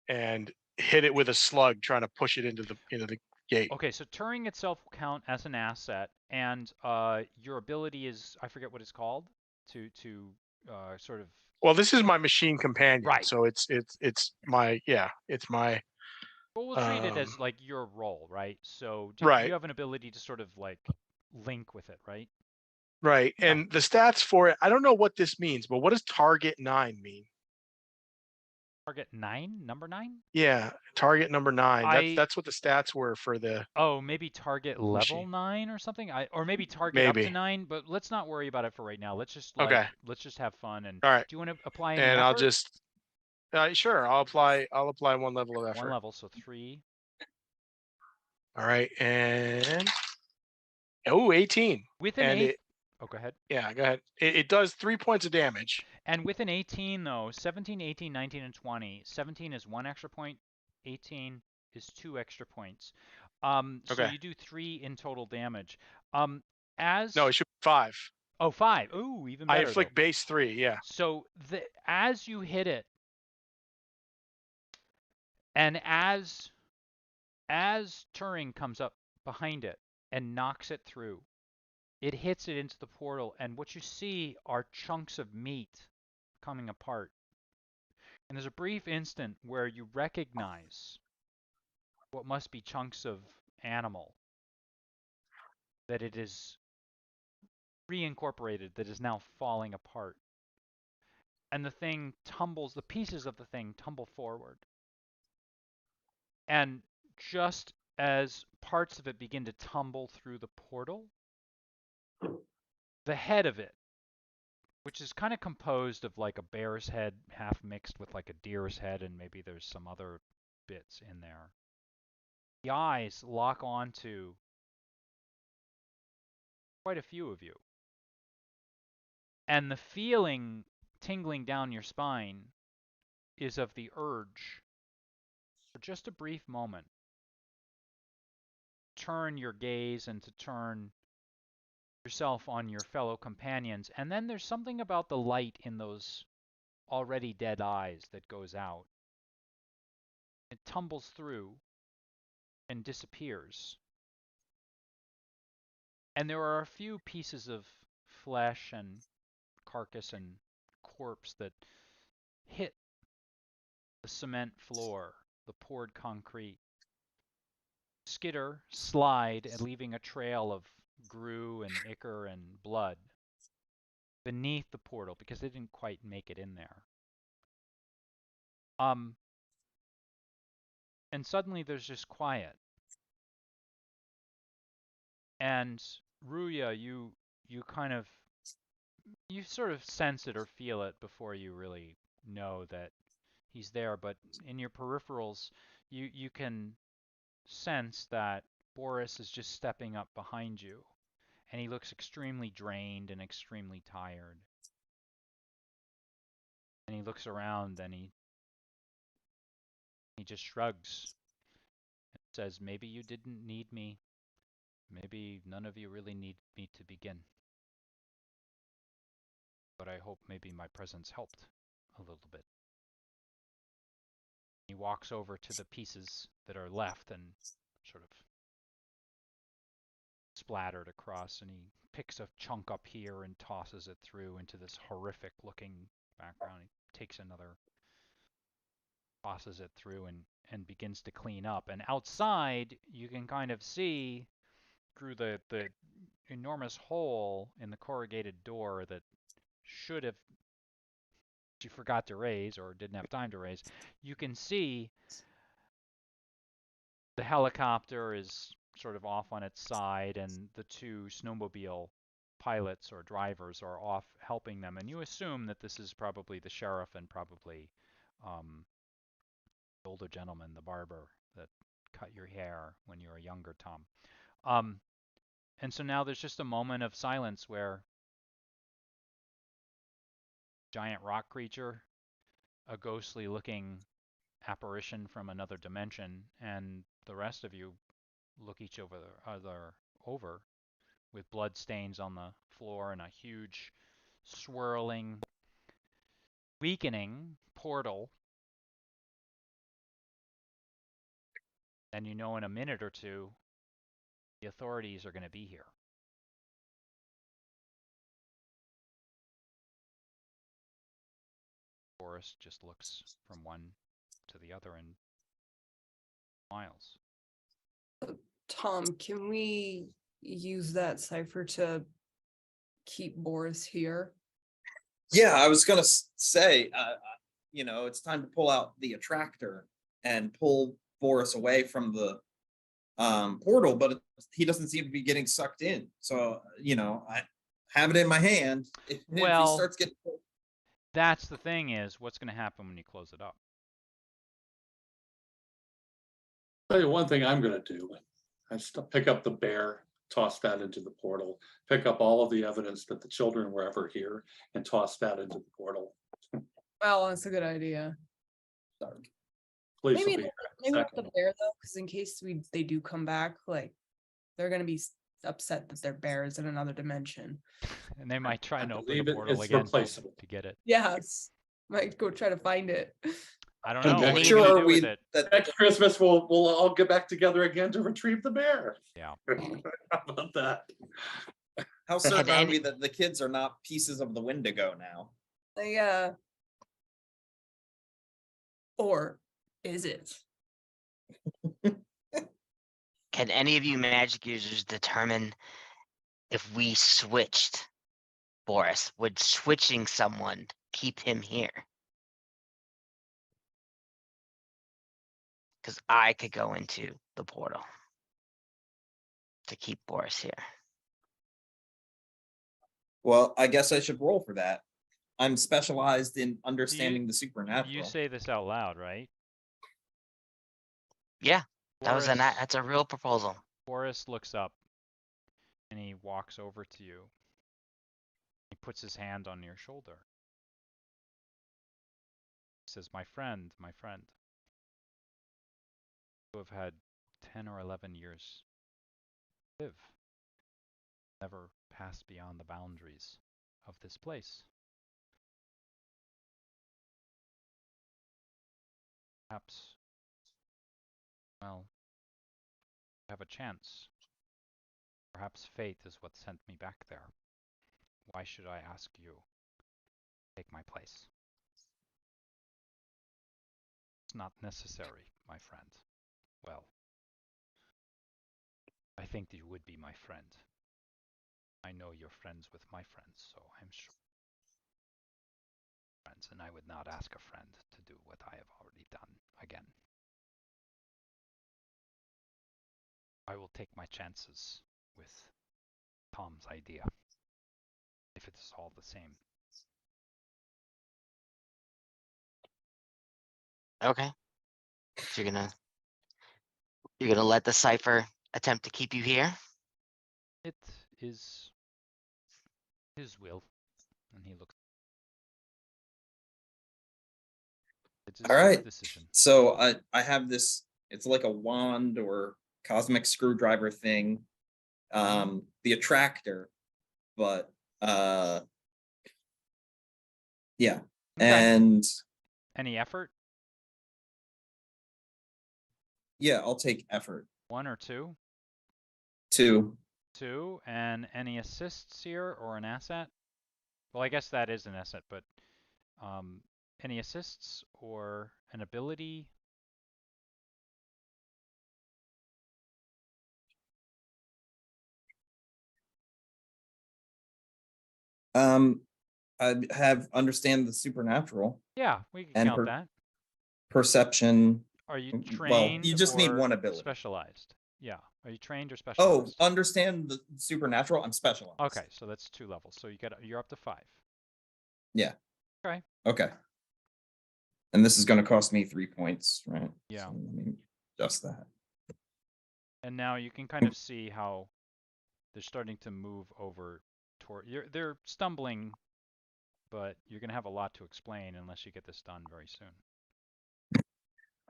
and hit it with a slug, trying to push it into the gate. Okay, so Turing itself will count as an asset, and your ability is, I forget what it's called, to sort of. Well, this is my machine companion, Right. so it's my But we'll treat it as like your role, right? So right. You have an ability to sort of like link with it, right? Right. Okay. And the stats for it, I don't know what this means, but what does target 9 mean? Target 9, number 9? Yeah, target number 9. That's what the stats were for the. Oh, maybe target level machine. 9 or something. Or maybe target up to 9. But let's not worry about it for right now. Let's just Okay. let's just have fun. And all right. Do you want to apply any And effort? I'll just. Sure. I'll apply 1 level of effort. 1 level, so 3. All right, and 18. With an 8. Oh, go ahead. Yeah, go ahead. It does 3 points of damage. And with an 18, though, 17, 18, 19, and 20. 17 is 1 extra point. 18 is 2 extra points. So you do 3 in total damage. No, it should be 5. Oh, 5. Ooh, even better. I inflict base 3. Yeah. So as you hit it, and as Turing comes up behind it and knocks it through, it hits it into the portal, and what you see are chunks of meat coming apart. And there's a brief instant where you recognize what must be chunks of animal, that it is reincorporated, that is now falling apart. And the thing tumbles, the pieces of the thing tumble forward. And just as parts of it begin to tumble through the portal, the head of it, which is kind of composed of like a bear's head half mixed with like a deer's head, and maybe there's some other bits in there. The eyes lock onto quite a few of you. And the feeling tingling down your spine is of the urge, for just a brief moment, turn your gaze and to turn yourself on your fellow companions. And then there's something about the light in those already dead eyes that goes out. It tumbles through and disappears. And there are a few pieces of flesh and carcass and corpse that hit the cement floor, the poured concrete, skitter, slide, and leaving a trail of grue and ichor and blood beneath the portal because they didn't quite make it in there. And suddenly there's just quiet. And Ruya, you sort of sense it or feel it before you really know that he's there, but in your peripherals you can sense that Boris is just stepping up behind you, and he looks extremely drained and extremely tired. And he looks around and he just shrugs and says, "Maybe you didn't need me. Maybe none of you really need me to begin. But I hope maybe my presence helped a little bit." He walks over to the pieces that are left and sort of splattered across, and he picks a chunk up here and tosses it through into this horrific looking background. He takes another, tosses it through, and begins to clean up. And outside, you can kind of see through the enormous hole in the corrugated door that should have, she forgot to raise or didn't have time to raise. You can see the helicopter is sort of off on its side, and the two snowmobile pilots or drivers are off helping them. And you assume that this is probably the sheriff and probably the older gentleman, the barber that cut your hair when you were younger, Tom. And so now there's just a moment of silence where giant rock creature, a ghostly looking apparition from another dimension, and the rest of you look each other over with blood stains on the floor and a huge swirling, weakening portal. And you know in a minute or two, the authorities are going to be here. Boris just looks from one to the other and smiles. Tom, can we use that Cypher to keep Boris here? Yeah, I was gonna say, it's time to pull out the attractor and pull Boris away from the portal, but he doesn't seem to be getting sucked in. So, I have it in my hand. If he starts getting, that's the thing, is what's going to happen when you close it up? Tell you one thing I'm going to do. I pick up the bear, toss that into the portal, pick up all of the evidence that the children were ever here, and toss that into the portal. Well, that's a good idea. sorry. Police Maybe will be maybe here not the bear though, because in case they do come back, like they're gonna be upset that their bear is in another dimension. And they might try I and open believe the it- portal it's again replaceable. to get it. Yes, might go try to find it. I don't And know. next What are you Sure, going to are do we with it? that Next Christmas, we'll all get back together again to retrieve the bear. Yeah. How about that? how certain are any- we that the kids are not pieces of the Wendigo now? Yeah. Or is it? Can any of you magic users determine if we switched Boris? Would switching someone keep him here? Because I could go into the portal to keep Boris here. Well, I guess I should roll for that. I'm specialized in understanding the You supernatural. say this out loud, right? Yeah, that's Boris, a real proposal. Boris looks up and he walks over to you. He puts his hand on your shoulder. He says, my friend, you have had 10 or 11 years to live. Never passed beyond the boundaries of this place. Perhaps, well, you have a chance. Perhaps fate is what sent me back there. Why should I ask you to take my place? It's not necessary, my friend. Well, I think that you would be my friend. I know you're friends with my friends, so I'm sure. Friends, and I would not ask a friend to do what I have already done again. I will take my chances with Tom's idea, if it's all the same. Okay. So you're gonna let the Cypher attempt to keep you here? It is his will, and he looks. It's his All right. decision. So I have this, it's like a wand or cosmic screwdriver thing. The attractor, but yeah. Okay. And Any effort? Yeah, I'll take effort. 1 or 2? 2. 2, and any assists here or an asset? Well, I guess that is an asset, but any assists or an ability? I have understand the supernatural Yeah, we can and count that. perception. Are you Well, trained you just need or one ability. specialized? Yeah. Are you trained or Oh, specialized? understand the supernatural. I'm specialized. Okay, so that's 2 levels. So you're up to 5. Yeah. Okay. Okay. And this is going to cost me 3 points, right? Yeah. So let me adjust that. And now you can kind of see how they're starting to move over toward they're stumbling, but you're going to have a lot to explain unless you get this done very soon.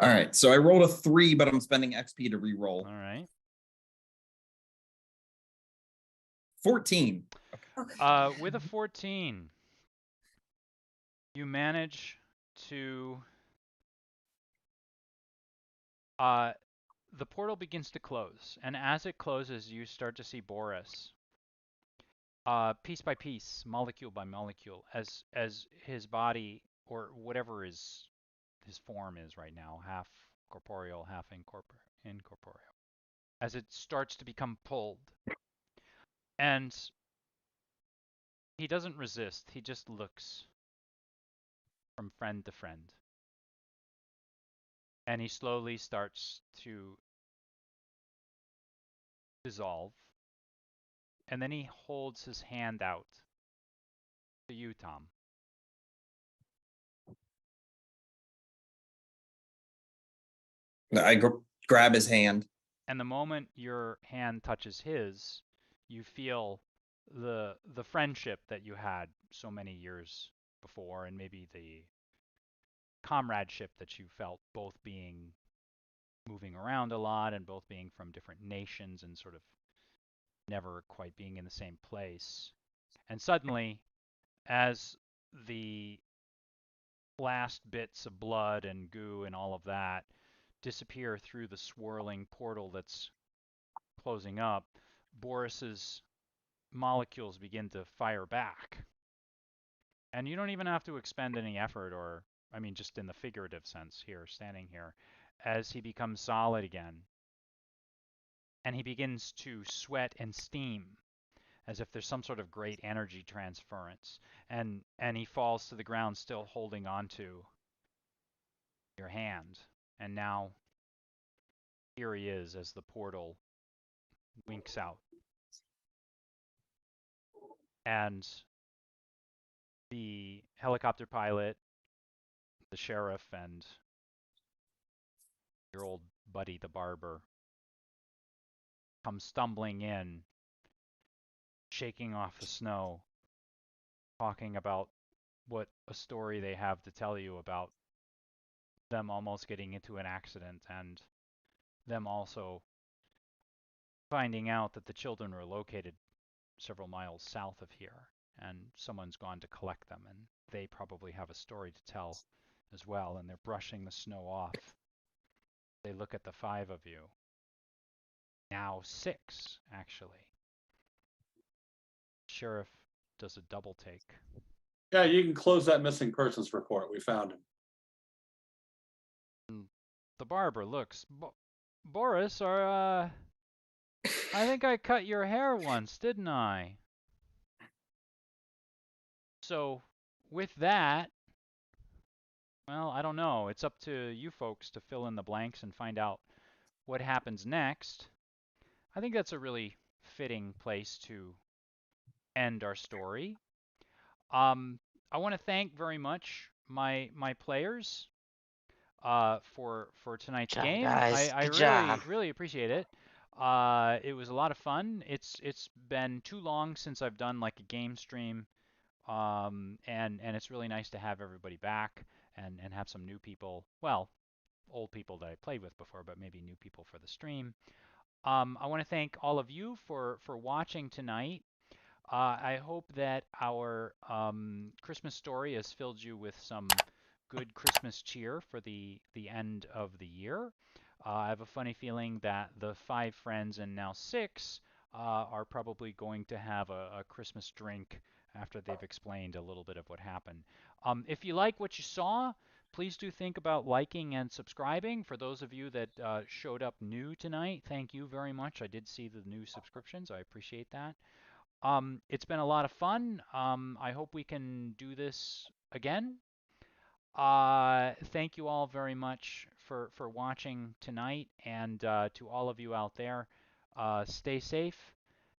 All right. So I rolled a 3, but I'm spending XP to re-roll. All right. 14. Okay. With a 14, you manage to the portal begins to close, and as it closes, you start to see Boris, piece by piece, molecule by molecule, as his body or whatever his form is right now, half corporeal, half incorporeal, as it starts to become pulled, and he doesn't resist. He just looks from friend to friend, and he slowly starts to dissolve. And then he holds his hand out to you, Tom. I grab his hand. And the moment your hand touches his, you feel the friendship that you had so many years before, and maybe the comradeship that you felt, both being moving around a lot and both being from different nations and sort of never quite being in the same place. And suddenly, as the last bits of blood and goo and all of that disappear through the swirling portal that's closing up, Boris's molecules begin to fire back. And you don't even have to expend any effort, or, I mean, just in the figurative sense here, standing here, as he becomes solid again. And he begins to sweat and steam, as if there's some sort of great energy transference. And he falls to the ground, still holding onto your hand. And now here he is as the portal winks out. And the helicopter pilot, the sheriff, and your old buddy, the barber, come stumbling in, shaking off the snow, talking about what a story they have to tell you about them almost getting into an accident and them also finding out that the children were located several miles south of here and someone's gone to collect them, and they probably have a story to tell as well, and they're brushing the snow off. They look at the 5 of you. Now 6, actually. Sheriff does a double take. Yeah, you can close that missing persons report. We found him. The barber looks. Boris, I think I cut your hair once, didn't I? So, with that, well, I don't know. It's up to you folks to fill in the blanks and find out what happens next. I think that's a really fitting place to end our story. I want to thank very much my players for tonight's Good job, game. guys. I Good job. really appreciate it. It was a lot of fun. It's been too long since I've done like a game stream, and it's really nice to have everybody back and have some new people. Well, old people that I played with before, but maybe new people for the stream. I want to thank all of you for watching tonight. I hope that our Christmas story has filled you with some good Christmas cheer for the end of the year. I have a funny feeling that the 5 friends and now 6 are probably going to have a Christmas drink after they've explained a little bit of what happened. If you like what you saw, please do think about liking and subscribing. For those of you that showed up new tonight, thank you very much. I did see the new subscriptions. I appreciate that. It's been a lot of fun. I hope we can do this again. Thank you all very much for watching tonight, and to all of you out there, stay safe,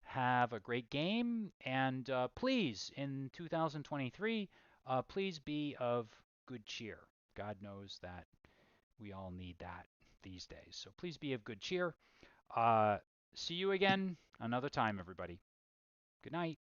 have a great game, and please, in 2023, please be of good cheer. God knows that we all need that these days. So please be of good cheer. See you again another time, everybody. Good night.